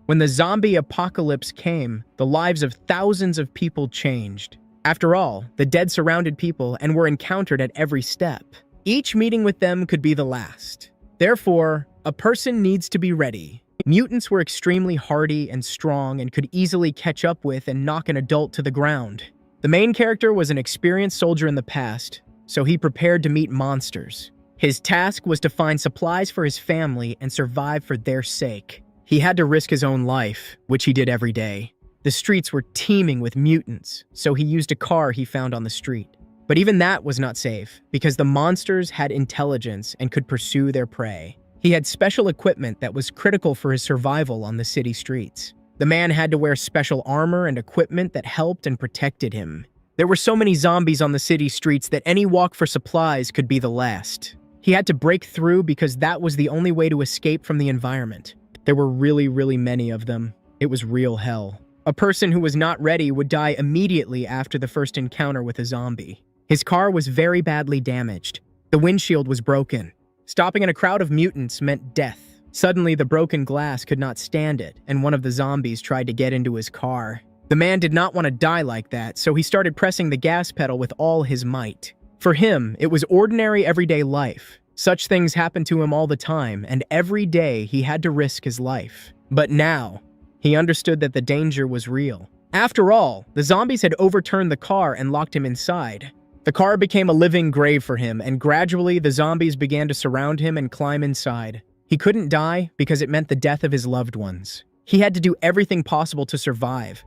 When the zombie apocalypse came, the lives of thousands of people changed. After all, the dead surrounded people and were encountered at every step. Each meeting with them could be the last. Therefore, a person needs to be ready. Mutants were extremely hardy and strong and could easily catch up with and knock an adult to the ground. The main character was an experienced soldier in the past, so he prepared to meet monsters. His task was to find supplies for his family and survive for their sake. He had to risk his own life, which he did every day. The streets were teeming with mutants, so he used a car he found on the street. But even that was not safe, because the monsters had intelligence and could pursue their prey. He had special equipment that was critical for his survival on the city streets. The man had to wear special armor and equipment that helped and protected him. There were so many zombies on the city streets that any walk for supplies could be the last. He had to break through because that was the only way to escape from the environment. There were really many of them. It was real hell. A person who was not ready would die immediately after the first encounter with a zombie. His car was very badly damaged. The windshield was broken. Stopping in a crowd of mutants meant death. Suddenly, the broken glass could not stand it, and one of the zombies tried to get into his car. The man did not want to die like that, so he started pressing the gas pedal with all his might. For him, it was ordinary everyday life. Such things happened to him all the time, and every day he had to risk his life. But now, he understood that the danger was real. After all, the zombies had overturned the car and locked him inside. The car became a living grave for him, and gradually the zombies began to surround him and climb inside. He couldn't die because it meant the death of his loved ones. He had to do everything possible to survive.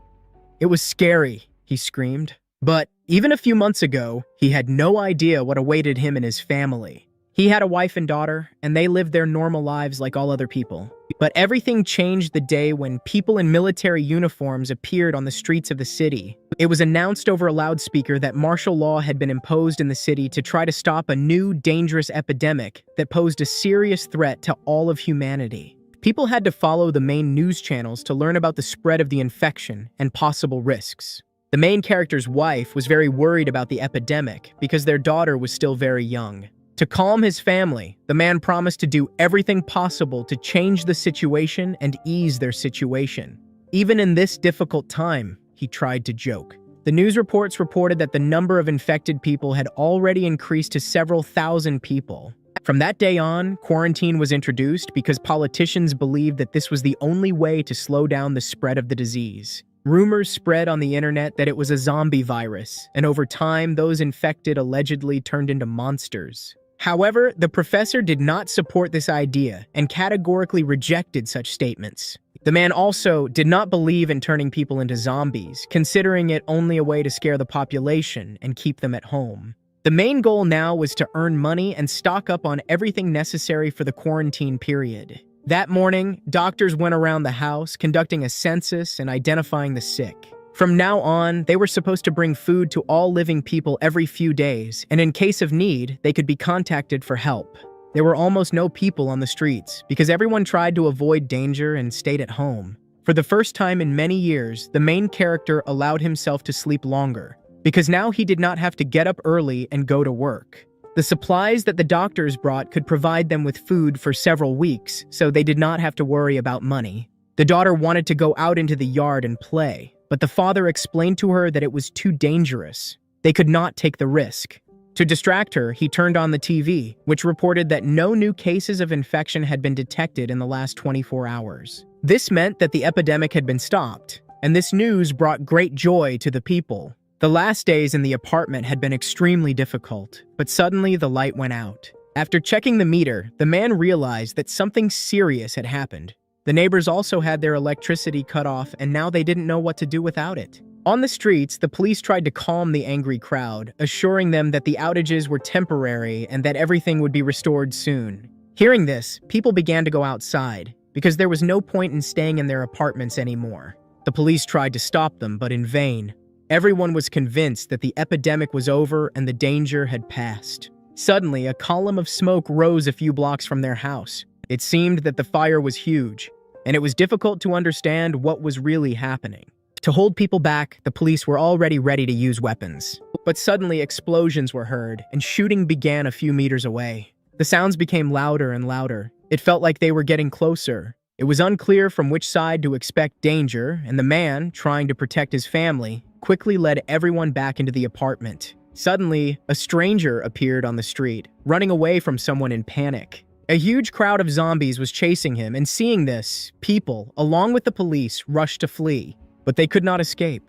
It was scary, he screamed. But even a few months ago, he had no idea what awaited him and his family. He had a wife and daughter, and they lived their normal lives like all other people. But everything changed the day when people in military uniforms appeared on the streets of the city. It was announced over a loudspeaker that martial law had been imposed in the city to try to stop a new, dangerous epidemic that posed a serious threat to all of humanity. People had to follow the main news channels to learn about the spread of the infection and possible risks. The main character's wife was very worried about the epidemic because their daughter was still very young. To calm his family, the man promised to do everything possible to change the situation and ease their situation. Even in this difficult time, he tried to joke. The news reports reported that the number of infected people had already increased to several thousand people. From that day on, quarantine was introduced because politicians believed that this was the only way to slow down the spread of the disease. Rumors spread on the internet that it was a zombie virus, and over time, those infected allegedly turned into monsters. However, the professor did not support this idea and categorically rejected such statements. The man also did not believe in turning people into zombies, considering it only a way to scare the population and keep them at home. The main goal now was to earn money and stock up on everything necessary for the quarantine period. That morning, doctors went around the house, conducting a census and identifying the sick. From now on, they were supposed to bring food to all living people every few days, and in case of need, they could be contacted for help. There were almost no people on the streets because everyone tried to avoid danger and stayed at home. For the first time in many years, the main character allowed himself to sleep longer, because now he did not have to get up early and go to work. The supplies that the doctors brought could provide them with food for several weeks, so they did not have to worry about money. The daughter wanted to go out into the yard and play, but the father explained to her that it was too dangerous. They could not take the risk. To distract her, he turned on the TV, which reported that no new cases of infection had been detected in the last 24 hours. This meant that the epidemic had been stopped, and this news brought great joy to the people. The last days in the apartment had been extremely difficult, but suddenly the light went out. After checking the meter, the man realized that something serious had happened. The neighbors also had their electricity cut off, and now they didn't know what to do without it. On the streets, the police tried to calm the angry crowd, assuring them that the outages were temporary and that everything would be restored soon. Hearing this, people began to go outside, because there was no point in staying in their apartments anymore. The police tried to stop them, but in vain. Everyone was convinced that the epidemic was over and the danger had passed. Suddenly, a column of smoke rose a few blocks from their house. It seemed that the fire was huge, and it was difficult to understand what was really happening. To hold people back, the police were already ready to use weapons. But suddenly explosions were heard, and shooting began a few meters away. The sounds became louder and louder. It felt like they were getting closer. It was unclear from which side to expect danger, and the man, trying to protect his family, quickly led everyone back into the apartment. Suddenly, a stranger appeared on the street, running away from someone in panic. A huge crowd of zombies was chasing him, and seeing this, people, along with the police, rushed to flee. But they could not escape.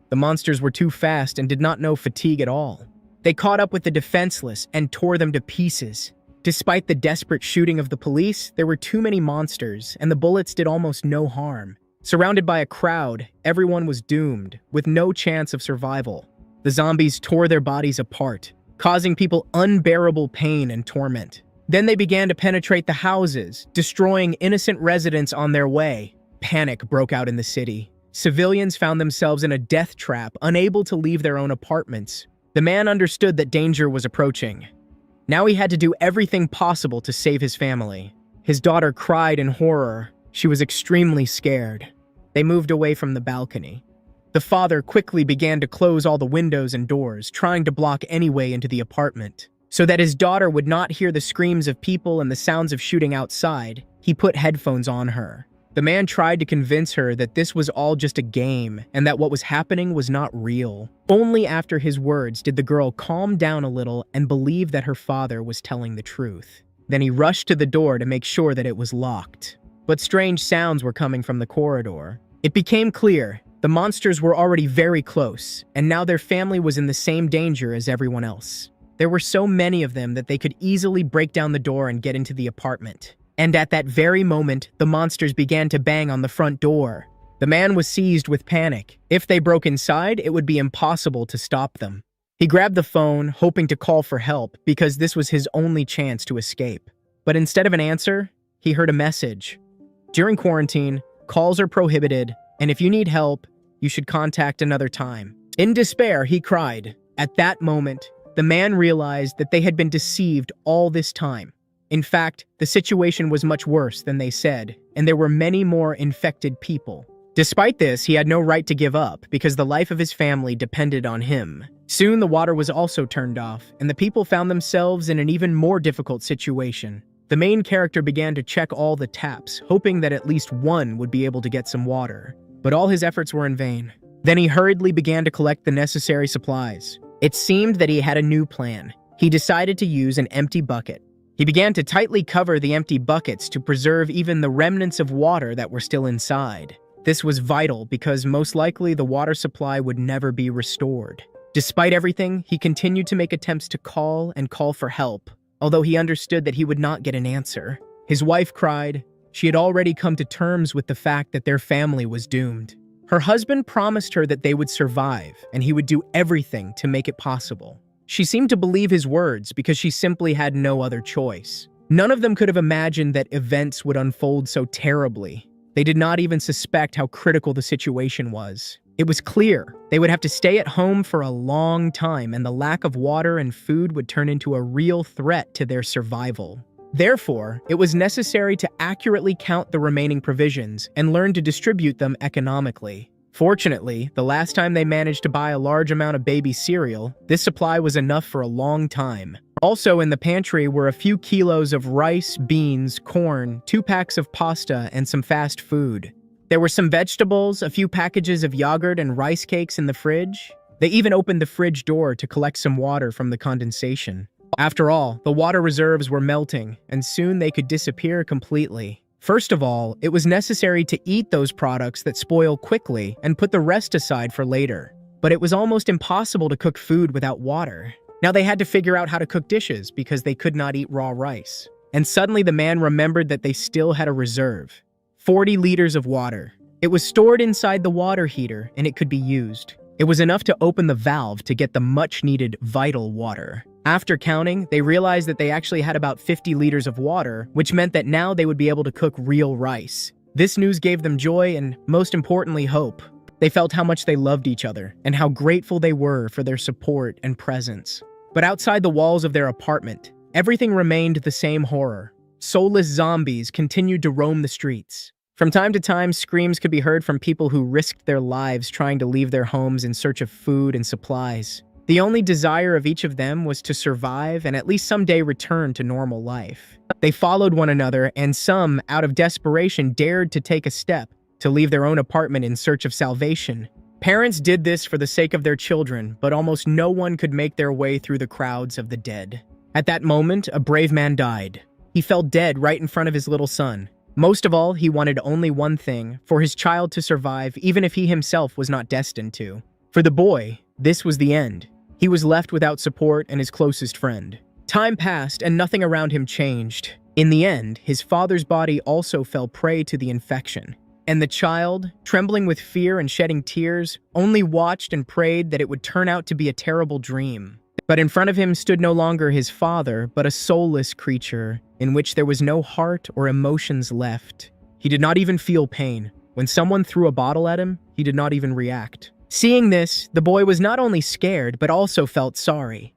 The monsters were too fast and did not know fatigue at all. They caught up with the defenseless and tore them to pieces. Despite the desperate shooting of the police, there were too many monsters, and the bullets did almost no harm. Surrounded by a crowd, everyone was doomed, with no chance of survival. The zombies tore their bodies apart, causing people unbearable pain and torment. Then they began to penetrate the houses, destroying innocent residents on their way. Panic broke out in the city. Civilians found themselves in a death trap, unable to leave their own apartments. The man understood that danger was approaching. Now he had to do everything possible to save his family. His daughter cried in horror. She was extremely scared. They moved away from the balcony. The father quickly began to close all the windows and doors, trying to block any way into the apartment. So that his daughter would not hear the screams of people and the sounds of shooting outside, he put headphones on her. The man tried to convince her that this was all just a game and that what was happening was not real. Only after his words did the girl calm down a little and believe that her father was telling the truth. Then he rushed to the door to make sure that it was locked. But strange sounds were coming from the corridor. It became clear the monsters were already very close, and now their family was in the same danger as everyone else. There were so many of them that they could easily break down the door and get into the apartment. And at that very moment, the monsters began to bang on the front door. The man was seized with panic. If they broke inside, it would be impossible to stop them. He grabbed the phone, hoping to call for help because this was his only chance to escape. But instead of an answer, he heard a message. During quarantine, calls are prohibited, and if you need help, you should contact another time. In despair, he cried. At that moment, the man realized that they had been deceived all this time. In fact, the situation was much worse than they said, and there were many more infected people. Despite this, he had no right to give up because the life of his family depended on him. Soon the water was also turned off, and the people found themselves in an even more difficult situation. The main character began to check all the taps, hoping that at least one would be able to get some water. But all his efforts were in vain. Then he hurriedly began to collect the necessary supplies. It seemed that he had a new plan. He decided to use an empty bucket. He began to tightly cover the empty buckets to preserve even the remnants of water that were still inside. This was vital because most likely the water supply would never be restored. Despite everything, he continued to make attempts to call for help, although he understood that he would not get an answer. His wife cried. She had already come to terms with the fact that their family was doomed. Her husband promised her that they would survive, and he would do everything to make it possible. She seemed to believe his words because she simply had no other choice. None of them could have imagined that events would unfold so terribly. They did not even suspect how critical the situation was. It was clear they would have to stay at home for a long time, and the lack of water and food would turn into a real threat to their survival. Therefore, it was necessary to accurately count the remaining provisions and learn to distribute them economically. Fortunately, the last time they managed to buy a large amount of baby cereal, this supply was enough for a long time. Also in the pantry were a few kilos of rice, beans, corn, 2 packs of pasta, and some fast food. There were some vegetables, a few packages of yogurt and rice cakes in the fridge. They even opened the fridge door to collect some water from the condensation. After all, the water reserves were melting, and soon they could disappear completely. First of all, it was necessary to eat those products that spoil quickly and put the rest aside for later. But it was almost impossible to cook food without water. Now they had to figure out how to cook dishes because they could not eat raw rice. And suddenly the man remembered that they still had a reserve. 40 liters of water. It was stored inside the water heater and it could be used. It was enough to open the valve to get the much-needed vital water. After counting, they realized that they actually had about 50 liters of water, which meant that now they would be able to cook real rice. This news gave them joy and, most importantly, hope. They felt how much they loved each other and how grateful they were for their support and presence. But outside the walls of their apartment, everything remained the same horror. Soulless zombies continued to roam the streets. From time to time, screams could be heard from people who risked their lives trying to leave their homes in search of food and supplies. The only desire of each of them was to survive and at least someday return to normal life. They followed one another, and some, out of desperation, dared to take a step to leave their own apartment in search of salvation. Parents did this for the sake of their children, but almost no one could make their way through the crowds of the dead. At that moment, a brave man died. He fell dead right in front of his little son. Most of all, he wanted only one thing, for his child to survive, even if he himself was not destined to. For the boy, this was the end. He was left without support and his closest friend. Time passed and nothing around him changed. In the end, his father's body also fell prey to the infection. And the child, trembling with fear and shedding tears, only watched and prayed that it would turn out to be a terrible dream. But in front of him stood no longer his father, but a soulless creature, in which there was no heart or emotions left. He did not even feel pain. When someone threw a bottle at him, he did not even react. Seeing this, the boy was not only scared, but also felt sorry.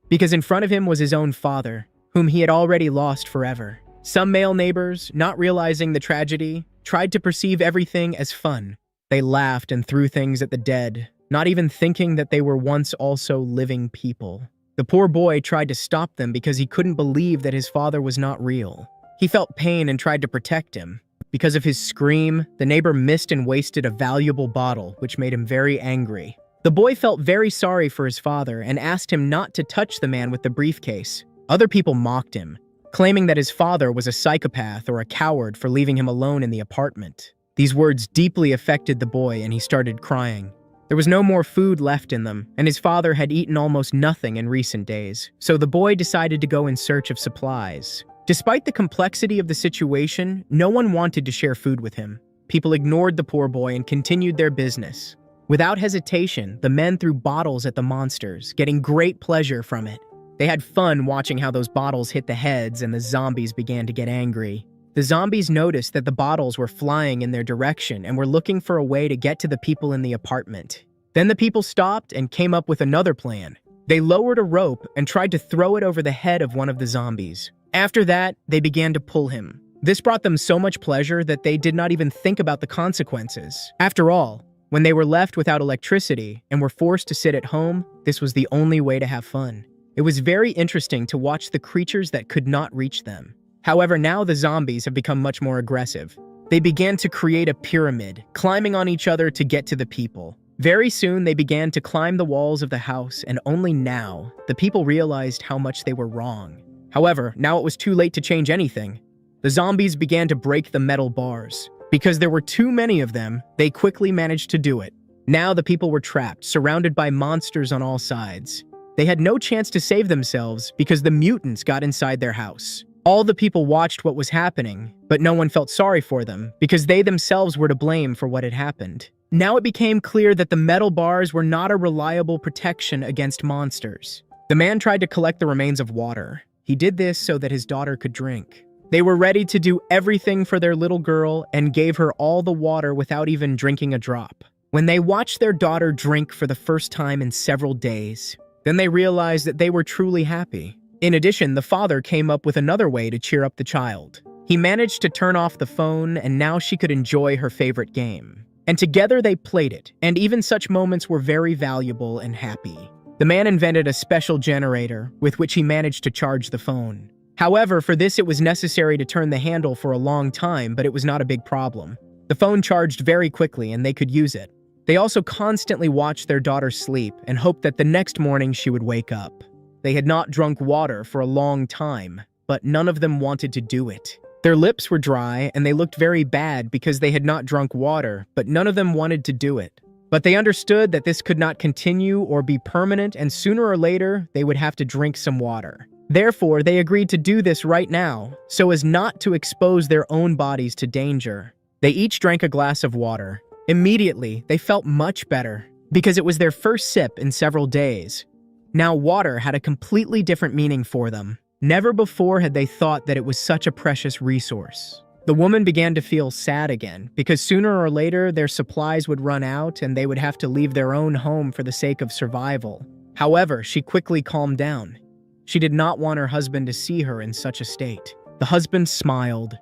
Because in front of him was his own father, whom he had already lost forever. Some male neighbors, not realizing the tragedy, tried to perceive everything as fun. They laughed and threw things at the dead, not even thinking that they were once also living people. The poor boy tried to stop them because he couldn't believe that his father was not real. He felt pain and tried to protect him. Because of his scream, the neighbor missed and wasted a valuable bottle, which made him very angry. The boy felt very sorry for his father and asked him not to touch the man with the briefcase. Other people mocked him, claiming that his father was a psychopath or a coward for leaving him alone in the apartment. These words deeply affected the boy and he started crying. There was no more food left in them, and his father had eaten almost nothing in recent days, so the boy decided to go in search of supplies. Despite the complexity of the situation, no one wanted to share food with him. People ignored the poor boy and continued their business. Without hesitation, the men threw bottles at the monsters, getting great pleasure from it. They had fun watching how those bottles hit the heads and the zombies began to get angry. The zombies noticed that the bottles were flying in their direction and were looking for a way to get to the people in the apartment. Then the people stopped and came up with another plan. They lowered a rope and tried to throw it over the head of one of the zombies. After that, they began to pull him. This brought them so much pleasure that they did not even think about the consequences. After all, when they were left without electricity and were forced to sit at home, this was the only way to have fun. It was very interesting to watch the creatures that could not reach them. However, now the zombies have become much more aggressive. They began to create a pyramid, climbing on each other to get to the people. Very soon, they began to climb the walls of the house, and only now, the people realized how much they were wrong. However, now it was too late to change anything. The zombies began to break the metal bars. Because there were too many of them, they quickly managed to do it. Now the people were trapped, surrounded by monsters on all sides. They had no chance to save themselves because the mutants got inside their house. All the people watched what was happening, but no one felt sorry for them because they themselves were to blame for what had happened. Now it became clear that the metal bars were not a reliable protection against monsters. The man tried to collect the remains of water. He did this so that his daughter could drink. They were ready to do everything for their little girl and gave her all the water without even drinking a drop. When they watched their daughter drink for the first time in several days, then they realized that they were truly happy. In addition, the father came up with another way to cheer up the child. He managed to turn off the phone, and now she could enjoy her favorite game. And together they played it, and even such moments were very valuable and happy. The man invented a special generator with which he managed to charge the phone. However, for this it was necessary to turn the handle for a long time, but it was not a big problem. The phone charged very quickly and they could use it. They also constantly watched their daughter sleep and hoped that the next morning she would wake up. They had not drunk water for a long time, but none of them wanted to do it. Their lips were dry and they looked very bad because they had not drunk water, but none of them wanted to do it. But they understood that this could not continue or be permanent, and sooner or later they would have to drink some water. Therefore, they agreed to do this right now, so as not to expose their own bodies to danger. They each drank a glass of water. Immediately, they felt much better, because it was their first sip in several days. Now water had a completely different meaning for them. Never before had they thought that it was such a precious resource. The woman began to feel sad again, because sooner or later their supplies would run out and they would have to leave their own home for the sake of survival. However, she quickly calmed down. She did not want her husband to see her in such a state. The husband smiled.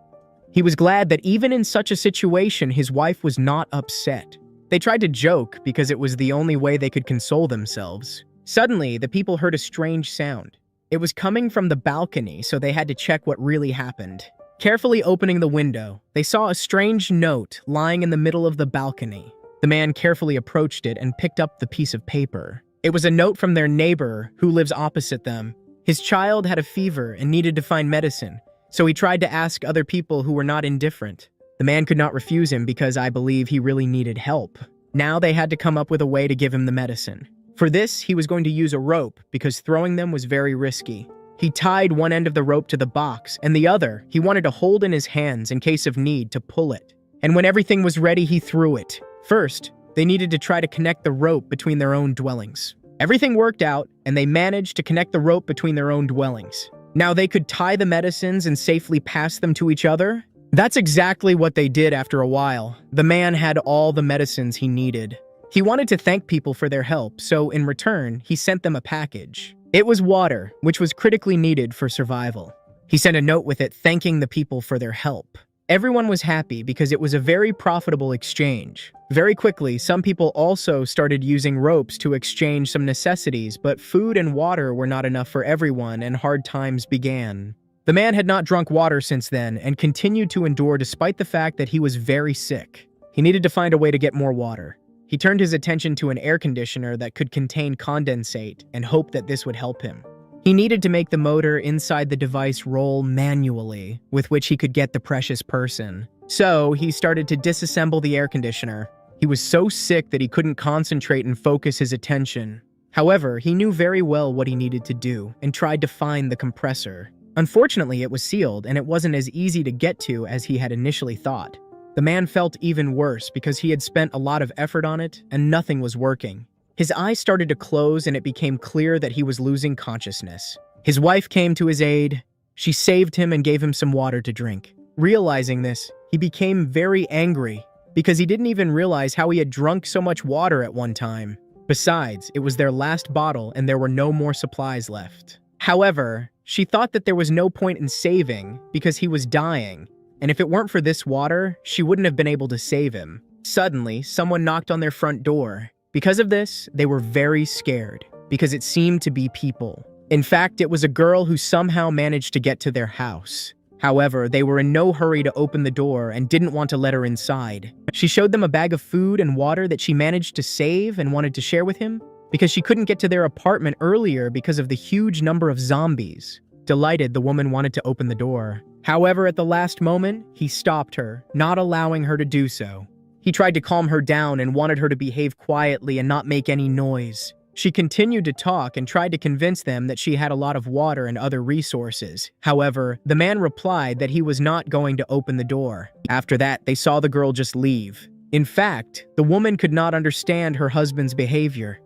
He was glad that even in such a situation, his wife was not upset. They tried to joke because it was the only way they could console themselves. Suddenly, the people heard a strange sound. It was coming from the balcony, so they had to check what really happened. Carefully opening the window, they saw a strange note lying in the middle of the balcony. The man carefully approached it and picked up the piece of paper. It was a note from their neighbor who lives opposite them. His child had a fever and needed to find medicine, so he tried to ask other people who were not indifferent. The man could not refuse him because I believe he really needed help. Now they had to come up with a way to give him the medicine. For this, he was going to use a rope because throwing them was very risky. He tied one end of the rope to the box, and the other he wanted to hold in his hands in case of need to pull it. And when everything was ready, he threw it. First, they needed to try to connect the rope between their own dwellings. Everything worked out, and they managed to connect the rope between their own dwellings. Now they could tie the medicines and safely pass them to each other. That's exactly what they did after a while. The man had all the medicines he needed. He wanted to thank people for their help, so in return, he sent them a package. It was water, which was critically needed for survival. He sent a note with it thanking the people for their help. Everyone was happy because it was a very profitable exchange. Very quickly, some people also started using ropes to exchange some necessities, but food and water were not enough for everyone and hard times began. The man had not drunk water since then and continued to endure despite the fact that he was very sick. He needed to find a way to get more water. He turned his attention to an air conditioner that could contain condensate and hoped that this would help him. He needed to make the motor inside the device roll manually, with which he could get the precious person. So he started to disassemble the air conditioner. He was so sick that he couldn't concentrate and focus his attention. However, he knew very well what he needed to do and tried to find the compressor. Unfortunately, it was sealed and it wasn't as easy to get to as he had initially thought. The man felt even worse because he had spent a lot of effort on it and nothing was working. His eyes started to close and it became clear that he was losing consciousness. His wife came to his aid. She saved him and gave him some water to drink. Realizing this, he became very angry because he didn't even realize how he had drunk so much water at one time. Besides, it was their last bottle and there were no more supplies left. However, she thought that there was no point in saving because he was dying. And if it weren't for this water, she wouldn't have been able to save him. Suddenly, someone knocked on their front door. Because of this, they were very scared, because it seemed to be people. In fact, it was a girl who somehow managed to get to their house. However, they were in no hurry to open the door and didn't want to let her inside. She showed them a bag of food and water that she managed to save and wanted to share with him, because she couldn't get to their apartment earlier because of the huge number of zombies. Delighted, the woman wanted to open the door. However, at the last moment, he stopped her, not allowing her to do so. He tried to calm her down and wanted her to behave quietly and not make any noise. She continued to talk and tried to convince them that she had a lot of water and other resources. However, the man replied that he was not going to open the door. After that, they saw the girl just leave. In fact, the woman could not understand her husband's behavior.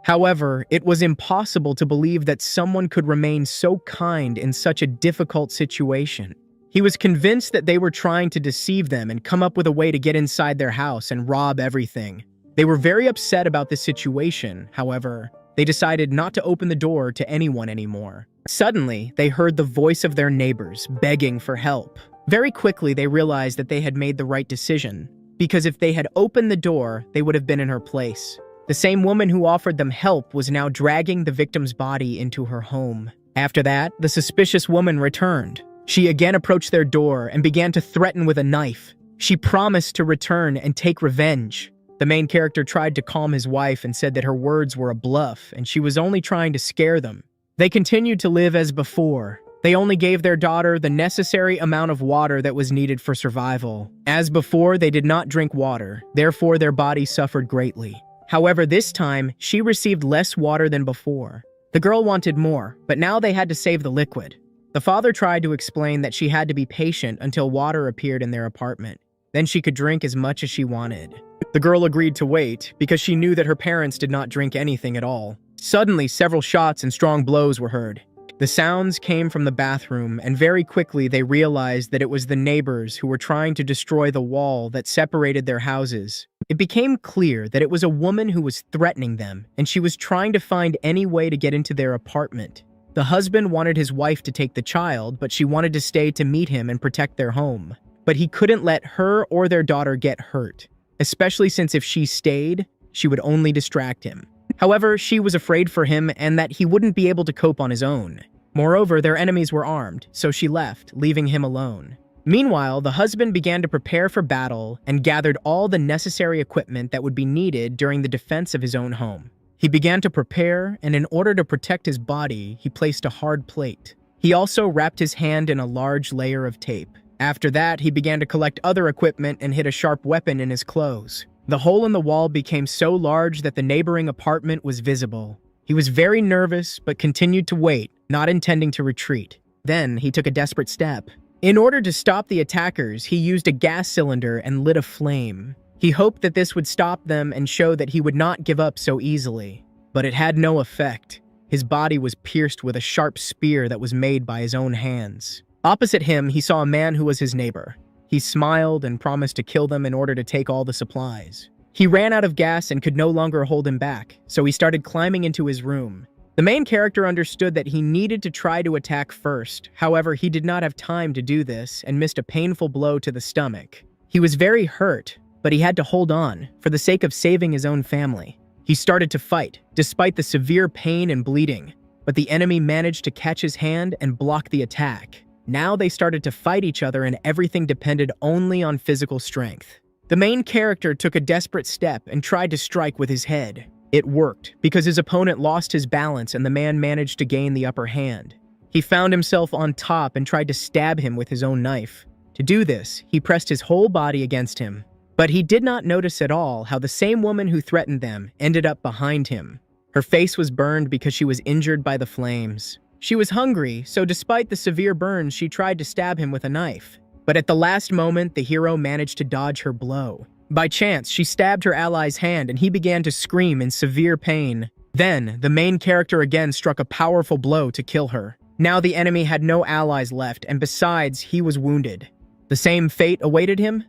However, it was impossible to believe that someone could remain so kind in such a difficult situation. He was convinced that they were trying to deceive them and come up with a way to get inside their house and rob everything. They were very upset about this situation. However, they decided not to open the door to anyone anymore. Suddenly, they heard the voice of their neighbors begging for help. Very quickly, they realized that they had made the right decision, because if they had opened the door, they would have been in her place. The same woman who offered them help was now dragging the victim's body into her home. After that, the suspicious woman returned. She again approached their door and began to threaten with a knife. She promised to return and take revenge. The main character tried to calm his wife and said that her words were a bluff and she was only trying to scare them. They continued to live as before. They only gave their daughter the necessary amount of water that was needed for survival. As before, they did not drink water, therefore their body suffered greatly. However, this time, she received less water than before. The girl wanted more, but now they had to save the liquid. The father tried to explain that she had to be patient until water appeared in their apartment. Then she could drink as much as she wanted. The girl agreed to wait because she knew that her parents did not drink anything at all. Suddenly, several shots and strong blows were heard. The sounds came from the bathroom, and very quickly they realized that it was the neighbors who were trying to destroy the wall that separated their houses. It became clear that it was a woman who was threatening them, and she was trying to find any way to get into their apartment. The husband wanted his wife to take the child, but she wanted to stay to meet him and protect their home. But he couldn't let her or their daughter get hurt, especially since if she stayed, she would only distract him. However, she was afraid for him and that he wouldn't be able to cope on his own. Moreover, their enemies were armed, so she left, leaving him alone. Meanwhile, the husband began to prepare for battle and gathered all the necessary equipment that would be needed during the defense of his own home. He began to prepare, and in order to protect his body, he placed a hard plate. He also wrapped his hand in a large layer of tape. After that, he began to collect other equipment and hid a sharp weapon in his clothes. The hole in the wall became so large that the neighboring apartment was visible. He was very nervous, but continued to wait, not intending to retreat. Then, he took a desperate step. In order to stop the attackers, he used a gas cylinder and lit a flame. He hoped that this would stop them and show that he would not give up so easily. But it had no effect. His body was pierced with a sharp spear that was made by his own hands. Opposite him, he saw a man who was his neighbor. He smiled and promised to kill them in order to take all the supplies. He ran out of gas and could no longer hold him back, so he started climbing into his room. The main character understood that he needed to try to attack first. However, he did not have time to do this and missed a painful blow to the stomach. He was very hurt, but he had to hold on for the sake of saving his own family. He started to fight, despite the severe pain and bleeding, but the enemy managed to catch his hand and block the attack. Now they started to fight each other and everything depended only on physical strength. The main character took a desperate step and tried to strike with his head. It worked, because his opponent lost his balance and the man managed to gain the upper hand. He found himself on top and tried to stab him with his own knife. To do this, he pressed his whole body against him. But he did not notice at all how the same woman who threatened them ended up behind him. Her face was burned because she was injured by the flames. She was hungry, so despite the severe burns, she tried to stab him with a knife. But at the last moment, the hero managed to dodge her blow. By chance, she stabbed her ally's hand and he began to scream in severe pain. Then, the main character again struck a powerful blow to kill her. Now the enemy had no allies left, and besides, he was wounded. The same fate awaited him?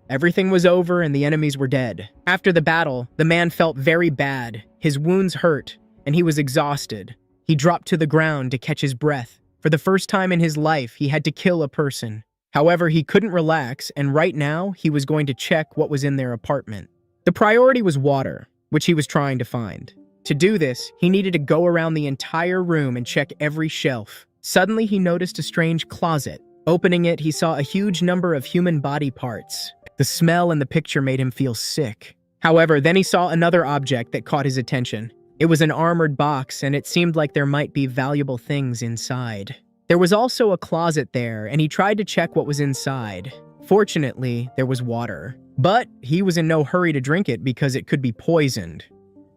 Everything was over and the enemies were dead. After the battle, the man felt very bad. His wounds hurt, and he was exhausted. He dropped to the ground to catch his breath. For the first time in his life, he had to kill a person. However, he couldn't relax, and right now, he was going to check what was in their apartment. The priority was water, which he was trying to find. To do this, he needed to go around the entire room and check every shelf. Suddenly, he noticed a strange closet. Opening it, he saw a huge number of human body parts. The smell in the picture made him feel sick. However, then he saw another object that caught his attention. It was an armored box, and it seemed like there might be valuable things inside. There was also a closet there, and he tried to check what was inside. Fortunately, there was water. But he was in no hurry to drink it because it could be poisoned.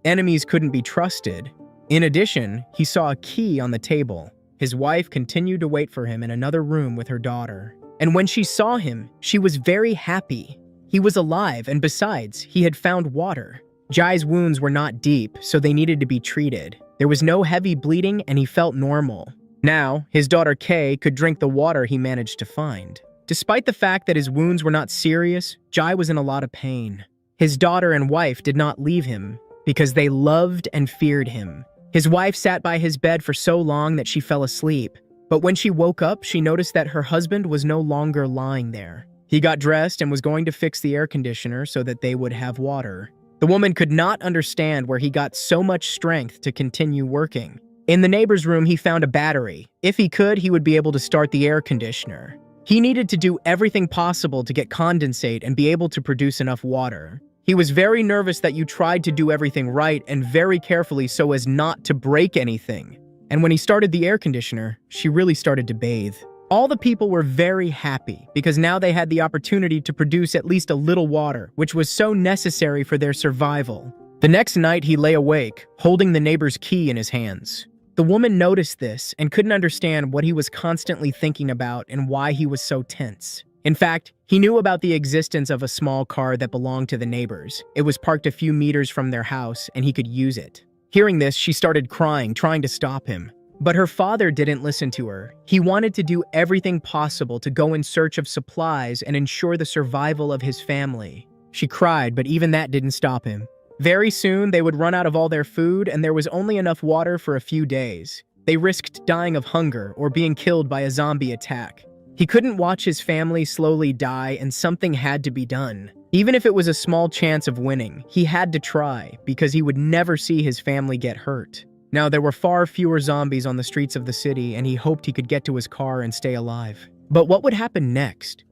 Enemies couldn't be trusted. In addition, he saw a key on the table. His wife continued to wait for him in another room with her daughter. And when she saw him, she was very happy. He was alive, and besides, he had found water. Jai's wounds were not deep, so they needed to be treated. There was no heavy bleeding, and he felt normal. Now, his daughter Kay could drink the water he managed to find. Despite the fact that his wounds were not serious, Jai was in a lot of pain. His daughter and wife did not leave him because they loved and feared him. His wife sat by his bed for so long that she fell asleep. But when she woke up, she noticed that her husband was no longer lying there. He got dressed and was going to fix the air conditioner so that they would have water. The woman could not understand where he got so much strength to continue working. In the neighbor's room, he found a battery. If he could, he would be able to start the air conditioner. He needed to do everything possible to get condensate and be able to produce enough water. He was very nervous that you tried to do everything right and very carefully so as not to break anything. And when he started the air conditioner, she really started to bathe. All the people were very happy because now they had the opportunity to produce at least a little water, which was so necessary for their survival. The next night, he lay awake, holding the neighbor's key in his hands. The woman noticed this and couldn't understand what he was constantly thinking about and why he was so tense. In fact, he knew about the existence of a small car that belonged to the neighbors. It was parked a few meters from their house, and he could use it. Hearing this, she started crying, trying to stop him. But her father didn't listen to her. He wanted to do everything possible to go in search of supplies and ensure the survival of his family. She cried, but even that didn't stop him. Very soon, they would run out of all their food, and there was only enough water for a few days. They risked dying of hunger or being killed by a zombie attack. He couldn't watch his family slowly die, and something had to be done. Even if it was a small chance of winning, he had to try because he would never see his family get hurt. Now, there were far fewer zombies on the streets of the city, and he hoped he could get to his car and stay alive. But what would happen next?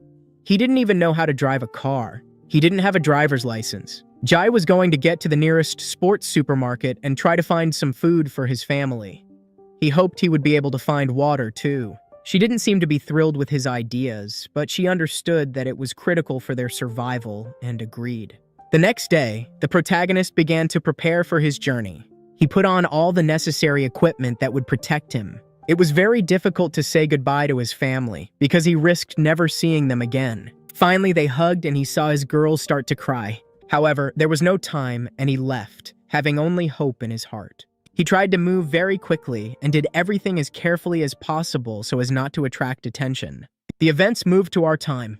He didn't even know how to drive a car. He didn't have a driver's license. Jai was going to get to the nearest sports supermarket and try to find some food for his family. He hoped he would be able to find water, too. She didn't seem to be thrilled with his ideas, but she understood that it was critical for their survival and agreed. The next day, the protagonist began to prepare for his journey. He put on all the necessary equipment that would protect him. It was very difficult to say goodbye to his family because he risked never seeing them again. Finally, they hugged and he saw his girls start to cry. However, there was no time and he left, having only hope in his heart. He tried to move very quickly and did everything as carefully as possible so as not to attract attention. The events moved to our time.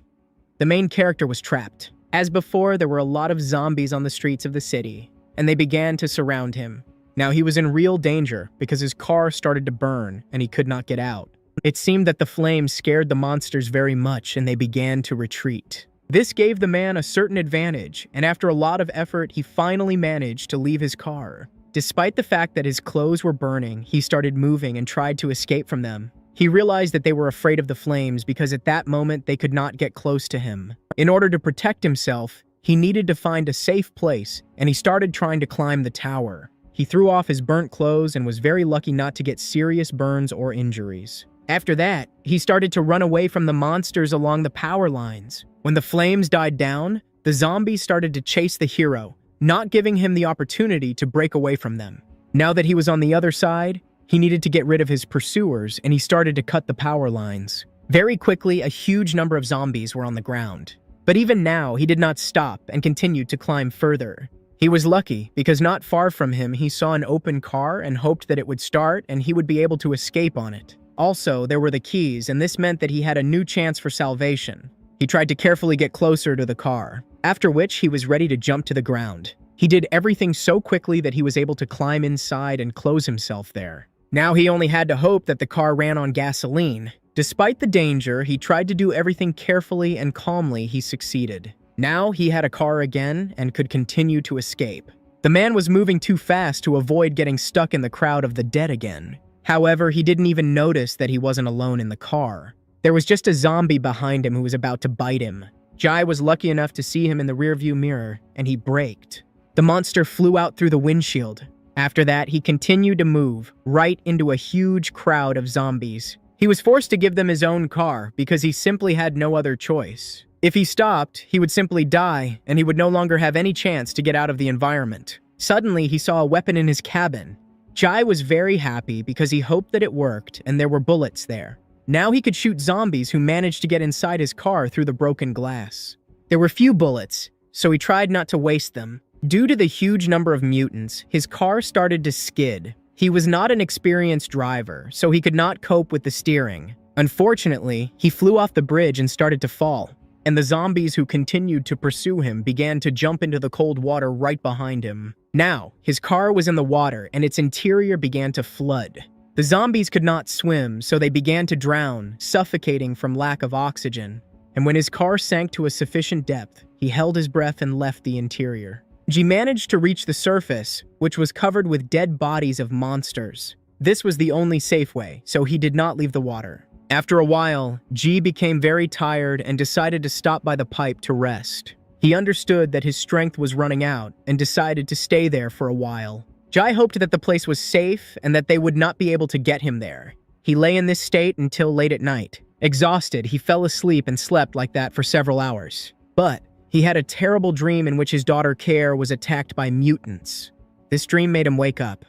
The main character was trapped. As before, there were a lot of zombies on the streets of the city, and they began to surround him. Now he was in real danger because his car started to burn and he could not get out. It seemed that the flames scared the monsters very much and they began to retreat. This gave the man a certain advantage, and after a lot of effort, he finally managed to leave his car. Despite the fact that his clothes were burning, he started moving and tried to escape from them. He realized that they were afraid of the flames because at that moment they could not get close to him. In order to protect himself, he needed to find a safe place, and he started trying to climb the tower. He threw off his burnt clothes and was very lucky not to get serious burns or injuries. After that, he started to run away from the monsters along the power lines. When the flames died down, the zombies started to chase the hero, not giving him the opportunity to break away from them. Now that he was on the other side, he needed to get rid of his pursuers, and he started to cut the power lines. Very quickly, a huge number of zombies were on the ground. But even now, he did not stop and continued to climb further. He was lucky because not far from him, he saw an open car and hoped that it would start and he would be able to escape on it. Also, there were the keys, and this meant that he had a new chance for salvation. He tried to carefully get closer to the car, after which he was ready to jump to the ground. He did everything so quickly that he was able to climb inside and close himself there. Now he only had to hope that the car ran on gasoline. Despite the danger, he tried to do everything carefully and calmly. He succeeded. Now he had a car again and could continue to escape. The man was moving too fast to avoid getting stuck in the crowd of the dead again. However, he didn't even notice that he wasn't alone in the car. There was just a zombie behind him who was about to bite him. Jai was lucky enough to see him in the rearview mirror, and he braked. The monster flew out through the windshield. After that, he continued to move, right into a huge crowd of zombies. He was forced to give them his own car because he simply had no other choice. If he stopped, he would simply die, and he would no longer have any chance to get out of the environment. Suddenly, he saw a weapon in his cabin. Jai was very happy because he hoped that it worked and there were bullets there. Now he could shoot zombies who managed to get inside his car through the broken glass. There were few bullets, so he tried not to waste them. Due to the huge number of mutants, his car started to skid. He was not an experienced driver, so he could not cope with the steering. Unfortunately, he flew off the bridge and started to fall, and the zombies who continued to pursue him began to jump into the cold water right behind him. Now, his car was in the water and its interior began to flood. The zombies could not swim, so they began to drown, suffocating from lack of oxygen. And when his car sank to a sufficient depth, he held his breath and left the interior. He managed to reach the surface, which was covered with dead bodies of monsters. This was the only safe way, so he did not leave the water. After a while, G became very tired and decided to stop by the pipe to rest. He understood that his strength was running out and decided to stay there for a while. Jai hoped that the place was safe and that they would not be able to get him there. He lay in this state until late at night. Exhausted, he fell asleep and slept like that for several hours. But he had a terrible dream in which his daughter Kori was attacked by mutants. This dream made him wake up.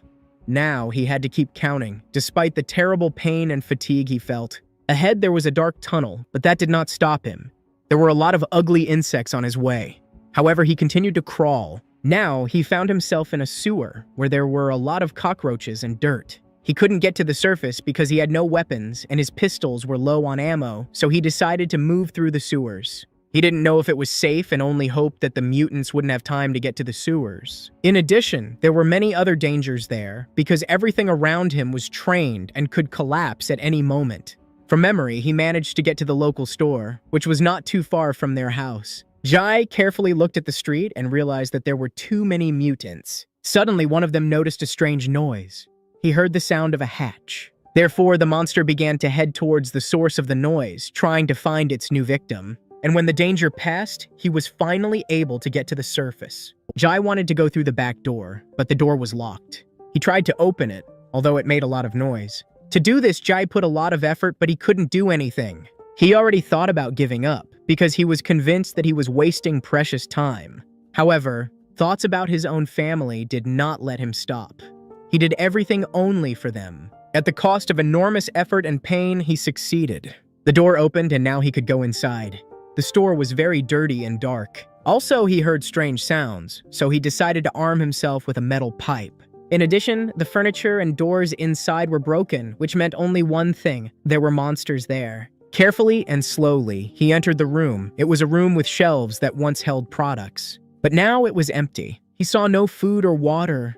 Now he had to keep counting, despite the terrible pain and fatigue he felt. Ahead there was a dark tunnel, but that did not stop him. There were a lot of ugly insects on his way. However, he continued to crawl. Now, he found himself in a sewer where there were a lot of cockroaches and dirt. He couldn't get to the surface because he had no weapons and his pistols were low on ammo, so he decided to move through the sewers. He didn't know if it was safe and only hoped that the mutants wouldn't have time to get to the sewers. In addition, there were many other dangers there because everything around him was trained and could collapse at any moment. From memory, he managed to get to the local store, which was not too far from their house. Jai carefully looked at the street and realized that there were too many mutants. Suddenly, one of them noticed a strange noise. He heard the sound of a hatch. Therefore, the monster began to head towards the source of the noise, trying to find its new victim. And when the danger passed, he was finally able to get to the surface. Jai wanted to go through the back door, but the door was locked. He tried to open it, although it made a lot of noise. To do this, Jai put a lot of effort, but he couldn't do anything. He already thought about giving up, because he was convinced that he was wasting precious time. However, thoughts about his own family did not let him stop. He did everything only for them. At the cost of enormous effort and pain, he succeeded. The door opened and now he could go inside. The store was very dirty and dark. Also, he heard strange sounds, so he decided to arm himself with a metal pipe. In addition, the furniture and doors inside were broken, which meant only one thing: there were monsters there. Carefully and slowly, he entered the room. It was a room with shelves that once held products. But now it was empty. He saw no food or water.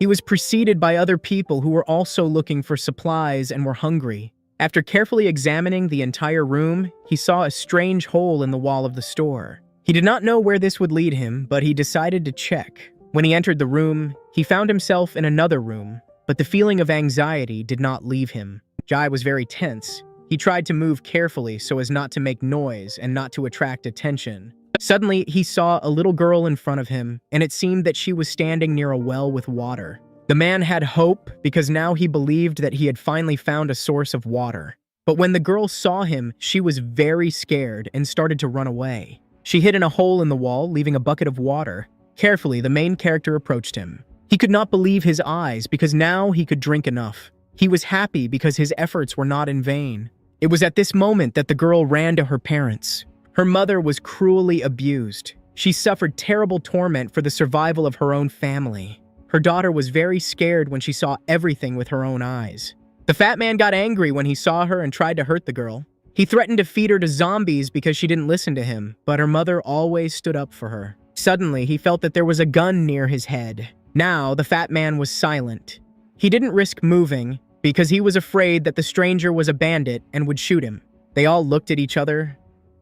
He was preceded by other people who were also looking for supplies and were hungry. After carefully examining the entire room, he saw a strange hole in the wall of the store. He did not know where this would lead him, but he decided to check. When he entered the room, he found himself in another room, but the feeling of anxiety did not leave him. Jai was very tense. He tried to move carefully so as not to make noise and not to attract attention. Suddenly, he saw a little girl in front of him, and it seemed that she was standing near a well with water. The man had hope because now he believed that he had finally found a source of water. But when the girl saw him, she was very scared and started to run away. She hid in a hole in the wall, leaving a bucket of water. Carefully, the main character approached him. He could not believe his eyes because now he could drink enough. He was happy because his efforts were not in vain. It was at this moment that the girl ran to her parents. Her mother was cruelly abused. She suffered terrible torment for the survival of her own family. Her daughter was very scared when she saw everything with her own eyes. The fat man got angry when he saw her and tried to hurt the girl. He threatened to feed her to zombies because she didn't listen to him, but her mother always stood up for her. Suddenly, he felt that there was a gun near his head. Now, the fat man was silent. He didn't risk moving because he was afraid that the stranger was a bandit and would shoot him. They all looked at each other.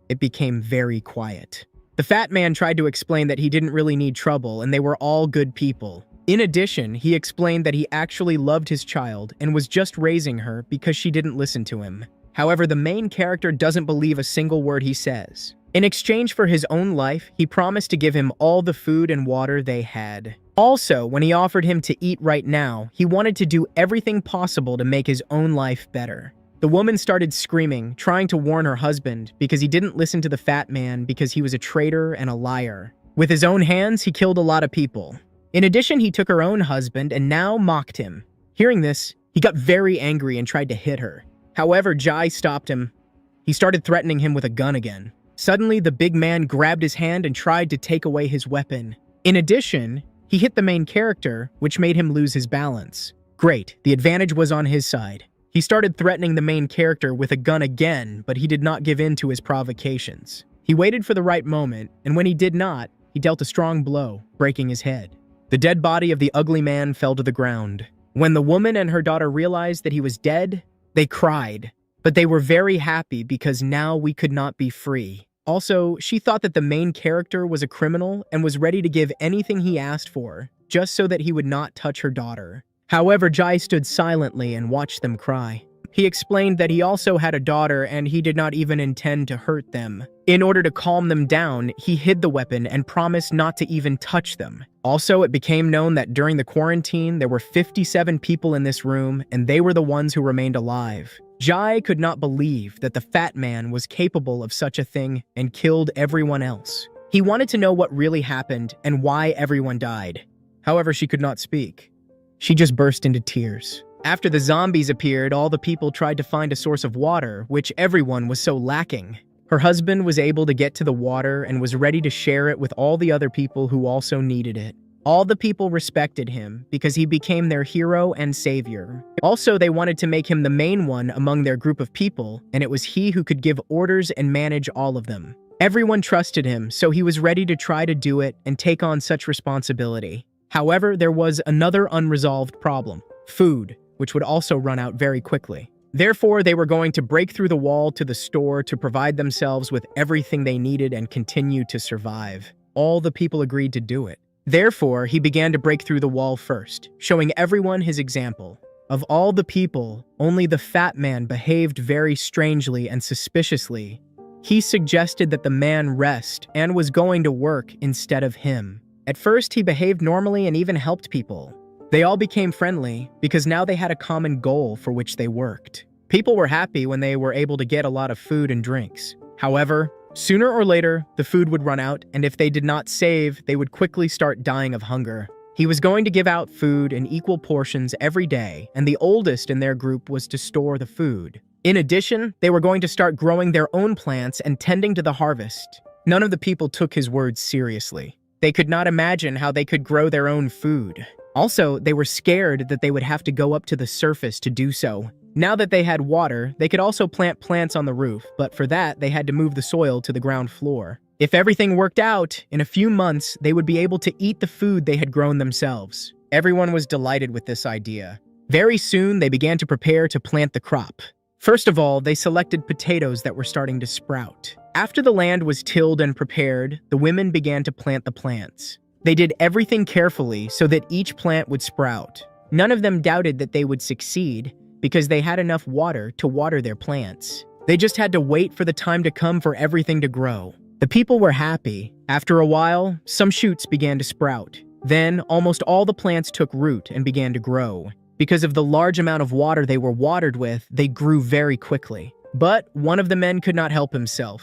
It became very quiet. The fat man tried to explain that he didn't really need trouble and they were all good people. In addition, he explained that he actually loved his child and was just raising her because she didn't listen to him. However, the main character doesn't believe a single word he says. In exchange for his own life, he promised to give him all the food and water they had. Also, when he offered him to eat right now, he wanted to do everything possible to make his own life better. The woman started screaming, trying to warn her husband because he didn't listen to the fat man because he was a traitor and a liar. With his own hands, he killed a lot of people. In addition, he took her own husband and now mocked him. Hearing this, he got very angry and tried to hit her. However, Jai stopped him. He started threatening him with a gun again. Suddenly, the big man grabbed his hand and tried to take away his weapon. In addition, he hit the main character, which made him lose his balance. Great, the advantage was on his side. He started threatening the main character with a gun again, but he did not give in to his provocations. He waited for the right moment, and when he did not, he dealt a strong blow, breaking his head. The dead body of the ugly man fell to the ground. When the woman and her daughter realized that he was dead, they cried. But they were very happy because now we could not be free. Also, she thought that the main character was a criminal and was ready to give anything he asked for, just so that he would not touch her daughter. However, Jai stood silently and watched them cry. He explained that he also had a daughter and he did not even intend to hurt them. In order to calm them down, he hid the weapon and promised not to even touch them. Also, it became known that during the quarantine, there were 57 people in this room and they were the ones who remained alive. Jai could not believe that the fat man was capable of such a thing and killed everyone else. He wanted to know what really happened and why everyone died. However, she could not speak. She just burst into tears. After the zombies appeared, all the people tried to find a source of water, which everyone was so lacking. Her husband was able to get to the water and was ready to share it with all the other people who also needed it. All the people respected him because he became their hero and savior. Also, they wanted to make him the main one among their group of people, and it was he who could give orders and manage all of them. Everyone trusted him, so he was ready to try to do it and take on such responsibility. However, there was another unresolved problem: food, which would also run out very quickly. Therefore, they were going to break through the wall to the store to provide themselves with everything they needed and continue to survive. All the people agreed to do it. Therefore, he began to break through the wall first, showing everyone his example. Of all the people, only the fat man behaved very strangely and suspiciously. He suggested that the man rest and was going to work instead of him. At first, he behaved normally and even helped people. They all became friendly because now they had a common goal for which they worked. People were happy when they were able to get a lot of food and drinks. However, sooner or later, the food would run out, and if they did not save, they would quickly start dying of hunger. He was going to give out food in equal portions every day, and the oldest in their group was to store the food. In addition, they were going to start growing their own plants and tending to the harvest. None of the people took his words seriously. They could not imagine how they could grow their own food. Also, they were scared that they would have to go up to the surface to do so. Now that they had water, they could also plant plants on the roof, but for that, they had to move the soil to the ground floor. If everything worked out, in a few months, they would be able to eat the food they had grown themselves. Everyone was delighted with this idea. Very soon, they began to prepare to plant the crop. First of all, they selected potatoes that were starting to sprout. After the land was tilled and prepared, the women began to plant the plants. They did everything carefully so that each plant would sprout. None of them doubted that they would succeed because they had enough water to water their plants. They just had to wait for the time to come for everything to grow. The people were happy. After a while, some shoots began to sprout. Then, almost all the plants took root and began to grow. Because of the large amount of water they were watered with, they grew very quickly. But one of the men could not help himself.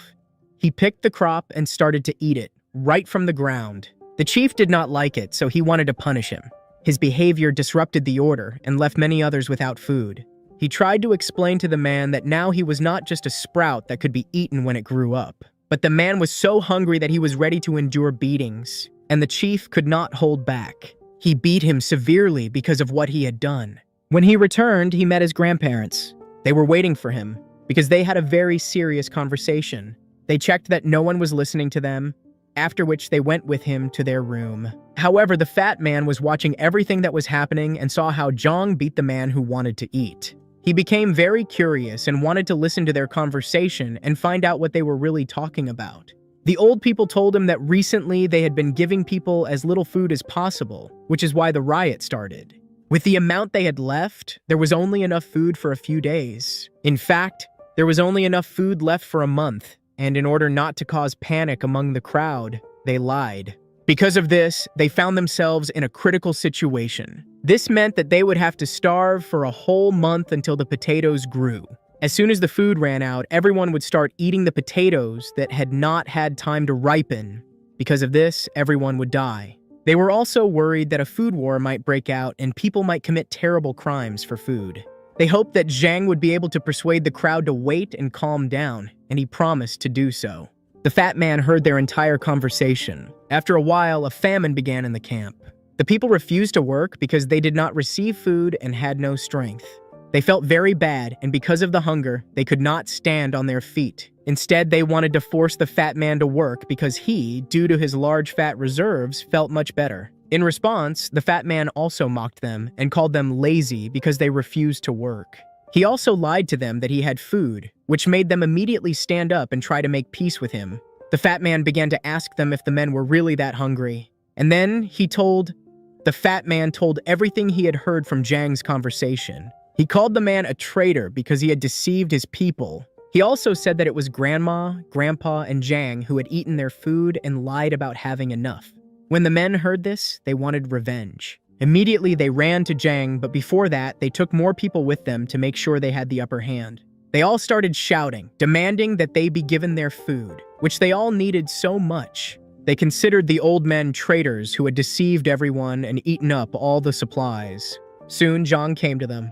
He picked the crop and started to eat it, right from the ground. The chief did not like it, so he wanted to punish him. His behavior disrupted the order and left many others without food. He tried to explain to the man that now he was not just a sprout that could be eaten when it grew up. But the man was so hungry that he was ready to endure beatings, and the chief could not hold back. He beat him severely because of what he had done. When he returned, he met his grandparents. They were waiting for him because they had a very serious conversation. They checked that no one was listening to them, after which they went with him to their room. However, the fat man was watching everything that was happening and saw how Jong beat the man who wanted to eat. He became very curious and wanted to listen to their conversation and find out what they were really talking about. The old people told him that recently they had been giving people as little food as possible, which is why the riot started. With the amount they had left, there was only enough food for a few days. In fact, there was only enough food left for a month, and in order not to cause panic among the crowd, they lied. Because of this, they found themselves in a critical situation. This meant that they would have to starve for a whole month until the potatoes grew. As soon as the food ran out, everyone would start eating the potatoes that had not had time to ripen. Because of this, everyone would die. They were also worried that a food war might break out and people might commit terrible crimes for food. They hoped that Zhang would be able to persuade the crowd to wait and calm down, and he promised to do so. The fat man heard their entire conversation. After a while, a famine began in the camp. The people refused to work because they did not receive food and had no strength. They felt very bad, and because of the hunger, they could not stand on their feet. Instead, they wanted to force the fat man to work because he, due to his large fat reserves, felt much better. In response, the fat man also mocked them and called them lazy because they refused to work. He also lied to them that he had food, which made them immediately stand up and try to make peace with him. The fat man began to ask them if the men were really that hungry. And then the fat man told everything he had heard from Zhang's conversation. He called the man a traitor because he had deceived his people. He also said that it was Grandma, Grandpa, and Zhang who had eaten their food and lied about having enough. When the men heard this, they wanted revenge. Immediately, they ran to Zhang, but before that, they took more people with them to make sure they had the upper hand. They all started shouting, demanding that they be given their food, which they all needed so much. They considered the old men traitors who had deceived everyone and eaten up all the supplies. Soon, Zhang came to them.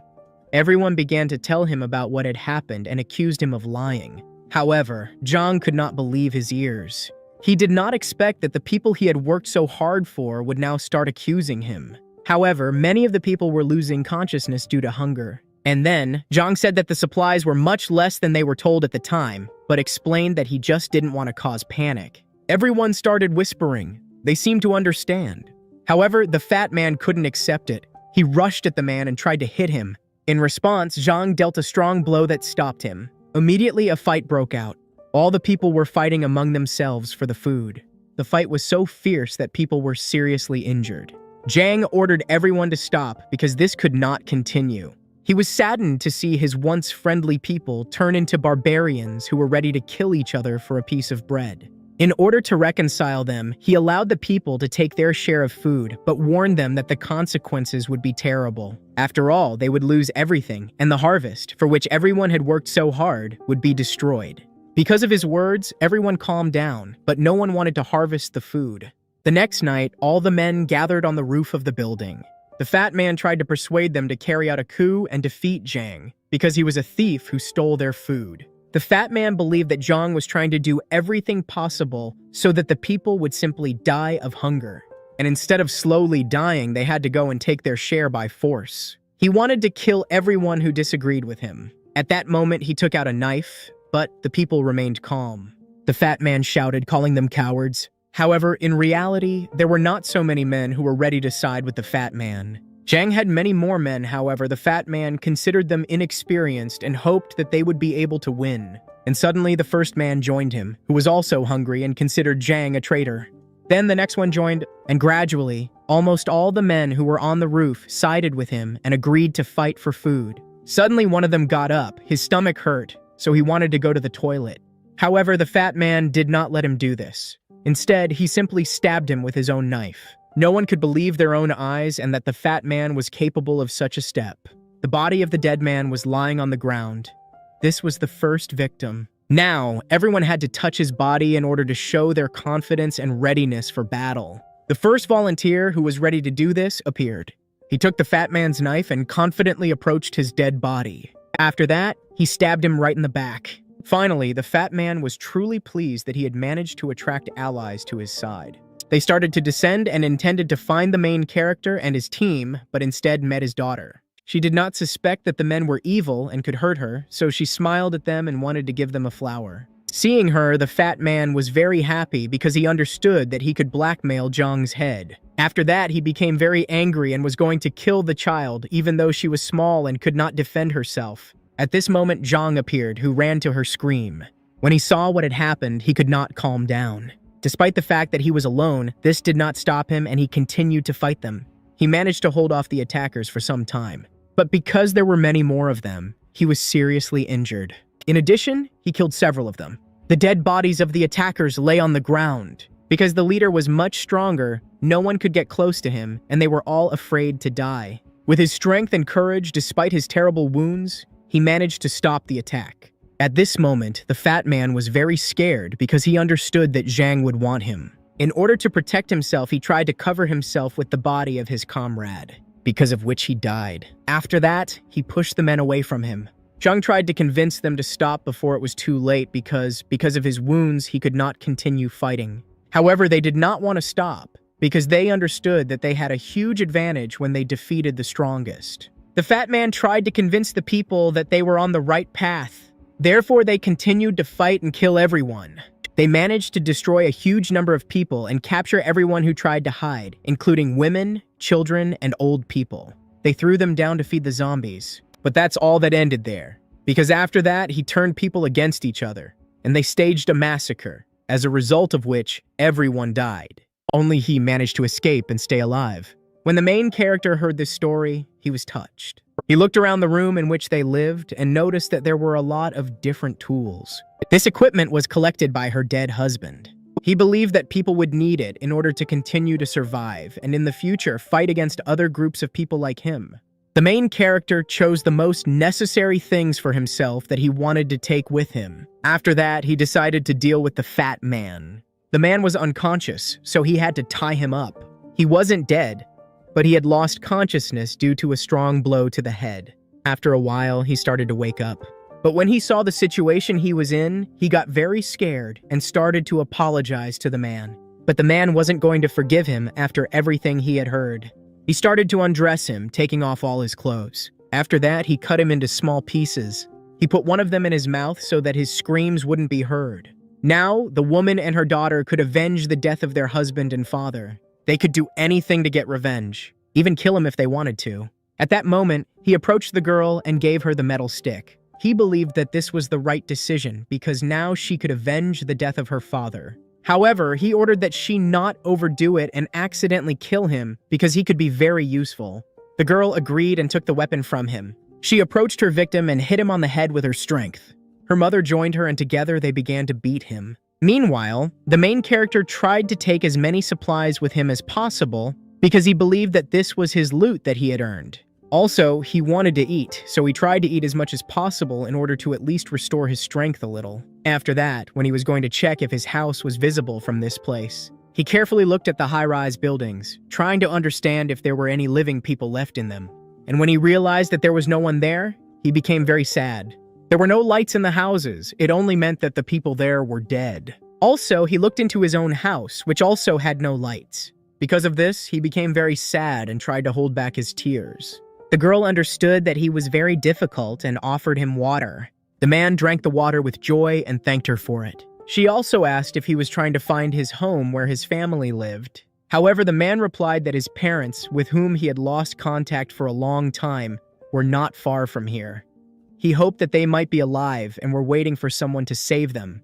Everyone began to tell him about what had happened and accused him of lying. However, Zhang could not believe his ears. He did not expect that the people he had worked so hard for would now start accusing him. However, many of the people were losing consciousness due to hunger. And then, Zhang said that the supplies were much less than they were told at the time, but explained that he just didn't want to cause panic. Everyone started whispering. They seemed to understand. However, the fat man couldn't accept it. He rushed at the man and tried to hit him. In response, Zhang dealt a strong blow that stopped him. Immediately, a fight broke out. All the people were fighting among themselves for the food. The fight was so fierce that people were seriously injured. Zhang ordered everyone to stop because this could not continue. He was saddened to see his once friendly people turn into barbarians who were ready to kill each other for a piece of bread. In order to reconcile them, he allowed the people to take their share of food, but warned them that the consequences would be terrible. After all, they would lose everything, and the harvest, for which everyone had worked so hard, would be destroyed. Because of his words, everyone calmed down, but no one wanted to harvest the food. The next night, all the men gathered on the roof of the building. The fat man tried to persuade them to carry out a coup and defeat Zhang, because he was a thief who stole their food. The fat man believed that Zhang was trying to do everything possible so that the people would simply die of hunger. And instead of slowly dying, they had to go and take their share by force. He wanted to kill everyone who disagreed with him. At that moment, he took out a knife, but the people remained calm. The fat man shouted, calling them cowards. However, in reality, there were not so many men who were ready to side with the fat man. Zhang had many more men, however, the fat man considered them inexperienced and hoped that they would be able to win. And suddenly the first man joined him, who was also hungry and considered Zhang a traitor. Then the next one joined, and gradually, almost all the men who were on the roof sided with him and agreed to fight for food. Suddenly one of them got up, his stomach hurt, so he wanted to go to the toilet. However, the fat man did not let him do this. Instead, he simply stabbed him with his own knife. No one could believe their own eyes and that the fat man was capable of such a step. The body of the dead man was lying on the ground. This was the first victim. Now, everyone had to touch his body in order to show their confidence and readiness for battle. The first volunteer who was ready to do this appeared. He took the fat man's knife and confidently approached his dead body. After that, he stabbed him right in the back. Finally, the fat man was truly pleased that he had managed to attract allies to his side. They started to descend and intended to find the main character and his team, but instead met his daughter. She did not suspect that the men were evil and could hurt her, so she smiled at them and wanted to give them a flower. Seeing her, the fat man was very happy because he understood that he could blackmail Zhang's head. After that, he became very angry and was going to kill the child, even though she was small and could not defend herself. At this moment, Zhang appeared, who ran to her scream. When he saw what had happened, he could not calm down. Despite the fact that he was alone, this did not stop him and he continued to fight them. He managed to hold off the attackers for some time. But because there were many more of them, he was seriously injured. In addition, he killed several of them. The dead bodies of the attackers lay on the ground. Because the leader was much stronger, no one could get close to him, and they were all afraid to die. With his strength and courage, despite his terrible wounds, he managed to stop the attack. At this moment, the fat man was very scared because he understood that Zhang would want him. In order to protect himself, he tried to cover himself with the body of his comrade, because of which he died. After that, he pushed the men away from him. Zhang tried to convince them to stop before it was too late because of his wounds, he could not continue fighting. However, they did not want to stop because they understood that they had a huge advantage when they defeated the strongest. The fat man tried to convince the people that they were on the right path. Therefore, they continued to fight and kill everyone. They managed to destroy a huge number of people and capture everyone who tried to hide, including women, children, and old people. They threw them down to feed the zombies. But that's all that ended there, because after that, he turned people against each other, and they staged a massacre, as a result of which everyone died. Only he managed to escape and stay alive. When the main character heard this story, he was touched. He looked around the room in which they lived and noticed that there were a lot of different tools. This equipment was collected by her dead husband. He believed that people would need it in order to continue to survive and in the future fight against other groups of people like him. The main character chose the most necessary things for himself that he wanted to take with him. After that, he decided to deal with the fat man. The man was unconscious, so he had to tie him up. He wasn't dead, but he had lost consciousness due to a strong blow to the head. After a while, he started to wake up. But when he saw the situation he was in, he got very scared and started to apologize to the man. But the man wasn't going to forgive him after everything he had heard. He started to undress him, taking off all his clothes. After that, he cut him into small pieces. He put one of them in his mouth so that his screams wouldn't be heard. Now, the woman and her daughter could avenge the death of their husband and father. They could do anything to get revenge, even kill him if they wanted to. At that moment, he approached the girl and gave her the metal stick. He believed that this was the right decision because now she could avenge the death of her father. However, he ordered that she not overdo it and accidentally kill him because he could be very useful. The girl agreed and took the weapon from him. She approached her victim and hit him on the head with her strength. Her mother joined her and together they began to beat him. Meanwhile, the main character tried to take as many supplies with him as possible because he believed that this was his loot that he had earned. Also, he wanted to eat, so he tried to eat as much as possible in order to at least restore his strength a little. After that, when he was going to check if his house was visible from this place, he carefully looked at the high-rise buildings, trying to understand if there were any living people left in them. And when he realized that there was no one there, he became very sad. There were no lights in the houses. It only meant that the people there were dead. Also, he looked into his own house, which also had no lights. Because of this, he became very sad and tried to hold back his tears. The girl understood that he was very difficult and offered him water. The man drank the water with joy and thanked her for it. She also asked if he was trying to find his home where his family lived. However, the man replied that his parents, with whom he had lost contact for a long time, were not far from here. He hoped that they might be alive and were waiting for someone to save them.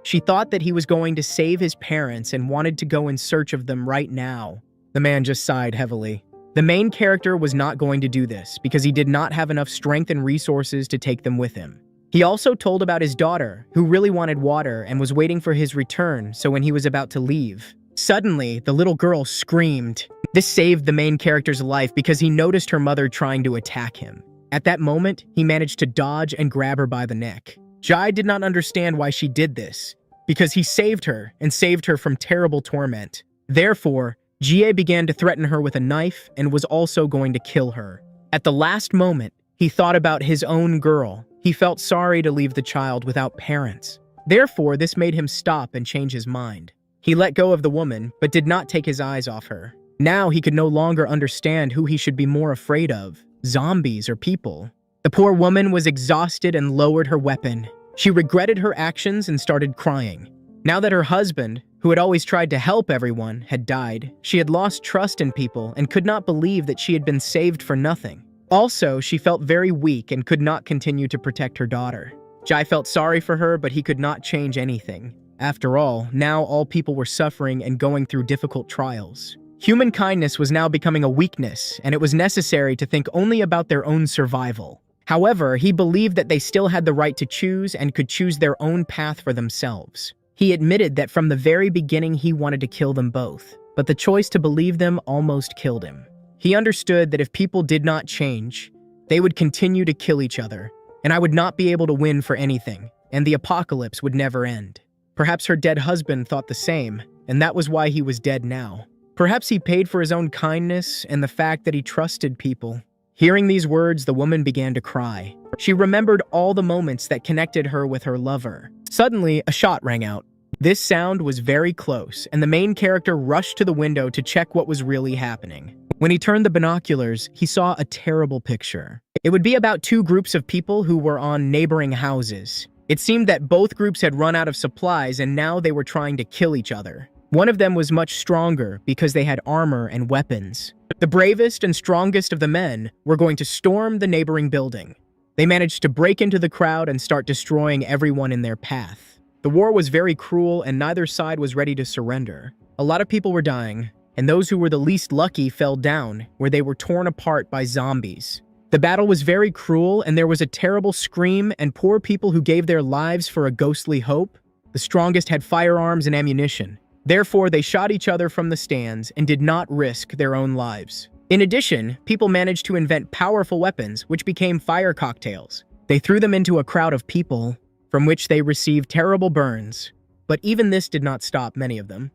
She thought that he was going to save his parents and wanted to go in search of them right now. The man just sighed heavily. The main character was not going to do this because he did not have enough strength and resources to take them with him. He also told about his daughter, who really wanted water and was waiting for his return, so when he was about to leave, suddenly, the little girl screamed. This saved the main character's life because he noticed her mother trying to attack him. At that moment, he managed to dodge and grab her by the neck. Jai did not understand why she did this, because he saved her and saved her from terrible torment. Therefore, Jie began to threaten her with a knife and was also going to kill her. At the last moment, he thought about his own girl. He felt sorry to leave the child without parents. Therefore, this made him stop and change his mind. He let go of the woman, but did not take his eyes off her. Now he could no longer understand who he should be more afraid of, zombies or people. The poor woman was exhausted and lowered her weapon. She regretted her actions and started crying. Now that her husband, who had always tried to help everyone, had died, she had lost trust in people and could not believe that she had been saved for nothing. Also, she felt very weak and could not continue to protect her daughter. Jai felt sorry for her, but he could not change anything. After all, now all people were suffering and going through difficult trials. Human kindness was now becoming a weakness, and it was necessary to think only about their own survival. However, he believed that they still had the right to choose and could choose their own path for themselves. He admitted that from the very beginning he wanted to kill them both, but the choice to believe them almost killed him. He understood that if people did not change, they would continue to kill each other, and I would not be able to win for anything, and the apocalypse would never end. Perhaps her dead husband thought the same, and that was why he was dead now. Perhaps he paid for his own kindness and the fact that he trusted people. Hearing these words, the woman began to cry. She remembered all the moments that connected her with her lover. Suddenly, a shot rang out. This sound was very close, and the main character rushed to the window to check what was really happening. When he turned the binoculars, he saw a terrible picture. It would be about two groups of people who were on neighboring houses. It seemed that both groups had run out of supplies and now they were trying to kill each other. One of them was much stronger because they had armor and weapons. The bravest and strongest of the men were going to storm the neighboring building. They managed to break into the crowd and start destroying everyone in their path. The war was very cruel and neither side was ready to surrender. A lot of people were dying, and those who were the least lucky fell down, where they were torn apart by zombies. The battle was very cruel, and there was a terrible scream and poor people who gave their lives for a ghostly hope. The strongest had firearms and ammunition. Therefore, they shot each other from the stands and did not risk their own lives. In addition, people managed to invent powerful weapons, which became fire cocktails. They threw them into a crowd of people, from which they received terrible burns. But even this did not stop many of them.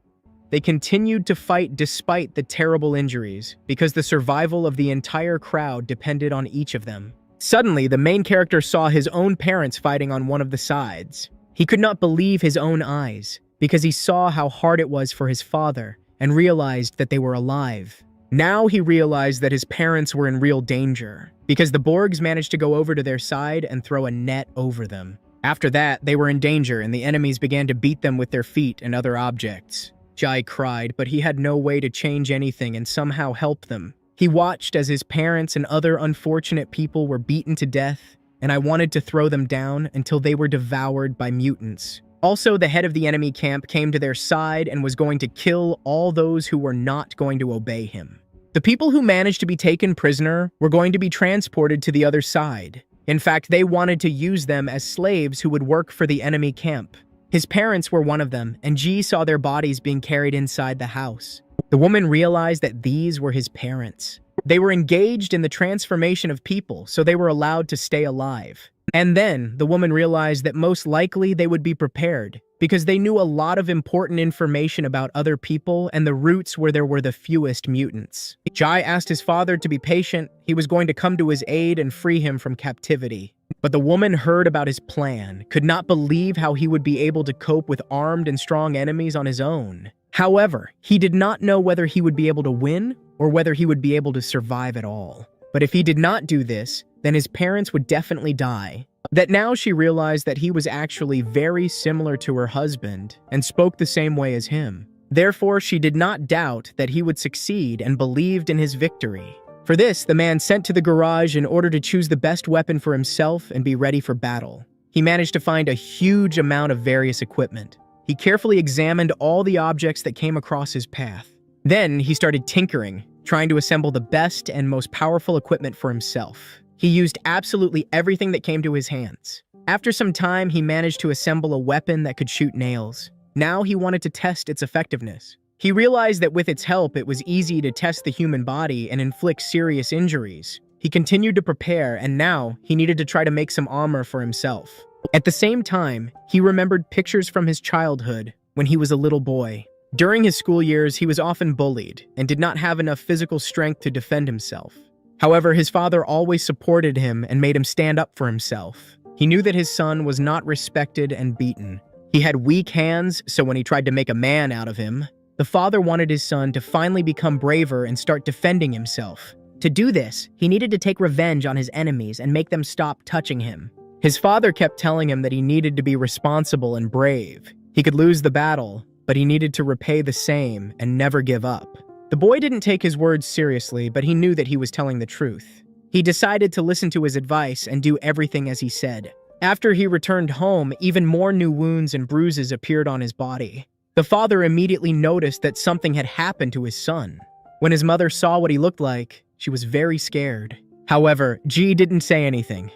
They continued to fight despite the terrible injuries, because the survival of the entire crowd depended on each of them. Suddenly, the main character saw his own parents fighting on one of the sides. He could not believe his own eyes, because he saw how hard it was for his father, and realized that they were alive. Now he realized that his parents were in real danger, because the Borgs managed to go over to their side and throw a net over them. After that, they were in danger, and the enemies began to beat them with their feet and other objects. Jai cried, but he had no way to change anything and somehow help them. He watched as his parents and other unfortunate people were beaten to death, and I wanted to throw them down until they were devoured by mutants. Also, the head of the enemy camp came to their side and was going to kill all those who were not going to obey him. The people who managed to be taken prisoner were going to be transported to the other side. In fact, they wanted to use them as slaves who would work for the enemy camp. His parents were one of them, and Ji saw their bodies being carried inside the house. The woman realized that these were his parents. They were engaged in the transformation of people, so they were allowed to stay alive. And then, the woman realized that most likely they would be prepared, because they knew a lot of important information about other people and the routes where there were the fewest mutants. Jai asked his father to be patient. He was going to come to his aid and free him from captivity. But the woman heard about his plan, could not believe how he would be able to cope with armed and strong enemies on his own. However, he did not know whether he would be able to win or whether he would be able to survive at all. But if he did not do this, then his parents would definitely die. That now she realized that he was actually very similar to her husband and spoke the same way as him. Therefore, she did not doubt that he would succeed and believed in his victory. For this, the man sent to the garage in order to choose the best weapon for himself and be ready for battle. He managed to find a huge amount of various equipment. He carefully examined all the objects that came across his path. Then he started tinkering, trying to assemble the best and most powerful equipment for himself. He used absolutely everything that came to his hands. After some time, he managed to assemble a weapon that could shoot nails. Now he wanted to test its effectiveness. He realized that with its help, it was easy to test the human body and inflict serious injuries. He continued to prepare, and now he needed to try to make some armor for himself. At the same time, he remembered pictures from his childhood when he was a little boy. During his school years, he was often bullied and did not have enough physical strength to defend himself. However, his father always supported him and made him stand up for himself. He knew that his son was not respected and beaten. He had weak hands, so when he tried to make a man out of him, the father wanted his son to finally become braver and start defending himself. To do this, he needed to take revenge on his enemies and make them stop touching him. His father kept telling him that he needed to be responsible and brave. He could lose the battle, but he needed to repay the same and never give up. The boy didn't take his words seriously, but he knew that he was telling the truth. He decided to listen to his advice and do everything as he said. After he returned home, even more new wounds and bruises appeared on his body. The father immediately noticed that something had happened to his son. When his mother saw what he looked like, she was very scared. However, Ji didn't say anything.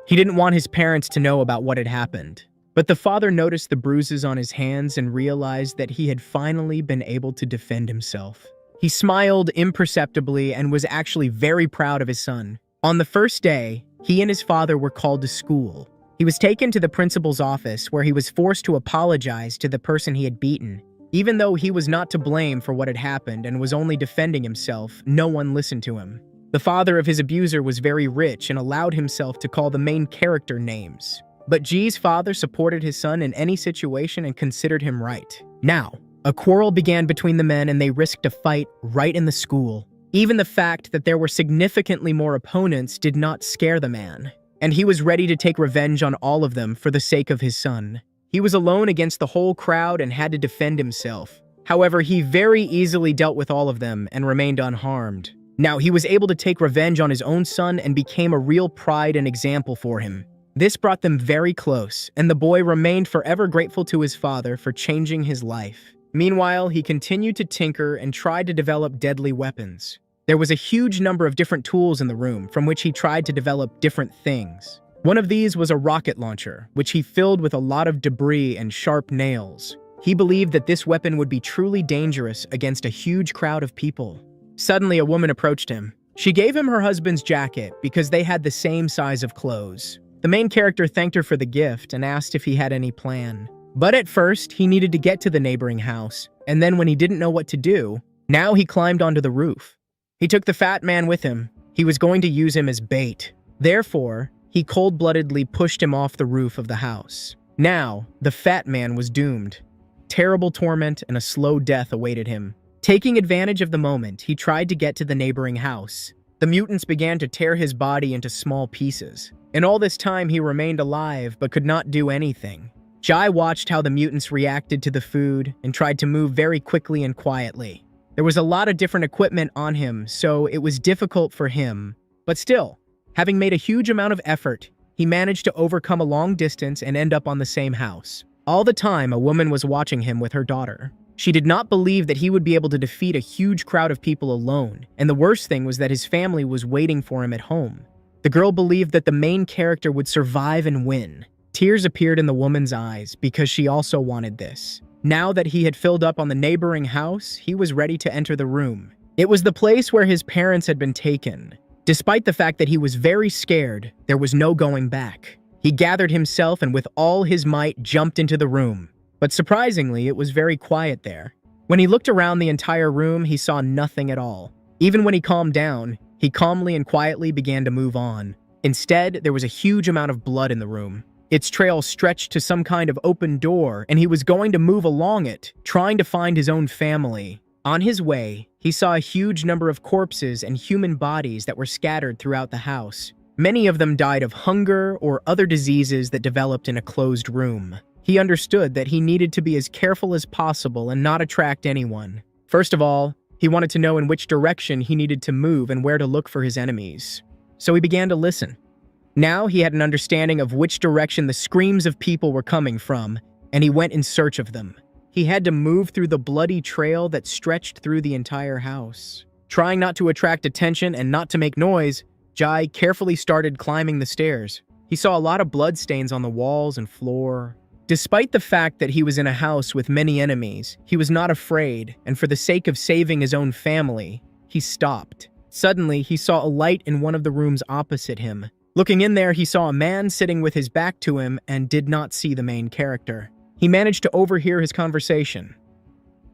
He didn't want his parents to know about what had happened. But the father noticed the bruises on his hands and realized that he had finally been able to defend himself. He smiled imperceptibly and was actually very proud of his son. On the first day, he and his father were called to school. He was taken to the principal's office where he was forced to apologize to the person he had beaten. Even though he was not to blame for what had happened and was only defending himself, no one listened to him. The father of his abuser was very rich and allowed himself to call the main character names. But Ji's father supported his son in any situation and considered him right. Now, a quarrel began between the men and they risked a fight right in the school. Even the fact that there were significantly more opponents did not scare the man, and he was ready to take revenge on all of them for the sake of his son. He was alone against the whole crowd and had to defend himself. However, he very easily dealt with all of them and remained unharmed. Now, he was able to take revenge on his own son and became a real pride and example for him. This brought them very close, and the boy remained forever grateful to his father for changing his life. Meanwhile, he continued to tinker and tried to develop deadly weapons. There was a huge number of different tools in the room from which he tried to develop different things. One of these was a rocket launcher, which he filled with a lot of debris and sharp nails. He believed that this weapon would be truly dangerous against a huge crowd of people. Suddenly, a woman approached him. She gave him her husband's jacket because they had the same size of clothes. The main character thanked her for the gift and asked if he had any plan. But at first, he needed to get to the neighboring house, and then when he didn't know what to do, now he climbed onto the roof. He took the fat man with him. He was going to use him as bait. Therefore, he cold-bloodedly pushed him off the roof of the house. Now, the fat man was doomed. Terrible torment and a slow death awaited him. Taking advantage of the moment, he tried to get to the neighboring house. The mutants began to tear his body into small pieces. In all this time, he remained alive but could not do anything. Jai watched how the mutants reacted to the food and tried to move very quickly and quietly. There was a lot of different equipment on him, so it was difficult for him. But still, having made a huge amount of effort, he managed to overcome a long distance and end up on the same house. All the time, a woman was watching him with her daughter. She did not believe that he would be able to defeat a huge crowd of people alone, and the worst thing was that his family was waiting for him at home. The girl believed that the main character would survive and win. Tears appeared in the woman's eyes because she also wanted this. Now that he had filled up on the neighboring house, he was ready to enter the room. It was the place where his parents had been taken. Despite the fact that he was very scared, there was no going back. He gathered himself and with all his might jumped into the room. But surprisingly, it was very quiet there. When he looked around the entire room, he saw nothing at all. Even when he calmed down, he calmly and quietly began to move on. Instead, there was a huge amount of blood in the room. Its trail stretched to some kind of open door, and he was going to move along it, trying to find his own family. On his way, he saw a huge number of corpses and human bodies that were scattered throughout the house. Many of them died of hunger or other diseases that developed in a closed room. He understood that he needed to be as careful as possible and not attract anyone. First of all, he wanted to know in which direction he needed to move and where to look for his enemies. So he began to listen. Now he had an understanding of which direction the screams of people were coming from, and he went in search of them. He had to move through the bloody trail that stretched through the entire house. Trying not to attract attention and not to make noise, Jai carefully started climbing the stairs. He saw a lot of bloodstains on the walls and floor. Despite the fact that he was in a house with many enemies, he was not afraid, and for the sake of saving his own family, he stopped. Suddenly, he saw a light in one of the rooms opposite him. Looking in there, he saw a man sitting with his back to him and did not see the main character. He managed to overhear his conversation.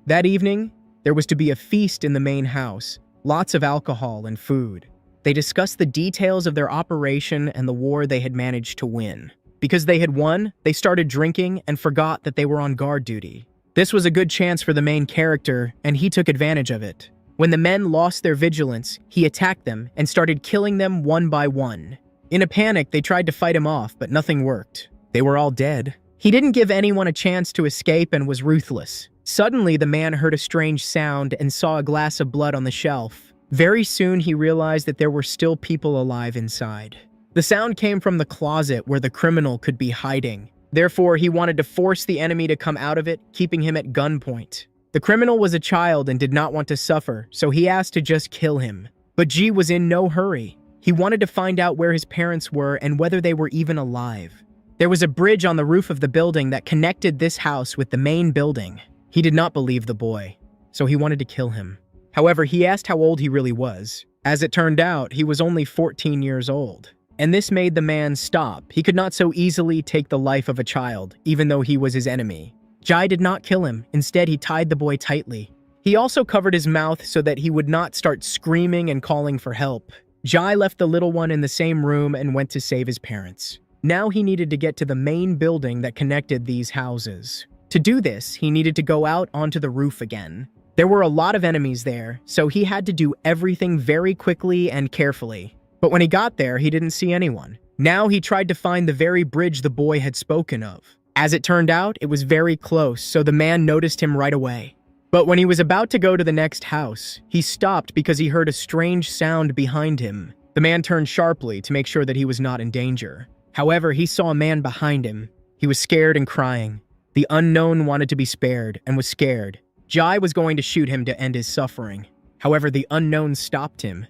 That evening, there was to be a feast in the main house, lots of alcohol and food. They discussed the details of their operation and the war they had managed to win. Because they had won, they started drinking and forgot that they were on guard duty. This was a good chance for the main character, and he took advantage of it. When the men lost their vigilance, he attacked them and started killing them one by one. In a panic, they tried to fight him off, but nothing worked. They were all dead. He didn't give anyone a chance to escape and was ruthless. Suddenly, the man heard a strange sound and saw a glass of blood on the shelf. Very soon, he realized that there were still people alive inside. The sound came from the closet where the criminal could be hiding. Therefore, he wanted to force the enemy to come out of it, keeping him at gunpoint. The criminal was a child and did not want to suffer, so he asked to just kill him. But Ji was in no hurry. He wanted to find out where his parents were and whether they were even alive. There was a bridge on the roof of the building that connected this house with the main building. He did not believe the boy, so he wanted to kill him. However, he asked how old he really was. As it turned out, he was only 14 years old. And this made the man stop. He could not so easily take the life of a child, even though he was his enemy. Jai did not kill him. Instead, he tied the boy tightly. He also covered his mouth so that he would not start screaming and calling for help. Jai left the little one in the same room and went to save his parents. Now he needed to get to the main building that connected these houses. To do this, he needed to go out onto the roof again. There were a lot of enemies there, so he had to do everything very quickly and carefully. But when he got there, he didn't see anyone. Now he tried to find the very bridge the boy had spoken of. As it turned out, it was very close, so the man noticed him right away. But when he was about to go to the next house, he stopped because he heard a strange sound behind him. The man turned sharply to make sure that he was not in danger. However, he saw a man behind him. He was scared and crying. The unknown wanted to be spared and was scared. Jai was going to shoot him to end his suffering. However, the unknown stopped him.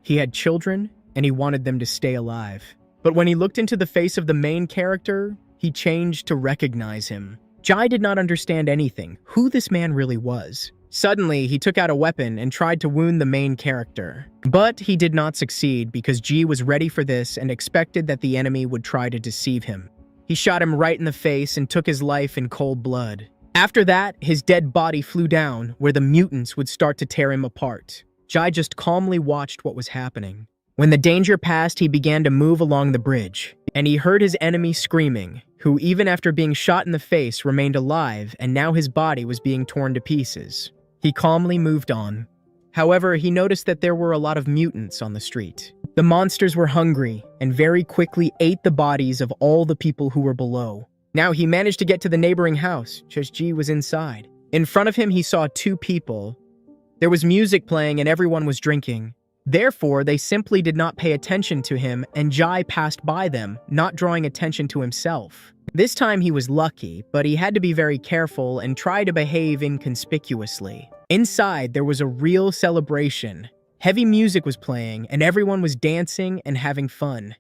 He had children, and he wanted them to stay alive. But when he looked into the face of the main character, he changed to recognize him. Jai did not understand anything, who this man really was. Suddenly, he took out a weapon and tried to wound the main character. But he did not succeed because Ji was ready for this and expected that the enemy would try to deceive him. He shot him right in the face and took his life in cold blood. After that, his dead body flew down where the mutants would start to tear him apart. Jai just calmly watched what was happening. When the danger passed, he began to move along the bridge, and he heard his enemy screaming, who even after being shot in the face remained alive, and now his body was being torn to pieces. He calmly moved on. However, he noticed that there were a lot of mutants on the street. The monsters were hungry and very quickly ate the bodies of all the people who were below. Now he managed to get to the neighboring house, just Ji was inside. In front of him, he saw two people. There was music playing and everyone was drinking. Therefore, they simply did not pay attention to him, and Jai passed by them, not drawing attention to himself. This time he was lucky, but he had to be very careful and try to behave inconspicuously. Inside, there was a real celebration. Heavy music was playing, and everyone was dancing and having fun.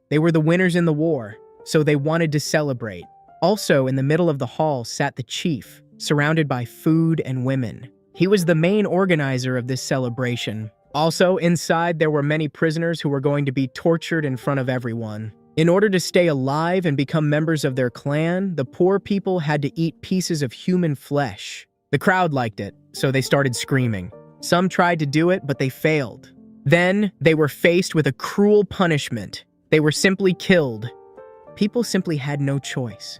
They were the winners in the war, so they wanted to celebrate. Also, in the middle of the hall sat the chief, surrounded by food and women. He was the main organizer of this celebration. Also, inside, there were many prisoners who were going to be tortured in front of everyone. In order to stay alive and become members of their clan, the poor people had to eat pieces of human flesh. The crowd liked it, so they started screaming. Some tried to do it, but they failed. Then, they were faced with a cruel punishment. They were simply killed. People simply had no choice.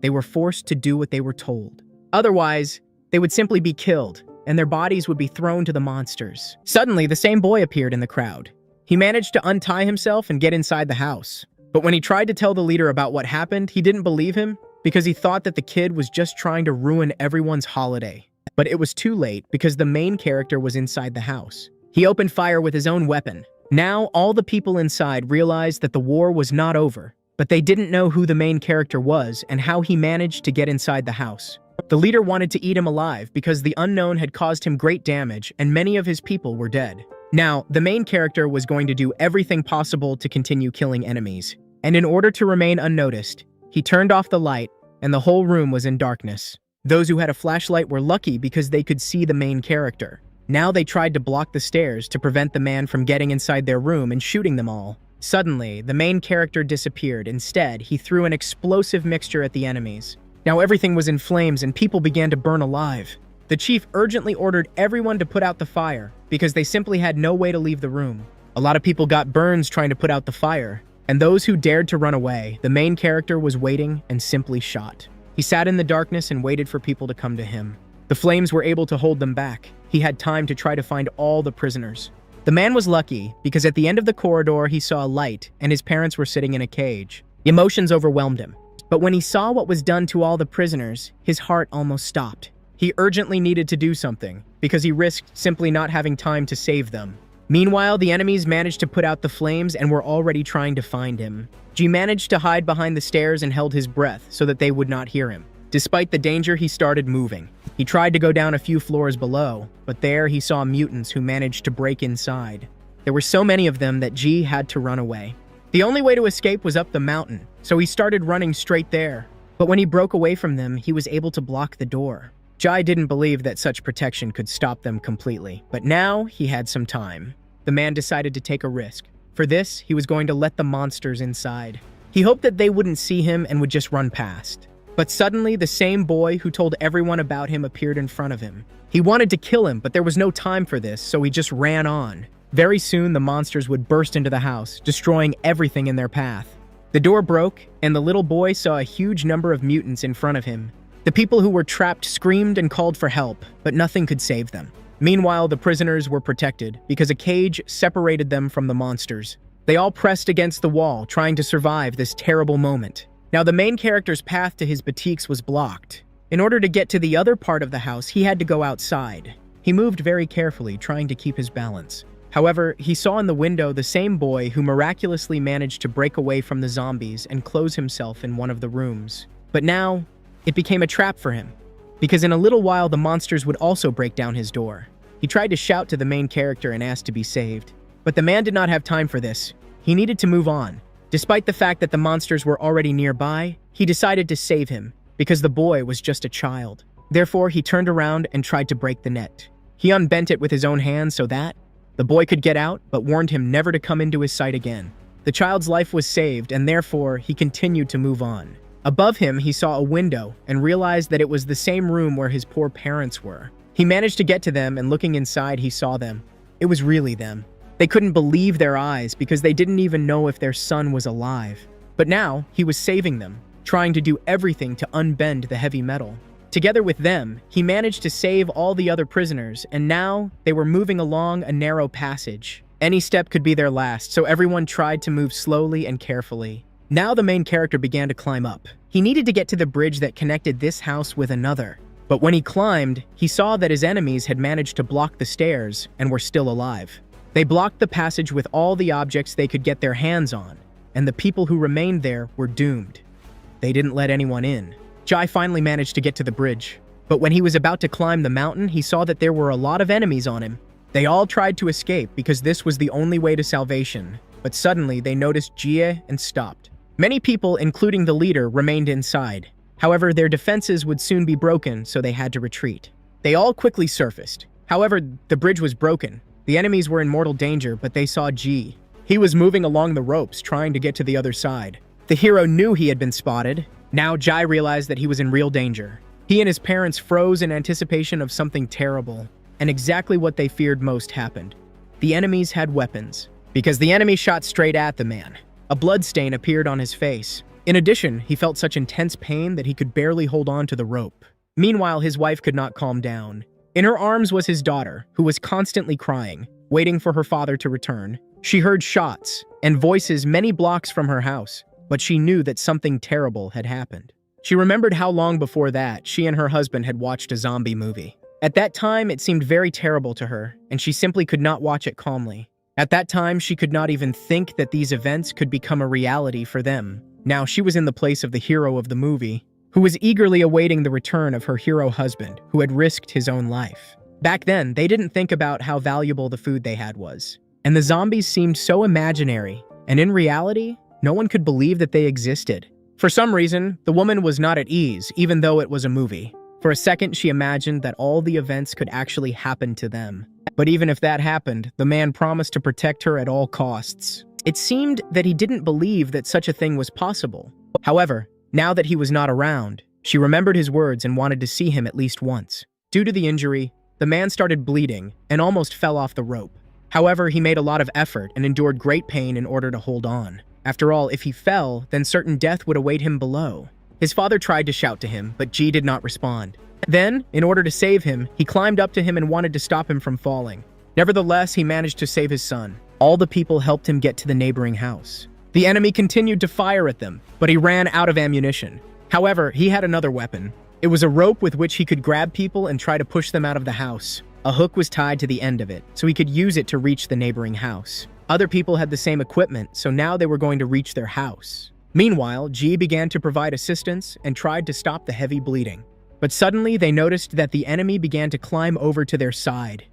They were forced to do what they were told. Otherwise, they would simply be killed, and their bodies would be thrown to the monsters. Suddenly, the same boy appeared in the crowd. He managed to untie himself and get inside the house. But when he tried to tell the leader about what happened, he didn't believe him because he thought that the kid was just trying to ruin everyone's holiday. But it was too late because the main character was inside the house. He opened fire with his own weapon. Now, all the people inside realized that the war was not over, but they didn't know who the main character was and how he managed to get inside the house. The leader wanted to eat him alive because the unknown had caused him great damage and many of his people were dead. Now, the main character was going to do everything possible to continue killing enemies. And in order to remain unnoticed, he turned off the light and the whole room was in darkness. Those who had a flashlight were lucky because they could see the main character. Now they tried to block the stairs to prevent the man from getting inside their room and shooting them all. Suddenly, the main character disappeared. Instead, he threw an explosive mixture at the enemies. Now everything was in flames and people began to burn alive. The chief urgently ordered everyone to put out the fire because they simply had no way to leave the room. A lot of people got burns trying to put out the fire, and those who dared to run away, the main character was waiting and simply shot. He sat in the darkness and waited for people to come to him. The flames were able to hold them back. He had time to try to find all the prisoners. The man was lucky because at the end of the corridor he saw a light and his parents were sitting in a cage. Emotions overwhelmed him. But when he saw what was done to all the prisoners, his heart almost stopped. He urgently needed to do something because he risked simply not having time to save them. Meanwhile, the enemies managed to put out the flames and were already trying to find him. G managed to hide behind the stairs and held his breath so that they would not hear him. Despite the danger, he started moving. He tried to go down a few floors below, but there he saw mutants who managed to break inside. There were so many of them that G had to run away. The only way to escape was up the mountain, so he started running straight there. But when he broke away from them, he was able to block the door. Jai didn't believe that such protection could stop them completely, but now he had some time. The man decided to take a risk. For this, he was going to let the monsters inside. He hoped that they wouldn't see him and would just run past. But suddenly, the same boy who told everyone about him appeared in front of him. He wanted to kill him, but there was no time for this, so he just ran on. Very soon, the monsters would burst into the house, destroying everything in their path. The door broke, and the little boy saw a huge number of mutants in front of him. The people who were trapped screamed and called for help, but nothing could save them. Meanwhile, the prisoners were protected because a cage separated them from the monsters. They all pressed against the wall, trying to survive this terrible moment. Now, the main character's path to his boutiques was blocked. In order to get to the other part of the house, he had to go outside. He moved very carefully, trying to keep his balance. However, he saw in the window the same boy who miraculously managed to break away from the zombies and close himself in one of the rooms. But now, it became a trap for him, because in a little while the monsters would also break down his door. He tried to shout to the main character and ask to be saved. But the man did not have time for this. He needed to move on. Despite the fact that the monsters were already nearby, he decided to save him, because the boy was just a child. Therefore, he turned around and tried to break the net. He unbent it with his own hands so that the boy could get out, but warned him never to come into his sight again. The child's life was saved, and therefore, he continued to move on. Above him, he saw a window and realized that it was the same room where his poor parents were. He managed to get to them, and looking inside, he saw them. It was really them. They couldn't believe their eyes because they didn't even know if their son was alive. But now, he was saving them, trying to do everything to unbend the heavy metal. Together with them, he managed to save all the other prisoners, and now they were moving along a narrow passage. Any step could be their last, so everyone tried to move slowly and carefully. Now the main character began to climb up. He needed to get to the bridge that connected this house with another. But when he climbed, he saw that his enemies had managed to block the stairs and were still alive. They blocked the passage with all the objects they could get their hands on, and the people who remained there were doomed. They didn't let anyone in. Jai finally managed to get to the bridge, but when he was about to climb the mountain, he saw that there were a lot of enemies on him. They all tried to escape because this was the only way to salvation, but suddenly they noticed Jie and stopped. Many people, including the leader, remained inside. However, their defenses would soon be broken, so they had to retreat. They all quickly surfaced. However, the bridge was broken. The enemies were in mortal danger, but they saw Ji. He was moving along the ropes, trying to get to the other side. The hero knew he had been spotted. Now Jai realized that he was in real danger. He and his parents froze in anticipation of something terrible, and exactly what they feared most happened. The enemies had weapons, because the enemy shot straight at the man. A bloodstain appeared on his face. In addition, he felt such intense pain that he could barely hold on to the rope. Meanwhile, his wife could not calm down. In her arms was his daughter, who was constantly crying, waiting for her father to return. She heard shots and voices many blocks from her house, but she knew that something terrible had happened. She remembered how long before that she and her husband had watched a zombie movie. At that time, it seemed very terrible to her, and she simply could not watch it calmly. At that time, she could not even think that these events could become a reality for them. Now she was in the place of the hero of the movie, who was eagerly awaiting the return of her hero husband, who had risked his own life. Back then, they didn't think about how valuable the food they had was. And the zombies seemed so imaginary, and in reality, no one could believe that they existed. For some reason, the woman was not at ease, even though it was a movie. For a second, she imagined that all the events could actually happen to them. But even if that happened, the man promised to protect her at all costs. It seemed that he didn't believe that such a thing was possible. However, now that he was not around, she remembered his words and wanted to see him at least once. Due to the injury, the man started bleeding and almost fell off the rope. However, he made a lot of effort and endured great pain in order to hold on. After all, if he fell, then certain death would await him below. His father tried to shout to him, but Ji did not respond. Then, in order to save him, he climbed up to him and wanted to stop him from falling. Nevertheless, he managed to save his son. All the people helped him get to the neighboring house. The enemy continued to fire at them, but he ran out of ammunition. However, he had another weapon. It was a rope with which he could grab people and try to push them out of the house. A hook was tied to the end of it, so he could use it to reach the neighboring house. Other people had the same equipment, so now they were going to reach their house. Meanwhile, Ji began to provide assistance and tried to stop the heavy bleeding. But suddenly, they noticed that the enemy began to climb over to their side.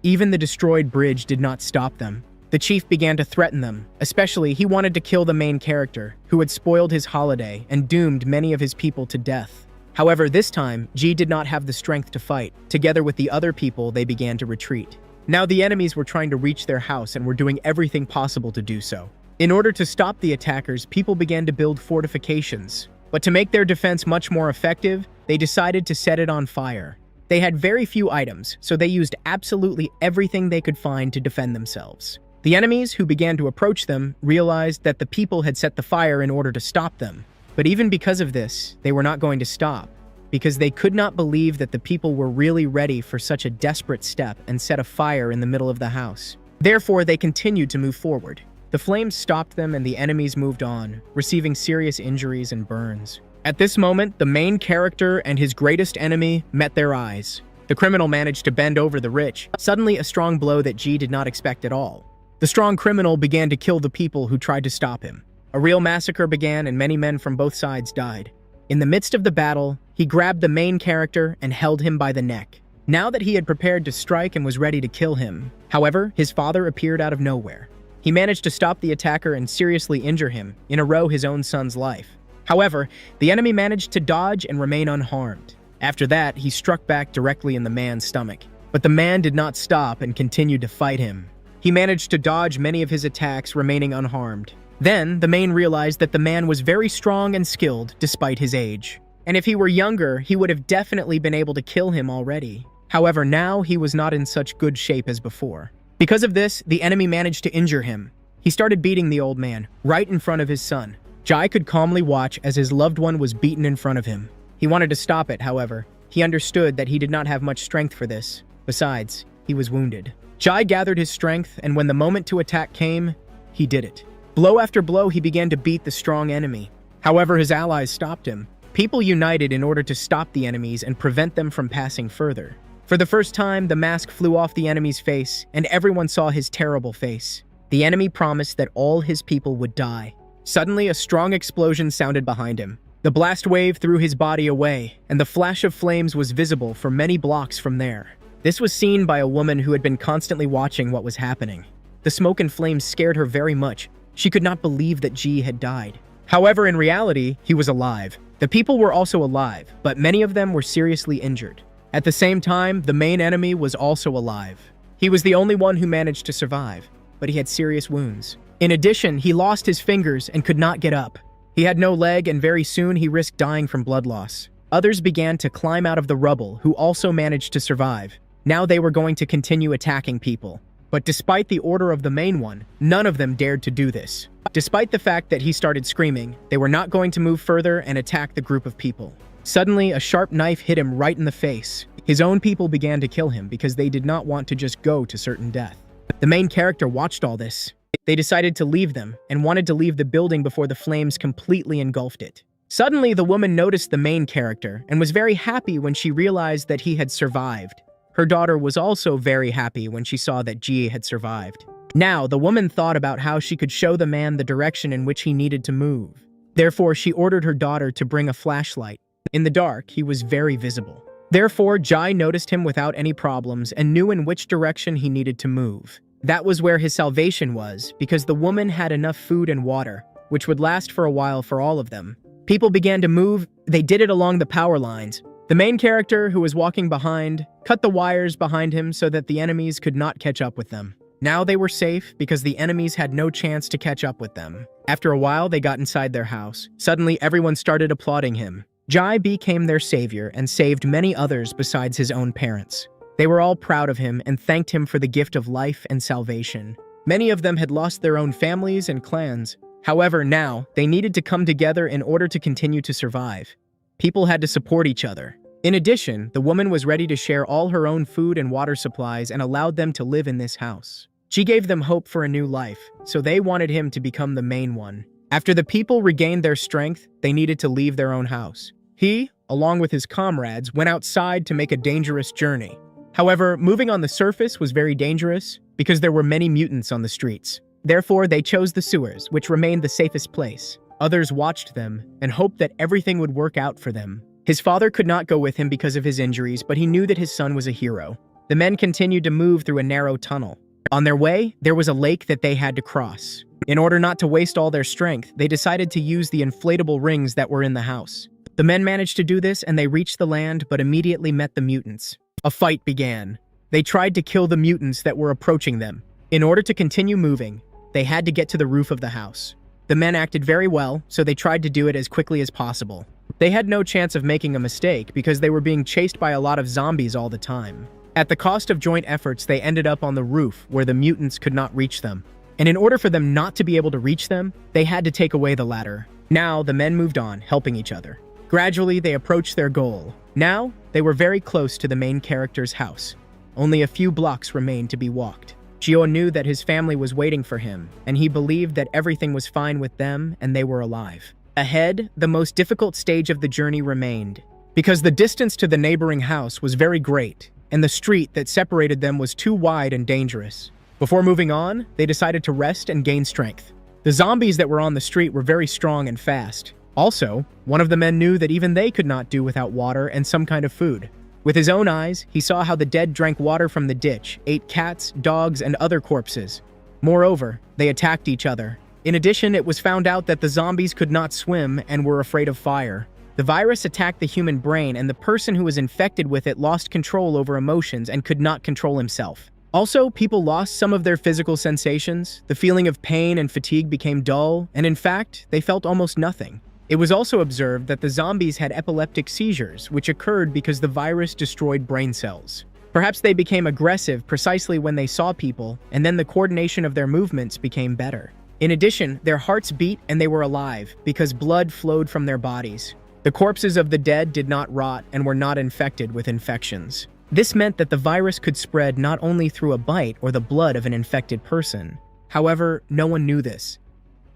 Even the destroyed bridge did not stop them. The chief began to threaten them, especially he wanted to kill the main character, who had spoiled his holiday and doomed many of his people to death. However, this time, Ji did not have the strength to fight. Together with the other people, they began to retreat. Now the enemies were trying to reach their house and were doing everything possible to do so. In order to stop the attackers, people began to build fortifications. But to make their defense much more effective, they decided to set it on fire. They had very few items, so they used absolutely everything they could find to defend themselves. The enemies, who began to approach them, realized that the people had set the fire in order to stop them. But even because of this, they were not going to stop, because they could not believe that the people were really ready for such a desperate step and set a fire in the middle of the house. Therefore, they continued to move forward. The flames stopped them and the enemies moved on, receiving serious injuries and burns. At this moment, the main character and his greatest enemy met their eyes. The criminal managed to bend over the rich, suddenly a strong blow that Ji did not expect at all. The strong criminal began to kill the people who tried to stop him. A real massacre began and many men from both sides died. In the midst of the battle, he grabbed the main character and held him by the neck. Now that he had prepared to strike and was ready to kill him, however, his father appeared out of nowhere. He managed to stop the attacker and seriously injure him, in a row his own son's life. However, the enemy managed to dodge and remain unharmed. After that, he struck back directly in the man's stomach. But the man did not stop and continued to fight him. He managed to dodge many of his attacks, remaining unharmed. Then, the man realized that the man was very strong and skilled despite his age. And if he were younger, he would have definitely been able to kill him already. However, now he was not in such good shape as before. Because of this, the enemy managed to injure him. He started beating the old man, right in front of his son. Jai could calmly watch as his loved one was beaten in front of him. He wanted to stop it, however. He understood that he did not have much strength for this. Besides, he was wounded. Jai gathered his strength, and when the moment to attack came, he did it. Blow after blow, he began to beat the strong enemy. However, his allies stopped him. People united in order to stop the enemies and prevent them from passing further. For the first time, the mask flew off the enemy's face, and everyone saw his terrible face. The enemy promised that all his people would die. Suddenly, a strong explosion sounded behind him. The blast wave threw his body away, and the flash of flames was visible for many blocks from there. This was seen by a woman who had been constantly watching what was happening. The smoke and flames scared her very much. She could not believe that Ji had died. However, in reality, he was alive. The people were also alive, but many of them were seriously injured. At the same time, the main enemy was also alive. He was the only one who managed to survive, but he had serious wounds. In addition, he lost his fingers and could not get up. He had no leg, and very soon he risked dying from blood loss. Others began to climb out of the rubble, who also managed to survive. Now they were going to continue attacking people. But despite the order of the main one, none of them dared to do this. Despite the fact that he started screaming, they were not going to move further and attack the group of people. Suddenly, a sharp knife hit him right in the face. His own people began to kill him because they did not want to just go to certain death. The main character watched all this. They decided to leave them and wanted to leave the building before the flames completely engulfed it. Suddenly, the woman noticed the main character and was very happy when she realized that he had survived. Her daughter was also very happy when she saw that Ji had survived. Now, the woman thought about how she could show the man the direction in which he needed to move. Therefore, she ordered her daughter to bring a flashlight. In the dark, he was very visible. Therefore, Jai noticed him without any problems and knew in which direction he needed to move. That was where his salvation was, because the woman had enough food and water, which would last for a while for all of them. People began to move. They did it along the power lines. The main character, who was walking behind, cut the wires behind him so that the enemies could not catch up with them. Now they were safe because the enemies had no chance to catch up with them. After a while, they got inside their house. Suddenly, everyone started applauding him. Jai became their savior and saved many others besides his own parents. They were all proud of him and thanked him for the gift of life and salvation. Many of them had lost their own families and clans. However, now, they needed to come together in order to continue to survive. People had to support each other. In addition, the woman was ready to share all her own food and water supplies and allowed them to live in this house. She gave them hope for a new life, so they wanted him to become the main one. After the people regained their strength, they needed to leave their own house. He, along with his comrades, went outside to make a dangerous journey. However, moving on the surface was very dangerous because there were many mutants on the streets. Therefore, they chose the sewers, which remained the safest place. Others watched them and hoped that everything would work out for them. His father could not go with him because of his injuries, but he knew that his son was a hero. The men continued to move through a narrow tunnel. On their way, there was a lake that they had to cross. In order not to waste all their strength, they decided to use the inflatable rings that were in the house. The men managed to do this and they reached the land, but immediately met the mutants. A fight began. They tried to kill the mutants that were approaching them. In order to continue moving, they had to get to the roof of the house. The men acted very well, so they tried to do it as quickly as possible. They had no chance of making a mistake because they were being chased by a lot of zombies all the time. At the cost of joint efforts, they ended up on the roof where the mutants could not reach them. And in order for them not to be able to reach them, they had to take away the ladder. Now, the men moved on, helping each other. Gradually, they approached their goal. Now, they were very close to the main character's house. Only a few blocks remained to be walked. Gio knew that his family was waiting for him, and he believed that everything was fine with them and they were alive. Ahead, the most difficult stage of the journey remained, because the distance to the neighboring house was very great, and the street that separated them was too wide and dangerous. Before moving on, they decided to rest and gain strength. The zombies that were on the street were very strong and fast. Also, one of the men knew that even they could not do without water and some kind of food. With his own eyes, he saw how the dead drank water from the ditch, ate cats, dogs, and other corpses. Moreover, they attacked each other. In addition, it was found out that the zombies could not swim and were afraid of fire. The virus attacked the human brain, and the person who was infected with it lost control over emotions and could not control himself. Also, people lost some of their physical sensations. The feeling of pain and fatigue became dull, and in fact, they felt almost nothing. It was also observed that the zombies had epileptic seizures, which occurred because the virus destroyed brain cells. Perhaps they became aggressive precisely when they saw people, and then the coordination of their movements became better. In addition, their hearts beat and they were alive because blood flowed from their bodies. The corpses of the dead did not rot and were not infected with infections. This meant that the virus could spread not only through a bite or the blood of an infected person. However, no one knew this.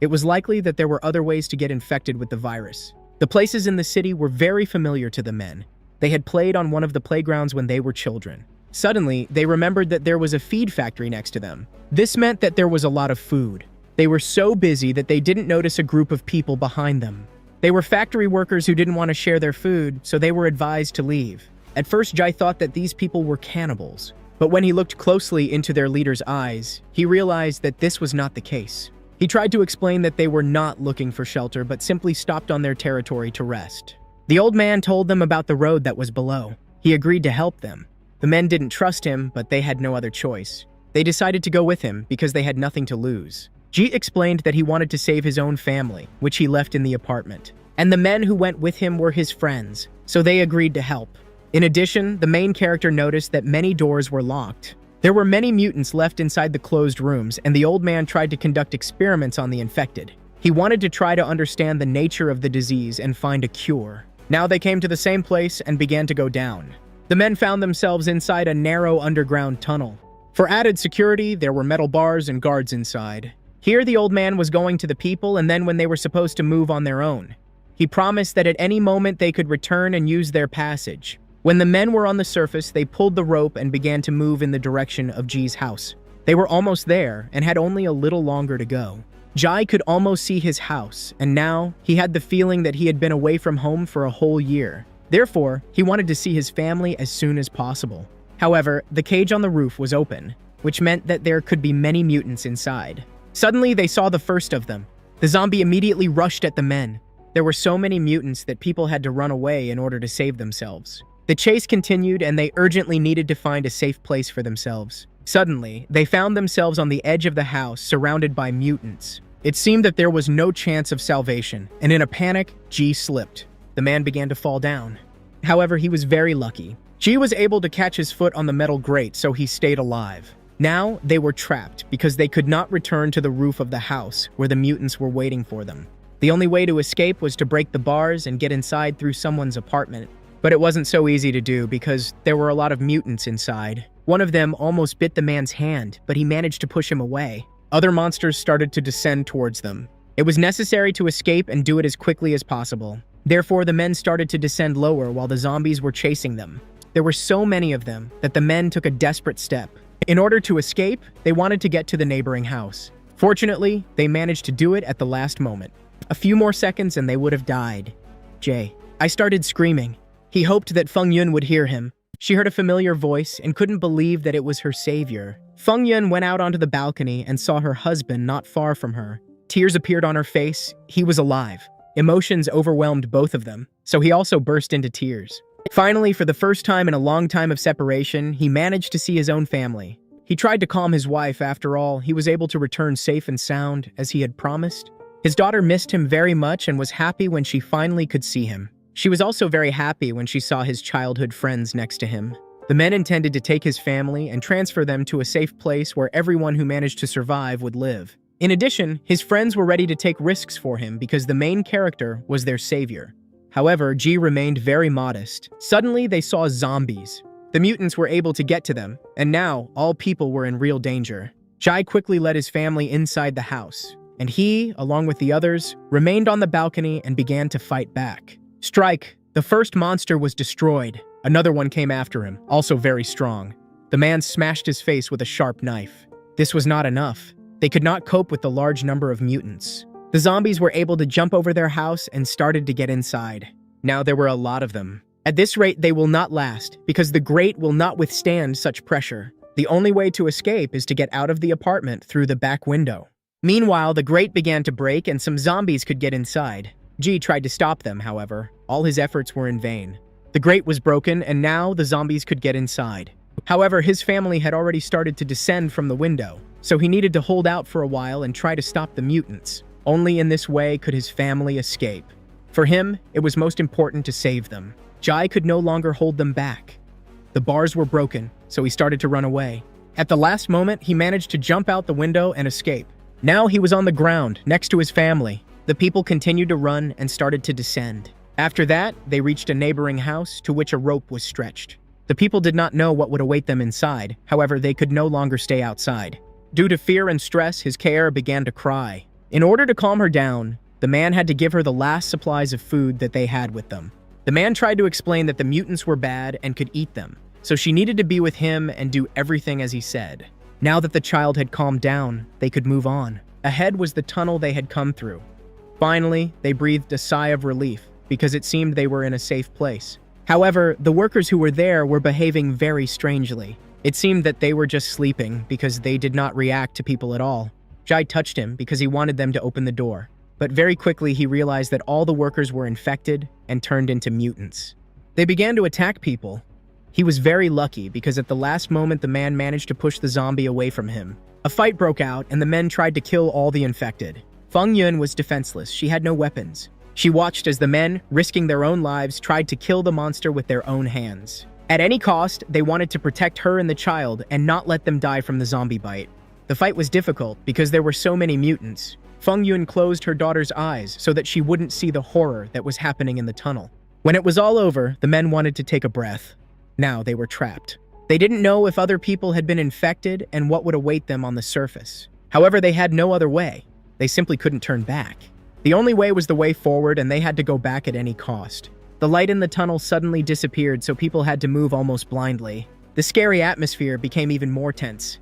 It was likely that there were other ways to get infected with the virus. The places in the city were very familiar to the men. They had played on one of the playgrounds when they were children. Suddenly, they remembered that there was a feed factory next to them. This meant that there was a lot of food. They were so busy that they didn't notice a group of people behind them. They were factory workers who didn't want to share their food, so they were advised to leave. At first, Jai thought that these people were cannibals. But when he looked closely into their leader's eyes, he realized that this was not the case. He tried to explain that they were not looking for shelter, but simply stopped on their territory to rest. The old man told them about the road that was below. He agreed to help them. The men didn't trust him, but they had no other choice. They decided to go with him because they had nothing to lose. Ji explained that he wanted to save his own family, which he left in the apartment. And the men who went with him were his friends, so they agreed to help. In addition, the main character noticed that many doors were locked. There were many mutants left inside the closed rooms, and the old man tried to conduct experiments on the infected. He wanted to try to understand the nature of the disease and find a cure. Now they came to the same place and began to go down. The men found themselves inside a narrow underground tunnel. For added security, there were metal bars and guards inside. Here, the old man was going to the people, and then when they were supposed to move on their own. He promised that at any moment they could return and use their passage. When the men were on the surface, they pulled the rope and began to move in the direction of Ji's house. They were almost there and had only a little longer to go. Jai could almost see his house, and now he had the feeling that he had been away from home for a whole year. Therefore, he wanted to see his family as soon as possible. However, the cage on the roof was open, which meant that there could be many mutants inside. Suddenly, they saw the first of them. The zombie immediately rushed at the men. There were so many mutants that people had to run away in order to save themselves. The chase continued, and they urgently needed to find a safe place for themselves. Suddenly, they found themselves on the edge of the house, surrounded by mutants. It seemed that there was no chance of salvation, and in a panic, Ji slipped. The man began to fall down. However, he was very lucky. Ji was able to catch his foot on the metal grate, so he stayed alive. Now, they were trapped because they could not return to the roof of the house where the mutants were waiting for them. The only way to escape was to break the bars and get inside through someone's apartment. But it wasn't so easy to do because there were a lot of mutants inside. One of them almost bit the man's hand, but he managed to push him away. Other monsters started to descend towards them. It was necessary to escape and do it as quickly as possible. Therefore, the men started to descend lower while the zombies were chasing them. There were so many of them that the men took a desperate step. In order to escape, they wanted to get to the neighboring house. Fortunately, they managed to do it at the last moment. A few more seconds and they would have died. I started screaming. He hoped that Feng Yun would hear him. She heard a familiar voice and couldn't believe that it was her savior. Feng Yun went out onto the balcony and saw her husband not far from her. Tears appeared on her face. He was alive. Emotions overwhelmed both of them, so he also burst into tears. Finally, for the first time in a long time of separation, he managed to see his own family. He tried to calm his wife. After all, he was able to return safe and sound, as he had promised. His daughter missed him very much and was happy when she finally could see him. She was also very happy when she saw his childhood friends next to him. The men intended to take his family and transfer them to a safe place where everyone who managed to survive would live. In addition, his friends were ready to take risks for him because the main character was their savior. However, Ji remained very modest. Suddenly, they saw zombies. The mutants were able to get to them, and now all people were in real danger. Jai quickly led his family inside the house, and he, along with the others, remained on the balcony and began to fight back. Strike! The first monster was destroyed. Another one came after him, also very strong. The man smashed his face with a sharp knife. This was not enough. They could not cope with the large number of mutants. The zombies were able to jump over their house and started to get inside. Now there were a lot of them. At this rate, they will not last, because the grate will not withstand such pressure. The only way to escape is to get out of the apartment through the back window. Meanwhile, the grate began to break and some zombies could get inside. Ji tried to stop them, however. All his efforts were in vain. The grate was broken, and now the zombies could get inside. However, his family had already started to descend from the window, so he needed to hold out for a while and try to stop the mutants. Only in this way could his family escape. For him, it was most important to save them. Jai could no longer hold them back. The bars were broken, so he started to run away. At the last moment, he managed to jump out the window and escape. Now he was on the ground, next to his family. The people continued to run and started to descend. After that, they reached a neighboring house to which a rope was stretched. The people did not know what would await them inside, however, they could no longer stay outside. Due to fear and stress, his care began to cry. In order to calm her down, The man had to give her the last supplies of food that they had with them. The man tried to explain that the mutants were bad and could eat them, so she needed to be with him and do everything as he said. Now that the child had calmed down, they could move on. Ahead was the tunnel they had come through. Finally, they breathed a sigh of relief because it seemed they were in a safe place. However, the workers who were there were behaving very strangely. It seemed that they were just sleeping because they did not react to people at all. Jai touched him because he wanted them to open the door. But very quickly he realized that all the workers were infected and turned into mutants. They began to attack people. He was very lucky because at the last moment the man managed to push the zombie away from him. A fight broke out and the men tried to kill all the infected. Feng Yun was defenseless. She had no weapons. She watched as the men, risking their own lives, tried to kill the monster with their own hands. At any cost, they wanted to protect her and the child and not let them die from the zombie bite. The fight was difficult because there were so many mutants. Feng Yun closed her daughter's eyes so that she wouldn't see the horror that was happening in the tunnel. When it was all over, the men wanted to take a breath. Now they were trapped. They didn't know if other people had been infected and what would await them on the surface. However, they had no other way. They simply couldn't turn back. The only way was the way forward, and they had to go back at any cost. The light in the tunnel suddenly disappeared, so people had to move almost blindly. The scary atmosphere became even more tense.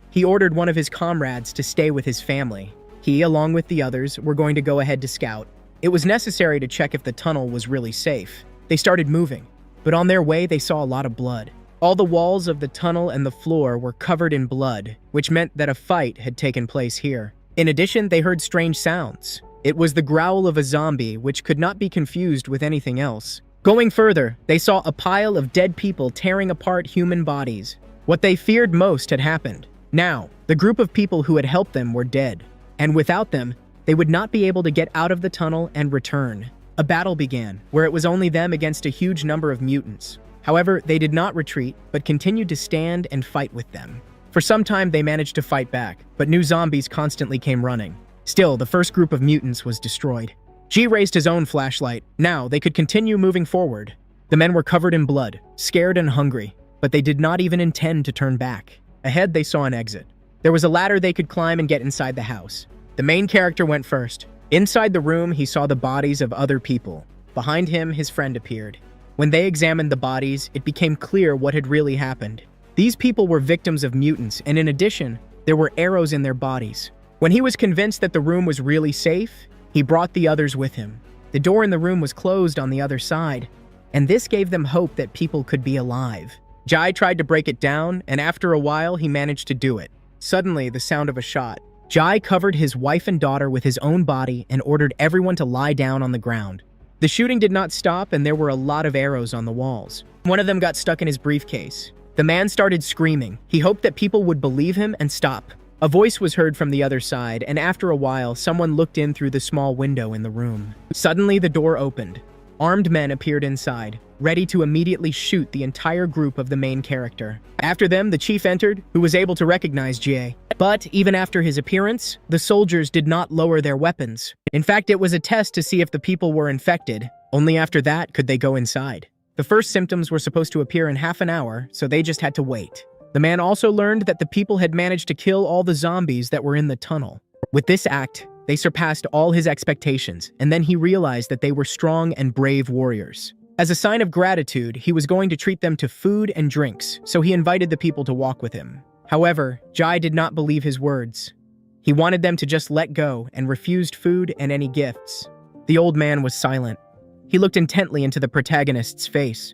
He ordered one of his comrades to stay with his family. He, along with the others, were going to go ahead to scout. It was necessary to check if the tunnel was really safe. They started moving, but on their way they saw a lot of blood. All the walls of the tunnel and the floor were covered in blood, which meant that a fight had taken place here. In addition, they heard strange sounds. It was the growl of a zombie, which could not be confused with anything else. Going further, they saw a pile of dead people tearing apart human bodies. What they feared most had happened. Now, the group of people who had helped them were dead, and without them, they would not be able to get out of the tunnel and return. A battle began, where it was only them against a huge number of mutants. However, they did not retreat, but continued to stand and fight with them. For some time, they managed to fight back, but new zombies constantly came running. Still, the first group of mutants was destroyed. Ji raised his own flashlight. Now, they could continue moving forward. The men were covered in blood, scared and hungry, but they did not even intend to turn back. Ahead, they saw an exit. There was a ladder they could climb and get inside the house. The main character went first. Inside the room, he saw the bodies of other people. Behind him, his friend appeared. When they examined the bodies, it became clear what had really happened. These people were victims of mutants, and in addition, there were arrows in their bodies. When he was convinced that the room was really safe, he brought the others with him. The door in the room was closed on the other side, and this gave them hope that people could be alive. Jai tried to break it down, and after a while, he managed to do it. Suddenly, the sound of a shot. Jai covered his wife and daughter with his own body and ordered everyone to lie down on the ground. The shooting did not stop, and there were a lot of arrows on the walls. One of them got stuck in his briefcase. The man started screaming. He hoped that people would believe him and stop. A voice was heard from the other side, and after a while, someone looked in through the small window in the room. Suddenly, the door opened. Armed men appeared inside, ready to immediately shoot the entire group of the main character. After them, the chief entered, who was able to recognize Jie. But even after his appearance, the soldiers did not lower their weapons. In fact, it was a test to see if the people were infected. Only after that could they go inside. The first symptoms were supposed to appear in half an hour, so they just had to wait. The man also learned that the people had managed to kill all the zombies that were in the tunnel. With this act, they surpassed all his expectations, and then he realized that they were strong and brave warriors. As a sign of gratitude, he was going to treat them to food and drinks, so he invited the people to walk with him. However, Jai did not believe his words. He wanted them to just let go and refused food and any gifts. The old man was silent. He looked intently into the protagonist's face.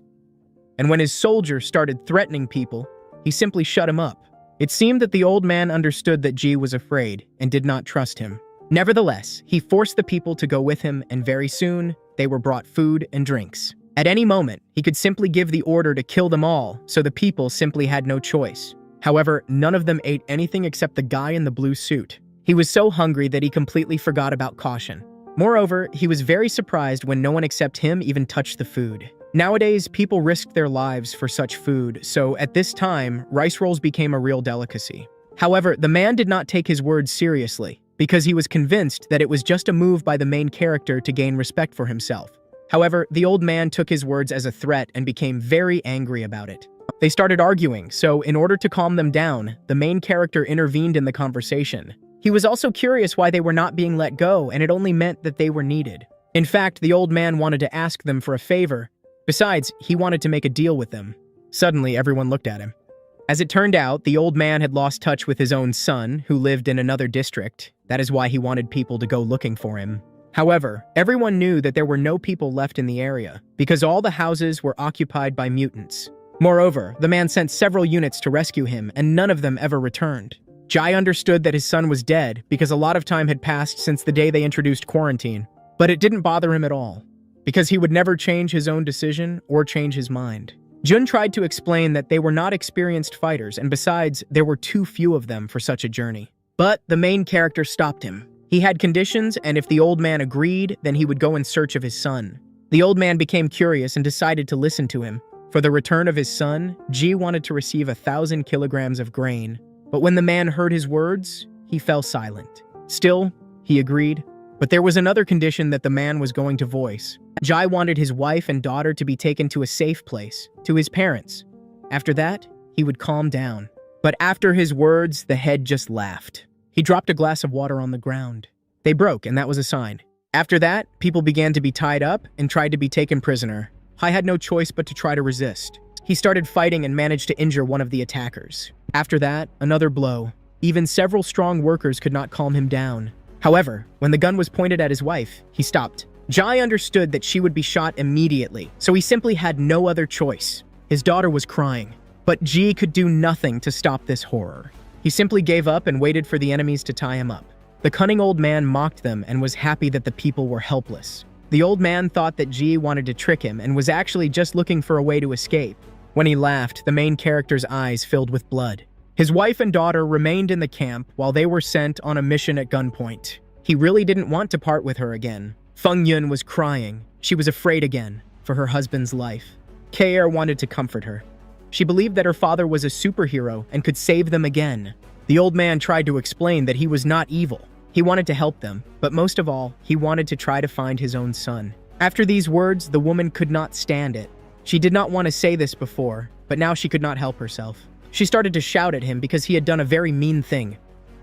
And when his soldier started threatening people, he simply shut him up. It seemed that the old man understood that Ji was afraid and did not trust him. Nevertheless, he forced the people to go with him, and very soon, they were brought food and drinks. At any moment, he could simply give the order to kill them all, so the people simply had no choice. However, none of them ate anything except the guy in the blue suit. He was so hungry that he completely forgot about caution. Moreover, he was very surprised when no one except him even touched the food. Nowadays, people risked their lives for such food, so at this time, rice rolls became a real delicacy. However, the man did not take his words seriously, because he was convinced that it was just a move by the main character to gain respect for himself. However, the old man took his words as a threat and became very angry about it. They started arguing, so in order to calm them down, the main character intervened in the conversation. He was also curious why they were not being let go, and it only meant that they were needed. In fact, the old man wanted to ask them for a favor. Besides, he wanted to make a deal with them. Suddenly, everyone looked at him. As it turned out, the old man had lost touch with his own son, who lived in another district. That is why he wanted people to go looking for him. However, everyone knew that there were no people left in the area, because all the houses were occupied by mutants. Moreover, the man sent several units to rescue him, and none of them ever returned. Jai understood that his son was dead because a lot of time had passed since the day they introduced quarantine. But it didn't bother him at all, because he would never change his own decision or change his mind. Jun tried to explain that they were not experienced fighters, and besides, there were too few of them for such a journey. But the main character stopped him. He had conditions, and if the old man agreed, then he would go in search of his son. The old man became curious and decided to listen to him. For the return of his son, Ji wanted to receive 1,000 kilograms of grain. But when the man heard his words, he fell silent. Still, he agreed. But there was another condition that the man was going to voice. Jai wanted his wife and daughter to be taken to a safe place, to his parents. After that, he would calm down. But after his words, the head just laughed. He dropped a glass of water on the ground. They broke, and that was a sign. After that, people began to be tied up and tried to be taken prisoner. Hai had no choice but to try to resist. He started fighting and managed to injure one of the attackers. After that, another blow. Even several strong workers could not calm him down. However, when the gun was pointed at his wife, he stopped. Jai understood that she would be shot immediately, so he simply had no other choice. His daughter was crying, but Ji could do nothing to stop this horror. He simply gave up and waited for the enemies to tie him up. The cunning old man mocked them and was happy that the people were helpless. The old man thought that Ji wanted to trick him and was actually just looking for a way to escape. When he laughed, the main character's eyes filled with blood. His wife and daughter remained in the camp while they were sent on a mission at gunpoint. He really didn't want to part with her again. Feng Yun was crying. She was afraid again for her husband's life. Kair wanted to comfort her. She believed that her father was a superhero and could save them again. The old man tried to explain that he was not evil. He wanted to help them, but most of all, he wanted to try to find his own son. After these words, the woman could not stand it. She did not want to say this before, but now she could not help herself. She started to shout at him because he had done a very mean thing.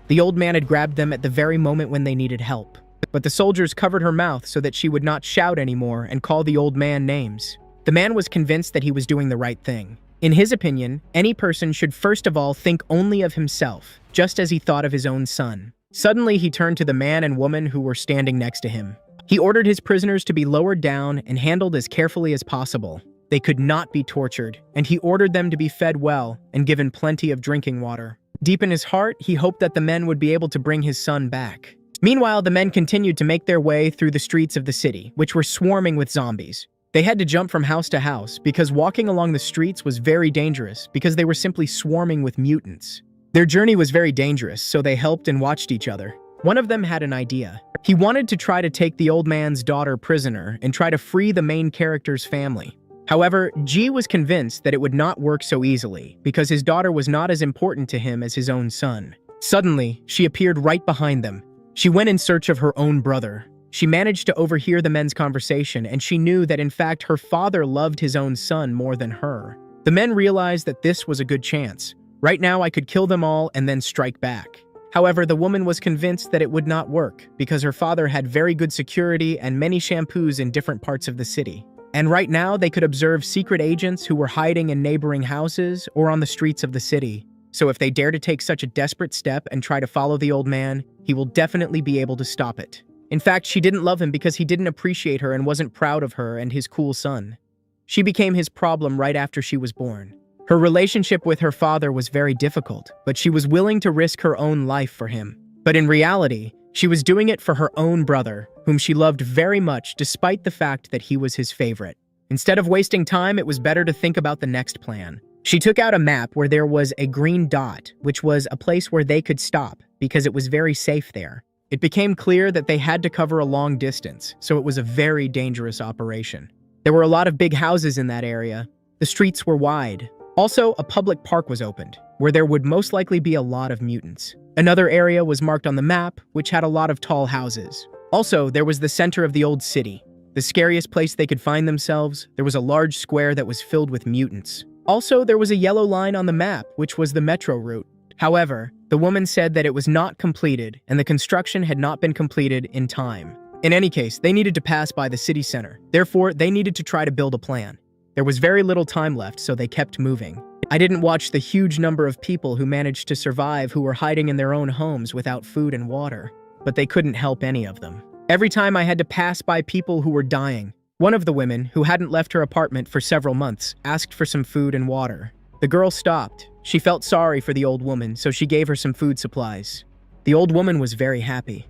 The old man had grabbed them at the very moment when they needed help. But the soldiers covered her mouth so that she would not shout anymore and call the old man names. The man was convinced that he was doing the right thing. In his opinion, any person should first of all think only of himself, just as he thought of his own son. Suddenly, he turned to the man and woman who were standing next to him. He ordered his prisoners to be lowered down and handled as carefully as possible. They could not be tortured, and he ordered them to be fed well and given plenty of drinking water. Deep in his heart, he hoped that the men would be able to bring his son back. Meanwhile, the men continued to make their way through the streets of the city, which were swarming with zombies. They had to jump from house to house because walking along the streets was very dangerous because they were simply swarming with mutants. Their journey was very dangerous, so they helped and watched each other. One of them had an idea. He wanted to try to take the old man's daughter prisoner and try to free the main character's family. However, Ji was convinced that it would not work so easily because his daughter was not as important to him as his own son. Suddenly, she appeared right behind them. She went in search of her own brother. She managed to overhear the men's conversation, and she knew that in fact her father loved his own son more than her. The men realized that this was a good chance. Right now I could kill them all and then strike back. However, the woman was convinced that it would not work because her father had very good security and many shampoos in different parts of the city. And right now they could observe secret agents who were hiding in neighboring houses or on the streets of the city. So if they dare to take such a desperate step and try to follow the old man, he will definitely be able to stop it. In fact, she didn't love him because he didn't appreciate her and wasn't proud of her and his cool son. She became his problem right after she was born. Her relationship with her father was very difficult, but she was willing to risk her own life for him. But in reality, she was doing it for her own brother, whom she loved very much despite the fact that he was his favorite. Instead of wasting time, it was better to think about the next plan. She took out a map where there was a green dot, which was a place where they could stop because it was very safe there. It became clear that they had to cover a long distance, so it was a very dangerous operation. There were a lot of big houses in that area. The streets were wide. Also, a public park was opened, where there would most likely be a lot of mutants. Another area was marked on the map, which had a lot of tall houses. Also, there was the center of the old city. The scariest place they could find themselves, there was a large square that was filled with mutants. Also, there was a yellow line on the map, which was the metro route. However, The woman said that it was not completed and the construction had not been completed in time. In any case, they needed to pass by the city center. Therefore, they needed to try to build a plan. There was very little time left, so they kept moving. I didn't watch the huge number of people who managed to survive who were hiding in their own homes without food and water, but they couldn't help any of them. Every time I had to pass by people who were dying. One of the women, who hadn't left her apartment for several months, asked for some food and water. The girl stopped. She felt sorry for the old woman, so she gave her some food supplies. The old woman was very happy.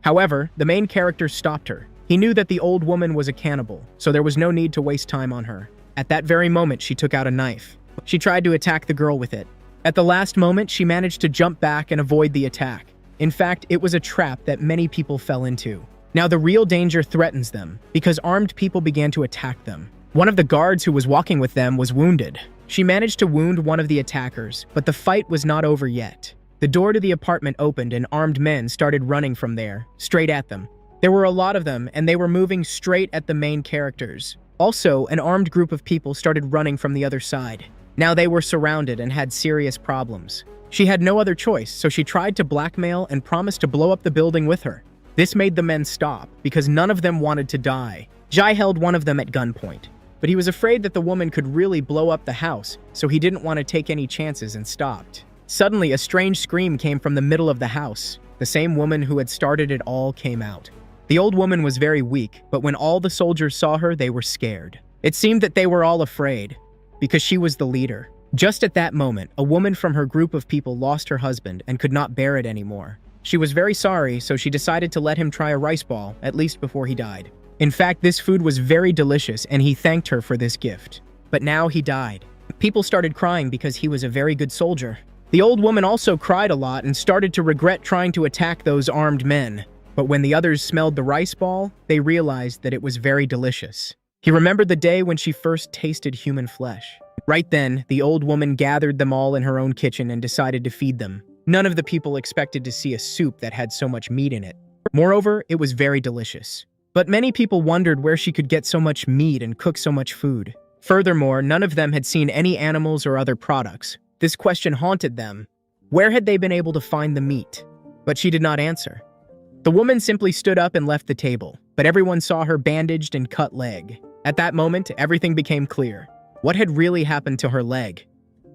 However, the main character stopped her. He knew that the old woman was a cannibal, so there was no need to waste time on her. At that very moment, she took out a knife. She tried to attack the girl with it. At the last moment, she managed to jump back and avoid the attack. In fact, it was a trap that many people fell into. Now the real danger threatens them, because armed people began to attack them. One of the guards who was walking with them was wounded. She managed to wound one of the attackers, but the fight was not over yet. The door to the apartment opened and armed men started running from there, straight at them. There were a lot of them, and they were moving straight at the main characters. Also, an armed group of people started running from the other side. Now they were surrounded and had serious problems. She had no other choice, so she tried to blackmail and promised to blow up the building with her. This made the men stop, because none of them wanted to die. Jai held one of them at gunpoint, but he was afraid that the woman could really blow up the house, so he didn't want to take any chances and stopped. Suddenly, a strange scream came from the middle of the house. The same woman who had started it all came out. The old woman was very weak, but when all the soldiers saw her, they were scared. It seemed that they were all afraid, because she was the leader. Just at that moment, a woman from her group of people lost her husband and could not bear it anymore. She was very sorry, so she decided to let him try a rice ball, at least before he died. In fact, this food was very delicious, and he thanked her for this gift. But now he died. People started crying because he was a very good soldier. The old woman also cried a lot and started to regret trying to attack those armed men. But when the others smelled the rice ball, they realized that it was very delicious. He remembered the day when she first tasted human flesh. Right then, the old woman gathered them all in her own kitchen and decided to feed them. None of the people expected to see a soup that had so much meat in it. Moreover, it was very delicious. But many people wondered where she could get so much meat and cook so much food. Furthermore, none of them had seen any animals or other products. This question haunted them. Where had they been able to find the meat? But she did not answer. The woman simply stood up and left the table, but everyone saw her bandaged and cut leg. At that moment, everything became clear. What had really happened to her leg?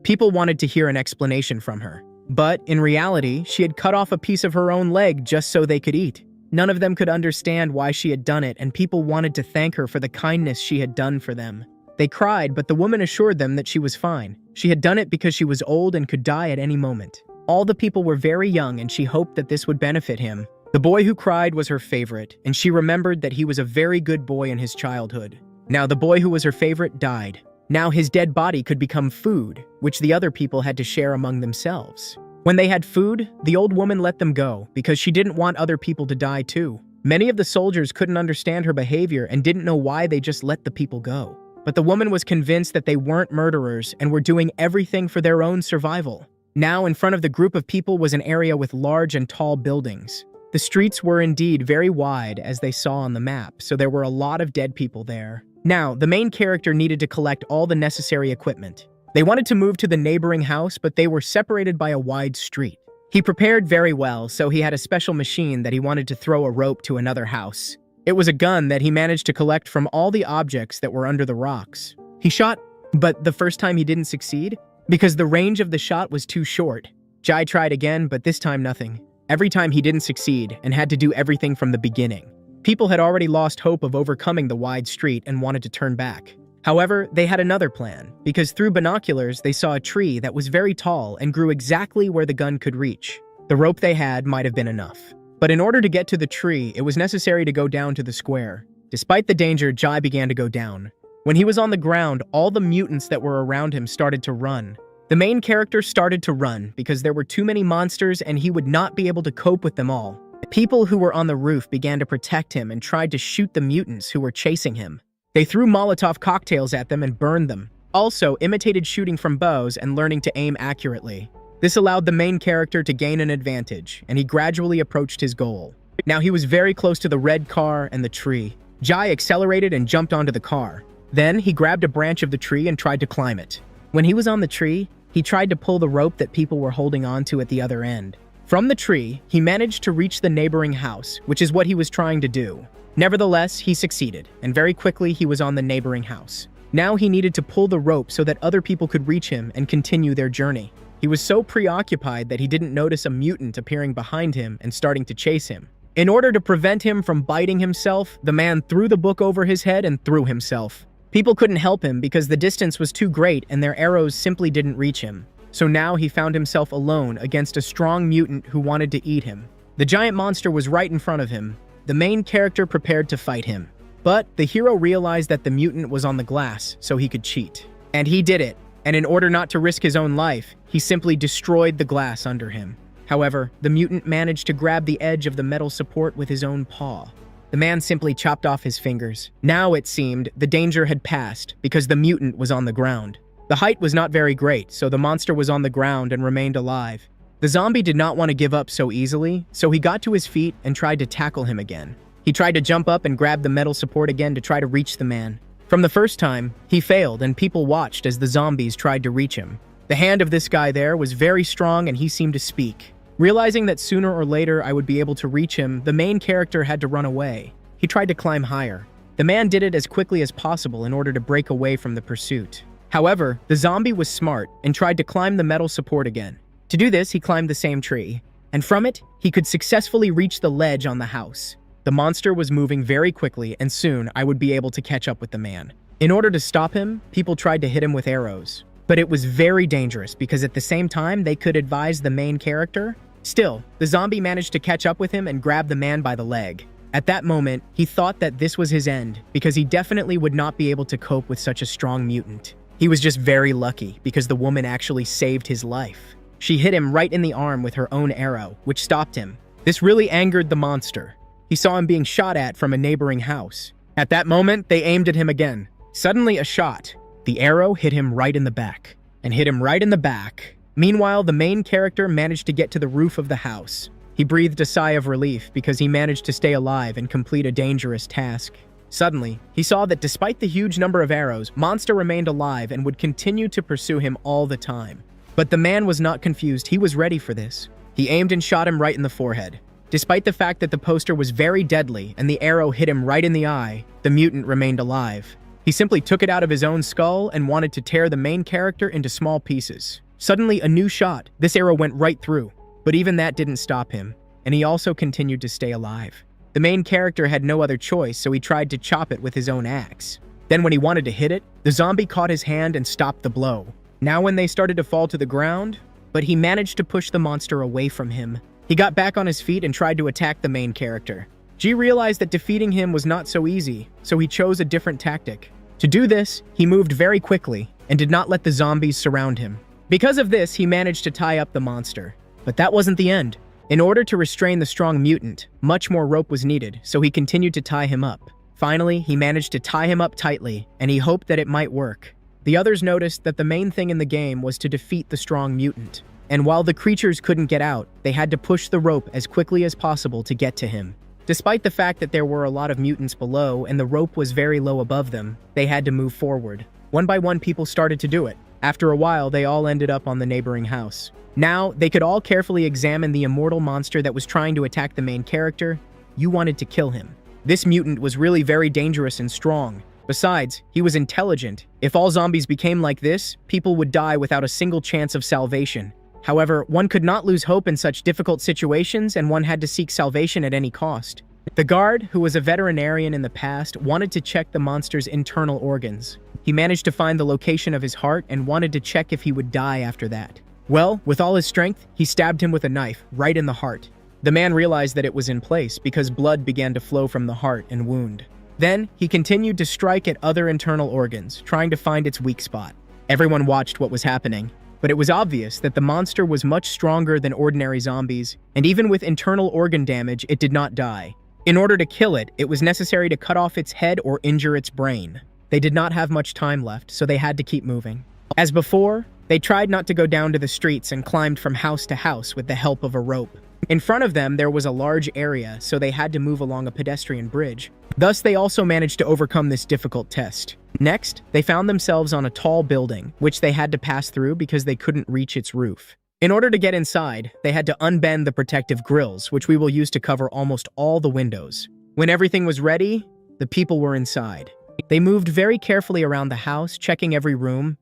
People wanted to hear an explanation from her. But, in reality, she had cut off a piece of her own leg just so they could eat. None of them could understand why she had done it, and people wanted to thank her for the kindness she had done for them. They cried, but the woman assured them that she was fine. She had done it because she was old and could die at any moment. All the people were very young, and she hoped that this would benefit him. The boy who cried was her favorite, and she remembered that he was a very good boy in his childhood. Now the boy who was her favorite died. Now his dead body could become food, which the other people had to share among themselves. When they had food, the old woman let them go, because she didn't want other people to die too. Many of the soldiers couldn't understand her behavior and didn't know why they just let the people go. But the woman was convinced that they weren't murderers and were doing everything for their own survival. Now in front of the group of people was an area with large and tall buildings. The streets were indeed very wide, as they saw on the map, so there were a lot of dead people there. Now, the main character needed to collect all the necessary equipment. They wanted to move to the neighboring house, but they were separated by a wide street. He prepared very well, so he had a special machine that he wanted to throw a rope to another house. It was a gun that he managed to collect from all the objects that were under the rocks. He shot, but the first time he didn't succeed, because the range of the shot was too short. Jai tried again, but this time nothing. Every time he didn't succeed and had to do everything from the beginning. People had already lost hope of overcoming the wide street and wanted to turn back. However, they had another plan, because through binoculars they saw a tree that was very tall and grew exactly where the gun could reach. The rope they had might have been enough. But in order to get to the tree, it was necessary to go down to the square. Despite the danger, Jai began to go down. When he was on the ground, all the mutants that were around him started to run. The main character started to run because there were too many monsters and he would not be able to cope with them all. People who were on the roof began to protect him and tried to shoot the mutants who were chasing him. They threw Molotov cocktails at them and burned them. Also, imitated shooting from bows and learning to aim accurately. This allowed the main character to gain an advantage, and he gradually approached his goal. Now he was very close to the red car and the tree. Jai accelerated and jumped onto the car. Then he grabbed a branch of the tree and tried to climb it. When he was on the tree, he tried to pull the rope that people were holding onto at the other end. From the tree, he managed to reach the neighboring house, which is what he was trying to do. Nevertheless, he succeeded, and very quickly he was on the neighboring house. Now he needed to pull the rope so that other people could reach him and continue their journey. He was so preoccupied that he didn't notice a mutant appearing behind him and starting to chase him. In order to prevent him from biting himself, the man threw the book over his head and threw himself. People couldn't help him because the distance was too great and their arrows simply didn't reach him. So now he found himself alone against a strong mutant who wanted to eat him. The giant monster was right in front of him. The main character prepared to fight him. But the hero realized that the mutant was on the glass, so he could cheat. And he did it. And in order not to risk his own life, he simply destroyed the glass under him. However, the mutant managed to grab the edge of the metal support with his own paw. The man simply chopped off his fingers. Now, it seemed, the danger had passed because the mutant was on the ground. The height was not very great, so the monster was on the ground and remained alive. The zombie did not want to give up so easily, so he got to his feet and tried to tackle him again. He tried to jump up and grab the metal support again to try to reach the man. From the first time, he failed and people watched as the zombies tried to reach him. The hand of this guy there was very strong and he seemed to speak. Realizing that sooner or later I would be able to reach him, the main character had to run away. He tried to climb higher. The man did it as quickly as possible in order to break away from the pursuit. However, the zombie was smart and tried to climb the metal support again. To do this, he climbed the same tree, and from it, he could successfully reach the ledge on the house. The monster was moving very quickly, and soon I would be able to catch up with the man. In order to stop him, people tried to hit him with arrows. But it was very dangerous because at the same time, they could advise the main character. Still, the zombie managed to catch up with him and grab the man by the leg. At that moment, he thought that this was his end because he definitely would not be able to cope with such a strong mutant. He was just very lucky because the woman actually saved his life. She hit him right in the arm with her own arrow, which stopped him. This really angered the monster. He saw him being shot at from a neighboring house. At that moment, they aimed at him again. Suddenly, a shot. The arrow hit him right in the back, and hit him right in the back. Meanwhile, the main character managed to get to the roof of the house. He breathed a sigh of relief because he managed to stay alive and complete a dangerous task. Suddenly, he saw that despite the huge number of arrows, Monster remained alive and would continue to pursue him all the time. But the man was not confused. He was ready for this. He aimed and shot him right in the forehead. Despite the fact that the poster was very deadly and the arrow hit him right in the eye, the mutant remained alive. He simply took it out of his own skull and wanted to tear the main character into small pieces. Suddenly, a new shot. This arrow went right through. But even that didn't stop him, and he also continued to stay alive. The main character had no other choice, so he tried to chop it with his own axe. Then when he wanted to hit it, the zombie caught his hand and stopped the blow. Now when they started to fall to the ground, but he managed to push the monster away from him. He got back on his feet and tried to attack the main character. G realized that defeating him was not so easy, so he chose a different tactic. To do this, he moved very quickly and did not let the zombies surround him. Because of this, he managed to tie up the monster. But that wasn't the end. In order to restrain the strong mutant, much more rope was needed, so he continued to tie him up. Finally, he managed to tie him up tightly, and he hoped that it might work. The others noticed that the main thing in the game was to defeat the strong mutant. And while the creatures couldn't get out, they had to push the rope as quickly as possible to get to him. Despite the fact that there were a lot of mutants below and the rope was very low above them, they had to move forward. One by one, people started to do it. After a while, they all ended up on the neighboring house. Now, they could all carefully examine the immortal monster that was trying to attack the main character. You wanted to kill him. This mutant was really very dangerous and strong. Besides, he was intelligent. If all zombies became like this, people would die without a single chance of salvation. However, one could not lose hope in such difficult situations, and one had to seek salvation at any cost. The guard, who was a veterinarian in the past, wanted to check the monster's internal organs. He managed to find the location of his heart and wanted to check if he would die after that. Well, with all his strength, he stabbed him with a knife right in the heart. The man realized that it was in place because blood began to flow from the heart and wound. Then, he continued to strike at other internal organs, trying to find its weak spot. Everyone watched what was happening. But it was obvious that the monster was much stronger than ordinary zombies, and even with internal organ damage, it did not die. In order to kill it, it was necessary to cut off its head or injure its brain. They did not have much time left, so they had to keep moving. As before, they tried not to go down to the streets and climbed from house to house with the help of a rope. In front of them, there was a large area, so they had to move along a pedestrian bridge. Thus, they also managed to overcome this difficult test. Next, they found themselves on a tall building, which they had to pass through because they couldn't reach its roof. In order to get inside, they had to unbend the protective grills, which we will use to cover almost all the windows. When everything was ready, the people were inside. They moved very carefully around the house, checking every room.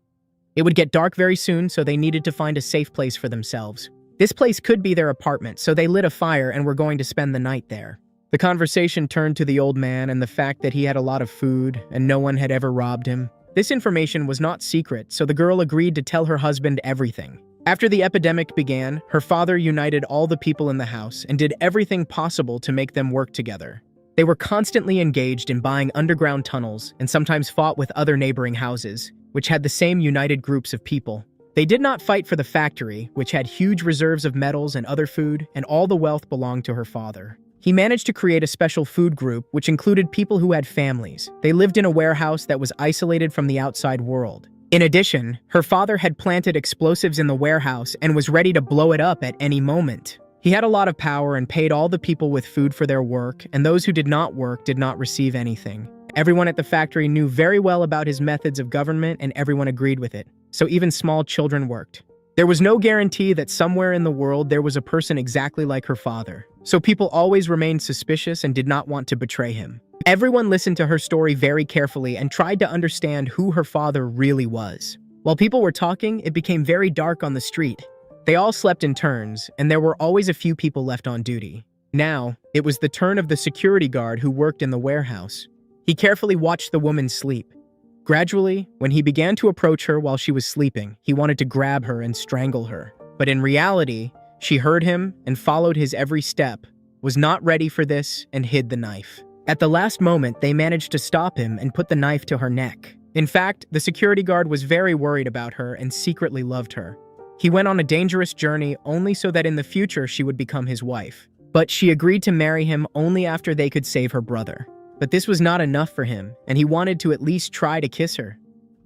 It would get dark very soon, so they needed to find a safe place for themselves. This place could be their apartment, so they lit a fire and were going to spend the night there. The conversation turned to the old man and the fact that he had a lot of food and no one had ever robbed him. This information was not secret, so the girl agreed to tell her husband everything. After the epidemic began, her father united all the people in the house and did everything possible to make them work together. They were constantly engaged in buying underground tunnels and sometimes fought with other neighboring houses, which had the same united groups of people. They did not fight for the factory, which had huge reserves of metals and other food, and all the wealth belonged to her father. He managed to create a special food group, which included people who had families. They lived in a warehouse that was isolated from the outside world. In addition, her father had planted explosives in the warehouse and was ready to blow it up at any moment. He had a lot of power and paid all the people with food for their work, and those who did not work did not receive anything. Everyone at the factory knew very well about his methods of government, and everyone agreed with it. So even small children worked. There was no guarantee that somewhere in the world there was a person exactly like her father. So people always remained suspicious and did not want to betray him. Everyone listened to her story very carefully and tried to understand who her father really was. While people were talking, it became very dark on the street. They all slept in turns, and there were always a few people left on duty. Now, it was the turn of the security guard who worked in the warehouse. He carefully watched the woman sleep. Gradually, when he began to approach her while she was sleeping, he wanted to grab her and strangle her. But in reality, she heard him and followed his every step, was not ready for this, and hid the knife. At the last moment, they managed to stop him and put the knife to her neck. In fact, the security guard was very worried about her and secretly loved her. He went on a dangerous journey only so that in the future she would become his wife. But she agreed to marry him only after they could save her brother. But this was not enough for him, and he wanted to at least try to kiss her.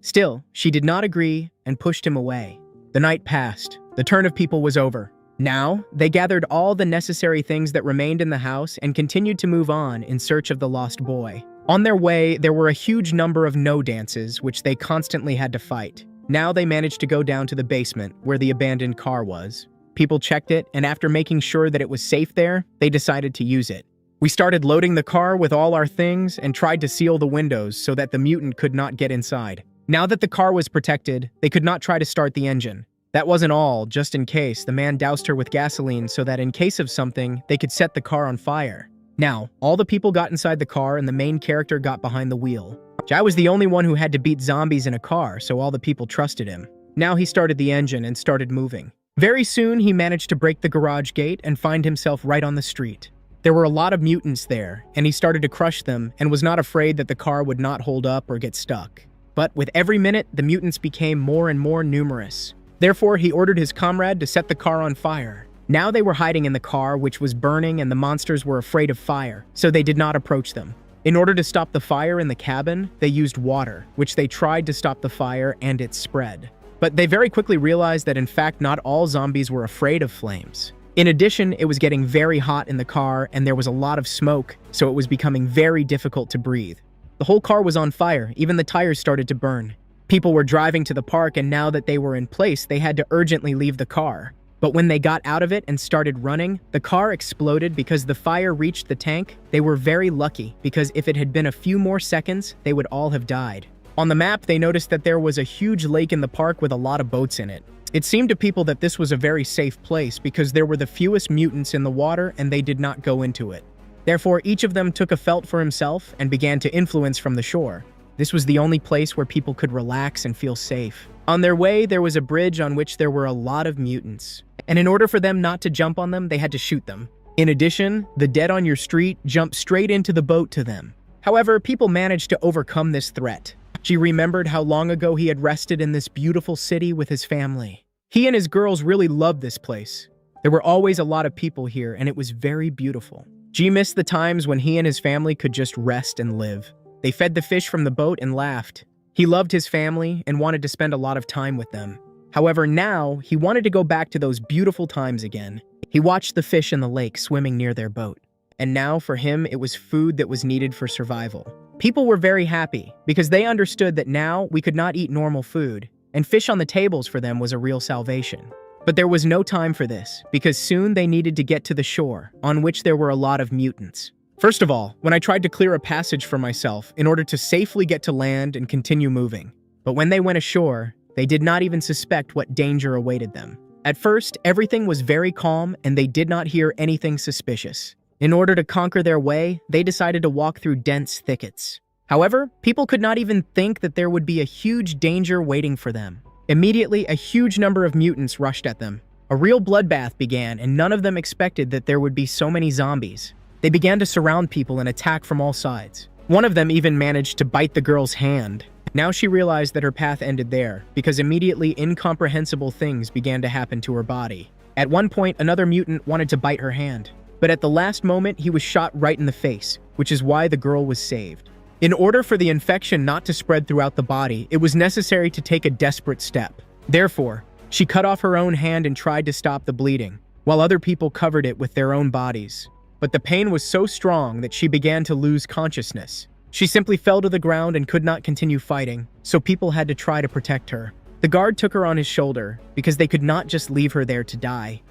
Still, she did not agree and pushed him away. The night passed. The turn of people was over. Now, they gathered all the necessary things that remained in the house and continued to move on in search of the lost boy. On their way, there were a huge number of no dances, which they constantly had to fight. Now they managed to go down to the basement, where the abandoned car was. People checked it, and after making sure that it was safe there, they decided to use it. We started loading the car with all our things and tried to seal the windows so that the mutant could not get inside. Now that the car was protected, they could not try to start the engine. That wasn't all. Just in case, the man doused her with gasoline so that in case of something, they could set the car on fire. Now, all the people got inside the car and the main character got behind the wheel. Jai was the only one who had to beat zombies in a car, so all the people trusted him. Now he started the engine and started moving. Very soon, he managed to break the garage gate and find himself right on the street. There were a lot of mutants there, and he started to crush them and was not afraid that the car would not hold up or get stuck. But with every minute, the mutants became more and more numerous. Therefore, he ordered his comrade to set the car on fire. Now they were hiding in the car, which was burning, and the monsters were afraid of fire, so they did not approach them. In order to stop the fire in the cabin, they used water, which they tried to stop the fire and it spread. But they very quickly realized that in fact not all zombies were afraid of flames. In addition, it was getting very hot in the car and there was a lot of smoke, so it was becoming very difficult to breathe. The whole car was on fire, even the tires started to burn. People were driving to the park and now that they were in place, they had to urgently leave the car. But when they got out of it and started running, the car exploded because the fire reached the tank. They were very lucky because if it had been a few more seconds, they would all have died. On the map, they noticed that there was a huge lake in the park with a lot of boats in it. It seemed to people that this was a very safe place because there were the fewest mutants in the water and they did not go into it. Therefore, each of them took a felt for himself and began to influence from the shore. This was the only place where people could relax and feel safe. On their way, there was a bridge on which there were a lot of mutants. And in order for them not to jump on them, they had to shoot them. In addition, the dead on your street jumped straight into the boat to them. However, people managed to overcome this threat. She remembered how long ago he had rested in this beautiful city with his family. He and his girls really loved this place. There were always a lot of people here, and it was very beautiful. G missed the times when he and his family could just rest and live. They fed the fish from the boat and laughed. He loved his family and wanted to spend a lot of time with them. However, now, he wanted to go back to those beautiful times again. He watched the fish in the lake swimming near their boat. And now, for him, it was food that was needed for survival. People were very happy because they understood that now we could not eat normal food, and fish on the tables for them was a real salvation. But there was no time for this, because soon they needed to get to the shore, on which there were a lot of mutants. First of all, when I tried to clear a passage for myself in order to safely get to land and continue moving. But when they went ashore, they did not even suspect what danger awaited them. At first, everything was very calm and they did not hear anything suspicious. In order to conquer their way, they decided to walk through dense thickets. However, people could not even think that there would be a huge danger waiting for them. Immediately, a huge number of mutants rushed at them. A real bloodbath began, and none of them expected that there would be so many zombies. They began to surround people and attack from all sides. One of them even managed to bite the girl's hand. Now she realized that her path ended there, because immediately incomprehensible things began to happen to her body. At one point, another mutant wanted to bite her hand. But at the last moment, he was shot right in the face, which is why the girl was saved. In order for the infection not to spread throughout the body, it was necessary to take a desperate step. Therefore, she cut off her own hand and tried to stop the bleeding, while other people covered it with their own bodies. But the pain was so strong that she began to lose consciousness. She simply fell to the ground and could not continue fighting, so people had to try to protect her. The guard took her on his shoulder, because they could not just leave her there to die.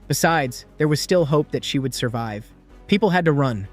Besides, there was still hope that she would survive. People had to run.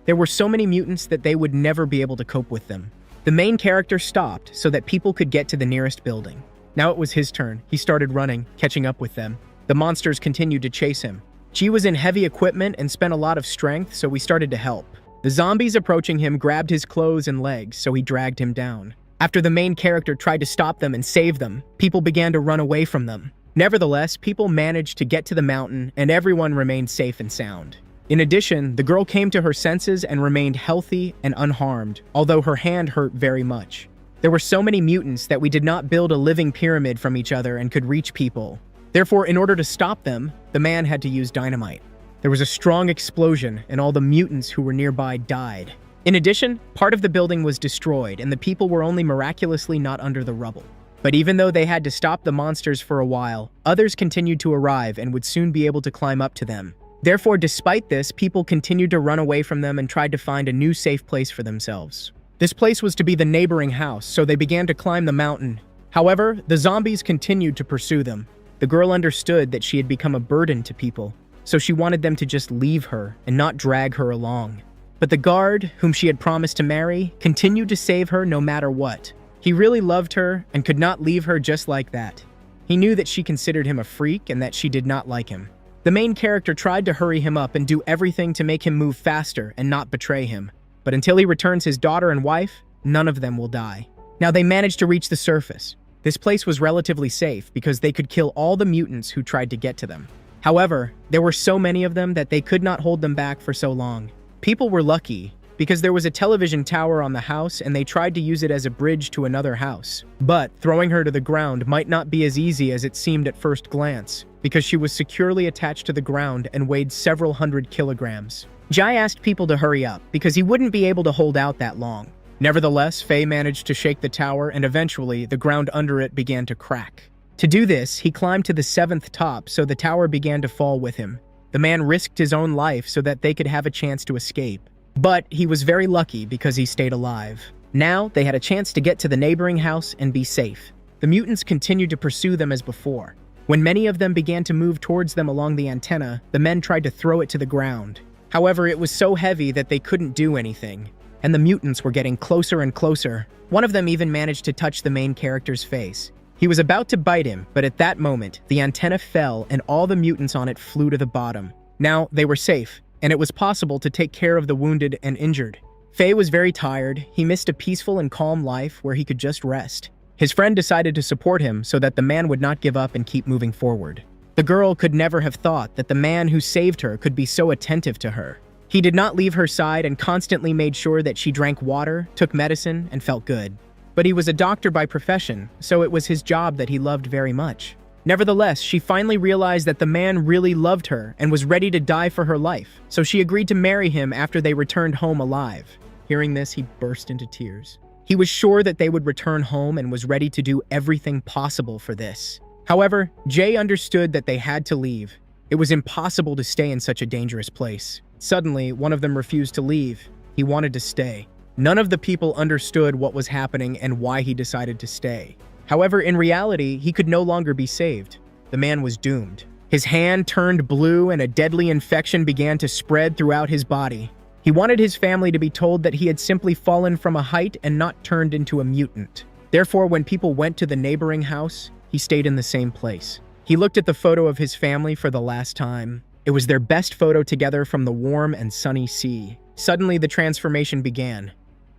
There were so many mutants that they would never be able to cope with them. The main character stopped so that people could get to the nearest building. Now it was his turn. He started running, catching up with them. The monsters continued to chase him. G was in heavy equipment and spent a lot of strength, so we started to help. The zombies approaching him grabbed his clothes and legs, so he dragged him down. After the main character tried to stop them and save them, people began to run away from them. Nevertheless, people managed to get to the mountain and everyone remained safe and sound. In addition, the girl came to her senses and remained healthy and unharmed, although her hand hurt very much. There were so many mutants that we did not build a living pyramid from each other and could reach people. Therefore, in order to stop them, the man had to use dynamite. There was a strong explosion and all the mutants who were nearby died. In addition, part of the building was destroyed and the people were only miraculously not under the rubble. But even though they had to stop the monsters for a while, others continued to arrive and would soon be able to climb up to them. Therefore, despite this, people continued to run away from them and tried to find a new safe place for themselves. This place was to be the neighboring house, so they began to climb the mountain. However, the zombies continued to pursue them. The girl understood that she had become a burden to people, so she wanted them to just leave her and not drag her along. But the guard, whom she had promised to marry, continued to save her no matter what. He really loved her and could not leave her just like that. He knew that she considered him a freak and that she did not like him. The main character tried to hurry him up and do everything to make him move faster and not betray him. But until he returns his daughter and wife, none of them will die. Now they managed to reach the surface. This place was relatively safe because they could kill all the mutants who tried to get to them. However, there were so many of them that they could not hold them back for so long. People were lucky because there was a television tower on the house and they tried to use it as a bridge to another house. But throwing her to the ground might not be as easy as it seemed at first glance, because she was securely attached to the ground and weighed several hundred kilograms. Jai asked people to hurry up because he wouldn't be able to hold out that long. Nevertheless, Faye managed to shake the tower and eventually the ground under it began to crack. To do this, he climbed to the 7th top so the tower began to fall with him. The man risked his own life so that they could have a chance to escape. But he was very lucky because he stayed alive. Now, they had a chance to get to the neighboring house and be safe. The mutants continued to pursue them as before. When many of them began to move towards them along the antenna, the men tried to throw it to the ground. However, it was so heavy that they couldn't do anything, and the mutants were getting closer and closer. One of them even managed to touch the main character's face. He was about to bite him, but at that moment, the antenna fell and all the mutants on it flew to the bottom. Now, they were safe, and it was possible to take care of the wounded and injured. Faye was very tired. He missed a peaceful and calm life where he could just rest. His friend decided to support him so that the man would not give up and keep moving forward. The girl could never have thought that the man who saved her could be so attentive to her. He did not leave her side and constantly made sure that she drank water, took medicine, and felt good. But he was a doctor by profession, so it was his job that he loved very much. Nevertheless, she finally realized that the man really loved her and was ready to die for her life, so she agreed to marry him after they returned home alive. Hearing this, he burst into tears. He was sure that they would return home and was ready to do everything possible for this. However, Jay understood that they had to leave. It was impossible to stay in such a dangerous place. Suddenly, one of them refused to leave. He wanted to stay. None of the people understood what was happening and why he decided to stay. However, in reality, he could no longer be saved. The man was doomed. His hand turned blue and a deadly infection began to spread throughout his body. He wanted his family to be told that he had simply fallen from a height and not turned into a mutant. Therefore, when people went to the neighboring house, he stayed in the same place. He looked at the photo of his family for the last time. It was their best photo together from the warm and sunny sea. Suddenly, the transformation began.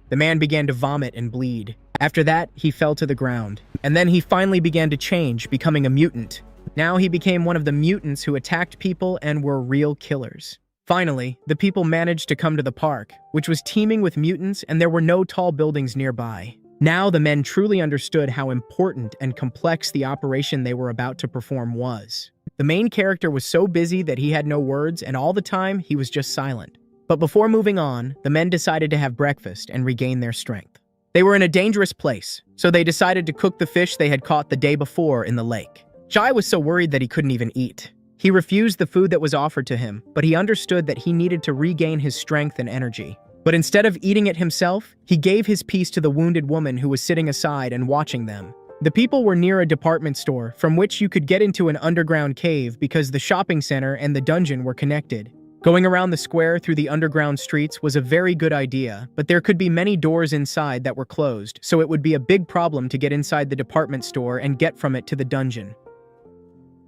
The man began to vomit and bleed. After that, he fell to the ground. And then he finally began to change, becoming a mutant. Now he became one of the mutants who attacked people and were real killers. Finally, the people managed to come to the park, which was teeming with mutants, and there were no tall buildings nearby. Now the men truly understood how important and complex the operation they were about to perform was. The main character was so busy that he had no words, and all the time he was just silent. But before moving on, the men decided to have breakfast and regain their strength. They were in a dangerous place, so they decided to cook the fish they had caught the day before in the lake. Jai was so worried that he couldn't even eat. He refused the food that was offered to him, but he understood that he needed to regain his strength and energy. But instead of eating it himself, he gave his piece to the wounded woman who was sitting aside and watching them. The people were near a department store from which you could get into an underground cave because the shopping center and the dungeon were connected. Going around the square through the underground streets was a very good idea, but there could be many doors inside that were closed, so it would be a big problem to get inside the department store and get from it to the dungeon.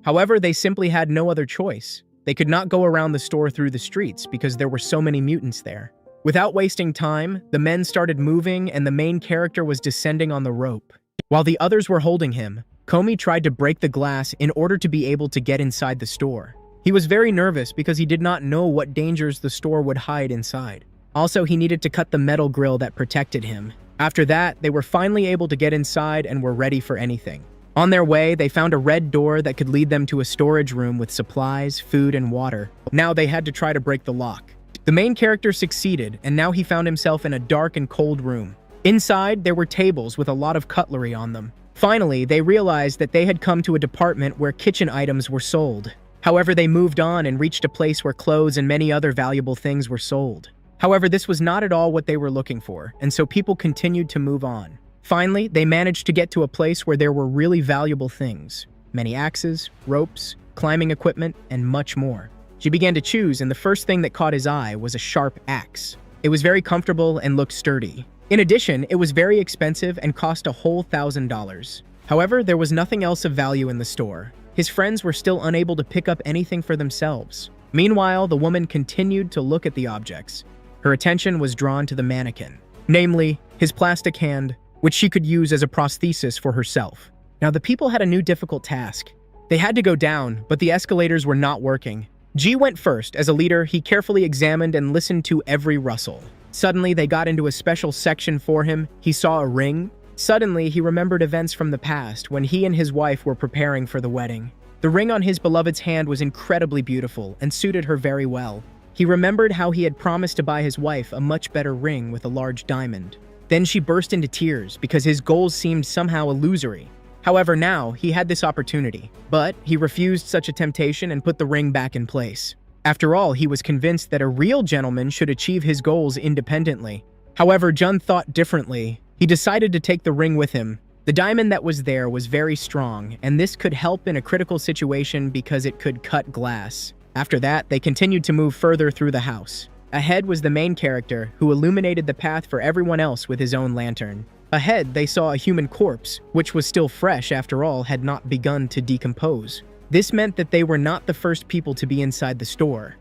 However, they simply had no other choice. They could not go around the store through the streets because there were so many mutants there. Without wasting time, the men started moving and the main character was descending on the rope. While the others were holding him, Komi tried to break the glass in order to be able to get inside the store. He was very nervous because he did not know what dangers the store would hide inside. Also, he needed to cut the metal grill that protected him. After that, they were finally able to get inside and were ready for anything. On their way, they found a red door that could lead them to a storage room with supplies, food, and water. Now they had to try to break the lock. The main character succeeded, and now he found himself in a dark and cold room. Inside, there were tables with a lot of cutlery on them. Finally, they realized that they had come to a department where kitchen items were sold. However, they moved on and reached a place where clothes and many other valuable things were sold. However, this was not at all what they were looking for, and so people continued to move on. Finally, they managed to get to a place where there were really valuable things. Many axes, ropes, climbing equipment, and much more. She began to choose, and the first thing that caught his eye was a sharp axe. It was very comfortable and looked sturdy. In addition, it was very expensive and cost a whole $1,000. However, there was nothing else of value in the store. His friends were still unable to pick up anything for themselves. Meanwhile, the woman continued to look at the objects. Her attention was drawn to the mannequin, namely, his plastic hand, which she could use as a prosthesis for herself. Now, the people had a new difficult task. They had to go down, but the escalators were not working. G went first. As a leader, he carefully examined and listened to every rustle. Suddenly, they got into a special section for him. He saw a ring. Suddenly, he remembered events from the past when he and his wife were preparing for the wedding. The ring on his beloved's hand was incredibly beautiful and suited her very well. He remembered how he had promised to buy his wife a much better ring with a large diamond. Then she burst into tears because his goals seemed somehow illusory. However, now he had this opportunity, but he refused such a temptation and put the ring back in place. After all, he was convinced that a real gentleman should achieve his goals independently. However, Jun thought differently. He decided to take the ring with him. The diamond that was there was very strong, and this could help in a critical situation because it could cut glass. After that, they continued to move further through the house. Ahead was the main character, who illuminated the path for everyone else with his own lantern. Ahead, they saw a human corpse, which was still fresh after all had not begun to decompose. This meant that they were not the first people to be inside the store.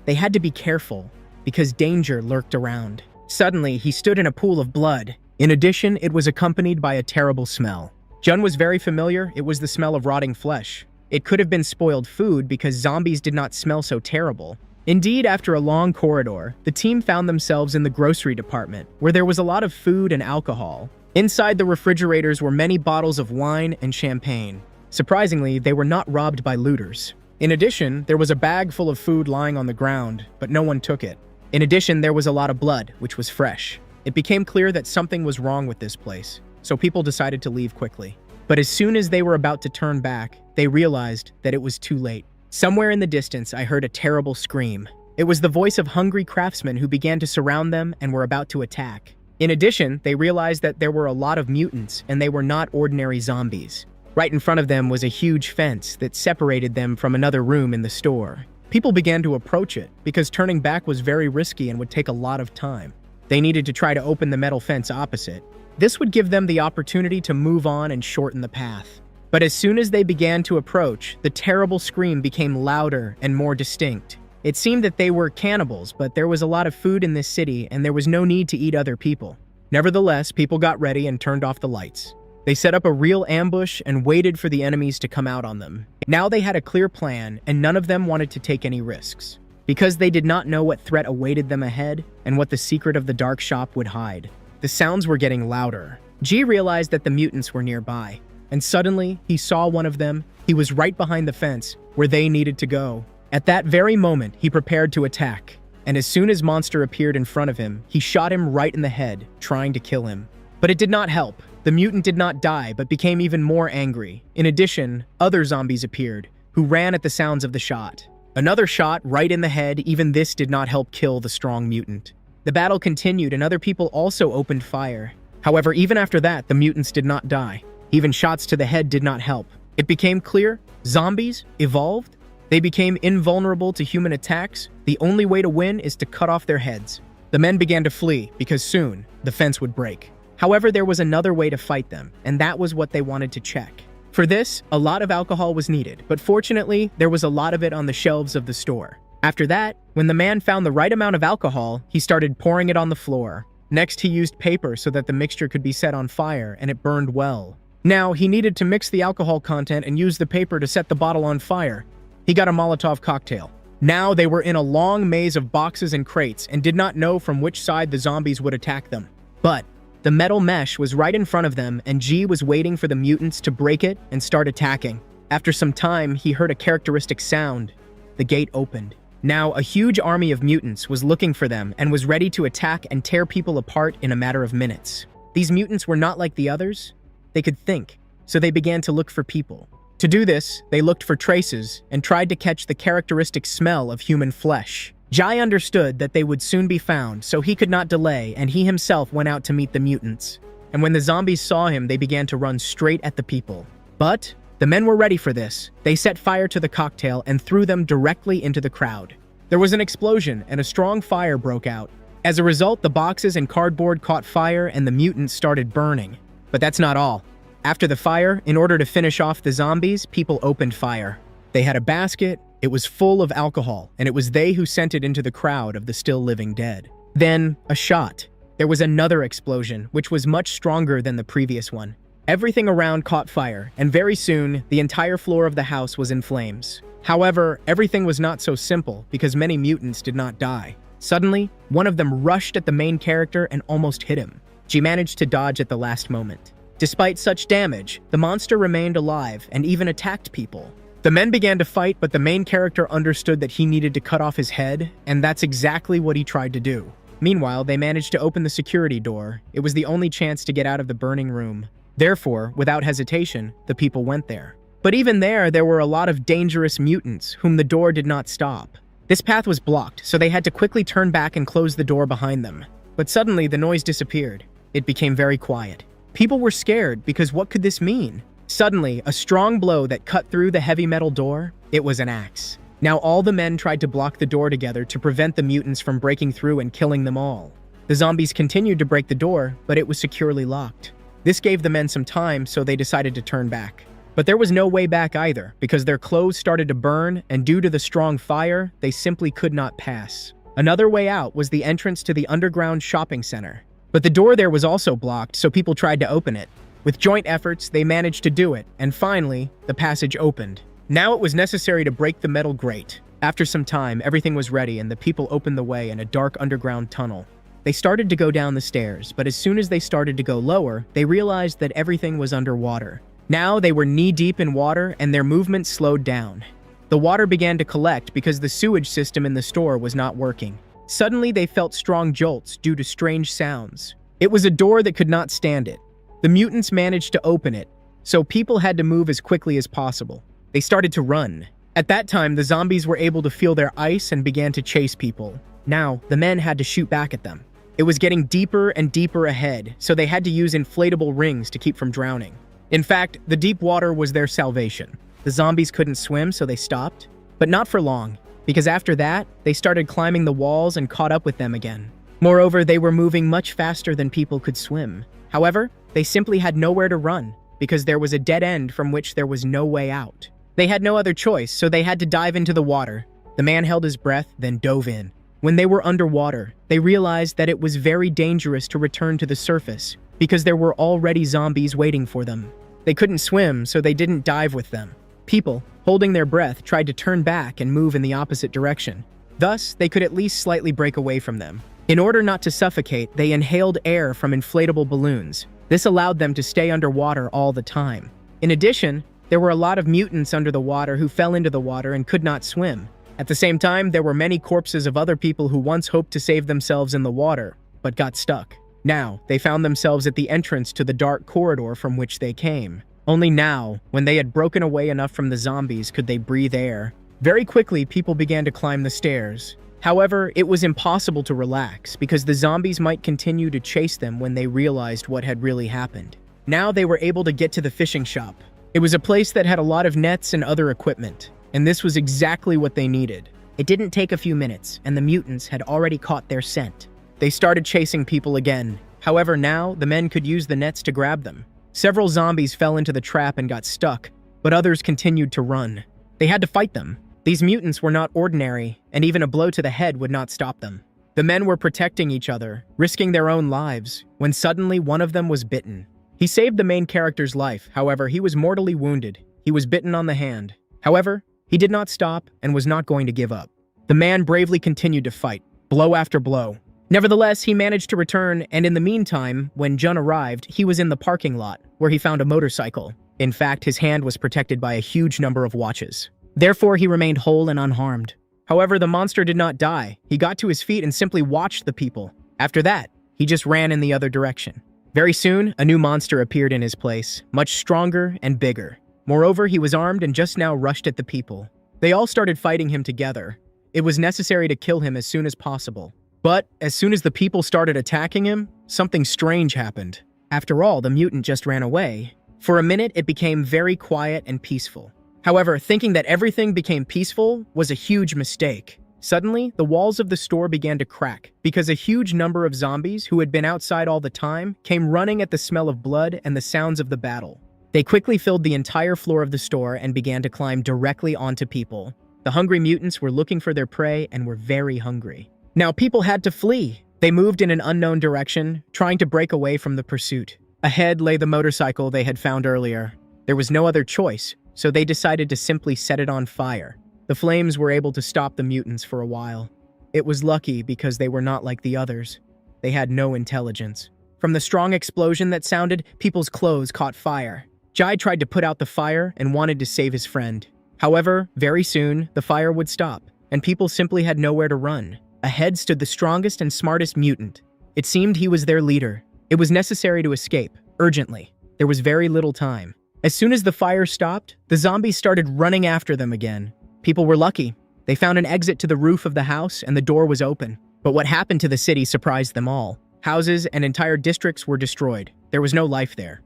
They had to be careful, because danger lurked around. Suddenly, he stood in a pool of blood. In addition, it was accompanied by a terrible smell. Jun was very familiar. It was the smell of rotting flesh. It could have been spoiled food because zombies did not smell so terrible. Indeed, after a long corridor, the team found themselves in the grocery department, where there was a lot of food and alcohol. Inside the refrigerators were many bottles of wine and champagne. Surprisingly, they were not robbed by looters. In addition, there was a bag full of food lying on the ground, but no one took it. In addition, there was a lot of blood, which was fresh. It became clear that something was wrong with this place, so people decided to leave quickly. But as soon as they were about to turn back, they realized that it was too late. Somewhere in the distance, I heard a terrible scream. It was the voice of hungry craftsmen who began to surround them and were about to attack. In addition, they realized that there were a lot of mutants and they were not ordinary zombies. Right in front of them was a huge fence that separated them from another room in the store. People began to approach it because turning back was very risky and would take a lot of time. They needed to try to open the metal fence opposite. This would give them the opportunity to move on and shorten the path. But as soon as they began to approach, the terrible scream became louder and more distinct. It seemed that they were cannibals, but there was a lot of food in this city and there was no need to eat other people. Nevertheless, people got ready and turned off the lights. They set up a real ambush and waited for the enemies to come out on them. Now they had a clear plan and none of them wanted to take any risks, because they did not know what threat awaited them ahead and what the secret of the dark shop would hide. The sounds were getting louder. G realized that the mutants were nearby, and suddenly he saw one of them. He was right behind the fence where they needed to go. At that very moment, he prepared to attack, and as soon as Monster appeared in front of him, he shot him right in the head, trying to kill him. But it did not help. The mutant did not die, but became even more angry. In addition, other zombies appeared, who ran at the sounds of the shot. Another shot right in the head, even this did not help kill the strong mutant. The battle continued and other people also opened fire. However, even after that, the mutants did not die. Even shots to the head did not help. It became clear, zombies evolved. They became invulnerable to human attacks. The only way to win is to cut off their heads. The men began to flee because soon the fence would break. However, there was another way to fight them, and that was what they wanted to check. For this, a lot of alcohol was needed, but fortunately, there was a lot of it on the shelves of the store. After that, when the man found the right amount of alcohol, he started pouring it on the floor. Next, he used paper so that the mixture could be set on fire, and it burned well. Now, he needed to mix the alcohol content and use the paper to set the bottle on fire. He got a Molotov cocktail. Now, they were in a long maze of boxes and crates and did not know from which side the zombies would attack them. But the metal mesh was right in front of them, and G was waiting for the mutants to break it and start attacking. After some time, he heard a characteristic sound. The gate opened. Now, a huge army of mutants was looking for them and was ready to attack and tear people apart in a matter of minutes. These mutants were not like the others. They could think, so they began to look for people. To do this, they looked for traces and tried to catch the characteristic smell of human flesh. Jai understood that they would soon be found, so he could not delay, and he himself went out to meet the mutants. And when the zombies saw him, they began to run straight at the people. But the men were ready for this. They set fire to the cocktail and threw them directly into the crowd. There was an explosion, and a strong fire broke out. As a result, the boxes and cardboard caught fire, and the mutants started burning. But that's not all. After the fire, in order to finish off the zombies, people opened fire. They had a basket. It was full of alcohol, and it was they who sent it into the crowd of the still living dead. Then, a shot. There was another explosion, which was much stronger than the previous one. Everything around caught fire, and very soon, the entire floor of the house was in flames. However, everything was not so simple, because many mutants did not die. Suddenly, one of them rushed at the main character and almost hit him. She managed to dodge at the last moment. Despite such damage, the monster remained alive and even attacked people. The men began to fight, but the main character understood that he needed to cut off his head, and that's exactly what he tried to do. Meanwhile, they managed to open the security door. It was the only chance to get out of the burning room. Therefore, without hesitation, the people went there. But even there were a lot of dangerous mutants, whom the door did not stop. This path was blocked, so they had to quickly turn back and close the door behind them. But suddenly, the noise disappeared. It became very quiet. People were scared, because what could this mean? Suddenly, a strong blow that cut through the heavy metal door. It was an axe. Now all the men tried to block the door together to prevent the mutants from breaking through and killing them all. The zombies continued to break the door, but it was securely locked. This gave the men some time, so they decided to turn back. But there was no way back either, because their clothes started to burn, and due to the strong fire, they simply could not pass. Another way out was the entrance to the underground shopping center. But the door there was also blocked, so people tried to open it. With joint efforts, they managed to do it, and finally, the passage opened. Now it was necessary to break the metal grate. After some time, everything was ready, and the people opened the way in a dark underground tunnel. They started to go down the stairs, but as soon as they started to go lower, they realized that everything was underwater. Now they were knee-deep in water, and their movement slowed down. The water began to collect because the sewage system in the store was not working. Suddenly, they felt strong jolts due to strange sounds. It was a door that could not stand it. The mutants managed to open it, so people had to move as quickly as possible. They started to run. At that time, the zombies were able to feel their ice and began to chase people. Now, the men had to shoot back at them. It was getting deeper and deeper ahead, so they had to use inflatable rings to keep from drowning. In fact, the deep water was their salvation. The zombies couldn't swim, so they stopped. But not for long, because after that, they started climbing the walls and caught up with them again. Moreover, they were moving much faster than people could swim. However, they simply had nowhere to run, because there was a dead end from which there was no way out. They had no other choice, so they had to dive into the water. The man held his breath, then dove in. When they were underwater, they realized that it was very dangerous to return to the surface, because there were already zombies waiting for them. They couldn't swim, so they didn't dive with them. People, holding their breath, tried to turn back and move in the opposite direction. Thus, they could at least slightly break away from them. In order not to suffocate, they inhaled air from inflatable balloons. This allowed them to stay underwater all the time. In addition, there were a lot of mutants under the water who fell into the water and could not swim. At the same time, there were many corpses of other people who once hoped to save themselves in the water, but got stuck. Now, they found themselves at the entrance to the dark corridor from which they came. Only now, when they had broken away enough from the zombies, could they breathe air. Very quickly, people began to climb the stairs. However, it was impossible to relax because the zombies might continue to chase them when they realized what had really happened. Now they were able to get to the fishing shop. It was a place that had a lot of nets and other equipment, and this was exactly what they needed. It didn't take a few minutes, and the mutants had already caught their scent. They started chasing people again. However, now the men could use the nets to grab them. Several zombies fell into the trap and got stuck, but others continued to run. They had to fight them. These mutants were not ordinary, and even a blow to the head would not stop them. The men were protecting each other, risking their own lives, when suddenly one of them was bitten. He saved the main character's life, however, he was mortally wounded. He was bitten on the hand. However, he did not stop and was not going to give up. The man bravely continued to fight, blow after blow. Nevertheless, he managed to return, and in the meantime, when Jun arrived, he was in the parking lot, where he found a motorcycle. In fact, his hand was protected by a huge number of watches. Therefore, he remained whole and unharmed. However, the monster did not die. He got to his feet and simply watched the people. After that, he just ran in the other direction. Very soon, a new monster appeared in his place, much stronger and bigger. Moreover, he was armed and just now rushed at the people. They all started fighting him together. It was necessary to kill him as soon as possible. But as soon as the people started attacking him, something strange happened. After all, the mutant just ran away. For a minute, it became very quiet and peaceful. However, thinking that everything became peaceful was a huge mistake. Suddenly, the walls of the store began to crack because a huge number of zombies who had been outside all the time came running at the smell of blood and the sounds of the battle. They quickly filled the entire floor of the store and began to climb directly onto people. The hungry mutants were looking for their prey and were very hungry. Now people had to flee. They moved in an unknown direction, trying to break away from the pursuit. Ahead lay the motorcycle they had found earlier. There was no other choice, so they decided to simply set it on fire. The flames were able to stop the mutants for a while. It was lucky because they were not like the others. They had no intelligence. From the strong explosion that sounded, people's clothes caught fire. Jai tried to put out the fire and wanted to save his friend. However, very soon, the fire would stop, and people simply had nowhere to run. Ahead stood the strongest and smartest mutant. It seemed he was their leader. It was necessary to escape, urgently. There was very little time. As soon as the fire stopped, the zombies started running after them again. People were lucky. They found an exit to the roof of the house and the door was open. But what happened to the city surprised them all. Houses and entire districts were destroyed. There was no life there.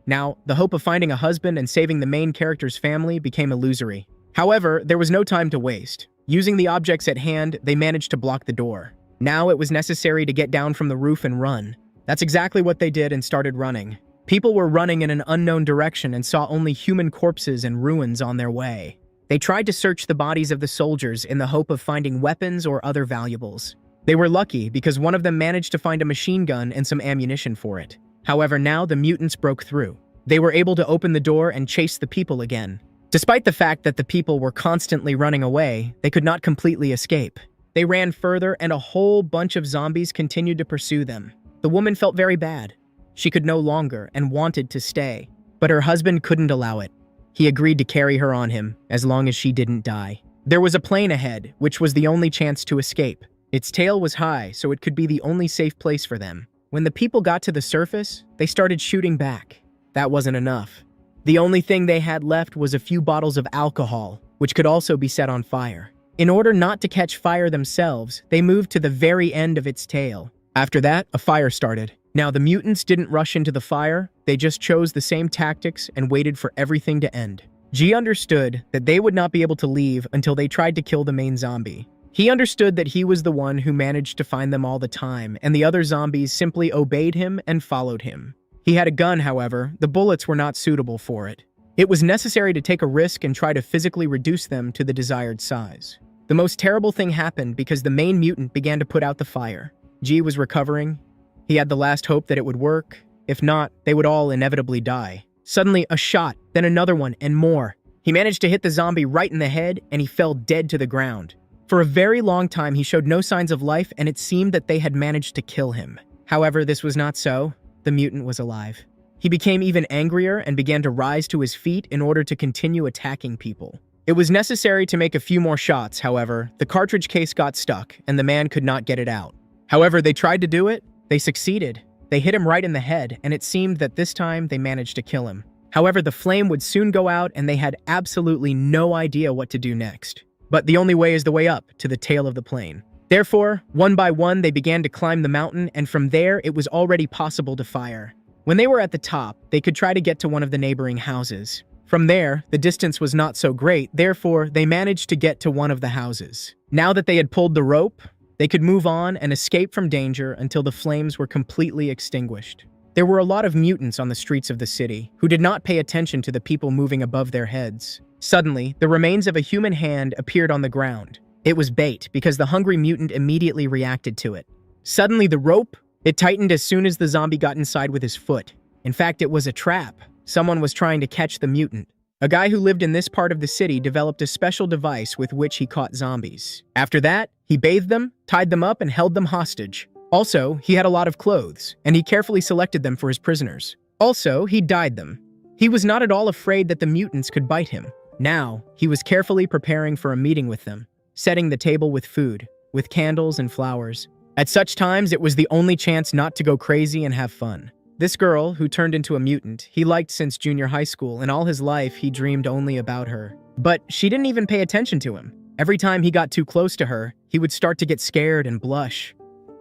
Now, the hope of finding a husband and saving the main character's family became illusory. However, there was no time to waste. Using the objects at hand, they managed to block the door. Now it was necessary to get down from the roof and run. That's exactly what they did and started running. People were running in an unknown direction and saw only human corpses and ruins on their way. They tried to search the bodies of the soldiers in the hope of finding weapons or other valuables. They were lucky because one of them managed to find a machine gun and some ammunition for it. However, now the mutants broke through. They were able to open the door and chase the people again. Despite the fact that the people were constantly running away, they could not completely escape. They ran further and a whole bunch of zombies continued to pursue them. The woman felt very bad. She could no longer and wanted to stay, but her husband couldn't allow it. He agreed to carry her on him as long as she didn't die. There was a plane ahead, which was the only chance to escape. Its tail was high, so it could be the only safe place for them. When the people got to the surface, they started shooting back. That wasn't enough. The only thing they had left was a few bottles of alcohol. which could also be set on fire. In order not to catch fire themselves, they moved to the very end of its tail. After that, a fire started. Now, the mutants didn't rush into the fire, they just chose the same tactics and waited for everything to end. G understood that they would not be able to leave until they tried to kill the main zombie. He understood that he was the one who managed to find them all the time, and the other zombies simply obeyed him and followed him. He had a gun, however, the bullets were not suitable for it. It was necessary to take a risk and try to physically reduce them to the desired size. The most terrible thing happened because the main mutant began to put out the fire. G was recovering. He had the last hope that it would work. If not, they would all inevitably die. Suddenly, a shot, then another one, and more. He managed to hit the zombie right in the head, and he fell dead to the ground. For a very long time, he showed no signs of life, and it seemed that they had managed to kill him. However, this was not so. The mutant was alive. He became even angrier and began to rise to his feet in order to continue attacking people. It was necessary to make a few more shots, however. The cartridge case got stuck, and the man could not get it out. However, they tried to do it. They succeeded. They hit him right in the head, and it seemed that this time they managed to kill him. However, the flame would soon go out, and they had absolutely no idea what to do next. But the only way is the way up, to the tail of the plane. Therefore, one by one, they began to climb the mountain, and from there, it was already possible to fire. When they were at the top, they could try to get to one of the neighboring houses. From there, the distance was not so great, therefore, they managed to get to one of the houses. Now that they had pulled the rope, they could move on and escape from danger until the flames were completely extinguished. There were a lot of mutants on the streets of the city who did not pay attention to the people moving above their heads. Suddenly, the remains of a human hand appeared on the ground. It was bait because the hungry mutant immediately reacted to it. Suddenly, the rope, it tightened as soon as the zombie got inside with his foot. In fact, it was a trap. Someone was trying to catch the mutant. A guy who lived in this part of the city developed a special device with which he caught zombies. After that, he bathed them, tied them up, and held them hostage. Also, he had a lot of clothes, and he carefully selected them for his prisoners. Also, he dyed them. He was not at all afraid that the mutants could bite him. Now, he was carefully preparing for a meeting with them, setting the table with food, with candles and flowers. At such times, it was the only chance not to go crazy and have fun. This girl, who turned into a mutant, he liked since junior high school, and all his life he dreamed only about her. But she didn't even pay attention to him. Every time he got too close to her, he would start to get scared and blush.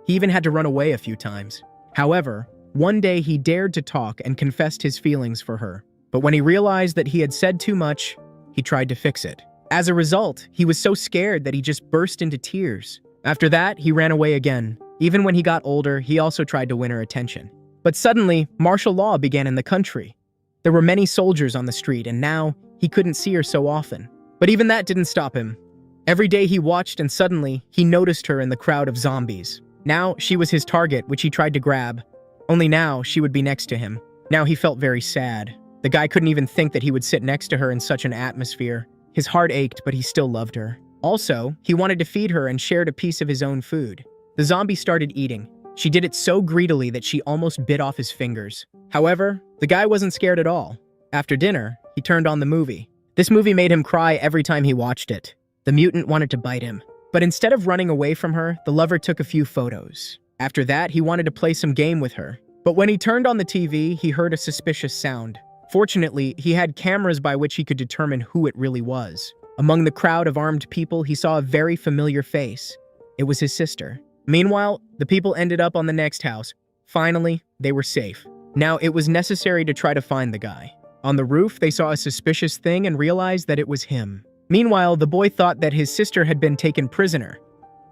He even had to run away a few times. However, one day he dared to talk and confessed his feelings for her. But when he realized that he had said too much, he tried to fix it. As a result, he was so scared that he just burst into tears. After that, he ran away again. Even when he got older, he also tried to win her attention. But suddenly, martial law began in the country. There were many soldiers on the street, and now he couldn't see her so often. But even that didn't stop him. Every day he watched, and suddenly, he noticed her in the crowd of zombies. Now, she was his target, which he tried to grab. Only now, she would be next to him. Now he felt very sad. The guy couldn't even think that he would sit next to her in such an atmosphere. His heart ached, but he still loved her. Also, he wanted to feed her and shared a piece of his own food. The zombie started eating. She did it so greedily that she almost bit off his fingers. However, the guy wasn't scared at all. After dinner, he turned on the movie. This movie made him cry every time he watched it. The mutant wanted to bite him. But instead of running away from her, the lover took a few photos. After that, he wanted to play some game with her. But when he turned on the TV, he heard a suspicious sound. Fortunately, he had cameras by which he could determine who it really was. Among the crowd of armed people, he saw a very familiar face. It was his sister. Meanwhile, the people ended up on the next house. Finally, they were safe. Now, it was necessary to try to find the guy. On the roof, they saw a suspicious thing and realized that it was him. Meanwhile, the boy thought that his sister had been taken prisoner.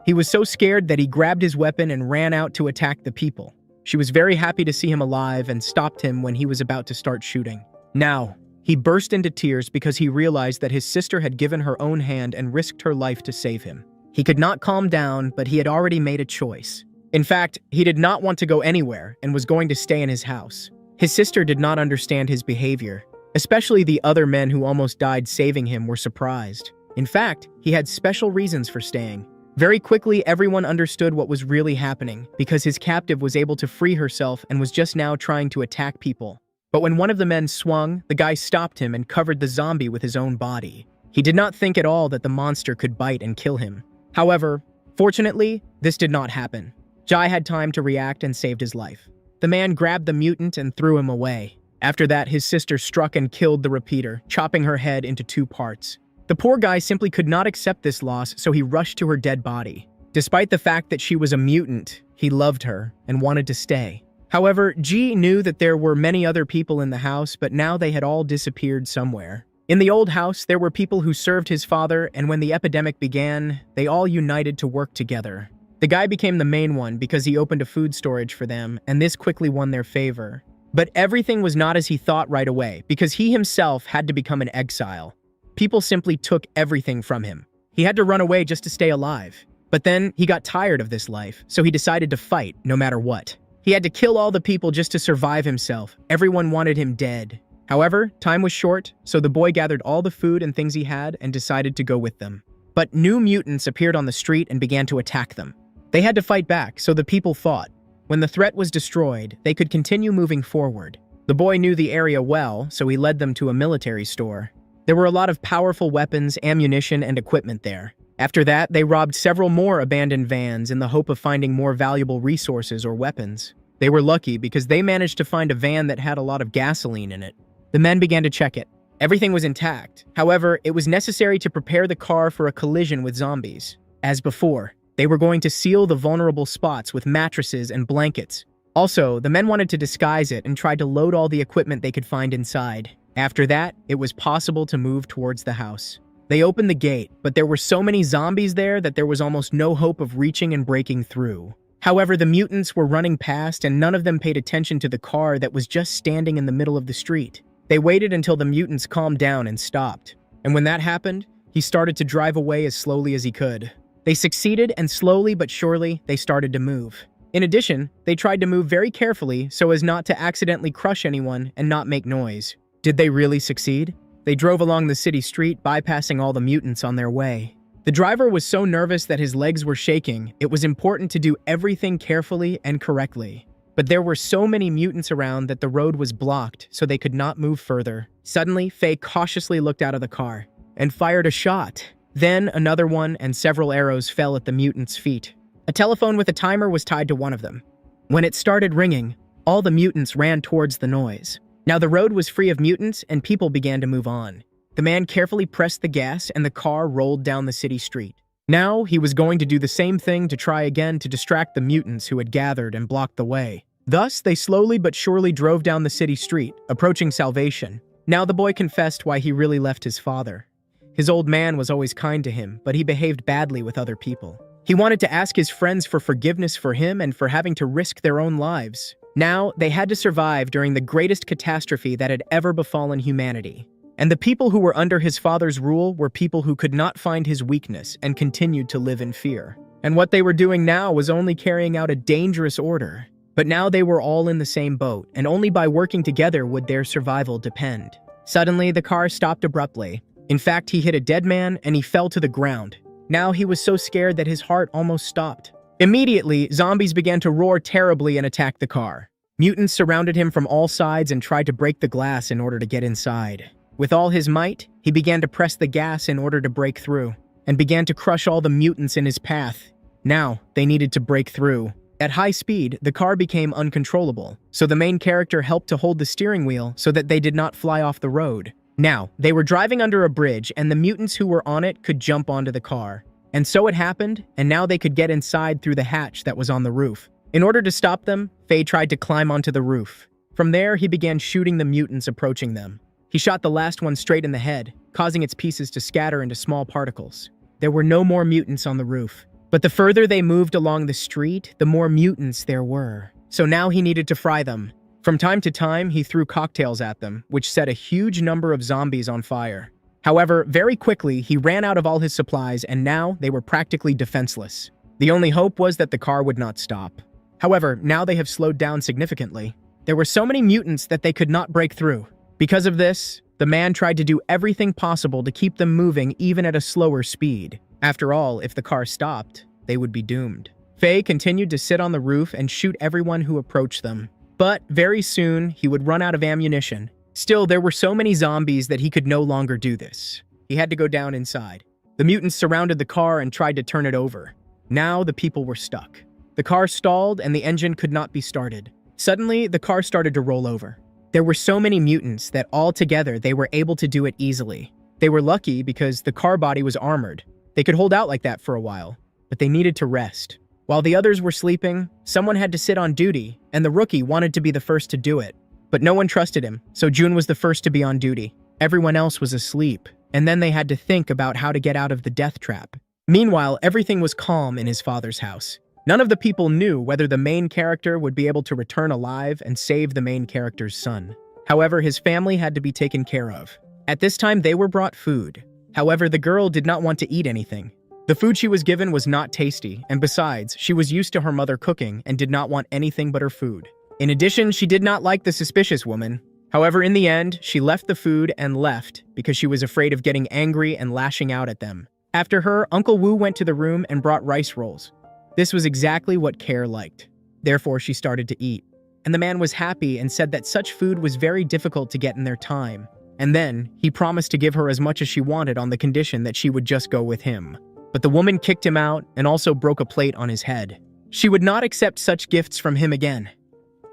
He was so scared that he grabbed his weapon and ran out to attack the people. She was very happy to see him alive and stopped him when he was about to start shooting. Now, he burst into tears because he realized that his sister had given her own hand and risked her life to save him. He could not calm down, but he had already made a choice. In fact, he did not want to go anywhere and was going to stay in his house. His sister did not understand his behavior. Especially the other men who almost died saving him were surprised. In fact, he had special reasons for staying. Very quickly, everyone understood what was really happening because his captive was able to free herself and was just now trying to attack people. But when one of the men swung, the guy stopped him and covered the zombie with his own body. He did not think at all that the monster could bite and kill him. However, fortunately, this did not happen. Jai had time to react and saved his life. The man grabbed the mutant and threw him away. After that, his sister struck and killed the repeater, chopping her head into 2 parts. The poor guy simply could not accept this loss, so he rushed to her dead body. Despite the fact that she was a mutant, he loved her and wanted to stay. However, G knew that there were many other people in the house, but now they had all disappeared somewhere. In the old house, there were people who served his father, and when the epidemic began, they all united to work together. The guy became the main one because he opened a food storage for them, and this quickly won their favor. But everything was not as he thought right away, because he himself had to become an exile. People simply took everything from him. He had to run away just to stay alive. But then he got tired of this life, so he decided to fight no matter what. He had to kill all the people just to survive himself. Everyone wanted him dead. However, time was short, so the boy gathered all the food and things he had and decided to go with them. But new mutants appeared on the street and began to attack them. They had to fight back, so the people fought. When the threat was destroyed, they could continue moving forward. The boy knew the area well, so he led them to a military store. There were a lot of powerful weapons, ammunition, and equipment there. After that, they robbed several more abandoned vans in the hope of finding more valuable resources or weapons. They were lucky because they managed to find a van that had a lot of gasoline in it. The men began to check it. Everything was intact. However, it was necessary to prepare the car for a collision with zombies. As before, they were going to seal the vulnerable spots with mattresses and blankets. Also, the men wanted to disguise it and tried to load all the equipment they could find inside. After that, it was possible to move towards the house. They opened the gate, but there were so many zombies there that there was almost no hope of reaching and breaking through. However, the mutants were running past and none of them paid attention to the car that was just standing in the middle of the street. They waited until the mutants calmed down and stopped. And when that happened, he started to drive away as slowly as he could. They succeeded, and slowly but surely, they started to move. In addition, they tried to move very carefully so as not to accidentally crush anyone and not make noise. Did they really succeed? They drove along the city street, bypassing all the mutants on their way. The driver was so nervous that his legs were shaking. It was important to do everything carefully and correctly. But there were so many mutants around that the road was blocked, so they could not move further. Suddenly, Faye cautiously looked out of the car and fired a shot. Then another one and several arrows fell at the mutants' feet. A telephone with a timer was tied to one of them. When it started ringing, all the mutants ran towards the noise. Now the road was free of mutants and people began to move on. The man carefully pressed the gas and the car rolled down the city street. Now he was going to do the same thing to try again to distract the mutants who had gathered and blocked the way. Thus, they slowly but surely drove down the city street, approaching salvation. Now the boy confessed why he really left his father. His old man was always kind to him, but he behaved badly with other people. He wanted to ask his friends for forgiveness for him and for having to risk their own lives. Now, they had to survive during the greatest catastrophe that had ever befallen humanity. And the people who were under his father's rule were people who could not find his weakness and continued to live in fear. And what they were doing now was only carrying out a dangerous order. But now they were all in the same boat, and only by working together would their survival depend. Suddenly, the car stopped abruptly. In fact, he hit a dead man and he fell to the ground. Now he was so scared that his heart almost stopped. Immediately, zombies began to roar terribly and attack the car. Mutants surrounded him from all sides and tried to break the glass in order to get inside. With all his might, he began to press the gas in order to break through, and began to crush all the mutants in his path. Now, they needed to break through. At high speed, the car became uncontrollable, so the main character helped to hold the steering wheel so that they did not fly off the road. Now, they were driving under a bridge, and the mutants who were on it could jump onto the car. And so it happened, and now they could get inside through the hatch that was on the roof. In order to stop them, Faye tried to climb onto the roof. From there, he began shooting the mutants approaching them. He shot the last one straight in the head, causing its pieces to scatter into small particles. There were no more mutants on the roof. But the further they moved along the street, the more mutants there were. So now he needed to fry them. From time to time, he threw cocktails at them, which set a huge number of zombies on fire. However, very quickly, he ran out of all his supplies, and now they were practically defenseless. The only hope was that the car would not stop. However, now they have slowed down significantly. There were so many mutants that they could not break through. Because of this, the man tried to do everything possible to keep them moving even at a slower speed. After all, if the car stopped, they would be doomed. Faye continued to sit on the roof and shoot everyone who approached them. But very soon, he would run out of ammunition. Still, there were so many zombies that he could no longer do this. He had to go down inside. The mutants surrounded the car and tried to turn it over. Now, the people were stuck. The car stalled and the engine could not be started. Suddenly, the car started to roll over. There were so many mutants that all together they were able to do it easily. They were lucky because the car body was armored. They could hold out like that for a while, but they needed to rest. While the others were sleeping, someone had to sit on duty, and the rookie wanted to be the first to do it. But no one trusted him, so Jun was the first to be on duty. Everyone else was asleep, and then they had to think about how to get out of the death trap. Meanwhile, everything was calm in his father's house. None of the people knew whether the main character would be able to return alive and save the main character's son. However, his family had to be taken care of. At this time, they were brought food. However, the girl did not want to eat anything. The food she was given was not tasty, and besides, she was used to her mother cooking and did not want anything but her food. In addition, she did not like the suspicious woman. However, in the end, she left the food and left because she was afraid of getting angry and lashing out at them. After her, Uncle Wu went to the room and brought rice rolls. This was exactly what Kare liked. Therefore, she started to eat. And the man was happy and said that such food was very difficult to get in their time. And then, he promised to give her as much as she wanted on the condition that she would just go with him. But the woman kicked him out and also broke a plate on his head. She would not accept such gifts from him again.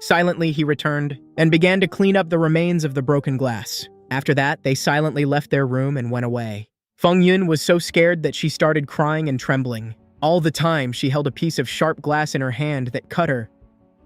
Silently, he returned and began to clean up the remains of the broken glass. After that, they silently left their room and went away. Feng Yun was so scared that she started crying and trembling. All the time, she held a piece of sharp glass in her hand that cut her.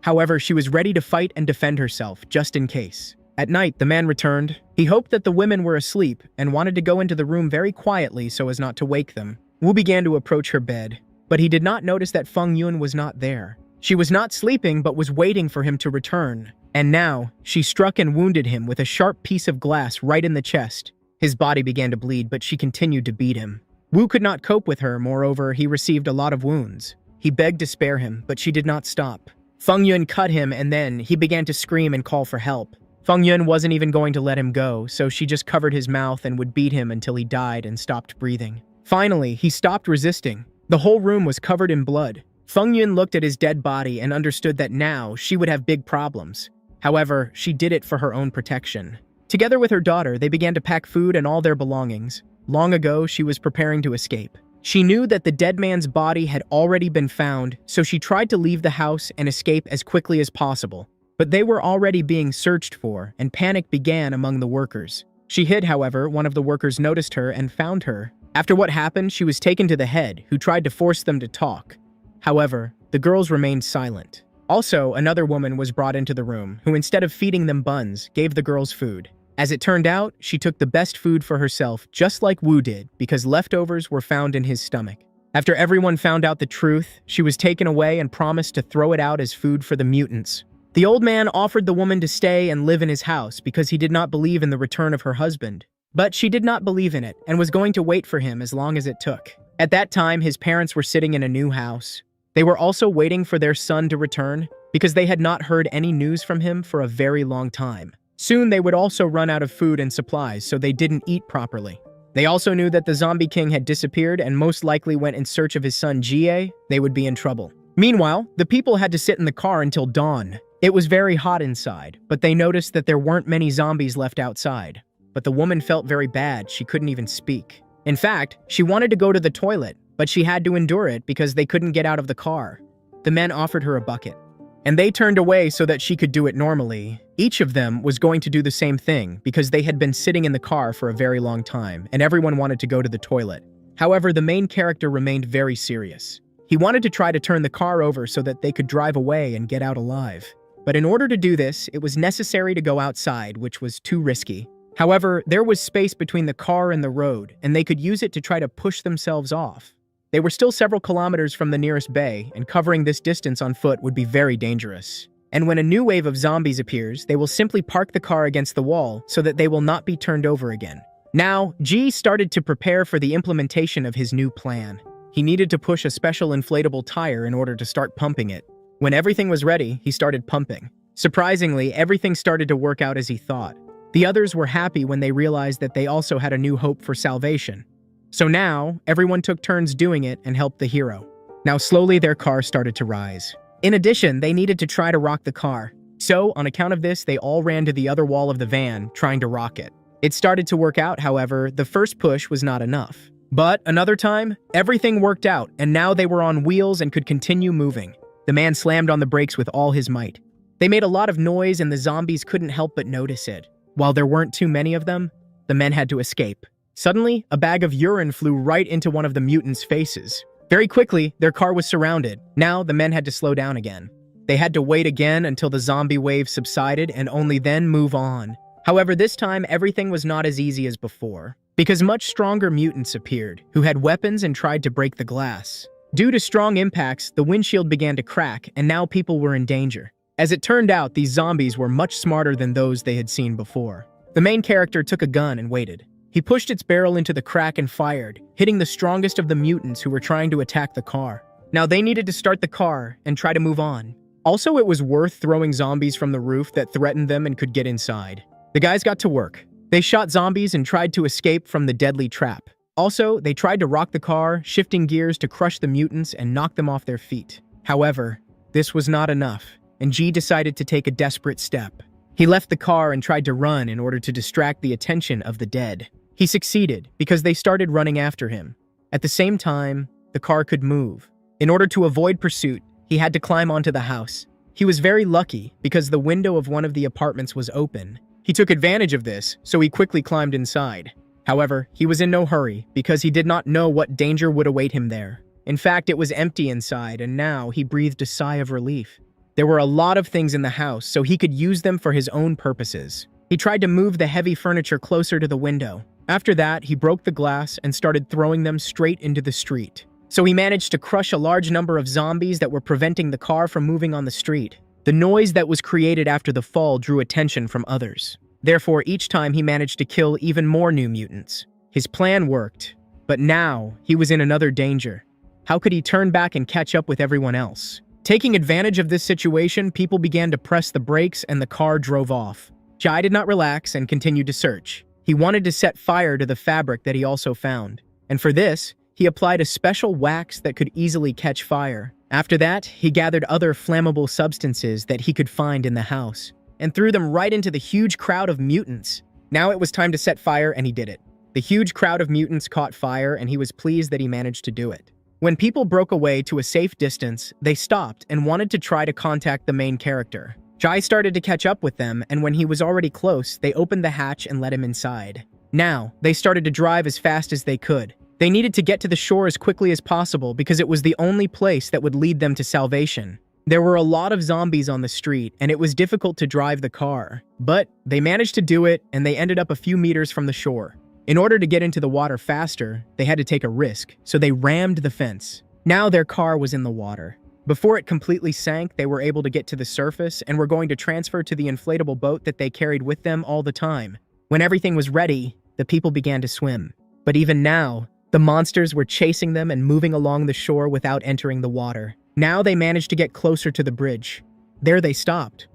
However, she was ready to fight and defend herself, just in case. At night, the man returned. He hoped that the women were asleep and wanted to go into the room very quietly so as not to wake them. Wu began to approach her bed, but he did not notice that Feng Yun was not there. She was not sleeping but was waiting for him to return. And now, she struck and wounded him with a sharp piece of glass right in the chest. His body began to bleed, but she continued to beat him. Wu could not cope with her, moreover, he received a lot of wounds. He begged to spare him, but she did not stop. Feng Yun cut him and then he began to scream and call for help. Feng Yun wasn't even going to let him go, so she just covered his mouth and would beat him until he died and stopped breathing. Finally, he stopped resisting. The whole room was covered in blood. Feng Yun looked at his dead body and understood that now she would have big problems. However, she did it for her own protection. Together with her daughter, they began to pack food and all their belongings. Long ago, she was preparing to escape. She knew that the dead man's body had already been found, so she tried to leave the house and escape as quickly as possible. But they were already being searched for, and panic began among the workers. She hid, however, one of the workers noticed her and found her. After what happened, she was taken to the head, who tried to force them to talk. However, the girls remained silent. Also, another woman was brought into the room, who instead of feeding them buns, gave the girls food. As it turned out, she took the best food for herself, just like Wu did, because leftovers were found in his stomach. After everyone found out the truth, she was taken away and promised to throw it out as food for the mutants. The old man offered the woman to stay and live in his house because he did not believe in the return of her husband. But she did not believe in it and was going to wait for him as long as it took. At that time, his parents were sitting in a new house. They were also waiting for their son to return because they had not heard any news from him for a very long time. Soon they would also run out of food and supplies, so they didn't eat properly. They also knew that the zombie king had disappeared and most likely went in search of his son Jie. They would be in trouble. Meanwhile, the people had to sit in the car until dawn. It was very hot inside, but they noticed that there weren't many zombies left outside. But the woman felt very bad, she couldn't even speak. In fact, she wanted to go to the toilet, but she had to endure it because they couldn't get out of the car. The men offered her a bucket, and they turned away so that she could do it normally. Each of them was going to do the same thing because they had been sitting in the car for a very long time, and everyone wanted to go to the toilet. However, the main character remained very serious. He wanted to try to turn the car over so that they could drive away and get out alive. But in order to do this, it was necessary to go outside, which was too risky. However, there was space between the car and the road, and they could use it to try to push themselves off. They were still several kilometers from the nearest bay, and covering this distance on foot would be very dangerous. And when a new wave of zombies appears, they will simply park the car against the wall so that they will not be turned over again. Now, Ji started to prepare for the implementation of his new plan. He needed to push a special inflatable tire in order to start pumping it. When everything was ready, he started pumping. Surprisingly, everything started to work out as he thought. The others were happy when they realized that they also had a new hope for salvation. So now, everyone took turns doing it and helped the hero. Now slowly their car started to rise. In addition, they needed to try to rock the car. So, on account of this, they all ran to the other wall of the van, trying to rock it. It started to work out, however, the first push was not enough. But another time, everything worked out, and now they were on wheels and could continue moving. The man slammed on the brakes with all his might. They made a lot of noise and the zombies couldn't help but notice it. While there weren't too many of them, the men had to escape. Suddenly, a bag of urine flew right into one of the mutants' faces. Very quickly, their car was surrounded. Now, the men had to slow down again. They had to wait again until the zombie wave subsided and only then move on. However, this time, everything was not as easy as before, because much stronger mutants appeared, who had weapons and tried to break the glass. Due to strong impacts, the windshield began to crack, and now people were in danger. As it turned out, these zombies were much smarter than those they had seen before. The main character took a gun and waited. He pushed its barrel into the crack and fired, hitting the strongest of the mutants who were trying to attack the car. Now they needed to start the car and try to move on. Also, it was worth throwing zombies from the roof that threatened them and could get inside. The guys got to work. They shot zombies and tried to escape from the deadly trap. Also, they tried to rock the car, shifting gears to crush the mutants and knock them off their feet. However, this was not enough, and G decided to take a desperate step. He left the car and tried to run in order to distract the attention of the dead. He succeeded because they started running after him. At the same time, the car could move. In order to avoid pursuit, he had to climb onto the house. He was very lucky because the window of one of the apartments was open. He took advantage of this, so he quickly climbed inside. However, he was in no hurry because he did not know what danger would await him there. In fact, it was empty inside, and now he breathed a sigh of relief. There were a lot of things in the house, so he could use them for his own purposes. He tried to move the heavy furniture closer to the window. After that, he broke the glass and started throwing them straight into the street. So he managed to crush a large number of zombies that were preventing the car from moving on the street. The noise that was created after the fall drew attention from others. Therefore, each time he managed to kill even more new mutants. His plan worked, but now he was in another danger. How could he turn back and catch up with everyone else? Taking advantage of this situation, people began to press the brakes and the car drove off. Jai did not relax and continued to search. He wanted to set fire to the fabric that he also found. And for this, he applied a special wax that could easily catch fire. After that, he gathered other flammable substances that he could find in the house and threw them right into the huge crowd of mutants. Now it was time to set fire, and he did it. The huge crowd of mutants caught fire, and he was pleased that he managed to do it. When people broke away to a safe distance, they stopped and wanted to try to contact the main character. Jai started to catch up with them, and when he was already close, they opened the hatch and let him inside. Now, they started to drive as fast as they could. They needed to get to the shore as quickly as possible because it was the only place that would lead them to salvation. There were a lot of zombies on the street, and it was difficult to drive the car. But they managed to do it, and they ended up a few meters from the shore. In order to get into the water faster, they had to take a risk, so they rammed the fence. Now their car was in the water. Before it completely sank, they were able to get to the surface and were going to transfer to the inflatable boat that they carried with them all the time. When everything was ready, the people began to swim. But even now, the monsters were chasing them and moving along the shore without entering the water. Now they managed to get closer to the bridge. There they stopped.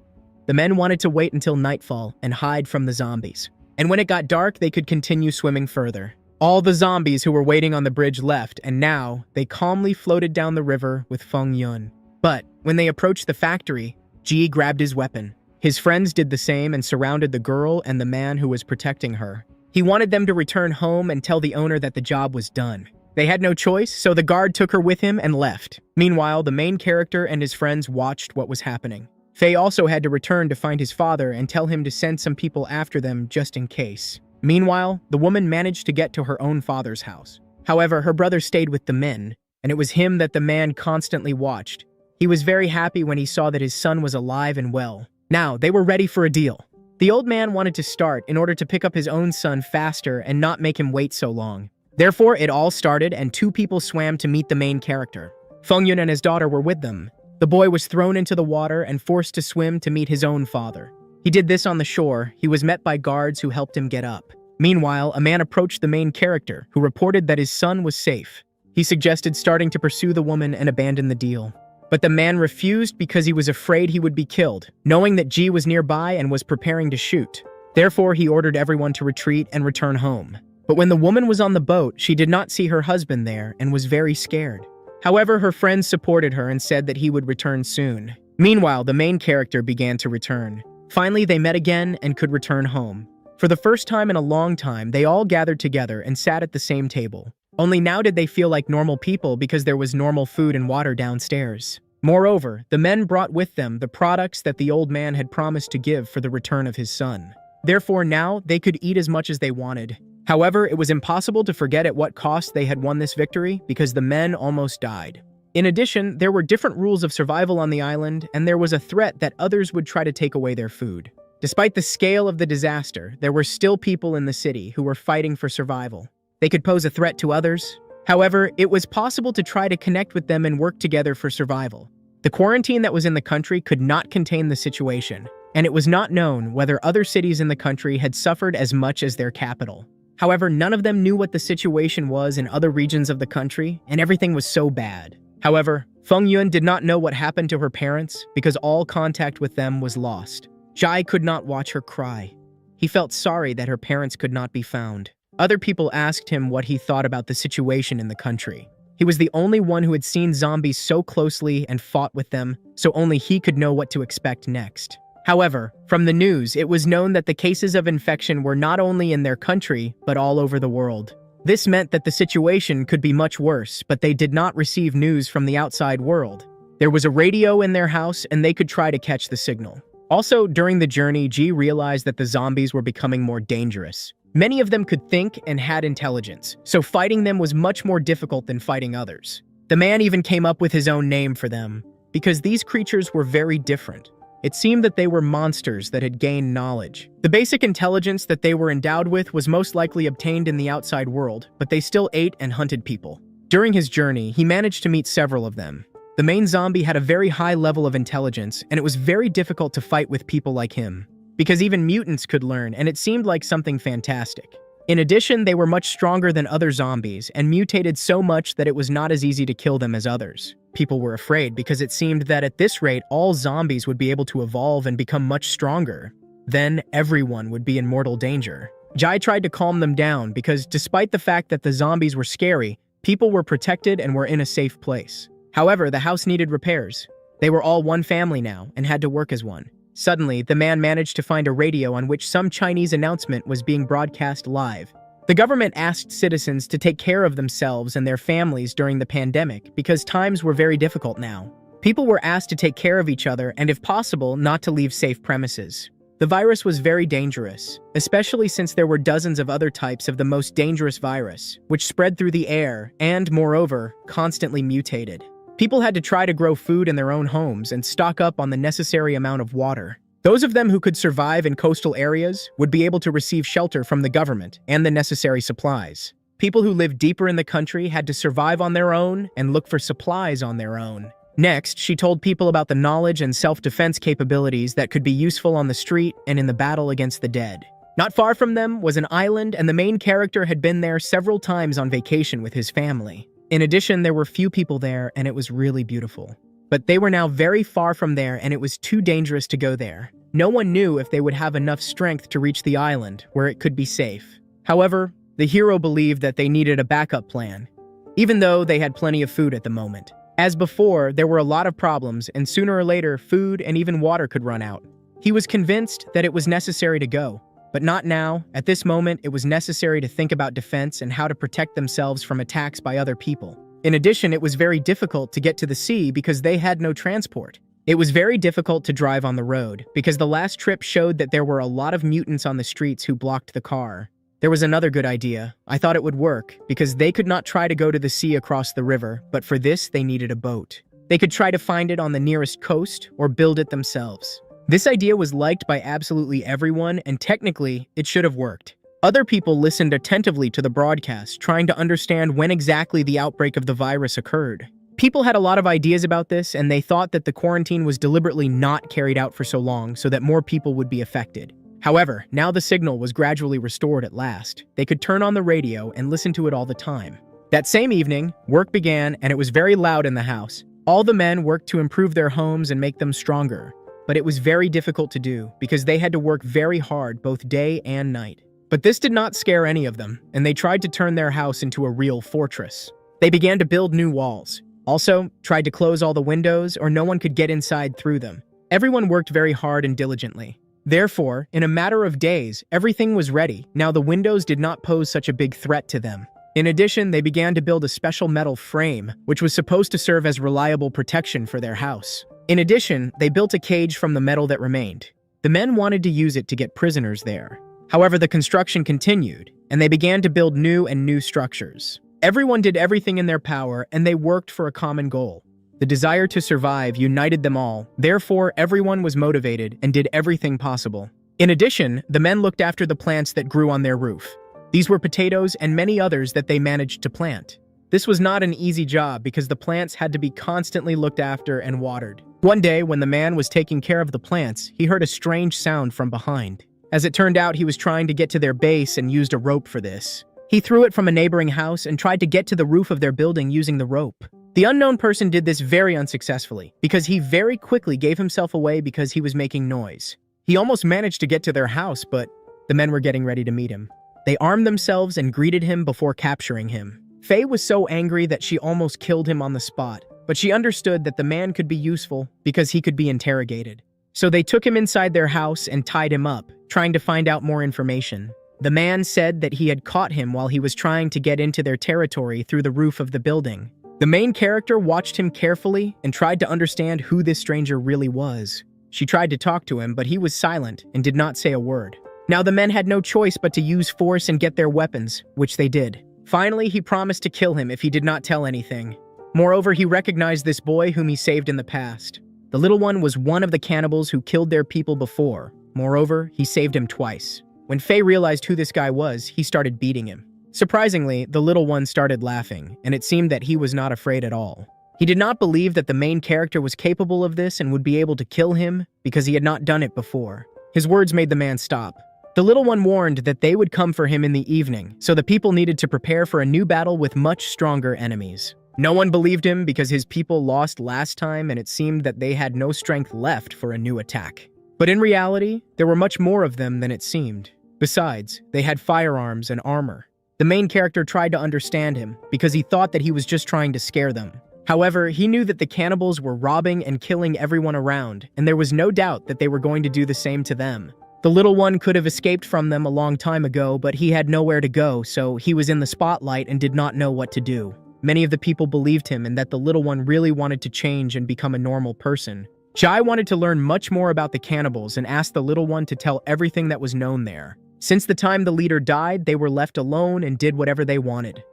The men wanted to wait until nightfall and hide from the zombies. And when it got dark, they could continue swimming further. All the zombies who were waiting on the bridge left, and now they calmly floated down the river with Feng Yun. But when they approached the factory, Ji grabbed his weapon. His friends did the same and surrounded the girl and the man who was protecting her. He wanted them to return home and tell the owner that the job was done. They had no choice, so the guard took her with him and left. Meanwhile, the main character and his friends watched what was happening. Faye also had to return to find his father and tell him to send some people after them just in case. Meanwhile, the woman managed to get to her own father's house. However, her brother stayed with the men, and it was him that the man constantly watched. He was very happy when he saw that his son was alive and well. Now, they were ready for a deal. The old man wanted to start in order to pick up his own son faster and not make him wait so long. Therefore, it all started and two people swam to meet the main character. Feng Yun and his daughter were with them. The boy was thrown into the water and forced to swim to meet his own father. He did this on the shore. He was met by guards who helped him get up. Meanwhile, a man approached the main character, who reported that his son was safe. He suggested starting to pursue the woman and abandon the deal. But the man refused because he was afraid he would be killed, knowing that Ji was nearby and was preparing to shoot. Therefore, he ordered everyone to retreat and return home. But when the woman was on the boat, she did not see her husband there and was very scared. However, her friends supported her and said that he would return soon. Meanwhile, the main character began to return. Finally, they met again and could return home. For the first time in a long time, they all gathered together and sat at the same table. Only now did they feel like normal people because there was normal food and water downstairs. Moreover, the men brought with them the products that the old man had promised to give for the return of his son. Therefore, now they could eat as much as they wanted. However, it was impossible to forget at what cost they had won this victory because the men almost died. In addition, there were different rules of survival on the island, and there was a threat that others would try to take away their food. Despite the scale of the disaster, there were still people in the city who were fighting for survival. They could pose a threat to others. However, it was possible to try to connect with them and work together for survival. The quarantine that was in the country could not contain the situation, and it was not known whether other cities in the country had suffered as much as their capital. However, none of them knew what the situation was in other regions of the country, and everything was so bad. However, Feng Yun did not know what happened to her parents because all contact with them was lost. Jai could not watch her cry. He felt sorry that her parents could not be found. Other people asked him what he thought about the situation in the country. He was the only one who had seen zombies so closely and fought with them, so only he could know what to expect next. However, from the news, it was known that the cases of infection were not only in their country, but all over the world. This meant that the situation could be much worse, but they did not receive news from the outside world. There was a radio in their house, and they could try to catch the signal. Also, during the journey, Ji realized that the zombies were becoming more dangerous. Many of them could think and had intelligence, so fighting them was much more difficult than fighting others. The man even came up with his own name for them, because these creatures were very different. It seemed that they were monsters that had gained knowledge. The basic intelligence that they were endowed with was most likely obtained in the outside world, but they still ate and hunted people. During his journey, he managed to meet several of them. The main zombie had a very high level of intelligence, and it was very difficult to fight with people like him, because even mutants could learn, and it seemed like something fantastic. In addition, they were much stronger than other zombies, and mutated so much that it was not as easy to kill them as others. People were afraid because it seemed that at this rate, all zombies would be able to evolve and become much stronger. Then, everyone would be in mortal danger. Jai tried to calm them down because despite the fact that the zombies were scary, people were protected and were in a safe place. However, the house needed repairs. They were all one family now and had to work as one. Suddenly, the man managed to find a radio on which some Chinese announcement was being broadcast live. The government asked citizens to take care of themselves and their families during the pandemic because times were very difficult now. People were asked to take care of each other and, if possible, not to leave safe premises. The virus was very dangerous, especially since there were dozens of other types of the most dangerous virus, which spread through the air and, moreover, constantly mutated. People had to try to grow food in their own homes and stock up on the necessary amount of water. Those of them who could survive in coastal areas would be able to receive shelter from the government and the necessary supplies. People who lived deeper in the country had to survive on their own and look for supplies on their own. Next, she told people about the knowledge and self-defense capabilities that could be useful on the street and in the battle against the dead. Not far from them was an island, and the main character had been there several times on vacation with his family. In addition, there were few people there, and it was really beautiful. But they were now very far from there, and it was too dangerous to go there. No one knew if they would have enough strength to reach the island, where it could be safe. However, the hero believed that they needed a backup plan, even though they had plenty of food at the moment. As before, there were a lot of problems, and sooner or later, food and even water could run out. He was convinced that it was necessary to go, but not now. At this moment, it was necessary to think about defense and how to protect themselves from attacks by other people. In addition, it was very difficult to get to the sea because they had no transport. It was very difficult to drive on the road because the last trip showed that there were a lot of mutants on the streets who blocked the car. There was another good idea. I thought it would work because they could not try to go to the sea across the river, but for this they needed a boat. They could try to find it on the nearest coast or build it themselves. This idea was liked by absolutely everyone, and technically, it should have worked. Other people listened attentively to the broadcast, trying to understand when exactly the outbreak of the virus occurred. People had a lot of ideas about this, and they thought that the quarantine was deliberately not carried out for so long so that more people would be affected. However, now the signal was gradually restored at last. They could turn on the radio and listen to it all the time. That same evening, work began, and it was very loud in the house. All the men worked to improve their homes and make them stronger. But it was very difficult to do because they had to work very hard both day and night. But this did not scare any of them, and they tried to turn their house into a real fortress. They began to build new walls. Also, tried to close all the windows or no one could get inside through them. Everyone worked very hard and diligently. Therefore, in a matter of days, everything was ready. Now the windows did not pose such a big threat to them. In addition, they began to build a special metal frame, which was supposed to serve as reliable protection for their house. In addition, they built a cage from the metal that remained. The men wanted to use it to get prisoners there. However, the construction continued, and they began to build new structures. Everyone did everything in their power, and they worked for a common goal. The desire to survive united them all, therefore everyone was motivated and did everything possible. In addition, the men looked after the plants that grew on their roof. These were potatoes and many others that they managed to plant. This was not an easy job because the plants had to be constantly looked after and watered. One day, when the man was taking care of the plants, he heard a strange sound from behind. As it turned out, he was trying to get to their base and used a rope for this. He threw it from a neighboring house and tried to get to the roof of their building using the rope. The unknown person did this very unsuccessfully because he very quickly gave himself away because he was making noise. He almost managed to get to their house, but the men were getting ready to meet him. They armed themselves and greeted him before capturing him. Faye was so angry that she almost killed him on the spot, but she understood that the man could be useful because he could be interrogated. So they took him inside their house and tied him up, trying to find out more information. The man said that he had caught him while he was trying to get into their territory through the roof of the building. The main character watched him carefully and tried to understand who this stranger really was. She tried to talk to him, but he was silent and did not say a word. Now the men had no choice but to use force and get their weapons, which they did. Finally, he promised to kill him if he did not tell anything. Moreover, he recognized this boy whom he saved in the past. The little one was one of the cannibals who killed their people before. Moreover, he saved him twice. When Faye realized who this guy was, he started beating him. Surprisingly, the little one started laughing, and it seemed that he was not afraid at all. He did not believe that the main character was capable of this and would be able to kill him because he had not done it before. His words made the man stop. The little one warned that they would come for him in the evening, so the people needed to prepare for a new battle with much stronger enemies. No one believed him because his people lost last time and it seemed that they had no strength left for a new attack. But in reality, there were much more of them than it seemed. Besides, they had firearms and armor. The main character tried to understand him because he thought that he was just trying to scare them. However, he knew that the cannibals were robbing and killing everyone around, and there was no doubt that they were going to do the same to them. The little one could have escaped from them a long time ago, but he had nowhere to go, so he was in the spotlight and did not know what to do. Many of the people believed him and that the little one really wanted to change and become a normal person. Jai wanted to learn much more about the cannibals and asked the little one to tell everything that was known there. Since the time the leader died, they were left alone and did whatever they wanted.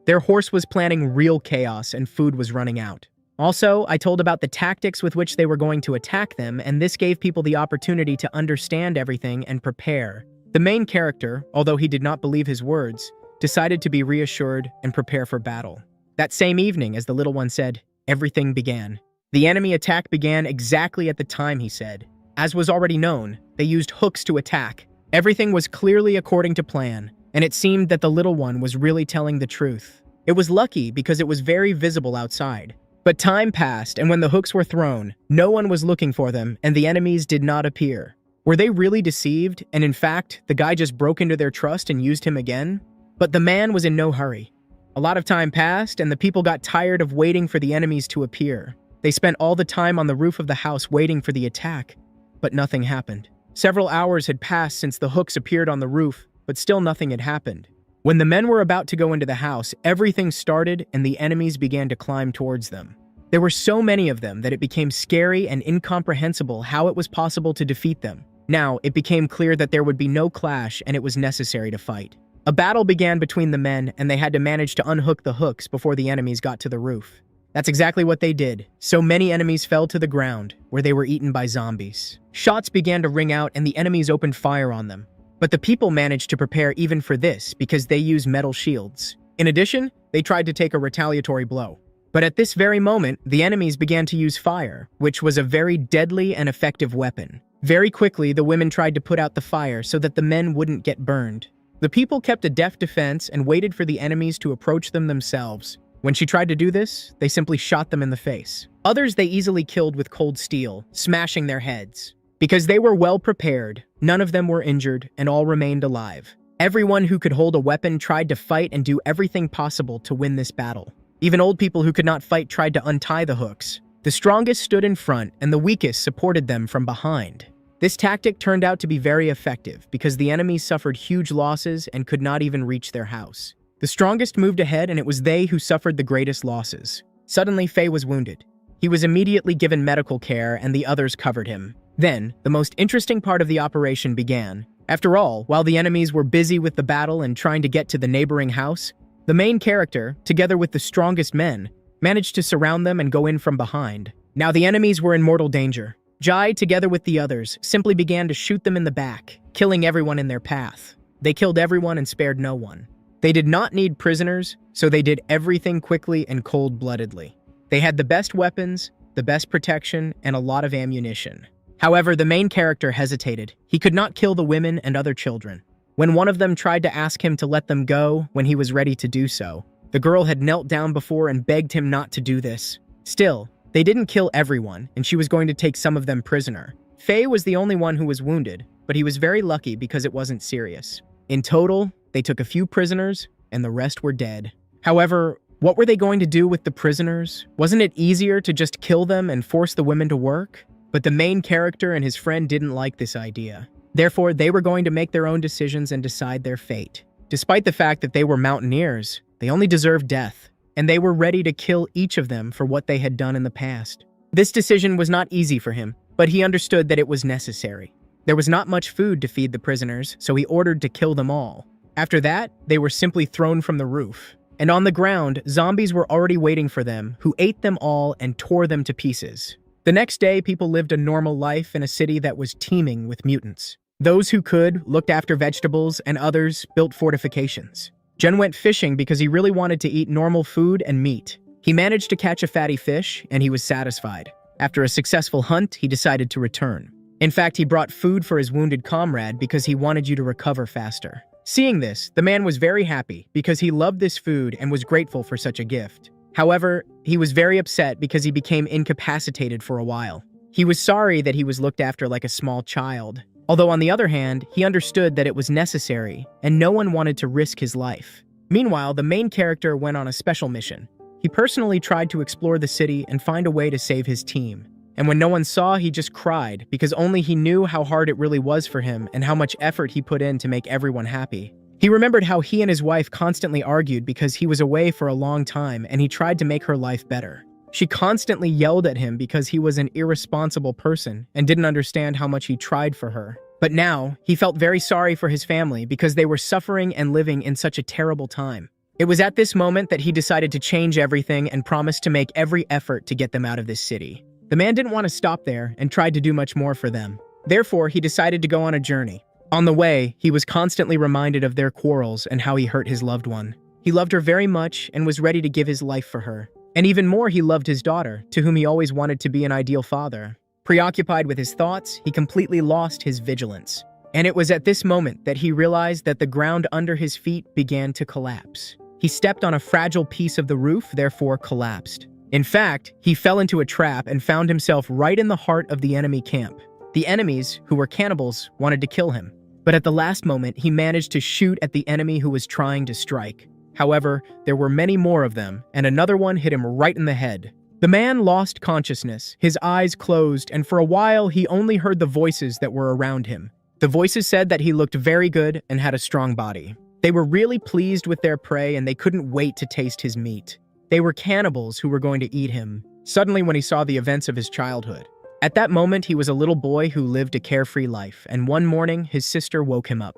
Their horse was planning real chaos and food was running out. Also, I told about the tactics with which they were going to attack them, and this gave people the opportunity to understand everything and prepare. The main character, although he did not believe his words, decided to be reassured and prepare for battle. That same evening, as the little one said, everything began. The enemy attack began exactly at the time he said. As was already known, they used hooks to attack. Everything was clearly according to plan, and it seemed that the little one was really telling the truth. It was lucky because it was very visible outside. But time passed, and when the hooks were thrown, no one was looking for them, and the enemies did not appear. Were they really deceived, and in fact, the guy just broke into their trust and used him again? But the man was in no hurry. A lot of time passed, and the people got tired of waiting for the enemies to appear. They spent all the time on the roof of the house waiting for the attack, but nothing happened. Several hours had passed since the hooks appeared on the roof, but still nothing had happened. When the men were about to go into the house, everything started and the enemies began to climb towards them. There were so many of them that it became scary and incomprehensible how it was possible to defeat them. Now, it became clear that there would be no clash and it was necessary to fight. A battle began between the men and they had to manage to unhook the hooks before the enemies got to the roof. That's exactly what they did. So many enemies fell to the ground, where they were eaten by zombies. Shots began to ring out and the enemies opened fire on them. But the people managed to prepare even for this because they used metal shields. In addition, they tried to take a retaliatory blow. But at this very moment, the enemies began to use fire, which was a very deadly and effective weapon. Very quickly, the women tried to put out the fire so that the men wouldn't get burned. The people kept a deft defense and waited for the enemies to approach them themselves. When she tried to do this, they simply shot them in the face. Others they easily killed with cold steel, smashing their heads. Because they were well prepared, none of them were injured and all remained alive. Everyone who could hold a weapon tried to fight and do everything possible to win this battle. Even old people who could not fight tried to untie the hooks. The strongest stood in front and the weakest supported them from behind. This tactic turned out to be very effective because the enemies suffered huge losses and could not even reach their house. The strongest moved ahead and it was they who suffered the greatest losses. Suddenly, Faye was wounded. He was immediately given medical care and the others covered him. Then, the most interesting part of the operation began. After all, while the enemies were busy with the battle and trying to get to the neighboring house, the main character, together with the strongest men, managed to surround them and go in from behind. Now the enemies were in mortal danger. Jai, together with the others, simply began to shoot them in the back, killing everyone in their path. They killed everyone and spared no one. They did not need prisoners, so they did everything quickly and cold-bloodedly. They had the best weapons, the best protection, and a lot of ammunition. However, the main character hesitated. He could not kill the women and other children. When one of them tried to ask him to let them go when he was ready to do so, the girl had knelt down before and begged him not to do this. Still, they didn't kill everyone, and she was going to take some of them prisoner. Faye was the only one who was wounded, but he was very lucky because it wasn't serious. In total, they took a few prisoners, and the rest were dead. However, what were they going to do with the prisoners? Wasn't it easier to just kill them and force the women to work? But the main character and his friend didn't like this idea. Therefore, they were going to make their own decisions and decide their fate. Despite the fact that they were mountaineers, they only deserved death, and they were ready to kill each of them for what they had done in the past. This decision was not easy for him, but he understood that it was necessary. There was not much food to feed the prisoners, so he ordered to kill them all. After that, they were simply thrown from the roof. And on the ground, zombies were already waiting for them, who ate them all and tore them to pieces. The next day, people lived a normal life in a city that was teeming with mutants. Those who could looked after vegetables, and others built fortifications. Jen went fishing because he really wanted to eat normal food and meat. He managed to catch a fatty fish, and he was satisfied. After a successful hunt, he decided to return. In fact, he brought food for his wounded comrade because he wanted you to recover faster. Seeing this, the man was very happy because he loved this food and was grateful for such a gift. However, he was very upset because he became incapacitated for a while. He was sorry that he was looked after like a small child. Although on the other hand, he understood that it was necessary, and no one wanted to risk his life. Meanwhile, the main character went on a special mission. He personally tried to explore the city and find a way to save his team. And when no one saw, he just cried because only he knew how hard it really was for him and how much effort he put in to make everyone happy. He remembered how he and his wife constantly argued because he was away for a long time and he tried to make her life better. She constantly yelled at him because he was an irresponsible person and didn't understand how much he tried for her. But now, he felt very sorry for his family because they were suffering and living in such a terrible time. It was at this moment that he decided to change everything and promised to make every effort to get them out of this city. The man didn't want to stop there and tried to do much more for them. Therefore, he decided to go on a journey. On the way, he was constantly reminded of their quarrels and how he hurt his loved one. He loved her very much and was ready to give his life for her. And even more, he loved his daughter, to whom he always wanted to be an ideal father. Preoccupied with his thoughts, he completely lost his vigilance. And it was at this moment that he realized that the ground under his feet began to collapse. He stepped on a fragile piece of the roof, therefore collapsed. In fact, he fell into a trap and found himself right in the heart of the enemy camp. The enemies, who were cannibals, wanted to kill him. But at the last moment, he managed to shoot at the enemy who was trying to strike. However, there were many more of them, and another one hit him right in the head. The man lost consciousness, his eyes closed, and for a while he only heard the voices that were around him. The voices said that he looked very good and had a strong body. They were really pleased with their prey and they couldn't wait to taste his meat. They were cannibals who were going to eat him, suddenly when he saw the events of his childhood. At that moment, he was a little boy who lived a carefree life, and one morning, his sister woke him up.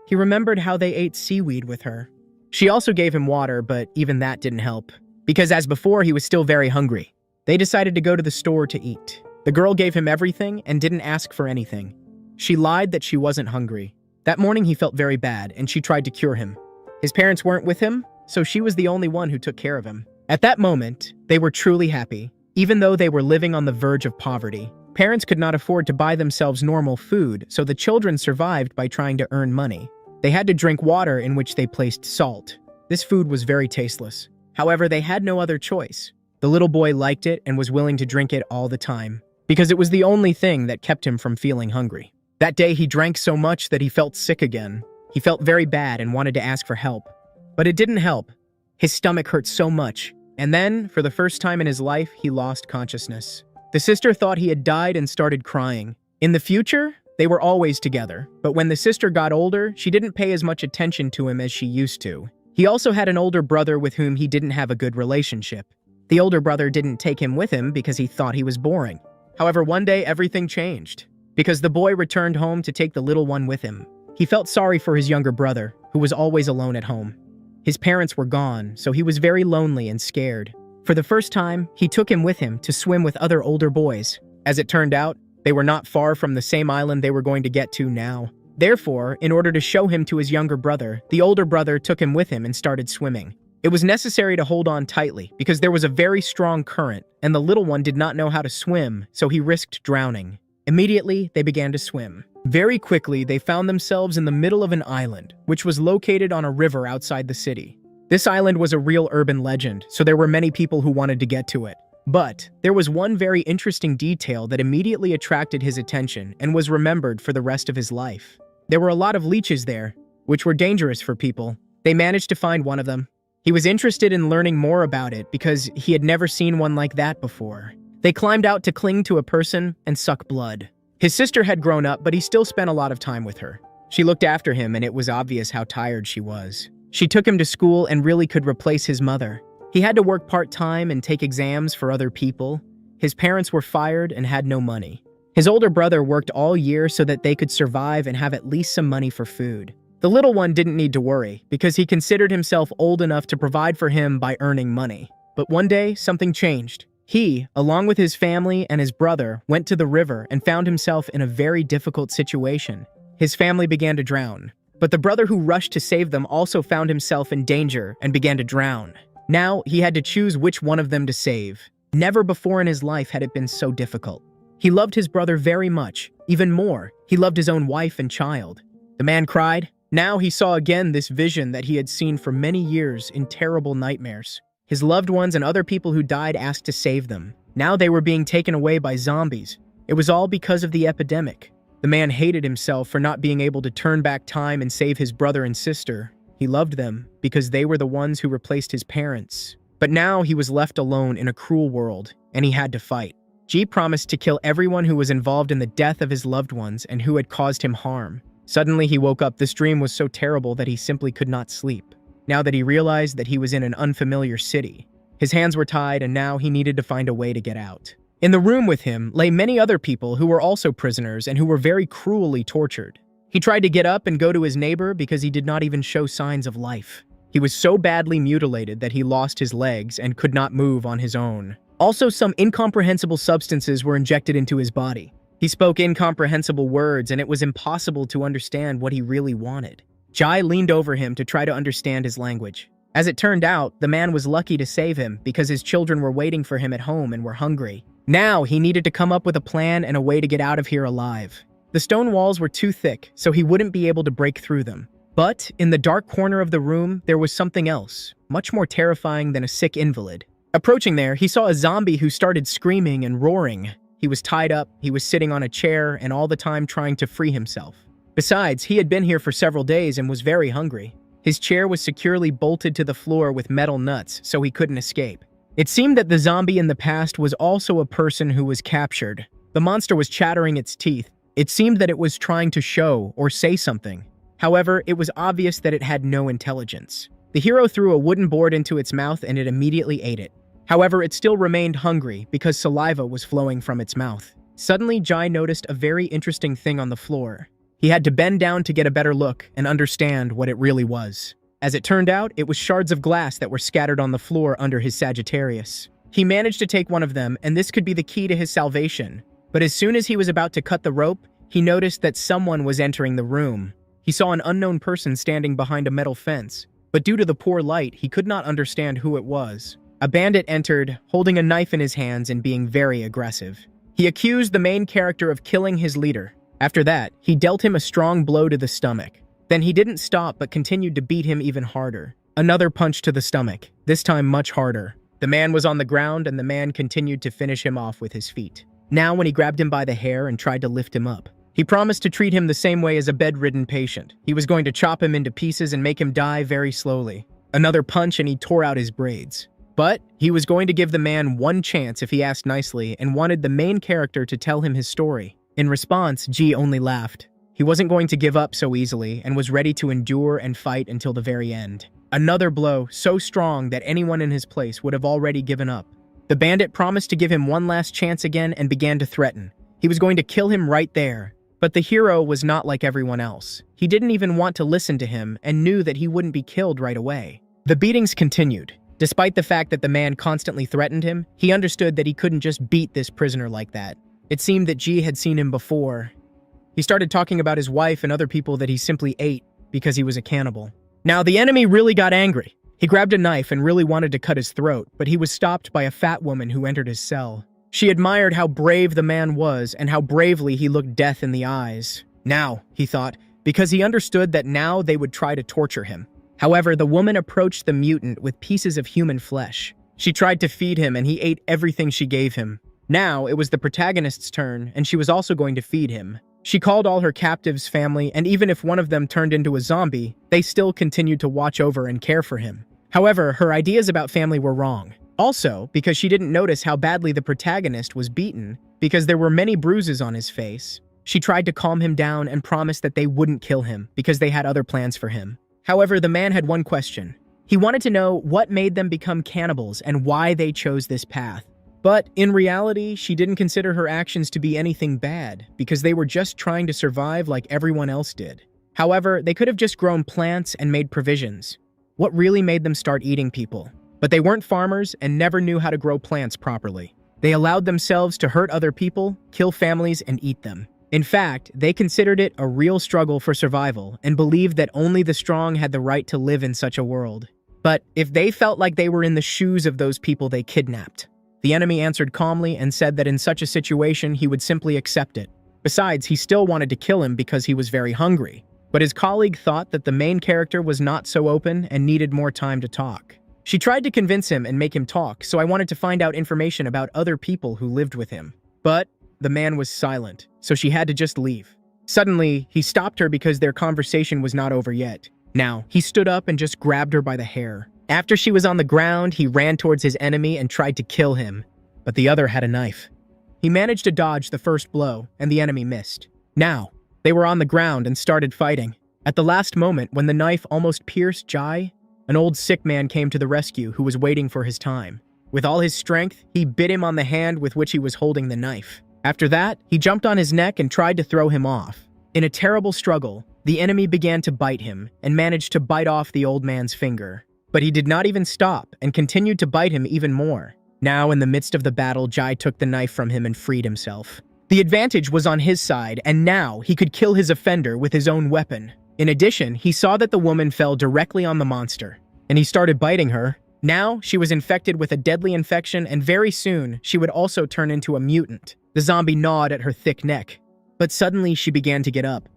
He remembered how they ate seaweed with her. She also gave him water, but even that didn't help, because as before, he was still very hungry. They decided to go to the store to eat. The girl gave him everything and didn't ask for anything. She lied that she wasn't hungry. That morning, he felt very bad, and she tried to cure him. His parents weren't with him, so she was the only one who took care of him. At that moment, they were truly happy. Even though they were living on the verge of poverty, parents could not afford to buy themselves normal food, so the children survived by trying to earn money. They had to drink water in which they placed salt. This food was very tasteless. However, they had no other choice. The little boy liked it and was willing to drink it all the time, because it was the only thing that kept him from feeling hungry. That day, he drank so much that he felt sick again. He felt very bad and wanted to ask for help. But it didn't help. His stomach hurt so much. And then, for the first time in his life, he lost consciousness. The sister thought he had died and started crying. In the future, they were always together, but when the sister got older, she didn't pay as much attention to him as she used to. He also had an older brother with whom he didn't have a good relationship. The older brother didn't take him with him because he thought he was boring. However, one day everything changed, because the boy returned home to take the little one with him. He felt sorry for his younger brother, who was always alone at home. His parents were gone, so he was very lonely and scared. For the first time, he took him with him to swim with other older boys. As it turned out, they were not far from the same island they were going to get to now. Therefore, in order to show him to his younger brother, the older brother took him with him and started swimming. It was necessary to hold on tightly because there was a very strong current, and the little one did not know how to swim, so he risked drowning. Immediately, they began to swim. Very quickly, they found themselves in the middle of an island, which was located on a river outside the city. This island was a real urban legend, so there were many people who wanted to get to it. But there was one very interesting detail that immediately attracted his attention and was remembered for the rest of his life. There were a lot of leeches there, which were dangerous for people. They managed to find one of them. He was interested in learning more about it because he had never seen one like that before. They climbed out to cling to a person and suck blood. His sister had grown up, but he still spent a lot of time with her. She looked after him, and it was obvious how tired she was. She took him to school and really could replace his mother. He had to work part-time and take exams for other people. His parents were fired and had no money. His older brother worked all year so that they could survive and have at least some money for food. The little one didn't need to worry because he considered himself old enough to provide for him by earning money. But one day, something changed. He, along with his family and his brother, went to the river and found himself in a very difficult situation. His family began to drown. But the brother who rushed to save them also found himself in danger and began to drown. Now, he had to choose which one of them to save. Never before in his life had it been so difficult. He loved his brother very much. Even more, he loved his own wife and child. The man cried. Now he saw again this vision that he had seen for many years in terrible nightmares. His loved ones and other people who died asked to save them. Now they were being taken away by zombies. It was all because of the epidemic. The man hated himself for not being able to turn back time and save his brother and sister. He loved them because they were the ones who replaced his parents. But now he was left alone in a cruel world, and he had to fight. G promised to kill everyone who was involved in the death of his loved ones and who had caused him harm. Suddenly he woke up. This dream was so terrible that he simply could not sleep. Now that he realized that he was in an unfamiliar city, his hands were tied and now he needed to find a way to get out. In the room with him lay many other people who were also prisoners and who were very cruelly tortured. He tried to get up and go to his neighbor because he did not even show signs of life. He was so badly mutilated that he lost his legs and could not move on his own. Also, some incomprehensible substances were injected into his body. He spoke incomprehensible words and it was impossible to understand what he really wanted. Jai leaned over him to try to understand his language. As it turned out, the man was lucky to save him because his children were waiting for him at home and were hungry. Now he needed to come up with a plan and a way to get out of here alive. The stone walls were too thick, so he wouldn't be able to break through them. But in the dark corner of the room, there was something else, much more terrifying than a sick invalid. Approaching there, he saw a zombie who started screaming and roaring. He was tied up, he was sitting on a chair, and all the time trying to free himself. Besides, he had been here for several days and was very hungry. His chair was securely bolted to the floor with metal nuts, so he couldn't escape. It seemed that the zombie in the past was also a person who was captured. The monster was chattering its teeth. It seemed that it was trying to show or say something. However, it was obvious that it had no intelligence. The hero threw a wooden board into its mouth and it immediately ate it. However, it still remained hungry because saliva was flowing from its mouth. Suddenly, Jai noticed a very interesting thing on the floor. He had to bend down to get a better look and understand what it really was. As it turned out, it was shards of glass that were scattered on the floor under his Sagittarius. He managed to take one of them, and this could be the key to his salvation. But as soon as he was about to cut the rope, he noticed that someone was entering the room. He saw an unknown person standing behind a metal fence, but due to the poor light, he could not understand who it was. A bandit entered, holding a knife in his hands and being very aggressive. He accused the main character of killing his leader. After that, he dealt him a strong blow to the stomach. Then he didn't stop but continued to beat him even harder. Another punch to the stomach, this time much harder. The man was on the ground and the man continued to finish him off with his feet. Now when he grabbed him by the hair and tried to lift him up, he promised to treat him the same way as a bedridden patient. He was going to chop him into pieces and make him die very slowly. Another punch and he tore out his braids. But he was going to give the man one chance if he asked nicely and wanted the main character to tell him his story. In response, G only laughed. He wasn't going to give up so easily and was ready to endure and fight until the very end. Another blow so strong that anyone in his place would have already given up. The bandit promised to give him one last chance again and began to threaten. He was going to kill him right there. But the hero was not like everyone else. He didn't even want to listen to him and knew that he wouldn't be killed right away. The beatings continued. Despite the fact that the man constantly threatened him, he understood that he couldn't just beat this prisoner like that. It seemed that Ji had seen him before. He started talking about his wife and other people that he simply ate because he was a cannibal. Now, the enemy really got angry. He grabbed a knife and really wanted to cut his throat, but he was stopped by a fat woman who entered his cell. She admired how brave the man was and how bravely he looked death in the eyes. Now, he thought, because he understood that now they would try to torture him. However, the woman approached the mutant with pieces of human flesh. She tried to feed him and he ate everything she gave him. Now, it was the protagonist's turn and she was also going to feed him. She called all her captives family, and even if one of them turned into a zombie, they still continued to watch over and care for him. However, her ideas about family were wrong. Also, because she didn't notice how badly the protagonist was beaten, because there were many bruises on his face, she tried to calm him down and promised that they wouldn't kill him because they had other plans for him. However, the man had one question. He wanted to know what made them become cannibals and why they chose this path. But in reality, she didn't consider her actions to be anything bad because they were just trying to survive like everyone else did. However, they could have just grown plants and made provisions. What really made them start eating people? But they weren't farmers and never knew how to grow plants properly. They allowed themselves to hurt other people, kill families, and eat them. In fact, they considered it a real struggle for survival and believed that only the strong had the right to live in such a world. But if they felt like they were in the shoes of those people they kidnapped, the enemy answered calmly and said that in such a situation he would simply accept it. Besides, he still wanted to kill him because he was very hungry. But his colleague thought that the main character was not so open and needed more time to talk. She tried to convince him and make him talk, so I wanted to find out information about other people who lived with him. But the man was silent, so she had to just leave. Suddenly, he stopped her because their conversation was not over yet. Now, he stood up and just grabbed her by the hair. After she was on the ground, he ran towards his enemy and tried to kill him, but the other had a knife. He managed to dodge the first blow, and the enemy missed. Now, they were on the ground and started fighting. At the last moment, when the knife almost pierced Jai, an old sick man came to the rescue who was waiting for his time. With all his strength, he bit him on the hand with which he was holding the knife. After that, he jumped on his neck and tried to throw him off. In a terrible struggle, the enemy began to bite him and managed to bite off the old man's finger. But he did not even stop and continued to bite him even more. Now, in the midst of the battle, Jai took the knife from him and freed himself. The advantage was on his side, and now he could kill his offender with his own weapon. In addition, he saw that the woman fell directly on the monster, and he started biting her. Now, she was infected with a deadly infection, and very soon, she would also turn into a mutant. The zombie gnawed at her thick neck. But suddenly, she began to get up.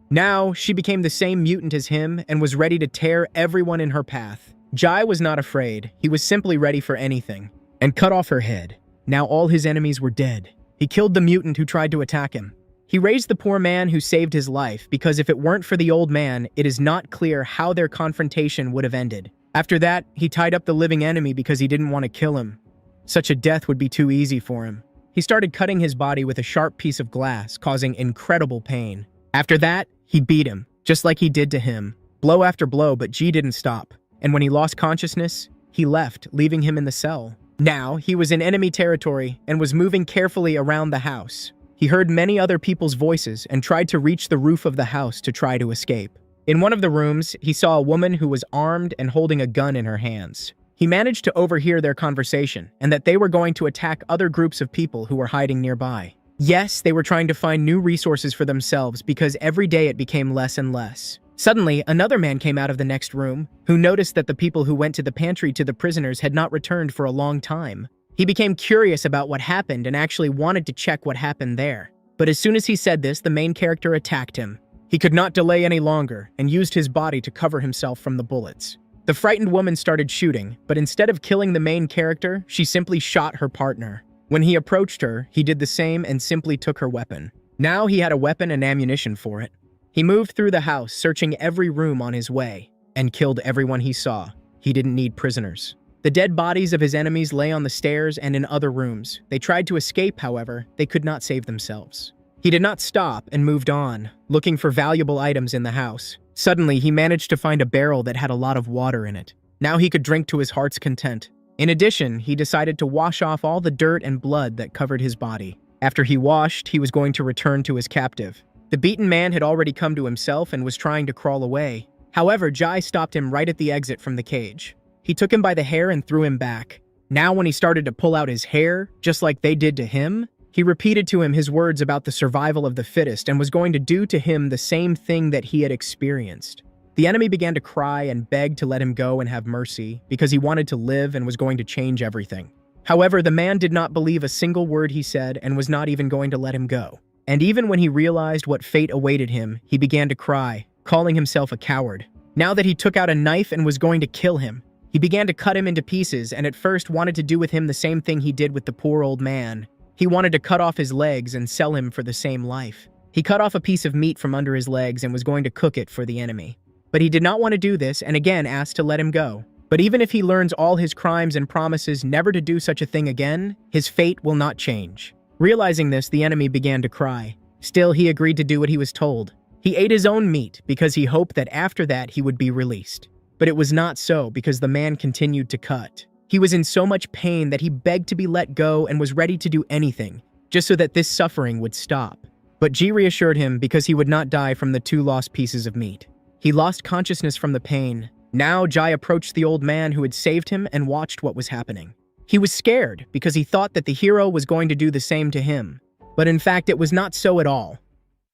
Now, she became the same mutant as him and was ready to tear everyone in her path. Jai was not afraid. He was simply ready for anything, and cut off her head. Now all his enemies were dead. He killed the mutant who tried to attack him. He raised the poor man who saved his life because if it weren't for the old man, it is not clear how their confrontation would have ended. After that, he tied up the living enemy because he didn't want to kill him. Such a death would be too easy for him. He started cutting his body with a sharp piece of glass, causing incredible pain. After that, he beat him, just like he did to him. Blow after blow, but G didn't stop. And when he lost consciousness, he left, leaving him in the cell. Now, he was in enemy territory and was moving carefully around the house. He heard many other people's voices and tried to reach the roof of the house to try to escape. In one of the rooms, he saw a woman who was armed and holding a gun in her hands. He managed to overhear their conversation and that they were going to attack other groups of people who were hiding nearby. Yes, they were trying to find new resources for themselves because every day it became less and less. Suddenly, another man came out of the next room, who noticed that the people who went to the pantry to the prisoners had not returned for a long time. He became curious about what happened and actually wanted to check what happened there. But as soon as he said this, the main character attacked him. He could not delay any longer and used his body to cover himself from the bullets. The frightened woman started shooting, but instead of killing the main character, she simply shot her partner. When he approached her, he did the same and simply took her weapon. Now he had a weapon and ammunition for it. He moved through the house, searching every room on his way, and killed everyone he saw. He didn't need prisoners. The dead bodies of his enemies lay on the stairs and in other rooms. They tried to escape, however, they could not save themselves. He did not stop and moved on, looking for valuable items in the house. Suddenly, he managed to find a barrel that had a lot of water in it. Now he could drink to his heart's content. In addition, he decided to wash off all the dirt and blood that covered his body. After he washed, he was going to return to his captive. The beaten man had already come to himself and was trying to crawl away. However, Jai stopped him right at the exit from the cage. He took him by the hair and threw him back. Now when he started to pull out his hair, just like they did to him, he repeated to him his words about the survival of the fittest and was going to do to him the same thing that he had experienced. The enemy began to cry and beg to let him go and have mercy because he wanted to live and was going to change everything. However, the man did not believe a single word he said and was not even going to let him go. And even when he realized what fate awaited him, he began to cry, calling himself a coward. Now that he took out a knife and was going to kill him, he began to cut him into pieces and at first wanted to do with him the same thing he did with the poor old man. He wanted to cut off his legs and sell him for the same life. He cut off a piece of meat from under his legs and was going to cook it for the enemy. But he did not want to do this and again asked to let him go. But even if he learns all his crimes and promises never to do such a thing again, his fate will not change. Realizing this, the enemy began to cry. Still, he agreed to do what he was told. He ate his own meat because he hoped that after that he would be released. But it was not so because the man continued to cut. He was in so much pain that he begged to be let go and was ready to do anything, just so that this suffering would stop. But Ji reassured him because he would not die from the 2 lost pieces of meat. He lost consciousness from the pain. Now Jai approached the old man who had saved him and watched what was happening. He was scared because he thought that the hero was going to do the same to him. But in fact, it was not so at all.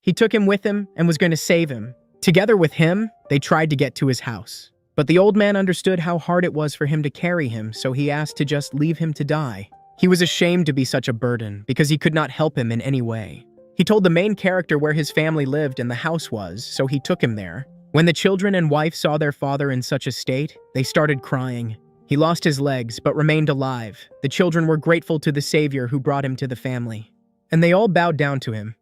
He took him with him and was going to save him. Together with him, they tried to get to his house. But the old man understood how hard it was for him to carry him, so he asked to just leave him to die. He was ashamed to be such a burden because he could not help him in any way. He told the main character where his family lived and the house was, so he took him there. When the children and wife saw their father in such a state, they started crying. He lost his legs, but remained alive. The children were grateful to the savior who brought him to the family. And they all bowed down to him.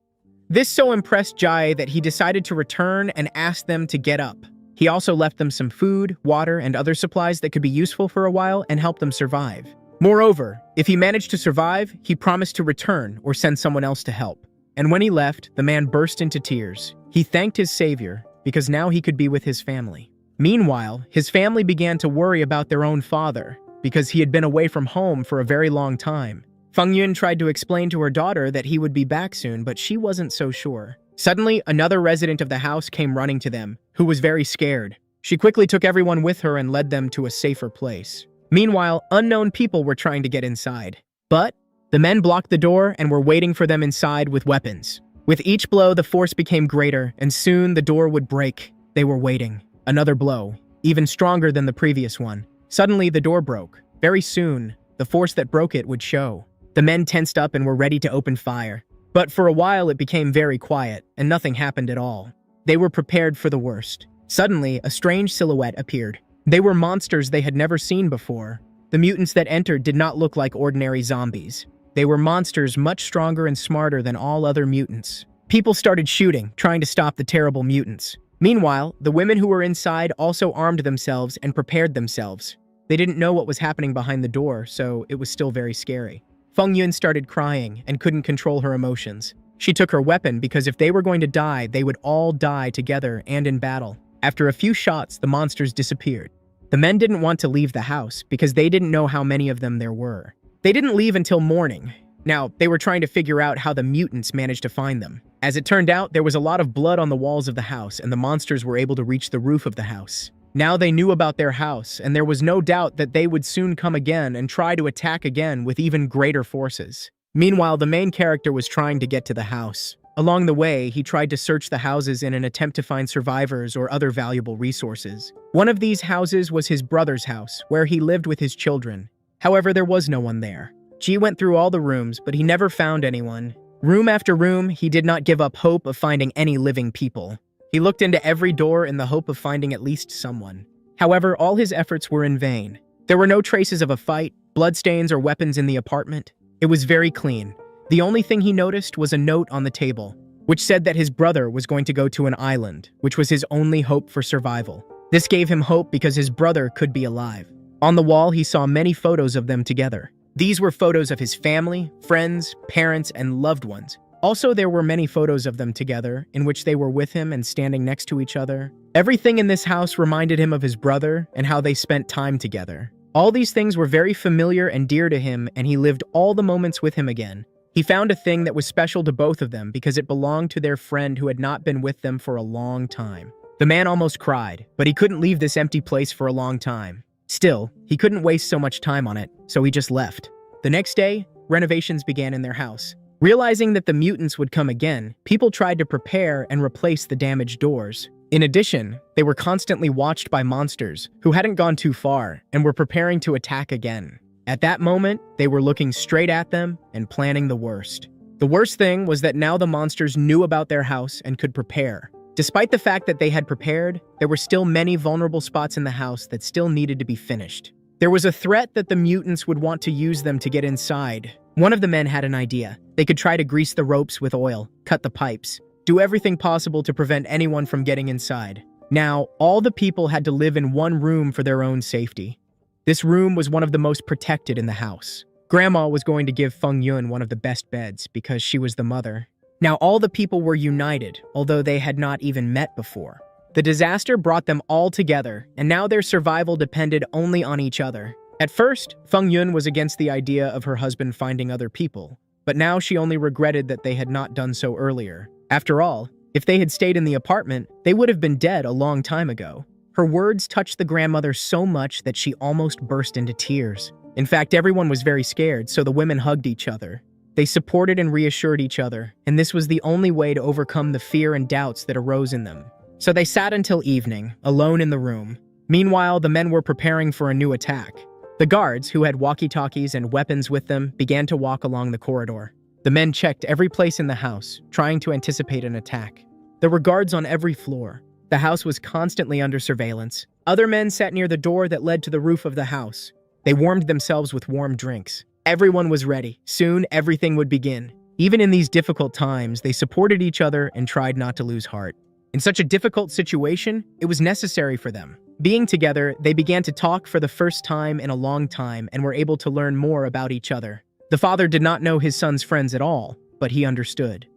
This so impressed Jai that he decided to return and ask them to get up. He also left them some food, water, and other supplies that could be useful for a while and help them survive. Moreover, if he managed to survive, he promised to return or send someone else to help. And when he left, the man burst into tears. He thanked his savior because now he could be with his family. Meanwhile, his family began to worry about their own father because he had been away from home for a very long time. Feng Yun tried to explain to her daughter that he would be back soon, but she wasn't so sure. Suddenly, another resident of the house came running to them, who was very scared. She quickly took everyone with her and led them to a safer place. Meanwhile, unknown people were trying to get inside. But the men blocked the door and were waiting for them inside with weapons. With each blow, the force became greater, and soon the door would break. They were waiting. Another blow, even stronger than the previous one. Suddenly, the door broke. Very soon, the force that broke it would show. The men tensed up and were ready to open fire. But for a while, it became very quiet, and nothing happened at all. They were prepared for the worst. Suddenly, a strange silhouette appeared. They were monsters they had never seen before. The mutants that entered did not look like ordinary zombies. They were monsters much stronger and smarter than all other mutants. People started shooting, trying to stop the terrible mutants. Meanwhile, the women who were inside also armed themselves and prepared themselves. They didn't know what was happening behind the door, so it was still very scary. Feng Yun started crying and couldn't control her emotions. She took her weapon because if they were going to die, they would all die together and in battle. After a few shots, the monsters disappeared. The men didn't want to leave the house because they didn't know how many of them there were. They didn't leave until morning. Now, they were trying to figure out how the mutants managed to find them. As it turned out, there was a lot of blood on the walls of the house, and the monsters were able to reach the roof of the house. Now they knew about their house, and there was no doubt that they would soon come again and try to attack again with even greater forces. Meanwhile, the main character was trying to get to the house. Along the way, he tried to search the houses in an attempt to find survivors or other valuable resources. One of these houses was his brother's house, where he lived with his children. However, there was no one there. Ji went through all the rooms, but he never found anyone. Room after room, he did not give up hope of finding any living people. He looked into every door in the hope of finding at least someone. However, all his efforts were in vain. There were no traces of a fight, bloodstains, or weapons in the apartment. It was very clean. The only thing he noticed was a note on the table, which said that his brother was going to go to an island, which was his only hope for survival. This gave him hope because his brother could be alive. On the wall, he saw many photos of them together. These were photos of his family, friends, parents, and loved ones. Also, there were many photos of them together, in which they were with him and standing next to each other. Everything in this house reminded him of his brother and how they spent time together. All these things were very familiar and dear to him, and he lived all the moments with him again. He found a thing that was special to both of them because it belonged to their friend who had not been with them for a long time. The man almost cried, but he couldn't leave this empty place for a long time. Still, he couldn't waste so much time on it, so he just left. The next day, renovations began in their house. Realizing that the mutants would come again, people tried to prepare and replace the damaged doors. In addition, they were constantly watched by monsters who hadn't gone too far and were preparing to attack again. At that moment, they were looking straight at them and planning the worst. The worst thing was that now the monsters knew about their house and could prepare. Despite the fact that they had prepared, there were still many vulnerable spots in the house that still needed to be finished. There was a threat that the mutants would want to use them to get inside. One of the men had an idea. They could try to grease the ropes with oil, cut the pipes, do everything possible to prevent anyone from getting inside. Now, all the people had to live in one room for their own safety. This room was one of the most protected in the house. Grandma was going to give Feng Yun one of the best beds because she was the mother. Now all the people were united, although they had not even met before. The disaster brought them all together, and now their survival depended only on each other. At first, Feng Yun was against the idea of her husband finding other people, but now she only regretted that they had not done so earlier. After all, if they had stayed in the apartment, they would have been dead a long time ago. Her words touched the grandmother so much that she almost burst into tears. In fact, everyone was very scared, so the women hugged each other. They supported and reassured each other, and this was the only way to overcome the fear and doubts that arose in them. So they sat until evening, alone in the room. Meanwhile, the men were preparing for a new attack. The guards, who had walkie-talkies and weapons with them, began to walk along the corridor. The men checked every place in the house, trying to anticipate an attack. There were guards on every floor. The house was constantly under surveillance. Other men sat near the door that led to the roof of the house. They warmed themselves with warm drinks. Everyone was ready. Soon, everything would begin. Even in these difficult times, they supported each other and tried not to lose heart. In such a difficult situation, it was necessary for them. Being together, they began to talk for the first time in a long time and were able to learn more about each other. The father did not know his son's friends at all, but he understood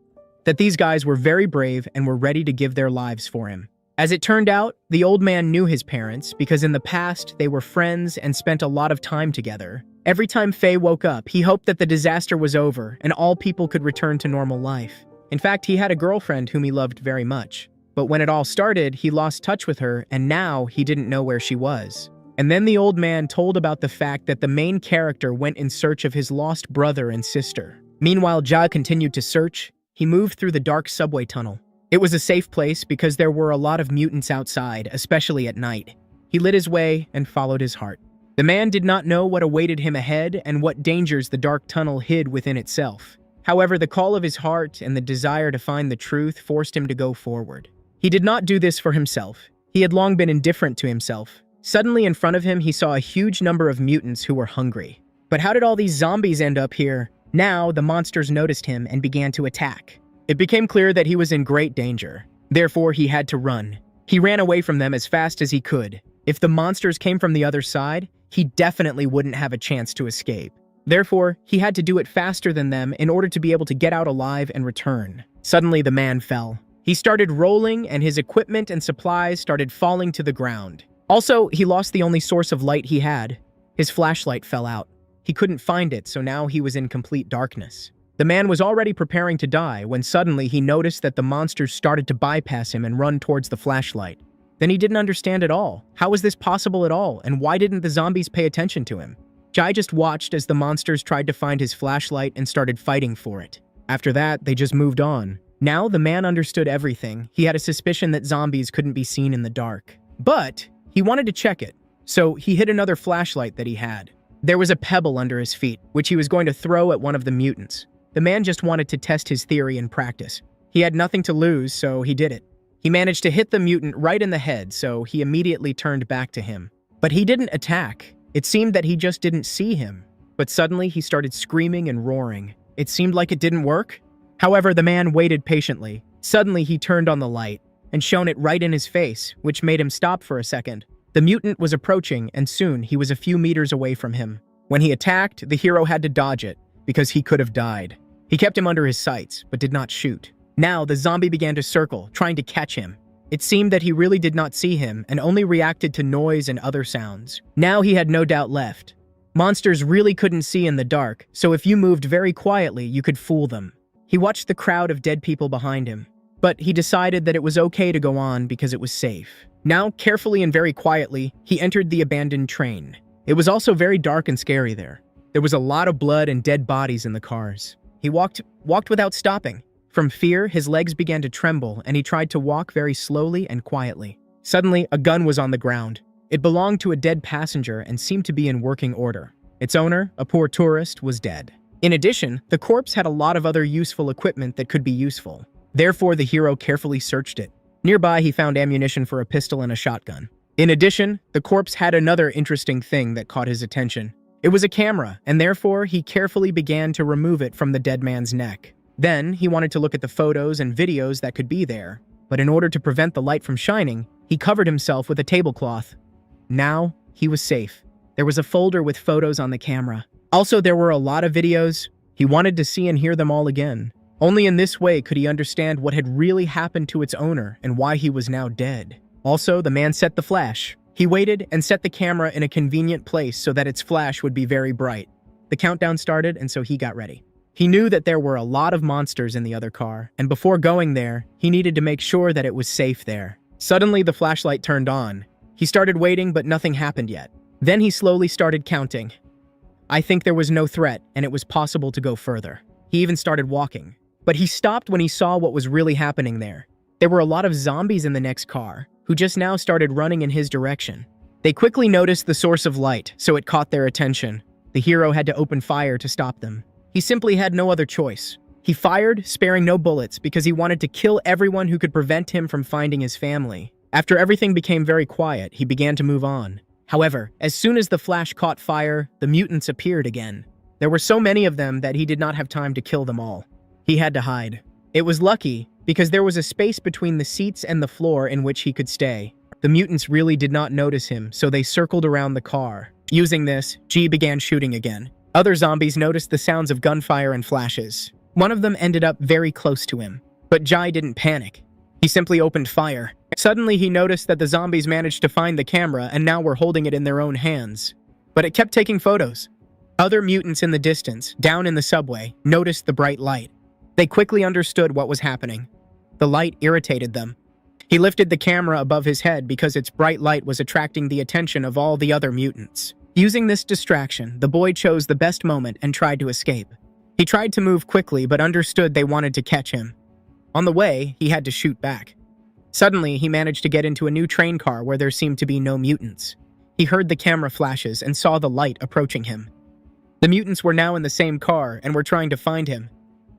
that these guys were very brave and were ready to give their lives for him. As it turned out, the old man knew his parents because in the past they were friends and spent a lot of time together. Every time Faye woke up, he hoped that the disaster was over and all people could return to normal life. In fact, he had a girlfriend whom he loved very much. But when it all started, he lost touch with her and now he didn't know where she was. And then the old man told about the fact that the main character went in search of his lost brother and sister. Meanwhile, Ja continued to search. He moved through the dark subway tunnel. It was a safe place because there were a lot of mutants outside, especially at night. He lit his way and followed his heart. The man did not know what awaited him ahead and what dangers the dark tunnel hid within itself. However, the call of his heart and the desire to find the truth forced him to go forward. He did not do this for himself. He had long been indifferent to himself. Suddenly in front of him, he saw a huge number of mutants who were hungry. But how did all these zombies end up here? Now, the monsters noticed him and began to attack. It became clear that he was in great danger. Therefore, he had to run. He ran away from them as fast as he could. If the monsters came from the other side, he definitely wouldn't have a chance to escape. Therefore, he had to do it faster than them in order to be able to get out alive and return. Suddenly, the man fell. He started rolling, and his equipment and supplies started falling to the ground. Also, he lost the only source of light he had. His flashlight fell out. He couldn't find it, so now he was in complete darkness. The man was already preparing to die when suddenly he noticed that the monsters started to bypass him and run towards the flashlight. Then he didn't understand at all. How was this possible at all, and why didn't the zombies pay attention to him? Jai just watched as the monsters tried to find his flashlight and started fighting for it. After that, they just moved on. Now the man understood everything. He had a suspicion that zombies couldn't be seen in the dark. But he wanted to check it, so he hid another flashlight that he had. There was a pebble under his feet, which he was going to throw at one of the mutants. The man just wanted to test his theory in practice. He had nothing to lose, so he did it. He managed to hit the mutant right in the head, so he immediately turned back to him. But he didn't attack. It seemed that he just didn't see him. But suddenly he started screaming and roaring. It seemed like it didn't work. However, the man waited patiently. Suddenly he turned on the light and shone it right in his face, which made him stop for a second. The mutant was approaching, and soon he was a few meters away from him. When he attacked, the hero had to dodge it, because he could have died. He kept him under his sights, but did not shoot. Now, the zombie began to circle, trying to catch him. It seemed that he really did not see him and only reacted to noise and other sounds. Now he had no doubt left. Monsters really couldn't see in the dark, so if you moved very quietly, you could fool them. He watched the crowd of dead people behind him, but he decided that it was okay to go on because it was safe. Now, carefully and very quietly, he entered the abandoned train. It was also very dark and scary there. There was a lot of blood and dead bodies in the cars. He walked without stopping. From fear, his legs began to tremble, and he tried to walk very slowly and quietly. Suddenly, a gun was on the ground. It belonged to a dead passenger and seemed to be in working order. Its owner, a poor tourist, was dead. In addition, the corpse had a lot of other useful equipment that could be useful. Therefore, the hero carefully searched it. Nearby, he found ammunition for a pistol and a shotgun. In addition, the corpse had another interesting thing that caught his attention. It was a camera, and therefore, he carefully began to remove it from the dead man's neck. Then, he wanted to look at the photos and videos that could be there, but in order to prevent the light from shining, he covered himself with a tablecloth. Now, he was safe. There was a folder with photos on the camera. Also, there were a lot of videos. He wanted to see and hear them all again. Only in this way could he understand what had really happened to its owner and why he was now dead. Also, the man set the flash. He waited and set the camera in a convenient place so that its flash would be very bright. The countdown started, and so he got ready. He knew that there were a lot of monsters in the other car, and before going there, he needed to make sure that it was safe there. Suddenly, the flashlight turned on. He started waiting, but nothing happened yet. Then he slowly started counting. I think there was no threat, and it was possible to go further. He even started walking. But he stopped when he saw what was really happening there. There were a lot of zombies in the next car, who just now started running in his direction. They quickly noticed the source of light, so it caught their attention. The hero had to open fire to stop them. He simply had no other choice. He fired, sparing no bullets, because he wanted to kill everyone who could prevent him from finding his family. After everything became very quiet, he began to move on. However, as soon as the flash caught fire, the mutants appeared again. There were so many of them that he did not have time to kill them all. He had to hide. It was lucky, because there was a space between the seats and the floor in which he could stay. The mutants really did not notice him, so they circled around the car. Using this, G began shooting again. Other zombies noticed the sounds of gunfire and flashes. One of them ended up very close to him. But Jai didn't panic. He simply opened fire. Suddenly, he noticed that the zombies managed to find the camera and now were holding it in their own hands. But it kept taking photos. Other mutants in the distance, down in the subway, noticed the bright light. They quickly understood what was happening. The light irritated them. He lifted the camera above his head because its bright light was attracting the attention of all the other mutants. Using this distraction, the boy chose the best moment and tried to escape. He tried to move quickly but understood they wanted to catch him. On the way, he had to shoot back. Suddenly, he managed to get into a new train car where there seemed to be no mutants. He heard the camera flashes and saw the light approaching him. The mutants were now in the same car and were trying to find him.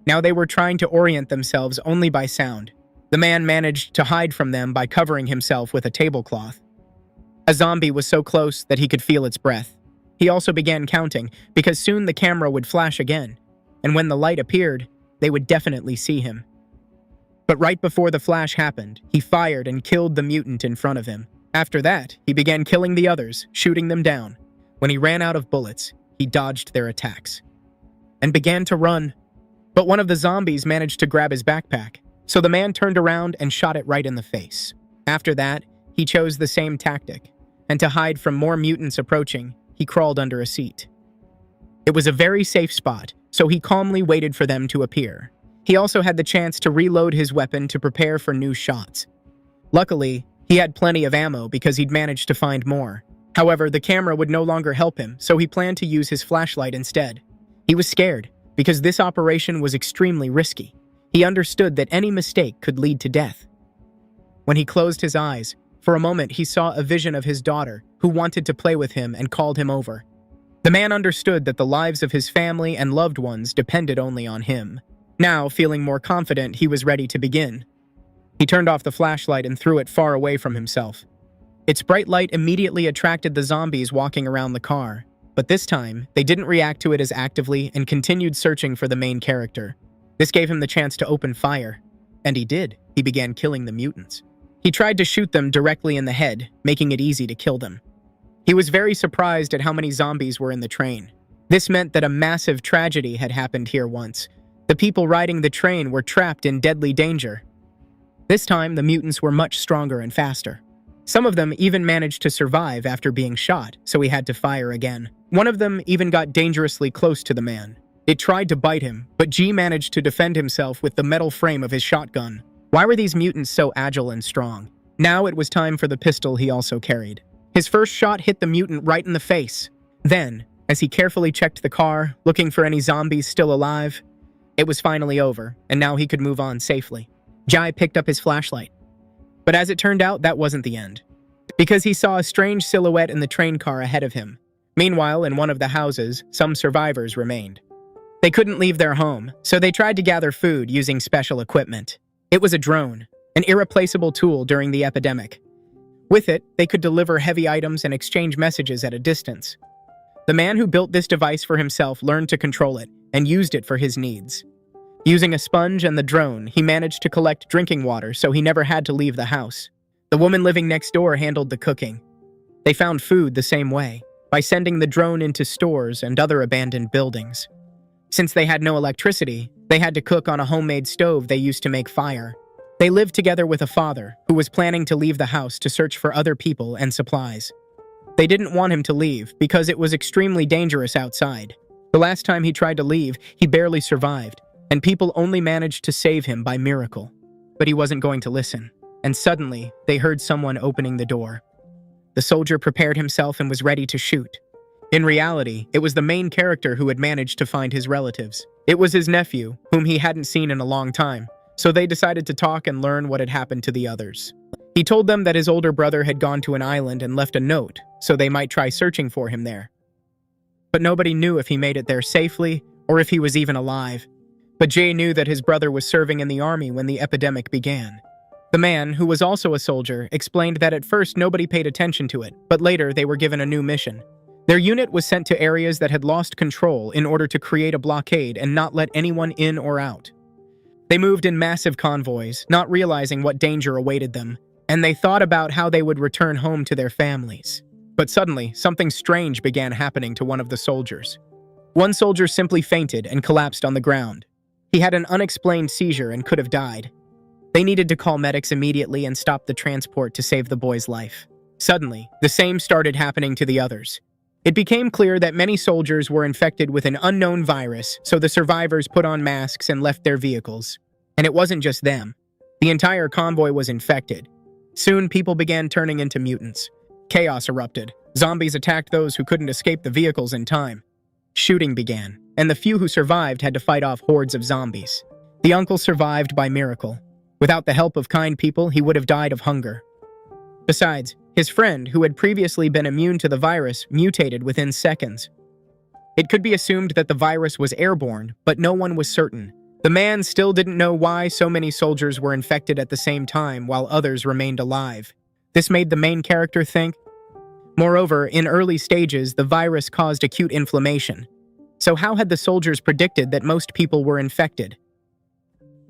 Now they were trying to orient themselves only by sound. The man managed to hide from them by covering himself with a tablecloth. A zombie was so close that he could feel its breath. He also began counting, because soon the camera would flash again, and when the light appeared, they would definitely see him. But right before the flash happened, he fired and killed the mutant in front of him. After that, he began killing the others, shooting them down. When he ran out of bullets, he dodged their attacks and began to run. But one of the zombies managed to grab his backpack, so the man turned around and shot it right in the face. After that, he chose the same tactic, and to hide from more mutants approaching, he crawled under a seat. It was a very safe spot, so he calmly waited for them to appear. He also had the chance to reload his weapon to prepare for new shots. Luckily, he had plenty of ammo because he'd managed to find more. However, the camera would no longer help him, so he planned to use his flashlight instead. He was scared, because this operation was extremely risky. He understood that any mistake could lead to death. When he closed his eyes, for a moment he saw a vision of his daughter, who wanted to play with him and called him over. The man understood that the lives of his family and loved ones depended only on him. Now, feeling more confident, he was ready to begin. He turned off the flashlight and threw it far away from himself. Its bright light immediately attracted the zombies walking around the car, but this time, they didn't react to it as actively and continued searching for the main character. This gave him the chance to open fire. And he did. He began killing the mutants. He tried to shoot them directly in the head, making it easy to kill them. He was very surprised at how many zombies were in the train. This meant that a massive tragedy had happened here once. The people riding the train were trapped in deadly danger. This time, the mutants were much stronger and faster. Some of them even managed to survive after being shot, so he had to fire again. One of them even got dangerously close to the man. It tried to bite him, but G managed to defend himself with the metal frame of his shotgun. Why were these mutants so agile and strong? Now it was time for the pistol he also carried. His first shot hit the mutant right in the face. Then, as he carefully checked the car, looking for any zombies still alive, it was finally over, and now he could move on safely. Jai picked up his flashlight. But as it turned out, that wasn't the end, because he saw a strange silhouette in the train car ahead of him. Meanwhile, in one of the houses, some survivors remained. They couldn't leave their home, so they tried to gather food using special equipment. It was a drone, an irreplaceable tool during the epidemic. With it, they could deliver heavy items and exchange messages at a distance. The man who built this device for himself learned to control it and used it for his needs. Using a sponge and the drone, he managed to collect drinking water so he never had to leave the house. The woman living next door handled the cooking. They found food the same way, by sending the drone into stores and other abandoned buildings. Since they had no electricity, they had to cook on a homemade stove they used to make fire. They lived together with a father who was planning to leave the house to search for other people and supplies. They didn't want him to leave because it was extremely dangerous outside. The last time he tried to leave, he barely survived, and people only managed to save him by miracle. But he wasn't going to listen, and suddenly, they heard someone opening the door. The soldier prepared himself and was ready to shoot. In reality, it was the main character who had managed to find his relatives. It was his nephew, whom he hadn't seen in a long time, so they decided to talk and learn what had happened to the others. He told them that his older brother had gone to an island and left a note, so they might try searching for him there. But nobody knew if he made it there safely or if he was even alive. But Jay knew that his brother was serving in the army when the epidemic began. The man, who was also a soldier, explained that at first nobody paid attention to it, but later they were given a new mission. Their unit was sent to areas that had lost control in order to create a blockade and not let anyone in or out. They moved in massive convoys, not realizing what danger awaited them, and they thought about how they would return home to their families. But suddenly, something strange began happening to one of the soldiers. One soldier simply fainted and collapsed on the ground. He had an unexplained seizure and could have died. They needed to call medics immediately and stop the transport to save the boy's life. Suddenly, the same started happening to the others. It became clear that many soldiers were infected with an unknown virus, so the survivors put on masks and left their vehicles. And it wasn't just them. The entire convoy was infected. Soon, people began turning into mutants. Chaos erupted. Zombies attacked those who couldn't escape the vehicles in time. Shooting began, and the few who survived had to fight off hordes of zombies. The uncle survived by miracle. Without the help of kind people, he would have died of hunger. Besides, his friend, who had previously been immune to the virus, mutated within seconds. It could be assumed that the virus was airborne, but no one was certain. The man still didn't know why so many soldiers were infected at the same time while others remained alive. This made the main character think. Moreover, in early stages, the virus caused acute inflammation. So how had the soldiers predicted that most people were infected?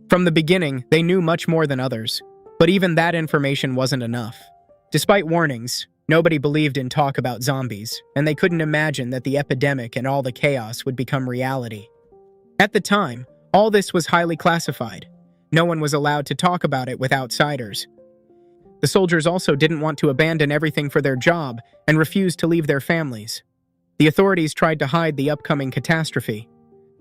From the beginning, they knew much more than others, but even that information wasn't enough. Despite warnings, nobody believed in talk about zombies, and they couldn't imagine that the epidemic and all the chaos would become reality. At the time, all this was highly classified. No one was allowed to talk about it with outsiders. The soldiers also didn't want to abandon everything for their job and refused to leave their families. The authorities tried to hide the upcoming catastrophe.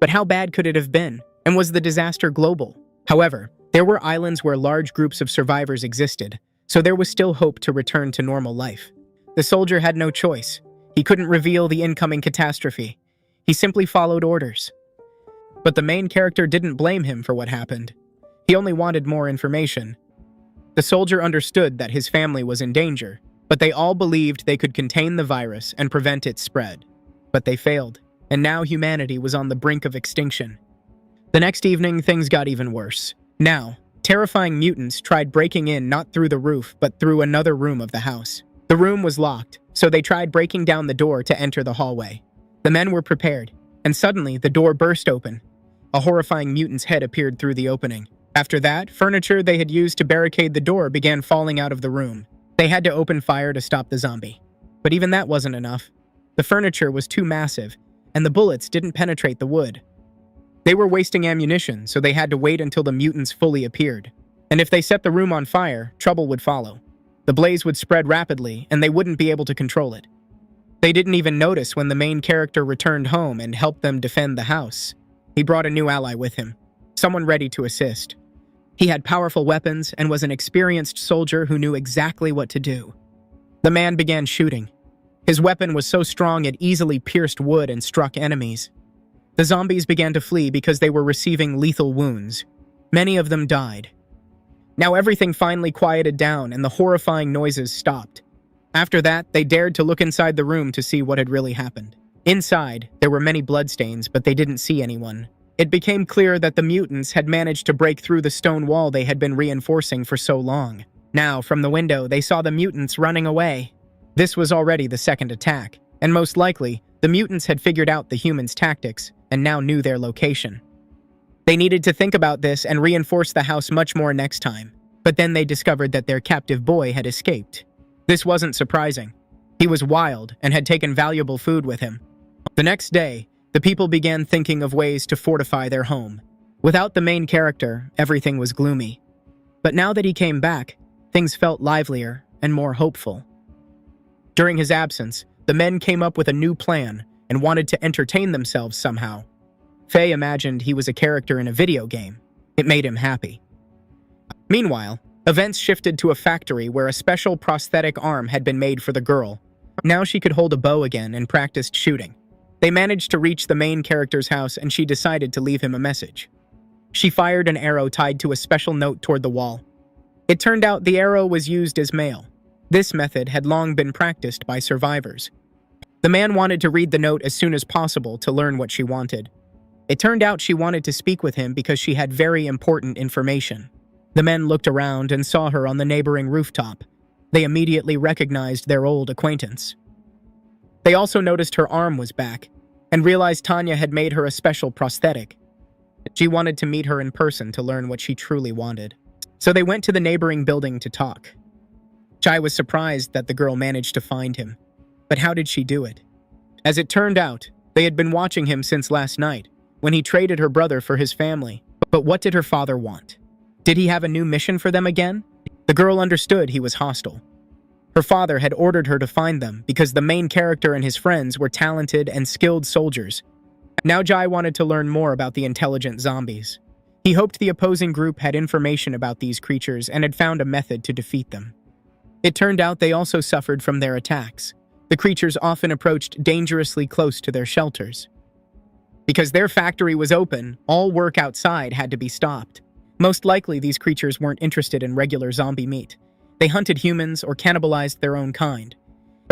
But how bad could it have been? And was the disaster global? However, there were islands where large groups of survivors existed, so there was still hope to return to normal life. The soldier had no choice. He couldn't reveal the incoming catastrophe. He simply followed orders. But the main character didn't blame him for what happened. He only wanted more information. The soldier understood that his family was in danger, but they all believed they could contain the virus and prevent its spread. But they failed, and now humanity was on the brink of extinction. The next evening, things got even worse. Now, terrifying mutants tried breaking in not through the roof, but through another room of the house. The room was locked, so they tried breaking down the door to enter the hallway. The men were prepared, and suddenly the door burst open. A horrifying mutant's head appeared through the opening. After that, furniture they had used to barricade the door began falling out of the room. They had to open fire to stop the zombie. But even that wasn't enough. The furniture was too massive, and the bullets didn't penetrate the wood. They were wasting ammunition, so they had to wait until the mutants fully appeared. And if they set the room on fire, trouble would follow. The blaze would spread rapidly, and they wouldn't be able to control it. They didn't even notice when the main character returned home and helped them defend the house. He brought a new ally with him, someone ready to assist. He had powerful weapons and was an experienced soldier who knew exactly what to do. The man began shooting. His weapon was so strong it easily pierced wood and struck enemies. The zombies began to flee because they were receiving lethal wounds. Many of them died. Now everything finally quieted down and the horrifying noises stopped. After that, they dared to look inside the room to see what had really happened. Inside, there were many bloodstains, but they didn't see anyone. It became clear that the mutants had managed to break through the stone wall they had been reinforcing for so long. Now, from the window, they saw the mutants running away. This was already the second attack, and most likely, the mutants had figured out the humans' tactics and now knew their location. They needed to think about this and reinforce the house much more next time, but then they discovered that their captive boy had escaped. This wasn't surprising. He was wild and had taken valuable food with him. The next day, the people began thinking of ways to fortify their home. Without the main character, everything was gloomy. But now that he came back, things felt livelier and more hopeful. During his absence, the men came up with a new plan and wanted to entertain themselves somehow. Faye imagined he was a character in a video game. It made him happy. Meanwhile, events shifted to a factory where a special prosthetic arm had been made for the girl. Now she could hold a bow again and practiced shooting. They managed to reach the main character's house and she decided to leave him a message. She fired an arrow tied to a special note toward the wall. It turned out the arrow was used as mail. This method had long been practiced by survivors. The man wanted to read the note as soon as possible to learn what she wanted. It turned out she wanted to speak with him because she had very important information. The men looked around and saw her on the neighboring rooftop. They immediately recognized their old acquaintance. They also noticed her arm was back and realized Tanya had made her a special prosthetic. She wanted to meet her in person to learn what she truly wanted. So they went to the neighboring building to talk. Chai was surprised that the girl managed to find him. But how did she do it? As it turned out, they had been watching him since last night, when he traded her brother for his family. But what did her father want? Did he have a new mission for them again? The girl understood he was hostile. Her father had ordered her to find them because the main character and his friends were talented and skilled soldiers. Now Jai wanted to learn more about the intelligent zombies. He hoped the opposing group had information about these creatures and had found a method to defeat them. It turned out they also suffered from their attacks. The creatures often approached dangerously close to their shelters. Because their factory was open, all work outside had to be stopped. Most likely, these creatures weren't interested in regular zombie meat. They hunted humans or cannibalized their own kind.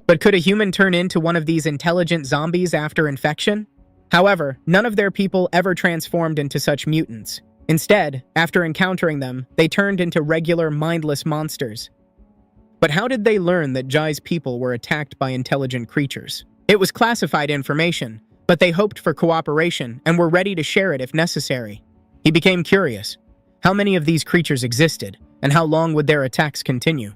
But could a human turn into one of these intelligent zombies after infection? However, none of their people ever transformed into such mutants. Instead, after encountering them, they turned into regular, mindless monsters. But how did they learn that Jai's people were attacked by intelligent creatures? It was classified information, but they hoped for cooperation and were ready to share it if necessary. He became curious. How many of these creatures existed, and how long would their attacks continue?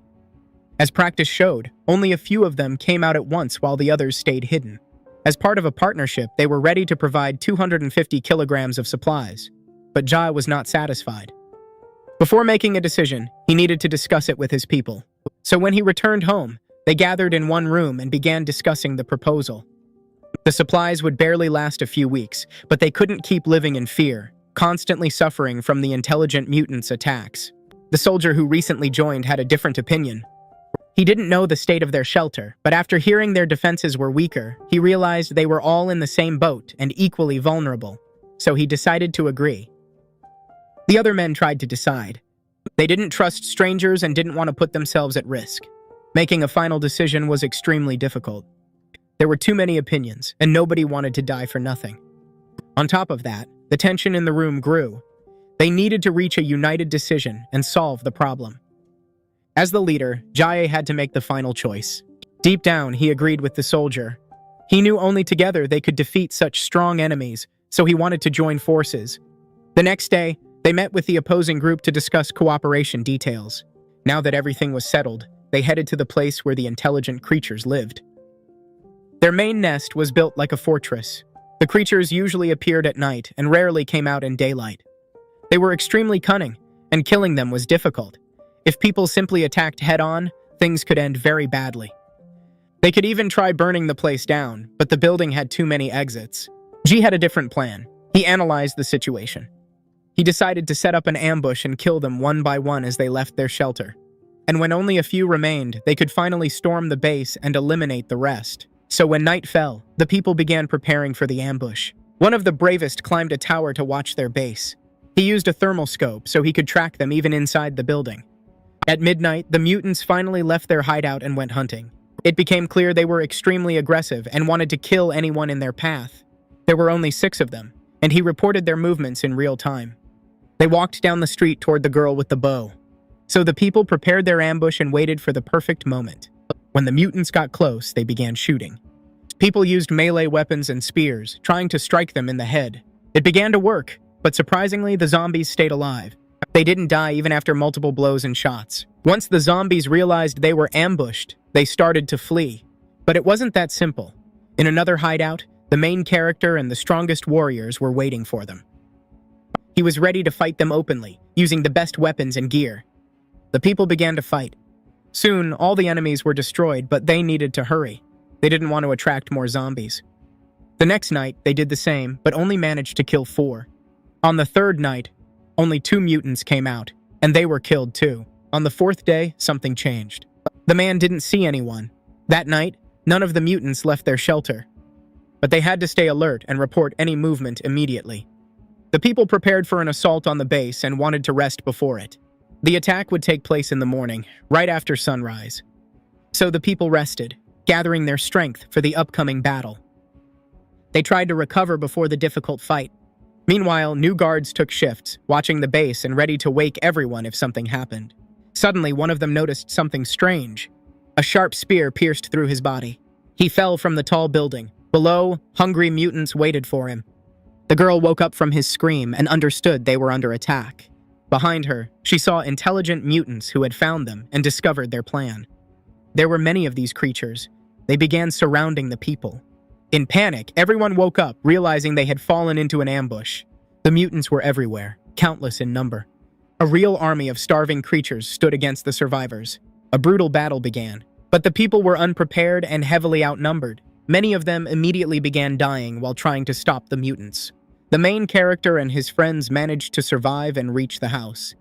As practice showed, only a few of them came out at once while the others stayed hidden. As part of a partnership, they were ready to provide 250 kilograms of supplies. But Jai was not satisfied. Before making a decision, he needed to discuss it with his people. So when he returned home, they gathered in one room and began discussing the proposal. The supplies would barely last a few weeks, but they couldn't keep living in fear, constantly suffering from the intelligent mutants' attacks. The soldier who recently joined had a different opinion. He didn't know the state of their shelter, but after hearing their defenses were weaker, he realized they were all in the same boat and equally vulnerable. So he decided to agree. The other men tried to decide. They didn't trust strangers and didn't want to put themselves at risk. Making a final decision was extremely difficult. There were too many opinions, and nobody wanted to die for nothing. On top of that, the tension in the room grew. They needed to reach a united decision and solve the problem. As the leader, Jai had to make the final choice. Deep down, he agreed with the soldier. He knew only together they could defeat such strong enemies, so he wanted to join forces. The next day, they met with the opposing group to discuss cooperation details. Now that everything was settled, they headed to the place where the intelligent creatures lived. Their main nest was built like a fortress. The creatures usually appeared at night and rarely came out in daylight. They were extremely cunning, and killing them was difficult. If people simply attacked head-on, things could end very badly. They could even try burning the place down, but the building had too many exits. Ji had a different plan. He analyzed the situation. He decided to set up an ambush and kill them one by one as they left their shelter. And when only a few remained, they could finally storm the base and eliminate the rest. So when night fell, the people began preparing for the ambush. One of the bravest climbed a tower to watch their base. He used a thermal scope so he could track them even inside the building. At midnight, the mutants finally left their hideout and went hunting. It became clear they were extremely aggressive and wanted to kill anyone in their path. There were only 6 of them, and he reported their movements in real time. They walked down the street toward the girl with the bow. So the people prepared their ambush and waited for the perfect moment. When the mutants got close, they began shooting. People used melee weapons and spears, trying to strike them in the head. It began to work, but surprisingly, the zombies stayed alive. They didn't die even after multiple blows and shots. Once the zombies realized they were ambushed, they started to flee. But it wasn't that simple. In another hideout, the main character and the strongest warriors were waiting for them. He was ready to fight them openly, using the best weapons and gear. The people began to fight. Soon, all the enemies were destroyed, but they needed to hurry. They didn't want to attract more zombies. The next night, they did the same, but only managed to kill 4. On the 3rd night, only 2 mutants came out, and they were killed too. On the 4th day, something changed. The man didn't see anyone. That night, none of the mutants left their shelter. But they had to stay alert and report any movement immediately. The people prepared for an assault on the base and wanted to rest before it. The attack would take place in the morning, right after sunrise. So the people rested, gathering their strength for the upcoming battle. They tried to recover before the difficult fight. Meanwhile, new guards took shifts, watching the base and ready to wake everyone if something happened. Suddenly, one of them noticed something strange. A sharp spear pierced through his body. He fell from the tall building. Below, hungry mutants waited for him. The girl woke up from his scream and understood they were under attack. Behind her, she saw intelligent mutants who had found them and discovered their plan. There were many of these creatures. They began surrounding the people. In panic, everyone woke up, realizing they had fallen into an ambush. The mutants were everywhere, countless in number. A real army of starving creatures stood against the survivors. A brutal battle began, but the people were unprepared and heavily outnumbered. Many of them immediately began dying while trying to stop the mutants. The main character and his friends managed to survive and reach the house.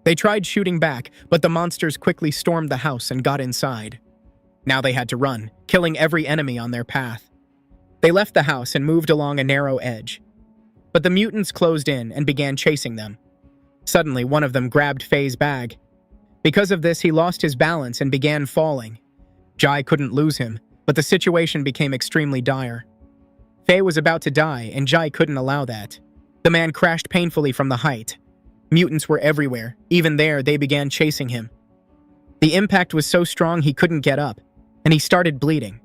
They tried shooting back, but the monsters quickly stormed the house and got inside. Now they had to run, killing every enemy on their path. They left the house and moved along a narrow edge. But the mutants closed in and began chasing them. Suddenly, one of them grabbed Faye's bag. Because of this, he lost his balance and began falling. Jai couldn't lose him, but the situation became extremely dire. Faye was about to die, and Jai couldn't allow that. The man crashed painfully from the height. Mutants were everywhere. Even there, they began chasing him. The impact was so strong he couldn't get up, and he started bleeding.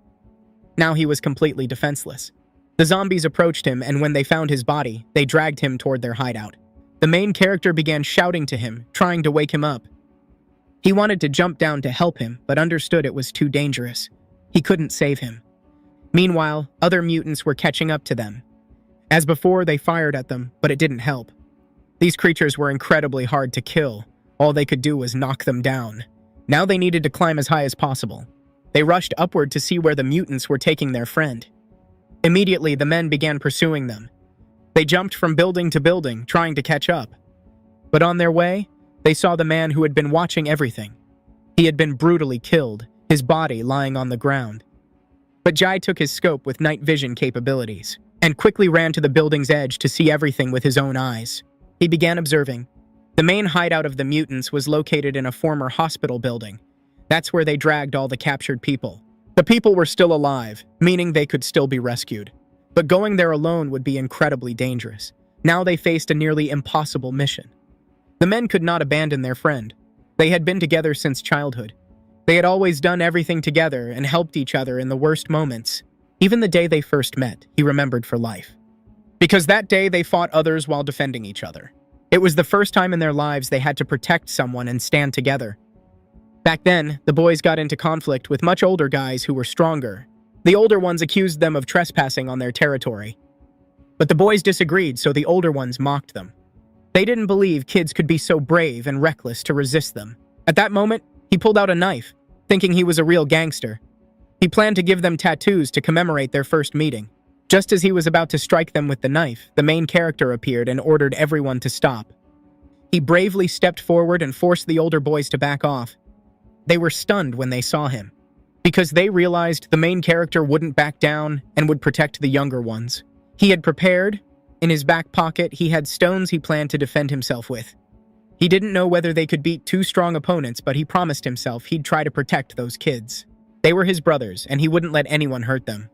Now he was completely defenseless. The zombies approached him, and when they found his body, they dragged him toward their hideout. The main character began shouting to him, trying to wake him up. He wanted to jump down to help him, but understood it was too dangerous. He couldn't save him. Meanwhile, other mutants were catching up to them. As before, they fired at them, but it didn't help. These creatures were incredibly hard to kill. All they could do was knock them down. Now they needed to climb as high as possible. They rushed upward to see where the mutants were taking their friend. Immediately, the men began pursuing them. They jumped from building to building, trying to catch up. But on their way, they saw the man who had been watching everything. He had been brutally killed, his body lying on the ground. But Jai took his scope with night vision capabilities, and quickly ran to the building's edge to see everything with his own eyes. He began observing. The main hideout of the mutants was located in a former hospital building. That's where they dragged all the captured people. The people were still alive, meaning they could still be rescued. But going there alone would be incredibly dangerous. Now they faced a nearly impossible mission. The men could not abandon their friend. They had been together since childhood. They had always done everything together and helped each other in the worst moments. Even the day they first met, he remembered for life. Because that day they fought others while defending each other. It was the first time in their lives they had to protect someone and stand together. Back then, the boys got into conflict with much older guys who were stronger. The older ones accused them of trespassing on their territory. But the boys disagreed, so the older ones mocked them. They didn't believe kids could be so brave and reckless to resist them. At that moment, he pulled out a knife. thinking he was a real gangster. He planned to give them tattoos to commemorate their first meeting. Just as he was about to strike them with the knife, the main character appeared and ordered everyone to stop. He bravely stepped forward and forced the older boys to back off. They were stunned when they saw him, because they realized the main character wouldn't back down and would protect the younger ones. He had prepared. In his back pocket, he had stones he planned to defend himself with. He didn't know whether they could beat two strong opponents, but he promised himself he'd try to protect those kids. They were his brothers, and he wouldn't let anyone hurt them.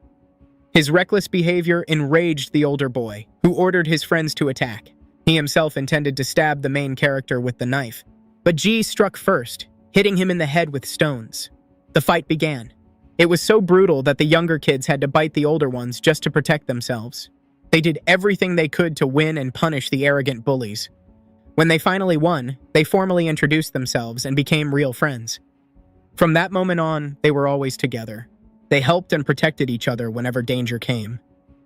His reckless behavior enraged the older boy, who ordered his friends to attack. He himself intended to stab the main character with the knife, but Ji struck first, hitting him in the head with stones. The fight began. It was so brutal that the younger kids had to bite the older ones just to protect themselves. They did everything they could to win and punish the arrogant bullies. When they finally won, they formally introduced themselves and became real friends. From that moment on, they were always together. They helped and protected each other whenever danger came.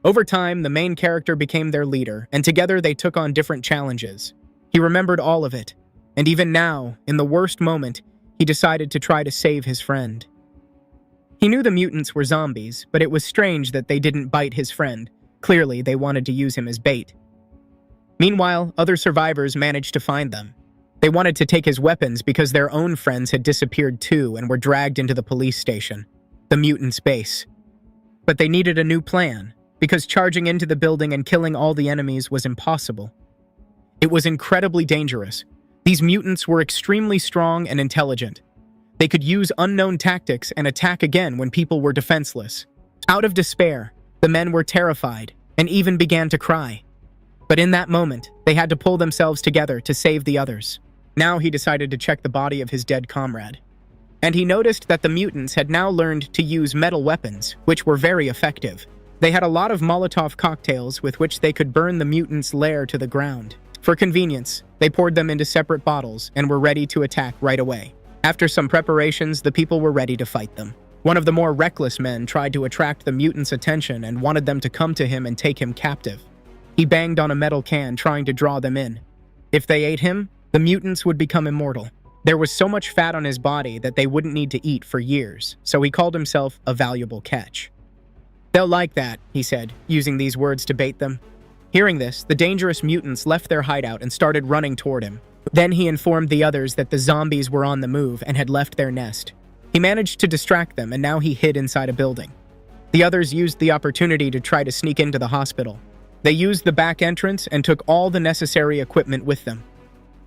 Over time, the main character became their leader, and together they took on different challenges. He remembered all of it, and even now, in the worst moment, he decided to try to save his friend. He knew the mutants were zombies, but it was strange that they didn't bite his friend. Clearly, they wanted to use him as bait. Meanwhile, other survivors managed to find them. They wanted to take his weapons because their own friends had disappeared too and were dragged into the police station, the mutants' base. But they needed a new plan, because charging into the building and killing all the enemies was impossible. It was incredibly dangerous. These mutants were extremely strong and intelligent. They could use unknown tactics and attack again when people were defenseless. Out of despair, the men were terrified and even began to cry. But in that moment, they had to pull themselves together to save the others. Now he decided to check the body of his dead comrade. And he noticed that the mutants had now learned to use metal weapons, which were very effective. They had a lot of Molotov cocktails with which they could burn the mutants' lair to the ground. For convenience, they poured them into separate bottles and were ready to attack right away. After some preparations, the people were ready to fight them. One of the more reckless men tried to attract the mutants' attention and wanted them to come to him and take him captive. He banged on a metal can, trying to draw them in. If they ate him, the mutants would become immortal. There was so much fat on his body that they wouldn't need to eat for years, so he called himself a valuable catch. "They'll like that," he said, using these words to bait them. Hearing this, the dangerous mutants left their hideout and started running toward him. Then he informed the others that the zombies were on the move and had left their nest. He managed to distract them, and now he hid inside a building. The others used the opportunity to try to sneak into the hospital. They used the back entrance and took all the necessary equipment with them.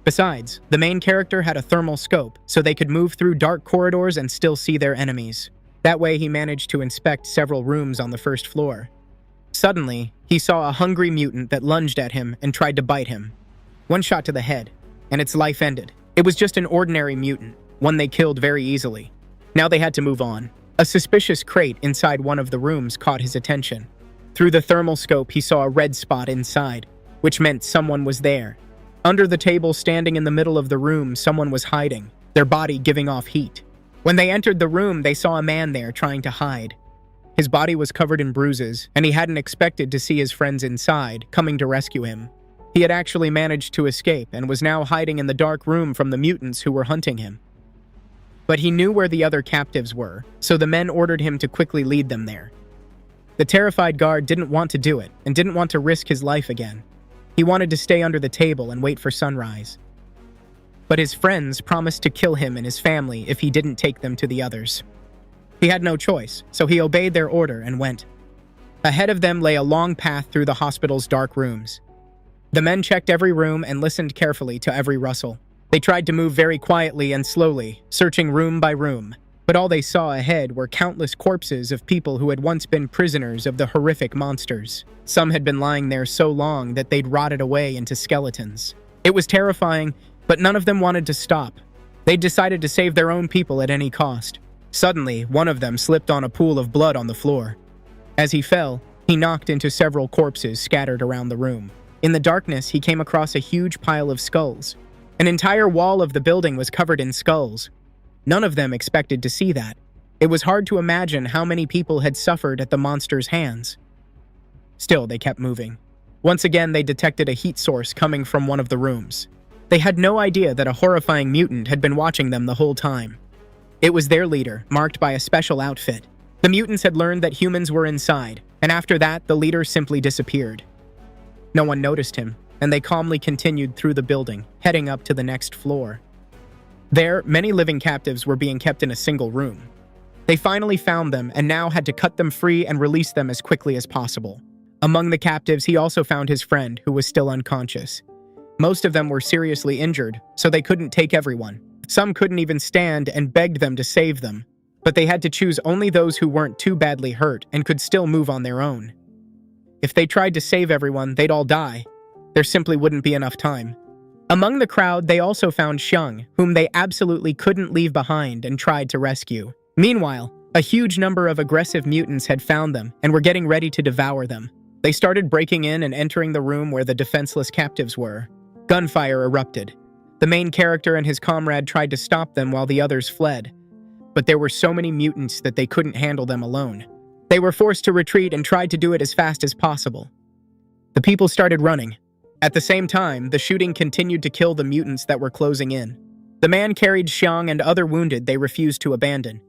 Besides, the main character had a thermal scope, so they could move through dark corridors and still see their enemies. That way he managed to inspect several rooms on the first floor. Suddenly, he saw a hungry mutant that lunged at him and tried to bite him. One shot to the head, and its life ended. It was just an ordinary mutant, one they killed very easily. Now they had to move on. A suspicious crate inside one of the rooms caught his attention. Through the thermal scope, he saw a red spot inside, which meant someone was there. Under the table standing in the middle of the room, someone was hiding, their body giving off heat. When they entered the room, they saw a man there trying to hide. His body was covered in bruises, and he hadn't expected to see his friends inside, coming to rescue him. He had actually managed to escape and was now hiding in the dark room from the mutants who were hunting him. But he knew where the other captives were, so the men ordered him to quickly lead them there. The terrified guard didn't want to do it, and didn't want to risk his life again. He wanted to stay under the table and wait for sunrise. But his friends promised to kill him and his family if he didn't take them to the others. He had no choice, so he obeyed their order and went. Ahead of them lay a long path through the hospital's dark rooms. The men checked every room and listened carefully to every rustle. They tried to move very quietly and slowly, searching room by room, but all they saw ahead were countless corpses of people who had once been prisoners of the horrific monsters. Some had been lying there so long that they'd rotted away into skeletons. It was terrifying, but none of them wanted to stop. They decided to save their own people at any cost. Suddenly, one of them slipped on a pool of blood on the floor. As he fell, he knocked into several corpses scattered around the room. In the darkness, he came across a huge pile of skulls. An entire wall of the building was covered in skulls. None of them expected to see that. It was hard to imagine how many people had suffered at the monster's hands. Still, they kept moving. Once again, they detected a heat source coming from one of the rooms. They had no idea that a horrifying mutant had been watching them the whole time. It was their leader, marked by a special outfit. The mutants had learned that humans were inside, and after that, the leader simply disappeared. No one noticed him, and they calmly continued through the building, heading up to the next floor. There, many living captives were being kept in a single room. They finally found them and now had to cut them free and release them as quickly as possible. Among the captives, he also found his friend, who was still unconscious. Most of them were seriously injured, so they couldn't take everyone. Some couldn't even stand and begged them to save them, but they had to choose only those who weren't too badly hurt and could still move on their own. If they tried to save everyone, they'd all die. There simply wouldn't be enough time. Among the crowd, they also found Xiang, whom they absolutely couldn't leave behind and tried to rescue. Meanwhile, a huge number of aggressive mutants had found them and were getting ready to devour them. They started breaking in and entering the room where the defenseless captives were. Gunfire erupted. The main character and his comrade tried to stop them while the others fled. But there were so many mutants that they couldn't handle them alone. They were forced to retreat and tried to do it as fast as possible. The people started running. At the same time, the shooting continued to kill the mutants that were closing in. The man carried Xiang and other wounded they refused to abandon.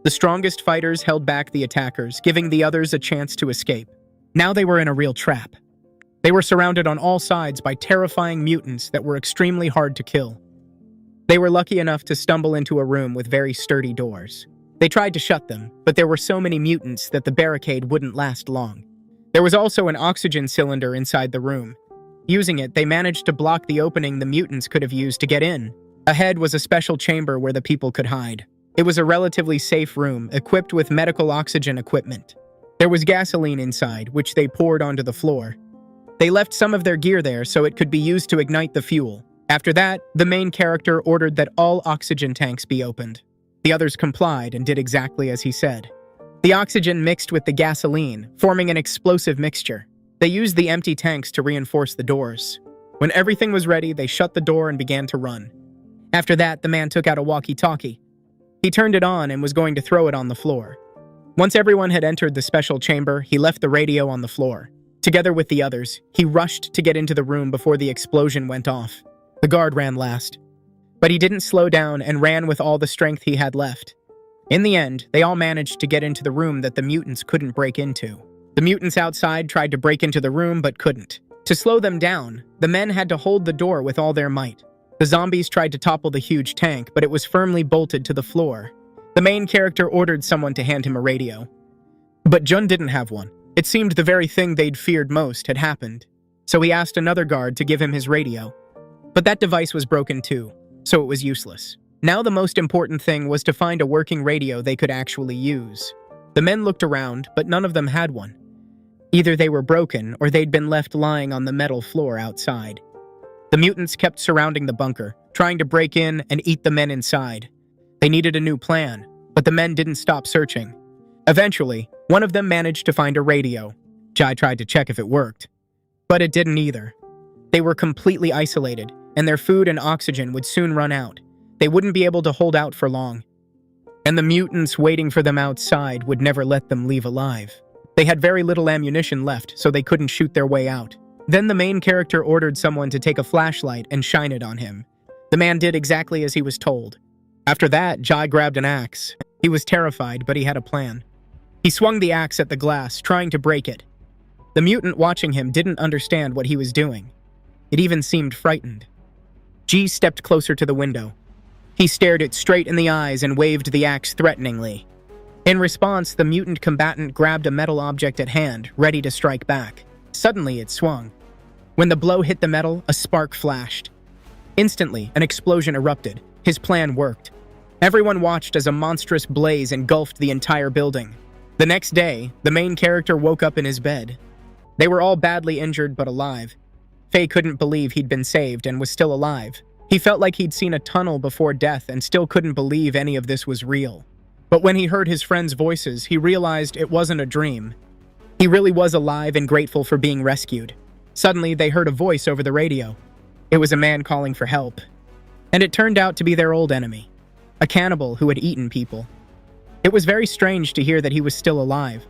The strongest fighters held back the attackers, giving the others a chance to escape. Now they were in a real trap. They were surrounded on all sides by terrifying mutants that were extremely hard to kill. They were lucky enough to stumble into a room with very sturdy doors. They tried to shut them, but there were so many mutants that the barricade wouldn't last long. There was also an oxygen cylinder inside the room. Using it, they managed to block the opening the mutants could have used to get in. Ahead was a special chamber where the people could hide. It was a relatively safe room, equipped with medical oxygen equipment. There was gasoline inside, which they poured onto the floor. They left some of their gear there so it could be used to ignite the fuel. After that, the main character ordered that all oxygen tanks be opened. The others complied and did exactly as he said. The oxygen mixed with the gasoline, forming an explosive mixture. They used the empty tanks to reinforce the doors. When everything was ready, they shut the door and began to run. After that, the man took out a walkie-talkie. He turned it on and was going to throw it on the floor. Once everyone had entered the special chamber, he left the radio on the floor. Together with the others, he rushed to get into the room before the explosion went off. The guard ran last. But he didn't slow down and ran with all the strength he had left. In the end, they all managed to get into the room that the mutants couldn't break into. The mutants outside tried to break into the room but couldn't. To slow them down, the men had to hold the door with all their might. The zombies tried to topple the huge tank, but it was firmly bolted to the floor. The main character ordered someone to hand him a radio. But Jun didn't have one. It seemed the very thing they'd feared most had happened. So he asked another guard to give him his radio. But that device was broken too, so it was useless. Now the most important thing was to find a working radio they could actually use. The men looked around, but none of them had one. Either they were broken or they'd been left lying on the metal floor outside. The mutants kept surrounding the bunker, trying to break in and eat the men inside. They needed a new plan, but the men didn't stop searching. Eventually, one of them managed to find a radio. Jai tried to check if it worked, but it didn't either. They were completely isolated, and their food and oxygen would soon run out. They wouldn't be able to hold out for long. And the mutants waiting for them outside would never let them leave alive. They had very little ammunition left, so they couldn't shoot their way out. Then the main character ordered someone to take a flashlight and shine it on him. The man did exactly as he was told. After that, Jai grabbed an axe. He was terrified, but he had a plan. He swung the axe at the glass, trying to break it. The mutant watching him didn't understand what he was doing. It even seemed frightened. G stepped closer to the window. He stared it straight in the eyes and waved the axe threateningly. In response, the mutant combatant grabbed a metal object at hand, ready to strike back. Suddenly, it swung. When the blow hit the metal, a spark flashed. Instantly, an explosion erupted. His plan worked. Everyone watched as a monstrous blaze engulfed the entire building. The next day, the main character woke up in his bed. They were all badly injured but alive. Faye couldn't believe he'd been saved and was still alive. He felt like he'd seen a tunnel before death and still couldn't believe any of this was real. But when he heard his friends' voices, he realized it wasn't a dream. He really was alive and grateful for being rescued. Suddenly, they heard a voice over the radio. It was a man calling for help. And it turned out to be their old enemy, a cannibal who had eaten people. It was very strange to hear that he was still alive.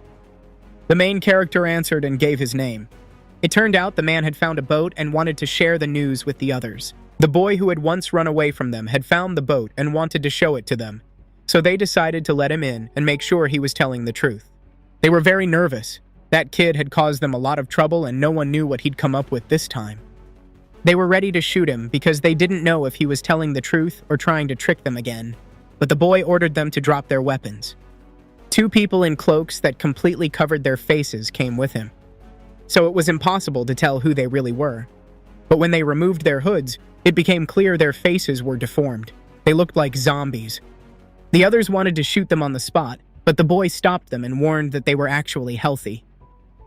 The main character answered and gave his name. It turned out the man had found a boat and wanted to share the news with the others. The boy who had once run away from them had found the boat and wanted to show it to them. So they decided to let him in and make sure he was telling the truth. They were very nervous. That kid had caused them a lot of trouble and no one knew what he'd come up with this time. They were ready to shoot him because they didn't know if he was telling the truth or trying to trick them again. But the boy ordered them to drop their weapons. 2 people in cloaks that completely covered their faces came with him. So it was impossible to tell who they really were. But when they removed their hoods, it became clear their faces were deformed. They looked like zombies. The others wanted to shoot them on the spot, but the boy stopped them and warned that they were actually healthy.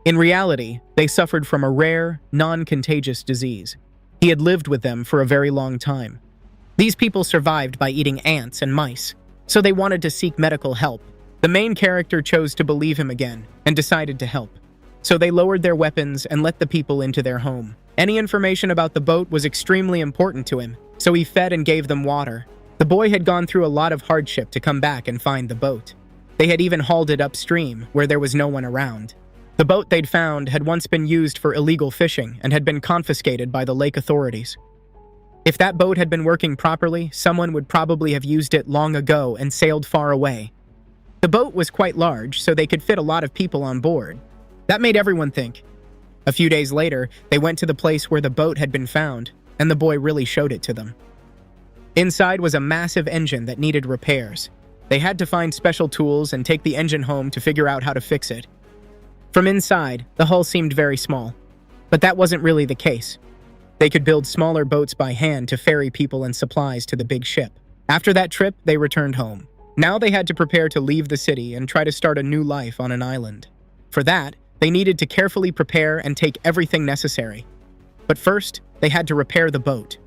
In reality, they suffered from a rare, non-contagious disease. He had lived with them for a very long time. These people survived by eating ants and mice, so they wanted to seek medical help. The main character chose to believe him again and decided to help. So they lowered their weapons and let the people into their home. Any information about the boat was extremely important to him, so he fed and gave them water. The boy had gone through a lot of hardship to come back and find the boat. They had even hauled it upstream, where there was no one around. The boat they'd found had once been used for illegal fishing and had been confiscated by the lake authorities. If that boat had been working properly, someone would probably have used it long ago and sailed far away. The boat was quite large, so they could fit a lot of people on board. That made everyone think. A few days later, they went to the place where the boat had been found, and the boy really showed it to them. Inside was a massive engine that needed repairs. They had to find special tools and take the engine home to figure out how to fix it. From inside, the hull seemed very small, but that wasn't really the case. They could build smaller boats by hand to ferry people and supplies to the big ship. After that trip, they returned home. Now they had to prepare to leave the city and try to start a new life on an island. For that, they needed to carefully prepare and take everything necessary. But first, they had to repair the boat.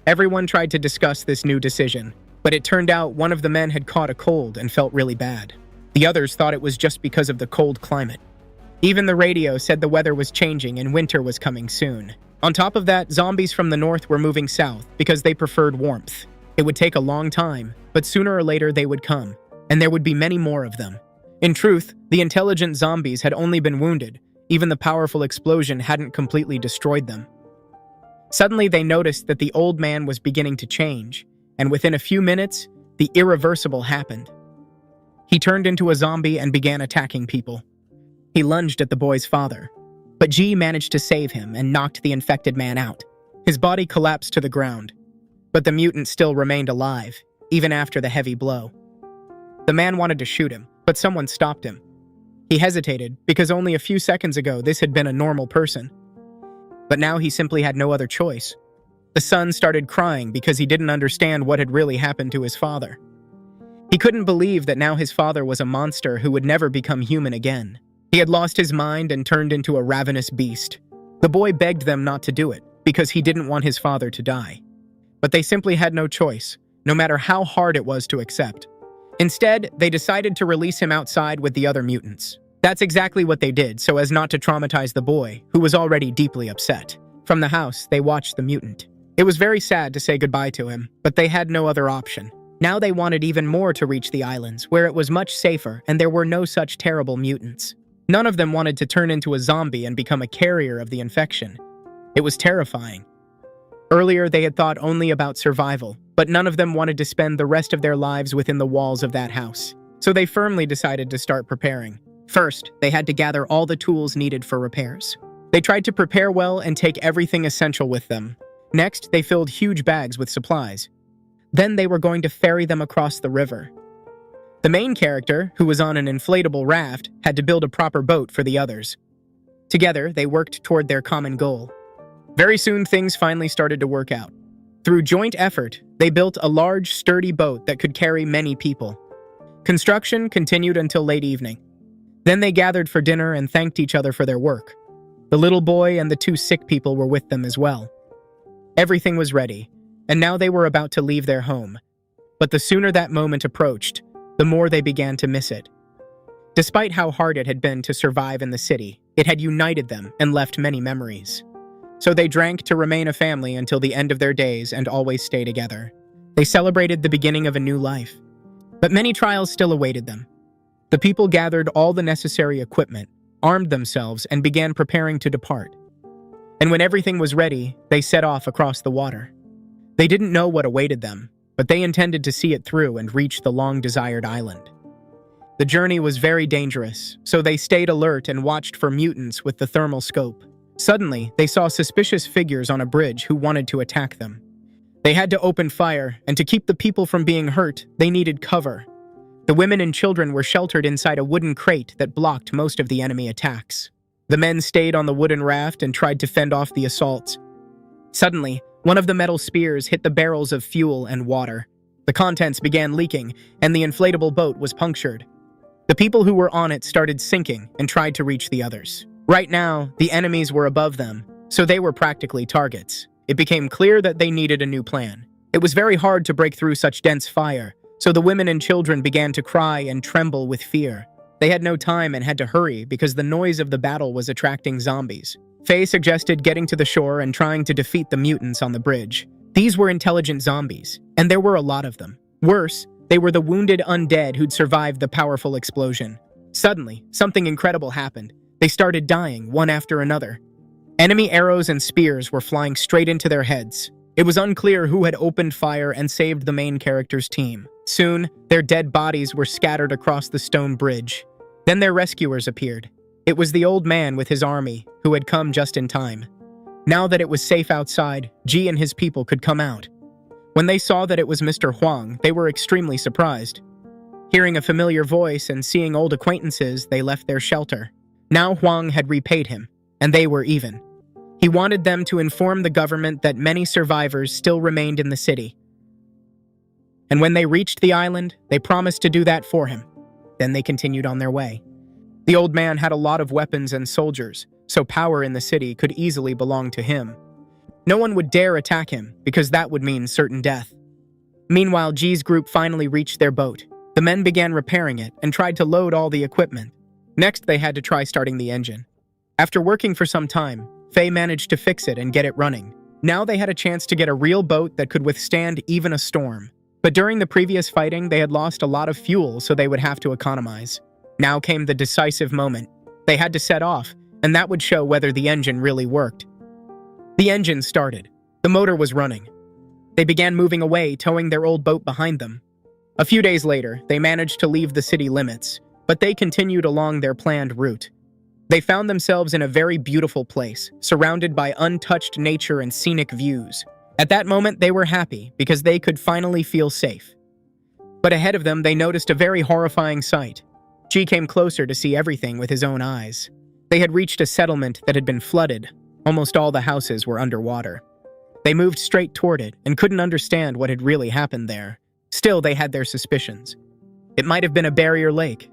Everyone tried to discuss this new decision, but it turned out one of the men had caught a cold and felt really bad. The others thought it was just because of the cold climate. Even the radio said the weather was changing and winter was coming soon. On top of that, zombies from the north were moving south because they preferred warmth. It would take a long time, but sooner or later they would come, and there would be many more of them. In truth, the intelligent zombies had only been wounded. Even the powerful explosion hadn't completely destroyed them. Suddenly they noticed that the old man was beginning to change, and within a few minutes, the irreversible happened. He turned into a zombie and began attacking people. He lunged at the boy's father, but G managed to save him and knocked the infected man out. His body collapsed to the ground, but the mutant still remained alive, even after the heavy blow. The man wanted to shoot him, but someone stopped him. He hesitated because only a few seconds ago this had been a normal person. But now he simply had no other choice. The son started crying because he didn't understand what had really happened to his father. He couldn't believe that now his father was a monster who would never become human again. He had lost his mind and turned into a ravenous beast. The boy begged them not to do it because he didn't want his father to die. But they simply had no choice, no matter how hard it was to accept. Instead, they decided to release him outside with the other mutants. That's exactly what they did so as not to traumatize the boy, who was already deeply upset. From the house, they watched the mutant. It was very sad to say goodbye to him, but they had no other option. Now they wanted even more to reach the islands, where it was much safer and there were no such terrible mutants. None of them wanted to turn into a zombie and become a carrier of the infection. It was terrifying. Earlier, they had thought only about survival, but none of them wanted to spend the rest of their lives within the walls of that house. So they firmly decided to start preparing. First, they had to gather all the tools needed for repairs. They tried to prepare well and take everything essential with them. Next, they filled huge bags with supplies. Then they were going to ferry them across the river. The main character, who was on an inflatable raft, had to build a proper boat for the others. Together, they worked toward their common goal. Very soon, things finally started to work out. Through joint effort, they built a large, sturdy boat that could carry many people. Construction continued until late evening. Then they gathered for dinner and thanked each other for their work. The little boy and the 2 sick people were with them as well. Everything was ready, and now they were about to leave their home. But the sooner that moment approached, the more they began to miss it. Despite how hard it had been to survive in the city, it had united them and left many memories. So they drank to remain a family until the end of their days and always stay together. They celebrated the beginning of a new life. But many trials still awaited them. The people gathered all the necessary equipment, armed themselves, and began preparing to depart. And when everything was ready, they set off across the water. They didn't know what awaited them, but they intended to see it through and reach the long-desired island. The journey was very dangerous, so they stayed alert and watched for mutants with the thermal scope. Suddenly, they saw suspicious figures on a bridge who wanted to attack them. They had to open fire, and to keep the people from being hurt, they needed cover. The women and children were sheltered inside a wooden crate that blocked most of the enemy attacks. The men stayed on the wooden raft and tried to fend off the assaults. Suddenly, one of the metal spears hit the barrels of fuel and water. The contents began leaking, and the inflatable boat was punctured. The people who were on it started sinking and tried to reach the others. Right now, the enemies were above them, so they were practically targets. It became clear that they needed a new plan. It was very hard to break through such dense fire, so the women and children began to cry and tremble with fear. They had no time and had to hurry because the noise of the battle was attracting zombies. Faye suggested getting to the shore and trying to defeat the mutants on the bridge. These were intelligent zombies, and there were a lot of them. Worse, they were the wounded undead who'd survived the powerful explosion. Suddenly, something incredible happened. They started dying, one after another. Enemy arrows and spears were flying straight into their heads. It was unclear who had opened fire and saved the main character's team. Soon, their dead bodies were scattered across the stone bridge. Then their rescuers appeared. It was the old man with his army, who had come just in time. Now that it was safe outside, Ji and his people could come out. When they saw that it was Mr. Huang, they were extremely surprised. Hearing a familiar voice and seeing old acquaintances, they left their shelter. Now Huang had repaid him, and they were even. He wanted them to inform the government that many survivors still remained in the city. And when they reached the island, they promised to do that for him. Then they continued on their way. The old man had a lot of weapons and soldiers, so power in the city could easily belong to him. No one would dare attack him, because that would mean certain death. Meanwhile, Ji's group finally reached their boat. The men began repairing it and tried to load all the equipment. Next, they had to try starting the engine. After working for some time, Faye managed to fix it and get it running. Now they had a chance to get a real boat that could withstand even a storm. But during the previous fighting, they had lost a lot of fuel, so they would have to economize. Now came the decisive moment. They had to set off, and that would show whether the engine really worked. The engine started. The motor was running. They began moving away, towing their old boat behind them. A few days later, they managed to leave the city limits, but they continued along their planned route. They found themselves in a very beautiful place, surrounded by untouched nature and scenic views. At that moment, they were happy because they could finally feel safe. But ahead of them, they noticed a very horrifying sight. Ji came closer to see everything with his own eyes. They had reached a settlement that had been flooded. Almost all the houses were underwater. They moved straight toward it and couldn't understand what had really happened there. Still, they had their suspicions. It might have been a barrier lake.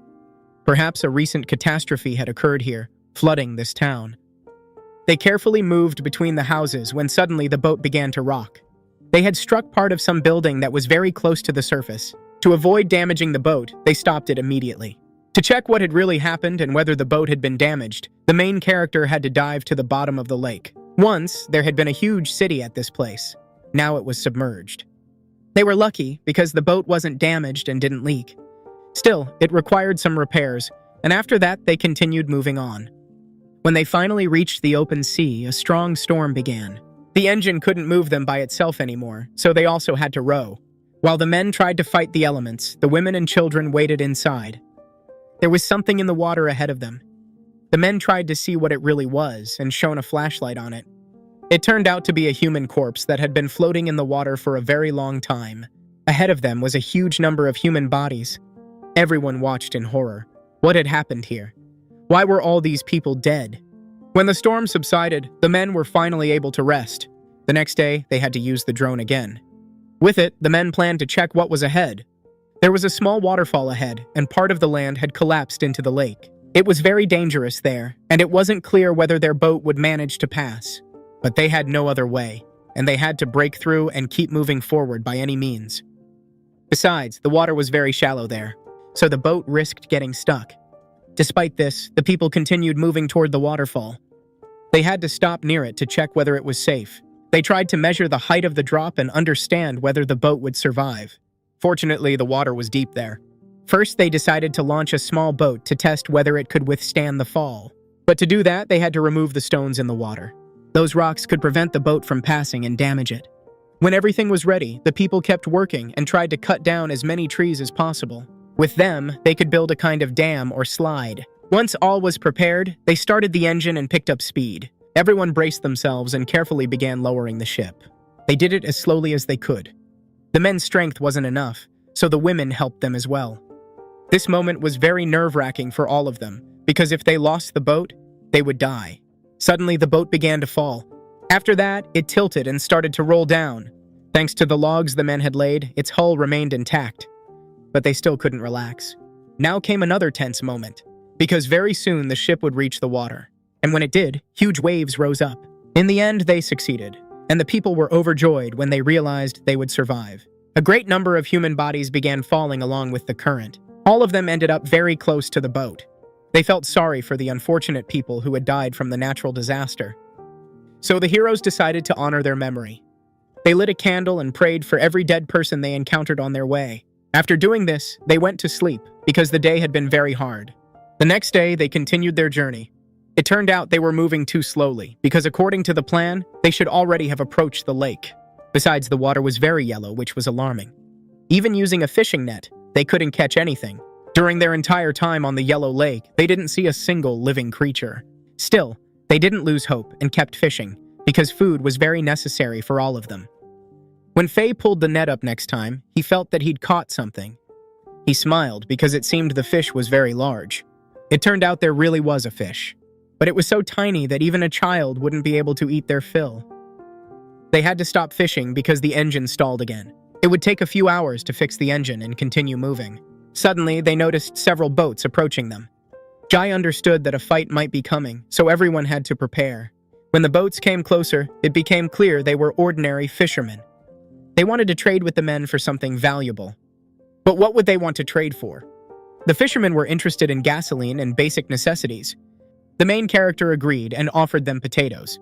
Perhaps a recent catastrophe had occurred here, flooding this town. They carefully moved between the houses when suddenly the boat began to rock. They had struck part of some building that was very close to the surface. To avoid damaging the boat, they stopped it immediately. To check what had really happened and whether the boat had been damaged, the main character had to dive to the bottom of the lake. Once, there had been a huge city at this place. Now it was submerged. They were lucky because the boat wasn't damaged and didn't leak. Still, it required some repairs, and after that they continued moving on. When they finally reached the open sea, a strong storm began. The engine couldn't move them by itself anymore, so they also had to row. While the men tried to fight the elements, the women and children waited inside. There was something in the water ahead of them. The men tried to see what it really was and shone a flashlight on it. It turned out to be a human corpse that had been floating in the water for a very long time. Ahead of them was a huge number of human bodies. Everyone watched in horror. What had happened here? Why were all these people dead? When the storm subsided, the men were finally able to rest. The next day, they had to use the drone again. With it, the men planned to check what was ahead. There was a small waterfall ahead, and part of the land had collapsed into the lake. It was very dangerous there, and it wasn't clear whether their boat would manage to pass. But they had no other way, and they had to break through and keep moving forward by any means. Besides, the water was very shallow there, so the boat risked getting stuck. Despite this, the people continued moving toward the waterfall. They had to stop near it to check whether it was safe. They tried to measure the height of the drop and understand whether the boat would survive. Fortunately, the water was deep there. First, they decided to launch a small boat to test whether it could withstand the fall. But to do that, they had to remove the stones in the water. Those rocks could prevent the boat from passing and damage it. When everything was ready, the people kept working and tried to cut down as many trees as possible. With them, they could build a kind of dam or slide. Once all was prepared, they started the engine and picked up speed. Everyone braced themselves and carefully began lowering the ship. They did it as slowly as they could. The men's strength wasn't enough, so the women helped them as well. This moment was very nerve-wracking for all of them, because if they lost the boat, they would die. Suddenly, the boat began to fall. After that, it tilted and started to roll down. Thanks to the logs the men had laid, its hull remained intact. But they still couldn't relax. Now came another tense moment, because very soon the ship would reach the water. And when it did, huge waves rose up. In the end, they succeeded, and the people were overjoyed when they realized they would survive. A great number of human bodies began falling along with the current. All of them ended up very close to the boat. They felt sorry for the unfortunate people who had died from the natural disaster. So the heroes decided to honor their memory. They lit a candle and prayed for every dead person they encountered on their way. After doing this, they went to sleep because the day had been very hard. The next day, they continued their journey. It turned out they were moving too slowly because according to the plan, they should already have approached the lake. Besides, the water was very yellow, which was alarming. Even using a fishing net, they couldn't catch anything. During their entire time on the yellow lake, they didn't see a single living creature. Still, they didn't lose hope and kept fishing because food was very necessary for all of them. When Faye pulled the net up next time, he felt that he'd caught something. He smiled because it seemed the fish was very large. It turned out there really was a fish, but it was so tiny that even a child wouldn't be able to eat their fill. They had to stop fishing because the engine stalled again. It would take a few hours to fix the engine and continue moving. Suddenly, they noticed several boats approaching them. Jai understood that a fight might be coming, so everyone had to prepare. When the boats came closer, it became clear they were ordinary fishermen. They wanted to trade with the men for something valuable. But what would they want to trade for? The fishermen were interested in gasoline and basic necessities. The main character agreed and offered them potatoes.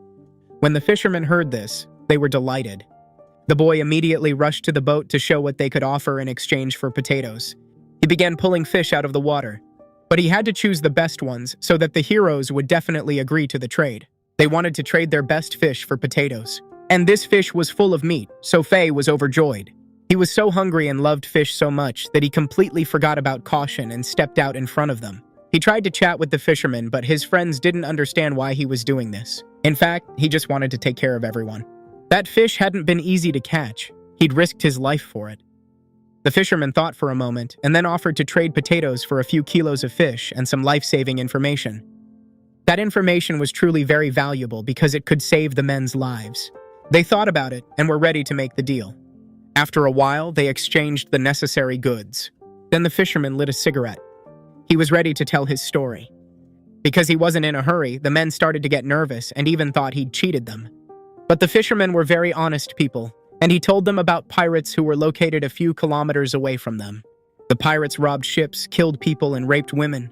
When the fishermen heard this, they were delighted. The boy immediately rushed to the boat to show what they could offer in exchange for potatoes. He began pulling fish out of the water, but he had to choose the best ones so that the heroes would definitely agree to the trade. They wanted to trade their best fish for potatoes. And this fish was full of meat, so Faye was overjoyed. He was so hungry and loved fish so much that he completely forgot about caution and stepped out in front of them. He tried to chat with the fishermen, but his friends didn't understand why he was doing this. In fact, he just wanted to take care of everyone. That fish hadn't been easy to catch. He'd risked his life for it. The fisherman thought for a moment and then offered to trade potatoes for a few kilos of fish and some life-saving information. That information was truly very valuable because it could save the men's lives. They thought about it and were ready to make the deal. After a while, they exchanged the necessary goods. Then the fisherman lit a cigarette. He was ready to tell his story. Because he wasn't in a hurry, the men started to get nervous and even thought he'd cheated them. But the fishermen were very honest people, and he told them about pirates who were located a few kilometers away from them. The pirates robbed ships, killed people, and raped women.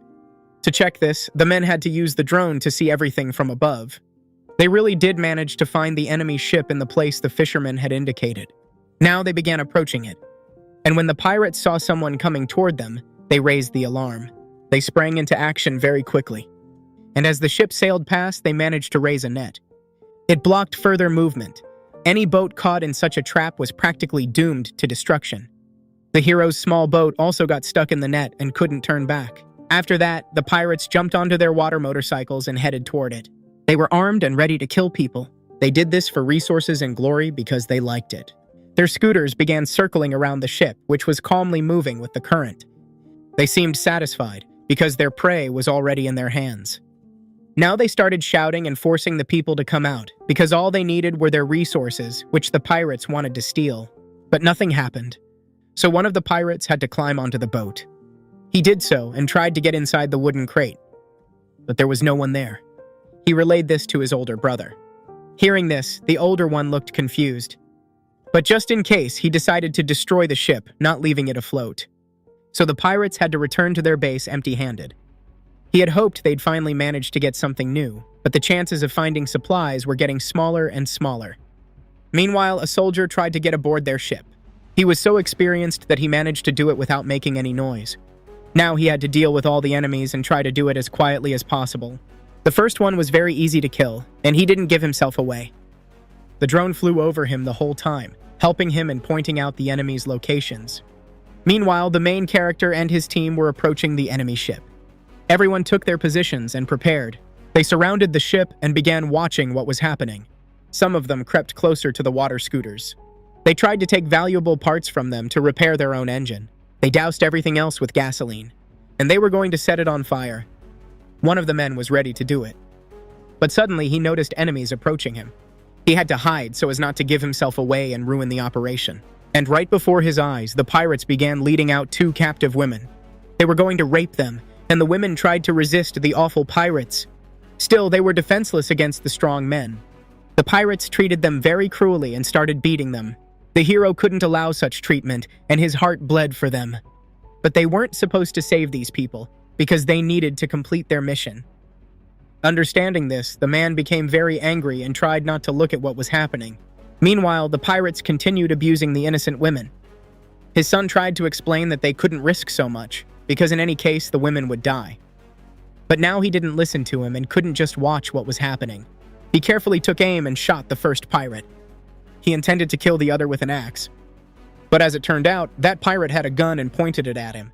To check this, the men had to use the drone to see everything from above. They really did manage to find the enemy ship in the place the fishermen had indicated. Now they began approaching it. And when the pirates saw someone coming toward them, they raised the alarm. They sprang into action very quickly. And as the ship sailed past, they managed to raise a net. It blocked further movement. Any boat caught in such a trap was practically doomed to destruction. The hero's small boat also got stuck in the net and couldn't turn back. After that, the pirates jumped onto their water motorcycles and headed toward it. They were armed and ready to kill people. They did this for resources and glory because they liked it. Their scooters began circling around the ship, which was calmly moving with the current. They seemed satisfied because their prey was already in their hands. Now they started shouting and forcing the people to come out because all they needed were their resources, which the pirates wanted to steal. But nothing happened. So one of the pirates had to climb onto the boat. He did so and tried to get inside the wooden crate, but there was no one there. He relayed this to his older brother. Hearing this, the older one looked confused. But just in case, he decided to destroy the ship, not leaving it afloat. So the pirates had to return to their base empty-handed. He had hoped they'd finally manage to get something new, but the chances of finding supplies were getting smaller and smaller. Meanwhile, a soldier tried to get aboard their ship. He was so experienced that he managed to do it without making any noise. Now he had to deal with all the enemies and try to do it as quietly as possible. The first one was very easy to kill, and he didn't give himself away. The drone flew over him the whole time. helping him and pointing out the enemy's locations. Meanwhile, the main character and his team were approaching the enemy ship. Everyone took their positions and prepared. They surrounded the ship and began watching what was happening. Some of them crept closer to the water scooters. They tried to take valuable parts from them to repair their own engine. They doused everything else with gasoline, and they were going to set it on fire. One of the men was ready to do it. But suddenly he noticed enemies approaching him. He had to hide so as not to give himself away and ruin the operation. And right before his eyes, the pirates began leading out 2 captive women. They were going to rape them, and the women tried to resist the awful pirates. Still, they were defenseless against the strong men. The pirates treated them very cruelly and started beating them. The hero couldn't allow such treatment, and his heart bled for them. But they weren't supposed to save these people, because they needed to complete their mission. Understanding this, the man became very angry and tried not to look at what was happening. Meanwhile, the pirates continued abusing the innocent women. His son tried to explain that they couldn't risk so much, because in any case, the women would die. But now he didn't listen to him and couldn't just watch what was happening. He carefully took aim and shot the first pirate. He intended to kill the other with an axe. But as it turned out, that pirate had a gun and pointed it at him.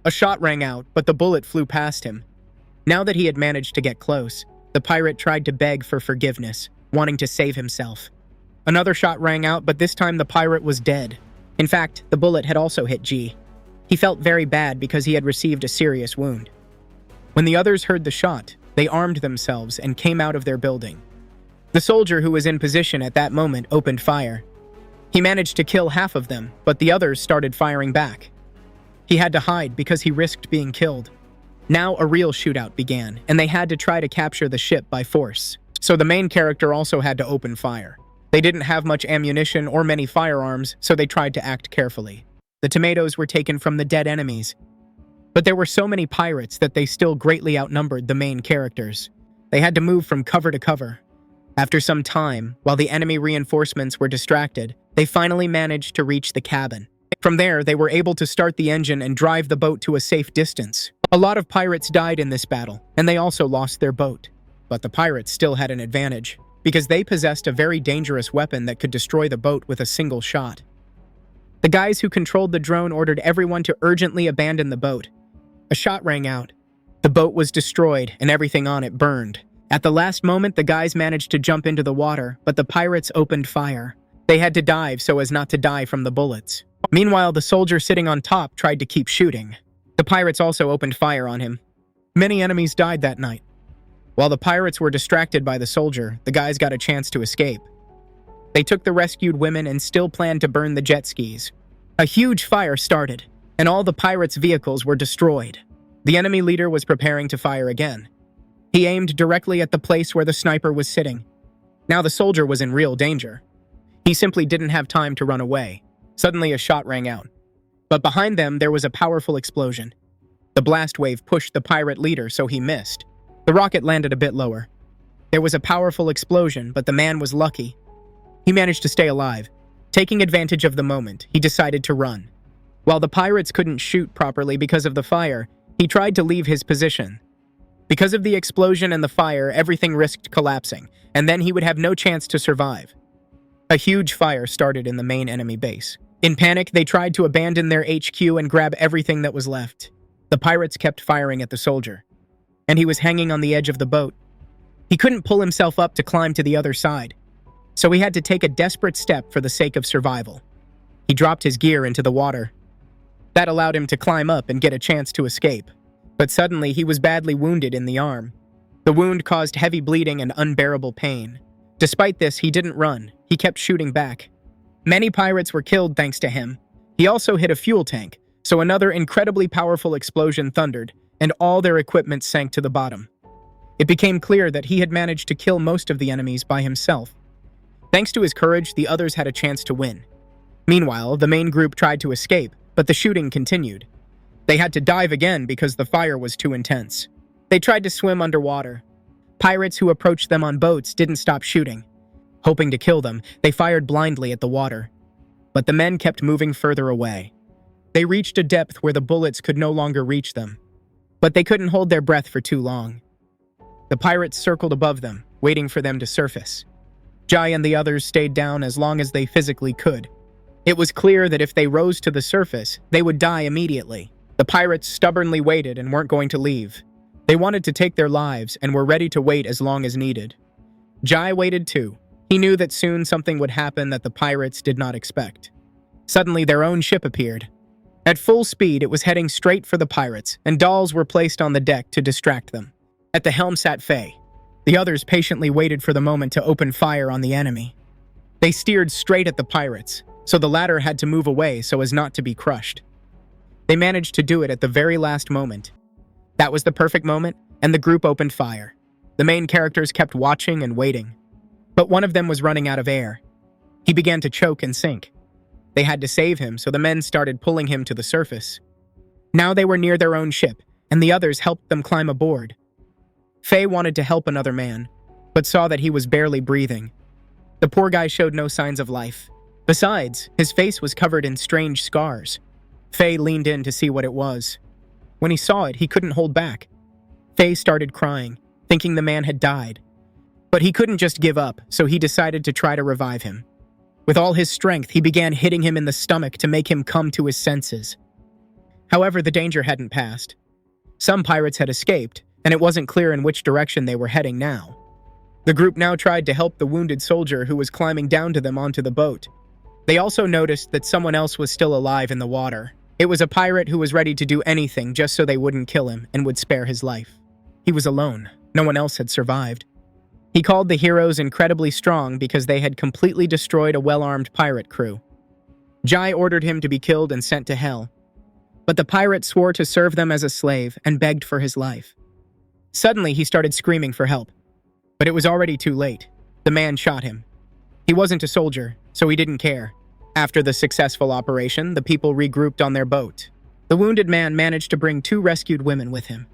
A shot rang out, but the bullet flew past him. Now that he had managed to get close, the pirate tried to beg for forgiveness, wanting to save himself. Another shot rang out, but this time the pirate was dead. In fact, the bullet had also hit G. He felt very bad because he had received a serious wound. When the others heard the shot, they armed themselves and came out of their building. The soldier who was in position at that moment opened fire. He managed to kill half of them, but the others started firing back. He had to hide because he risked being killed. Now a real shootout began, and they had to try to capture the ship by force. So the main character also had to open fire. They didn't have much ammunition or many firearms, so they tried to act carefully. The tomatoes were taken from the dead enemies. But there were so many pirates that they still greatly outnumbered the main characters. They had to move from cover to cover. After some time, while the enemy reinforcements were distracted, they finally managed to reach the cabin. From there, they were able to start the engine and drive the boat to a safe distance. A lot of pirates died in this battle, and they also lost their boat. But the pirates still had an advantage, because they possessed a very dangerous weapon that could destroy the boat with a single shot. The guys who controlled the drone ordered everyone to urgently abandon the boat. A shot rang out. The boat was destroyed, and everything on it burned. At the last moment, the guys managed to jump into the water, but the pirates opened fire. They had to dive so as not to die from the bullets. Meanwhile, the soldier sitting on top tried to keep shooting. The pirates also opened fire on him. Many enemies died that night. While the pirates were distracted by the soldier, the guys got a chance to escape. They took the rescued women and still planned to burn the jet skis. A huge fire started, and all the pirates' vehicles were destroyed. The enemy leader was preparing to fire again. He aimed directly at the place where the sniper was sitting. Now the soldier was in real danger. He simply didn't have time to run away. Suddenly a shot rang out. But behind them there was a powerful explosion. The blast wave pushed the pirate leader, so he missed. The rocket landed a bit lower. There was a powerful explosion, but the man was lucky. He managed to stay alive. Taking advantage of the moment, he decided to run. While the pirates couldn't shoot properly because of the fire, he tried to leave his position. Because of the explosion and the fire, everything risked collapsing, and then he would have no chance to survive. A huge fire started in the main enemy base. In panic, they tried to abandon their HQ and grab everything that was left. The pirates kept firing at the soldier, and he was hanging on the edge of the boat. He couldn't pull himself up to climb to the other side, so he had to take a desperate step for the sake of survival. He dropped his gear into the water. That allowed him to climb up and get a chance to escape. But suddenly, he was badly wounded in the arm. The wound caused heavy bleeding and unbearable pain. Despite this, he didn't run. He kept shooting back. Many pirates were killed thanks to him. He also hit a fuel tank, so another incredibly powerful explosion thundered, and all their equipment sank to the bottom. It became clear that he had managed to kill most of the enemies by himself. Thanks to his courage, the others had a chance to win. Meanwhile, the main group tried to escape, but the shooting continued. They had to dive again because the fire was too intense. They tried to swim underwater. Pirates who approached them on boats didn't stop shooting. Hoping to kill them, they fired blindly at the water. But the men kept moving further away. They reached a depth where the bullets could no longer reach them. But they couldn't hold their breath for too long. The pirates circled above them, waiting for them to surface. Jai and the others stayed down as long as they physically could. It was clear that if they rose to the surface, they would die immediately. The pirates stubbornly waited and weren't going to leave. They wanted to take their lives and were ready to wait as long as needed. Jai waited too. He knew that soon something would happen that the pirates did not expect. Suddenly, their own ship appeared. At full speed, it was heading straight for the pirates, and dolls were placed on the deck to distract them. At the helm sat Faye. The others patiently waited for the moment to open fire on the enemy. They steered straight at the pirates, so the latter had to move away so as not to be crushed. They managed to do it at the very last moment. That was the perfect moment, and the group opened fire. The main characters kept watching and waiting. But one of them was running out of air. He began to choke and sink. They had to save him, so the men started pulling him to the surface. Now they were near their own ship, and the others helped them climb aboard. Faye wanted to help another man, but saw that he was barely breathing. The poor guy showed no signs of life. Besides, his face was covered in strange scars. Faye leaned in to see what it was. When he saw it, he couldn't hold back. Faye started crying, thinking the man had died. But he couldn't just give up, so he decided to try to revive him. With all his strength, he began hitting him in the stomach to make him come to his senses. However, the danger hadn't passed. Some pirates had escaped, and it wasn't clear in which direction they were heading now. The group now tried to help the wounded soldier who was climbing down to them onto the boat. They also noticed that someone else was still alive in the water. It was a pirate who was ready to do anything just so they wouldn't kill him and would spare his life. He was alone. No one else had survived. He called the heroes incredibly strong because they had completely destroyed a well-armed pirate crew. Jai ordered him to be killed and sent to hell. But the pirate swore to serve them as a slave and begged for his life. Suddenly, he started screaming for help. But it was already too late. The man shot him. He wasn't a soldier, so he didn't care. After the successful operation, the people regrouped on their boat. The wounded man managed to bring 2 rescued women with him.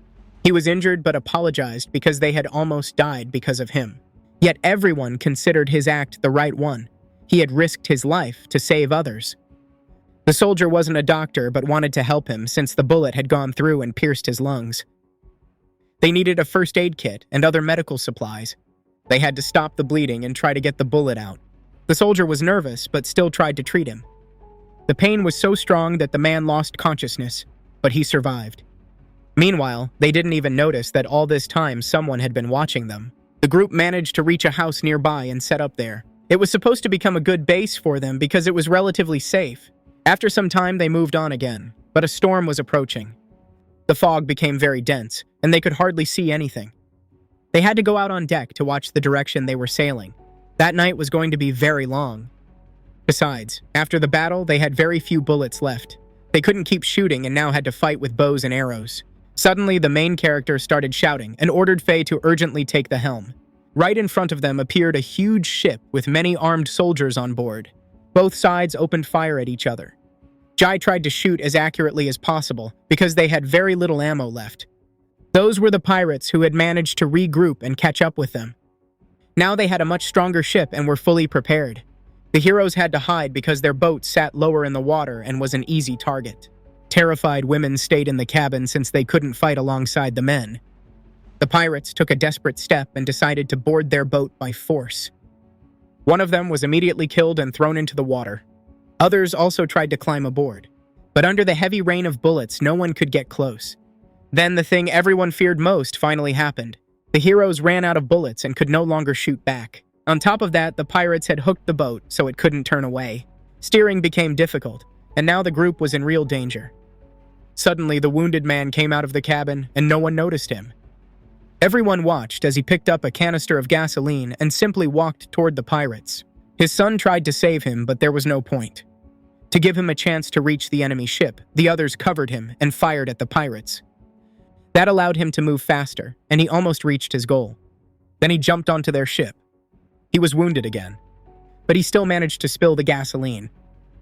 He was injured but apologized because they had almost died because of him. Yet everyone considered his act the right one. He had risked his life to save others. The soldier wasn't a doctor but wanted to help him since the bullet had gone through and pierced his lungs. They needed a first aid kit and other medical supplies. They had to stop the bleeding and try to get the bullet out. The soldier was nervous but still tried to treat him. The pain was so strong that the man lost consciousness, but he survived. Meanwhile, they didn't even notice that all this time someone had been watching them. The group managed to reach a house nearby and set up there. It was supposed to become a good base for them because it was relatively safe. After some time, they moved on again, but a storm was approaching. The fog became very dense, and they could hardly see anything. They had to go out on deck to watch the direction they were sailing. That night was going to be very long. Besides, after the battle, they had very few bullets left. They couldn't keep shooting and now had to fight with bows and arrows. Suddenly, the main character started shouting and ordered Faye to urgently take the helm. Right in front of them appeared a huge ship with many armed soldiers on board. Both sides opened fire at each other. Jai tried to shoot as accurately as possible because they had very little ammo left. Those were the pirates who had managed to regroup and catch up with them. Now they had a much stronger ship and were fully prepared. The heroes had to hide because their boat sat lower in the water and was an easy target. Terrified women stayed in the cabin since they couldn't fight alongside the men. The pirates took a desperate step and decided to board their boat by force. One of them was immediately killed and thrown into the water. Others also tried to climb aboard. But under the heavy rain of bullets, no one could get close. Then the thing everyone feared most finally happened. The heroes ran out of bullets and could no longer shoot back. On top of that, the pirates had hooked the boat so it couldn't turn away. Steering became difficult, and now the group was in real danger. Suddenly, the wounded man came out of the cabin, and no one noticed him. Everyone watched as he picked up a canister of gasoline and simply walked toward the pirates. His son tried to save him, but there was no point. To give him a chance to reach the enemy ship, the others covered him and fired at the pirates. That allowed him to move faster, and he almost reached his goal. Then he jumped onto their ship. He was wounded again, but he still managed to spill the gasoline.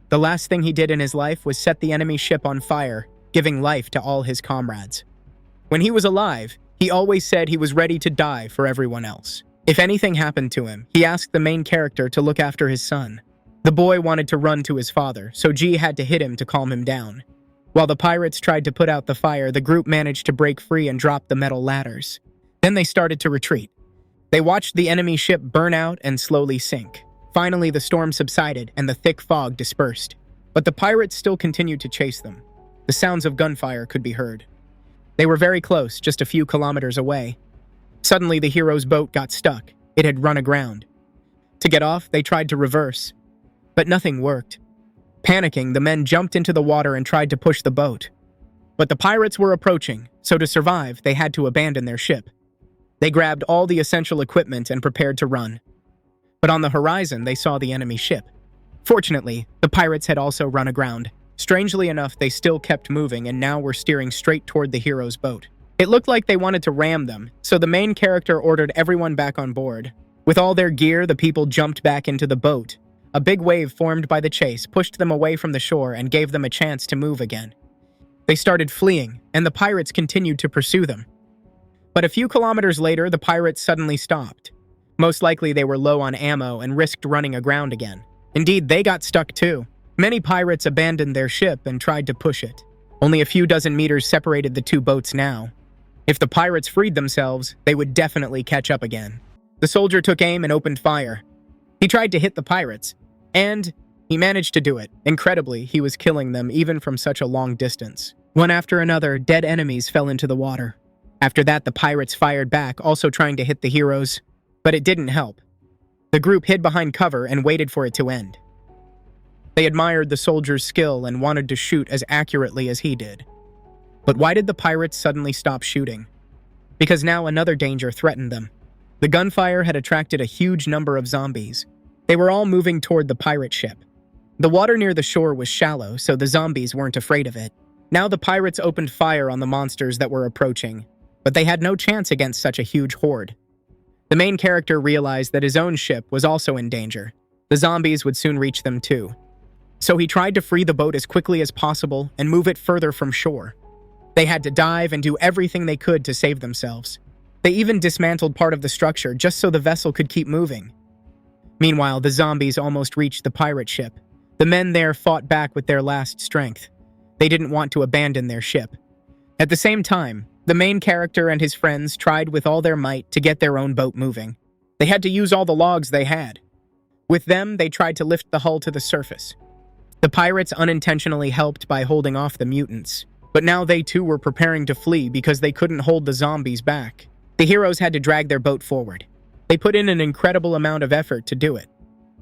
The last thing he did in his life was set the enemy ship on fire, giving life to all his comrades. When he was alive, he always said he was ready to die for everyone else. If anything happened to him, he asked the main character to look after his son. The boy wanted to run to his father, so G had to hit him to calm him down. While the pirates tried to put out the fire, the group managed to break free and drop the metal ladders. Then they started to retreat. They watched the enemy ship burn out and slowly sink. Finally, the storm subsided and the thick fog dispersed. But the pirates still continued to chase them. The sounds of gunfire could be heard. They were very close, just a few kilometers away. Suddenly, the hero's boat got stuck. It had run aground. To get off, they tried to reverse, but nothing worked. Panicking, the men jumped into the water and tried to push the boat. But the pirates were approaching, so to survive, they had to abandon their ship. They grabbed all the essential equipment and prepared to run. But on the horizon, they saw the enemy ship. Fortunately, the pirates had also run aground. Strangely enough, they still kept moving and now were steering straight toward the hero's boat. It looked like they wanted to ram them, so the main character ordered everyone back on board. With all their gear, the people jumped back into the boat. A big wave formed by the chase pushed them away from the shore and gave them a chance to move again. They started fleeing, and the pirates continued to pursue them. But a few kilometers later, the pirates suddenly stopped. Most likely they were low on ammo and risked running aground again. Indeed, they got stuck too. Many pirates abandoned their ship and tried to push it. Only a few dozen meters separated the two boats now. If the pirates freed themselves, they would definitely catch up again. The soldier took aim and opened fire. He tried to hit the pirates, and he managed to do it. Incredibly, he was killing them even from such a long distance. One after another, dead enemies fell into the water. After that, the pirates fired back, also trying to hit the heroes, but it didn't help. The group hid behind cover and waited for it to end. They admired the soldier's skill and wanted to shoot as accurately as he did. But why did the pirates suddenly stop shooting? Because now another danger threatened them. The gunfire had attracted a huge number of zombies. They were all moving toward the pirate ship. The water near the shore was shallow, so the zombies weren't afraid of it. Now the pirates opened fire on the monsters that were approaching, but they had no chance against such a huge horde. The main character realized that his own ship was also in danger. The zombies would soon reach them too. So he tried to free the boat as quickly as possible and move it further from shore. They had to dive and do everything they could to save themselves. They even dismantled part of the structure just so the vessel could keep moving. Meanwhile, the zombies almost reached the pirate ship. The men there fought back with their last strength. They didn't want to abandon their ship. At the same time, the main character and his friends tried with all their might to get their own boat moving. They had to use all the logs they had. With them, they tried to lift the hull to the surface. The pirates unintentionally helped by holding off the mutants, but now they too were preparing to flee because they couldn't hold the zombies back. The heroes had to drag their boat forward. They put in an incredible amount of effort to do it.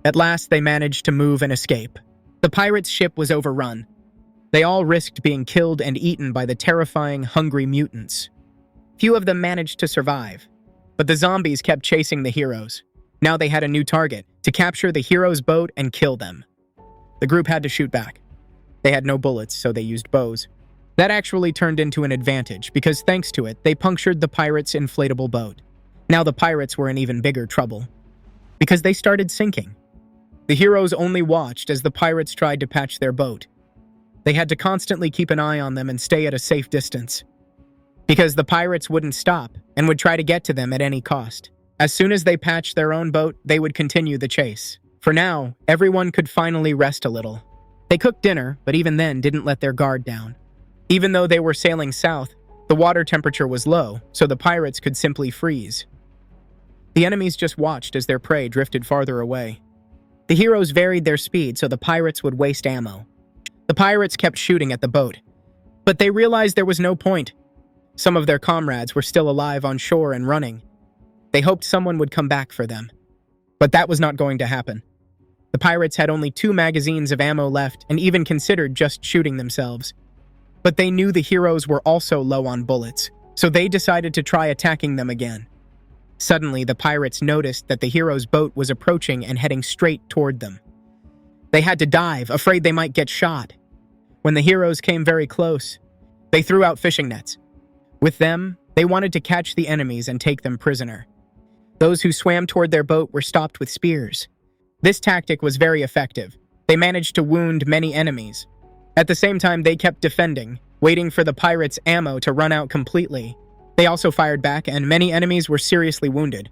At last, they managed to move and escape. The pirates' ship was overrun. They all risked being killed and eaten by the terrifying, hungry mutants. Few of them managed to survive, but the zombies kept chasing the heroes. Now they had a new target, to capture the heroes' boat and kill them. The group had to shoot back. They had no bullets, so they used bows. That actually turned into an advantage, because thanks to it, they punctured the pirates' inflatable boat. Now the pirates were in even bigger trouble, because they started sinking. The heroes only watched as the pirates tried to patch their boat. They had to constantly keep an eye on them and stay at a safe distance, because the pirates wouldn't stop and would try to get to them at any cost. As soon as they patched their own boat, they would continue the chase. For now, everyone could finally rest a little. They cooked dinner, but even then didn't let their guard down. Even though they were sailing south, the water temperature was low, so the pirates could simply freeze. The enemies just watched as their prey drifted farther away. The heroes varied their speed so the pirates would waste ammo. The pirates kept shooting at the boat, but they realized there was no point. Some of their comrades were still alive on shore and running. They hoped someone would come back for them, but that was not going to happen. The pirates had only 2 magazines of ammo left and even considered just shooting themselves. But they knew the heroes were also low on bullets, so they decided to try attacking them again. Suddenly, the pirates noticed that the hero's boat was approaching and heading straight toward them. They had to dive, afraid they might get shot. When the heroes came very close, they threw out fishing nets. With them, they wanted to catch the enemies and take them prisoner. Those who swam toward their boat were stopped with spears. This tactic was very effective. They managed to wound many enemies. At the same time, they kept defending, waiting for the pirates' ammo to run out completely. They also fired back, and many enemies were seriously wounded.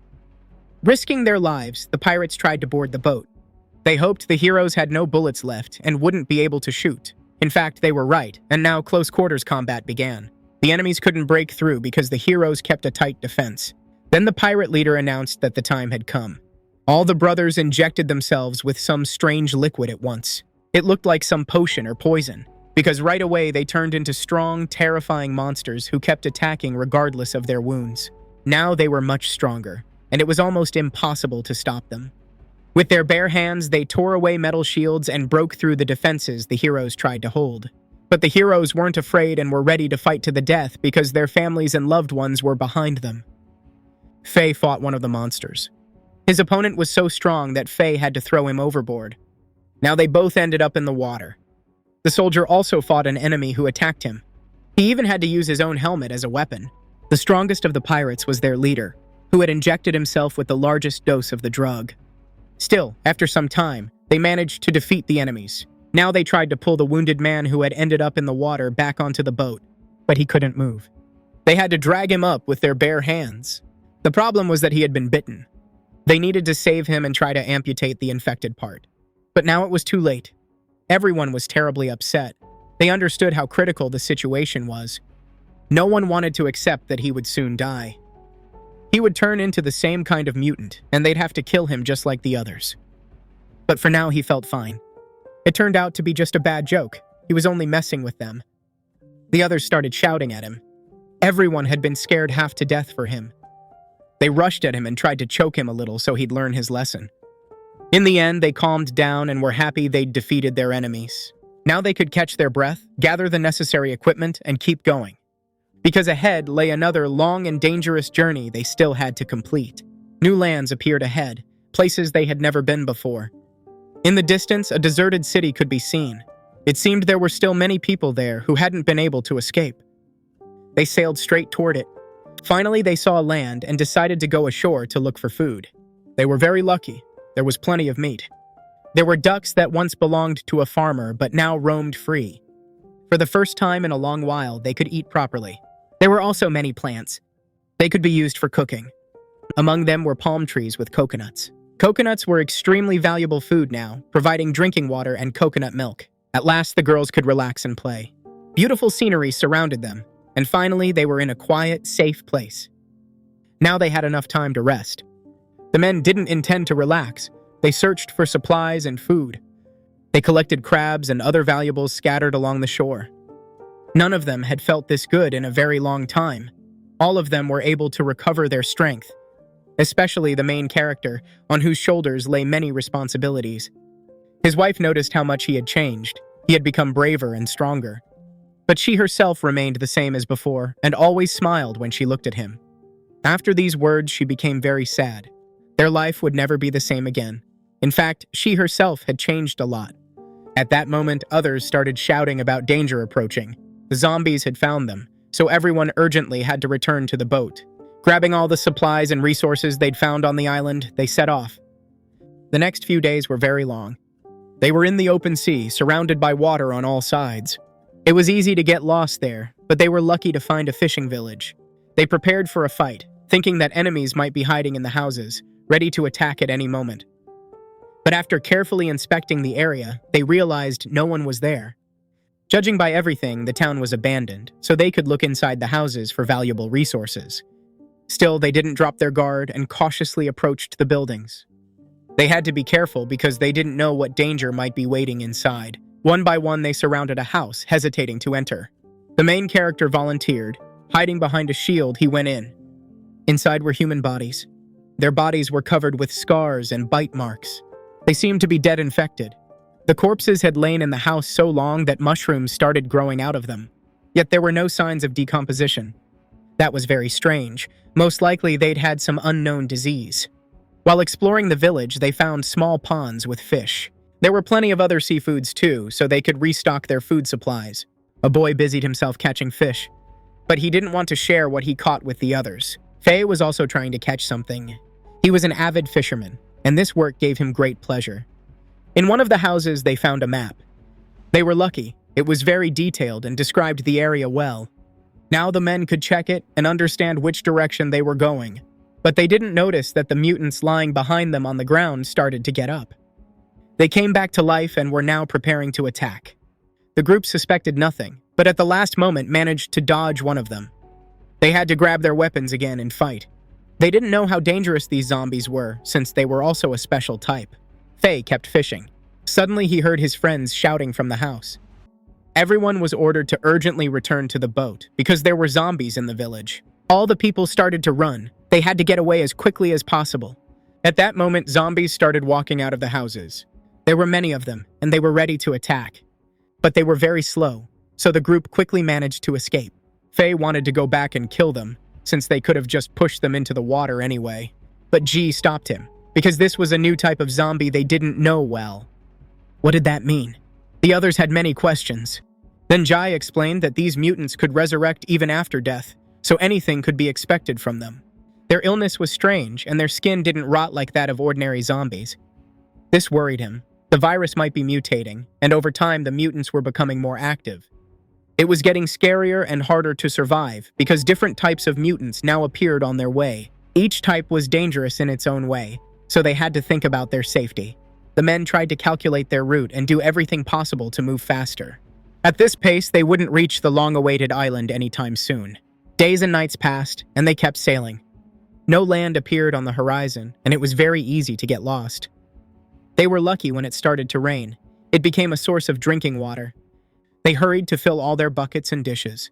Risking their lives, the pirates tried to board the boat. They hoped the heroes had no bullets left and wouldn't be able to shoot. In fact, they were right, and now close quarters combat began. The enemies couldn't break through because the heroes kept a tight defense. Then the pirate leader announced that the time had come. All the brothers injected themselves with some strange liquid at once. It looked like some potion or poison, because right away they turned into strong, terrifying monsters who kept attacking regardless of their wounds. Now they were much stronger, and it was almost impossible to stop them. With their bare hands, they tore away metal shields and broke through the defenses the heroes tried to hold. But the heroes weren't afraid and were ready to fight to the death because their families and loved ones were behind them. Faye fought one of the monsters. His opponent was so strong that Faye had to throw him overboard. Now they both ended up in the water. The soldier also fought an enemy who attacked him. He even had to use his own helmet as a weapon. The strongest of the pirates was their leader, who had injected himself with the largest dose of the drug. Still, after some time, they managed to defeat the enemies. Now they tried to pull the wounded man who had ended up in the water back onto the boat, but he couldn't move. They had to drag him up with their bare hands. The problem was that he had been bitten. They needed to save him and try to amputate the infected part. But now it was too late. Everyone was terribly upset. They understood how critical the situation was. No one wanted to accept that he would soon die. He would turn into the same kind of mutant, and they'd have to kill him just like the others. But for now, he felt fine. It turned out to be just a bad joke. He was only messing with them. The others started shouting at him. Everyone had been scared half to death for him. They rushed at him and tried to choke him a little so he'd learn his lesson. In the end, they calmed down and were happy they'd defeated their enemies. Now they could catch their breath, gather the necessary equipment, and keep going. Because ahead lay another long and dangerous journey they still had to complete. New lands appeared ahead, places they had never been before. In the distance, a deserted city could be seen. It seemed there were still many people there who hadn't been able to escape. They sailed straight toward it. Finally, they saw land and decided to go ashore to look for food. They were very lucky. There was plenty of meat. There were ducks that once belonged to a farmer but now roamed free. For the first time in a long while, they could eat properly. There were also many plants. They could be used for cooking. Among them were palm trees with coconuts. Coconuts were extremely valuable food now, providing drinking water and coconut milk. At last, the girls could relax and play. Beautiful scenery surrounded them, and finally, they were in a quiet, safe place. Now they had enough time to rest. The men didn't intend to relax. They searched for supplies and food. They collected crabs and other valuables scattered along the shore. None of them had felt this good in a very long time. All of them were able to recover their strength, especially the main character, on whose shoulders lay many responsibilities. His wife noticed how much he had changed. He had become braver and stronger. But she herself remained the same as before, and always smiled when she looked at him. After these words, she became very sad. Their life would never be the same again. In fact, she herself had changed a lot. At that moment, others started shouting about danger approaching. The zombies had found them, so everyone urgently had to return to the boat. Grabbing all the supplies and resources they'd found on the island, they set off. The next few days were very long. They were in the open sea, surrounded by water on all sides. It was easy to get lost there, but they were lucky to find a fishing village. They prepared for a fight, thinking that enemies might be hiding in the houses, ready to attack at any moment. But after carefully inspecting the area, they realized no one was there. Judging by everything, the town was abandoned, so they could look inside the houses for valuable resources. Still, they didn't drop their guard and cautiously approached the buildings. They had to be careful because they didn't know what danger might be waiting inside. One by one, they surrounded a house, hesitating to enter. The main character volunteered. Hiding behind a shield, he went in. Inside were human bodies. Their bodies were covered with scars and bite marks. They seemed to be dead infected. The corpses had lain in the house so long that mushrooms started growing out of them. Yet there were no signs of decomposition. That was very strange. Most likely they'd had some unknown disease. While exploring the village, they found small ponds with fish. There were plenty of other seafoods too, so they could restock their food supplies. A boy busied himself catching fish, but he didn't want to share what he caught with the others. Faye was also trying to catch something. He was an avid fisherman, and this work gave him great pleasure. In one of the houses, they found a map. They were lucky. It was very detailed and described the area well. Now the men could check it and understand which direction they were going, but they didn't notice that the mutants lying behind them on the ground started to get up. They came back to life and were now preparing to attack. The group suspected nothing, but at the last moment managed to dodge one of them. They had to grab their weapons again and fight. They didn't know how dangerous these zombies were, since they were also a special type. Faye kept fishing. Suddenly he heard his friends shouting from the house. Everyone was ordered to urgently return to the boat, because there were zombies in the village. All the people started to run. They had to get away as quickly as possible. At that moment, zombies started walking out of the houses. There were many of them, and they were ready to attack. But they were very slow, so the group quickly managed to escape. Faye wanted to go back and kill them, since they could have just pushed them into the water anyway. But G stopped him, because this was a new type of zombie they didn't know well. What did that mean? The others had many questions. Then Jai explained that these mutants could resurrect even after death, so anything could be expected from them. Their illness was strange, and their skin didn't rot like that of ordinary zombies. This worried him. The virus might be mutating, and over time the mutants were becoming more active. It was getting scarier and harder to survive, because different types of mutants now appeared on their way. Each type was dangerous in its own way, so they had to think about their safety. The men tried to calculate their route and do everything possible to move faster. At this pace, they wouldn't reach the long-awaited island anytime soon. Days and nights passed, and they kept sailing. No land appeared on the horizon, and it was very easy to get lost. They were lucky when it started to rain. It became a source of drinking water. They hurried to fill all their buckets and dishes.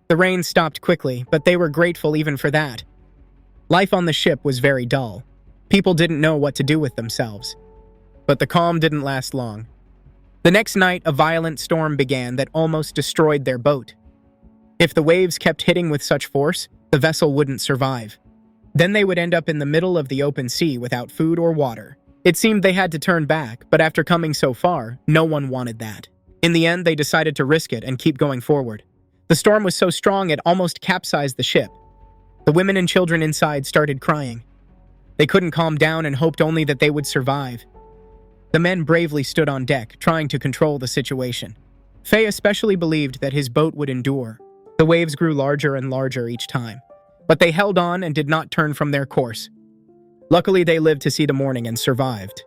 The rain stopped quickly, but they were grateful even for that. Life on the ship was very dull. People didn't know what to do with themselves. But the calm didn't last long. The next night, a violent storm began that almost destroyed their boat. If the waves kept hitting with such force, the vessel wouldn't survive. Then they would end up in the middle of the open sea without food or water. It seemed they had to turn back, but after coming so far, no one wanted that. In the end, they decided to risk it and keep going forward. The storm was so strong it almost capsized the ship. The women and children inside started crying. They couldn't calm down and hoped only that they would survive. The men bravely stood on deck, trying to control the situation. Faye especially believed that his boat would endure. The waves grew larger and larger each time, but they held on and did not turn from their course. Luckily, they lived to see the morning and survived.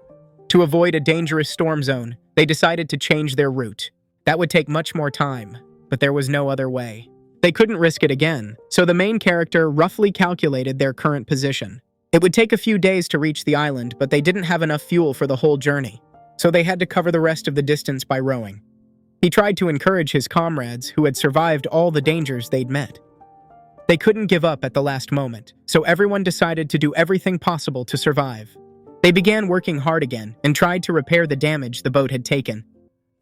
To avoid a dangerous storm zone, they decided to change their route. That would take much more time, but there was no other way. They couldn't risk it again, so the main character roughly calculated their current position. It would take a few days to reach the island, but they didn't have enough fuel for the whole journey, so they had to cover the rest of the distance by rowing. He tried to encourage his comrades who had survived all the dangers they'd met. They couldn't give up at the last moment, so everyone decided to do everything possible to survive. They began working hard again and tried to repair the damage the boat had taken.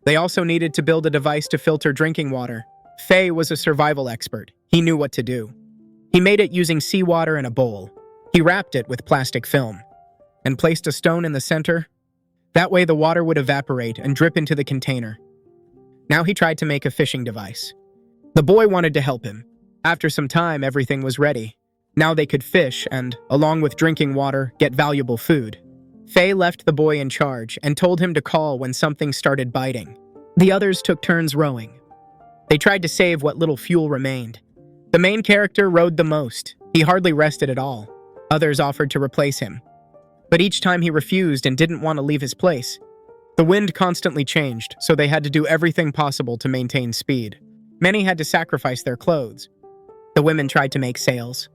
They also needed to build a device to filter drinking water. Faye was a survival expert. He knew what to do. He made it using seawater in a bowl. He wrapped it with plastic film and placed a stone in the center. That way the water would evaporate and drip into the container. Now he tried to make a fishing device. The boy wanted to help him. After some time, everything was ready. Now they could fish and, along with drinking water, get valuable food. Faye left the boy in charge and told him to call when something started biting. The others took turns rowing. They tried to save what little fuel remained. The main character rowed the most. He hardly rested at all. Others offered to replace him, but each time he refused and didn't want to leave his place. The wind constantly changed, so they had to do everything possible to maintain speed. Many had to sacrifice their clothes. The women tried to make sails.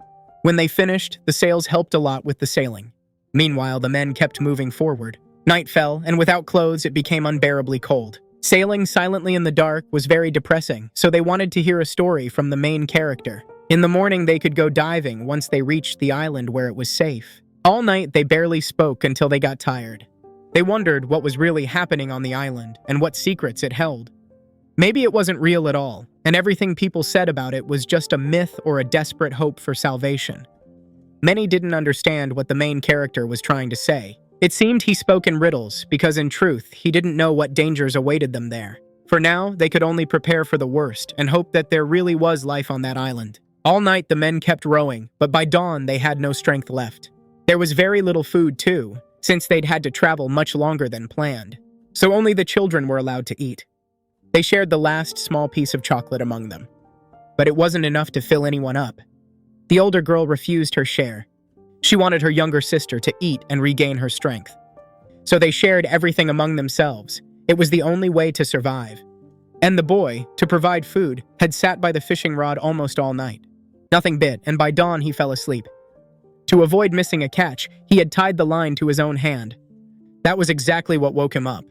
When they finished, the sails helped a lot with the sailing. Meanwhile, the men kept moving forward. Night fell, and without clothes, it became unbearably cold. Sailing silently in the dark was very depressing, so they wanted to hear a story from the main character. In the morning, they could go diving once they reached the island where it was safe. All night, they barely spoke until they got tired. They wondered what was really happening on the island and what secrets it held. Maybe it wasn't real at all, and everything people said about it was just a myth or a desperate hope for salvation. Many didn't understand what the main character was trying to say. It seemed he spoke in riddles because, in truth, he didn't know what dangers awaited them there. For now, they could only prepare for the worst and hope that there really was life on that island. All night, the men kept rowing, but by dawn, they had no strength left. There was very little food, too, since they'd had to travel much longer than planned. So only the children were allowed to eat. They shared the last small piece of chocolate among them, but it wasn't enough to fill anyone up. The older girl refused her share. She wanted her younger sister to eat and regain her strength. So they shared everything among themselves. It was the only way to survive. And the boy, to provide food, had sat by the fishing rod almost all night. Nothing bit, and by dawn he fell asleep. To avoid missing a catch, he had tied the line to his own hand. That was exactly what woke him up.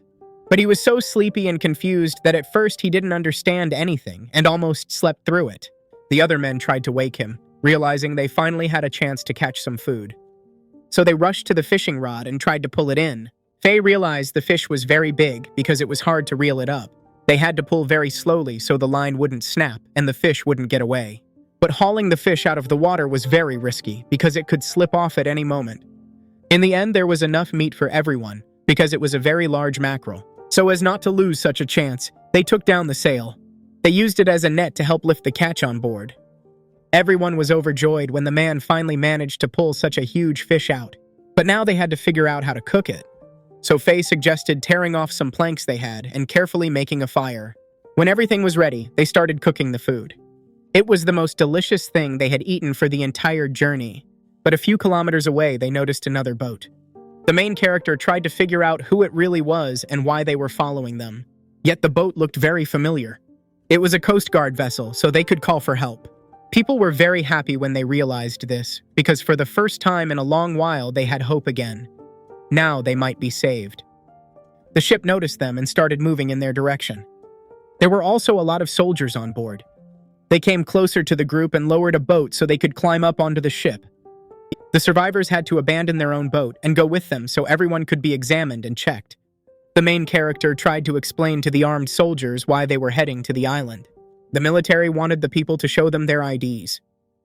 But he was so sleepy and confused that at first he didn't understand anything and almost slept through it. The other men tried to wake him, realizing they finally had a chance to catch some food. So they rushed to the fishing rod and tried to pull it in. Faye realized the fish was very big because it was hard to reel it up. They had to pull very slowly so the line wouldn't snap and the fish wouldn't get away. But hauling the fish out of the water was very risky because it could slip off at any moment. In the end, there was enough meat for everyone because it was a very large mackerel. So as not to lose such a chance, they took down the sail. They used it as a net to help lift the catch on board. Everyone was overjoyed when the man finally managed to pull such a huge fish out. But now they had to figure out how to cook it. So Faye suggested tearing off some planks they had and carefully making a fire. When everything was ready, they started cooking the food. It was the most delicious thing they had eaten for the entire journey. But a few kilometers away, they noticed another boat. The main character tried to figure out who it really was and why they were following them. Yet the boat looked very familiar. It was a Coast Guard vessel, so they could call for help. People were very happy when they realized this, because for the first time in a long while they had hope again. Now they might be saved. The ship noticed them and started moving in their direction. There were also a lot of soldiers on board. They came closer to the group and lowered a boat so they could climb up onto the ship. The survivors had to abandon their own boat and go with them so everyone could be examined and checked. The main character tried to explain to the armed soldiers why they were heading to the island. The military wanted the people to show them their IDs.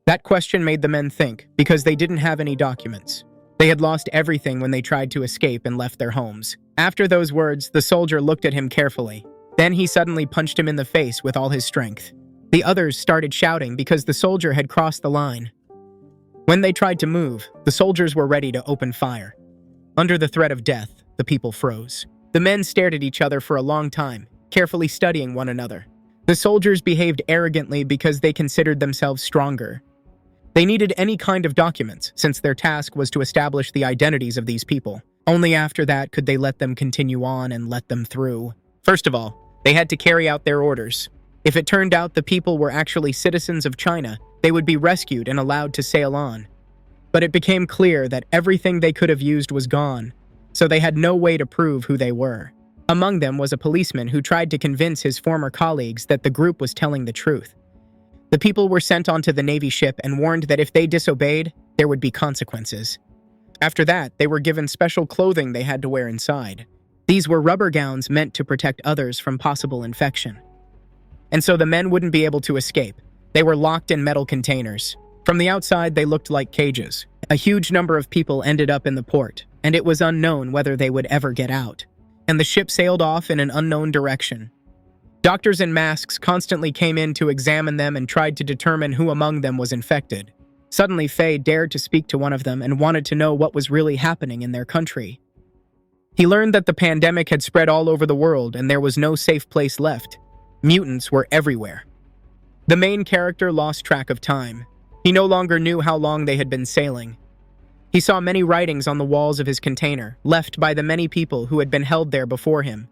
That question made the men think, because they didn't have any documents. They had lost everything when they tried to escape and left their homes. After those words, the soldier looked at him carefully. Then he suddenly punched him in the face with all his strength. The others started shouting because the soldier had crossed the line. When they tried to move, the soldiers were ready to open fire. Under the threat of death, the people froze. The men stared at each other for a long time, carefully studying one another. The soldiers behaved arrogantly because they considered themselves stronger. They needed any kind of documents, since their task was to establish the identities of these people. Only after that could they let them continue on and let them through. First of all, they had to carry out their orders. If it turned out the people were actually citizens of China, they would be rescued and allowed to sail on. But it became clear that everything they could have used was gone, so they had no way to prove who they were. Among them was a policeman who tried to convince his former colleagues that the group was telling the truth. The people were sent onto the Navy ship and warned that if they disobeyed, there would be consequences. After that, they were given special clothing they had to wear inside. These were rubber gowns meant to protect others from possible infection. And so the men wouldn't be able to escape. They were locked in metal containers. From the outside, they looked like cages. A huge number of people ended up in the port, and it was unknown whether they would ever get out. And the ship sailed off in an unknown direction. Doctors in masks constantly came in to examine them and tried to determine who among them was infected. Suddenly, Faye dared to speak to one of them and wanted to know what was really happening in their country. He learned that the pandemic had spread all over the world and there was no safe place left. Mutants were everywhere. The main character lost track of time. He no longer knew how long they had been sailing. He saw many writings on the walls of his container, left by the many people who had been held there before him.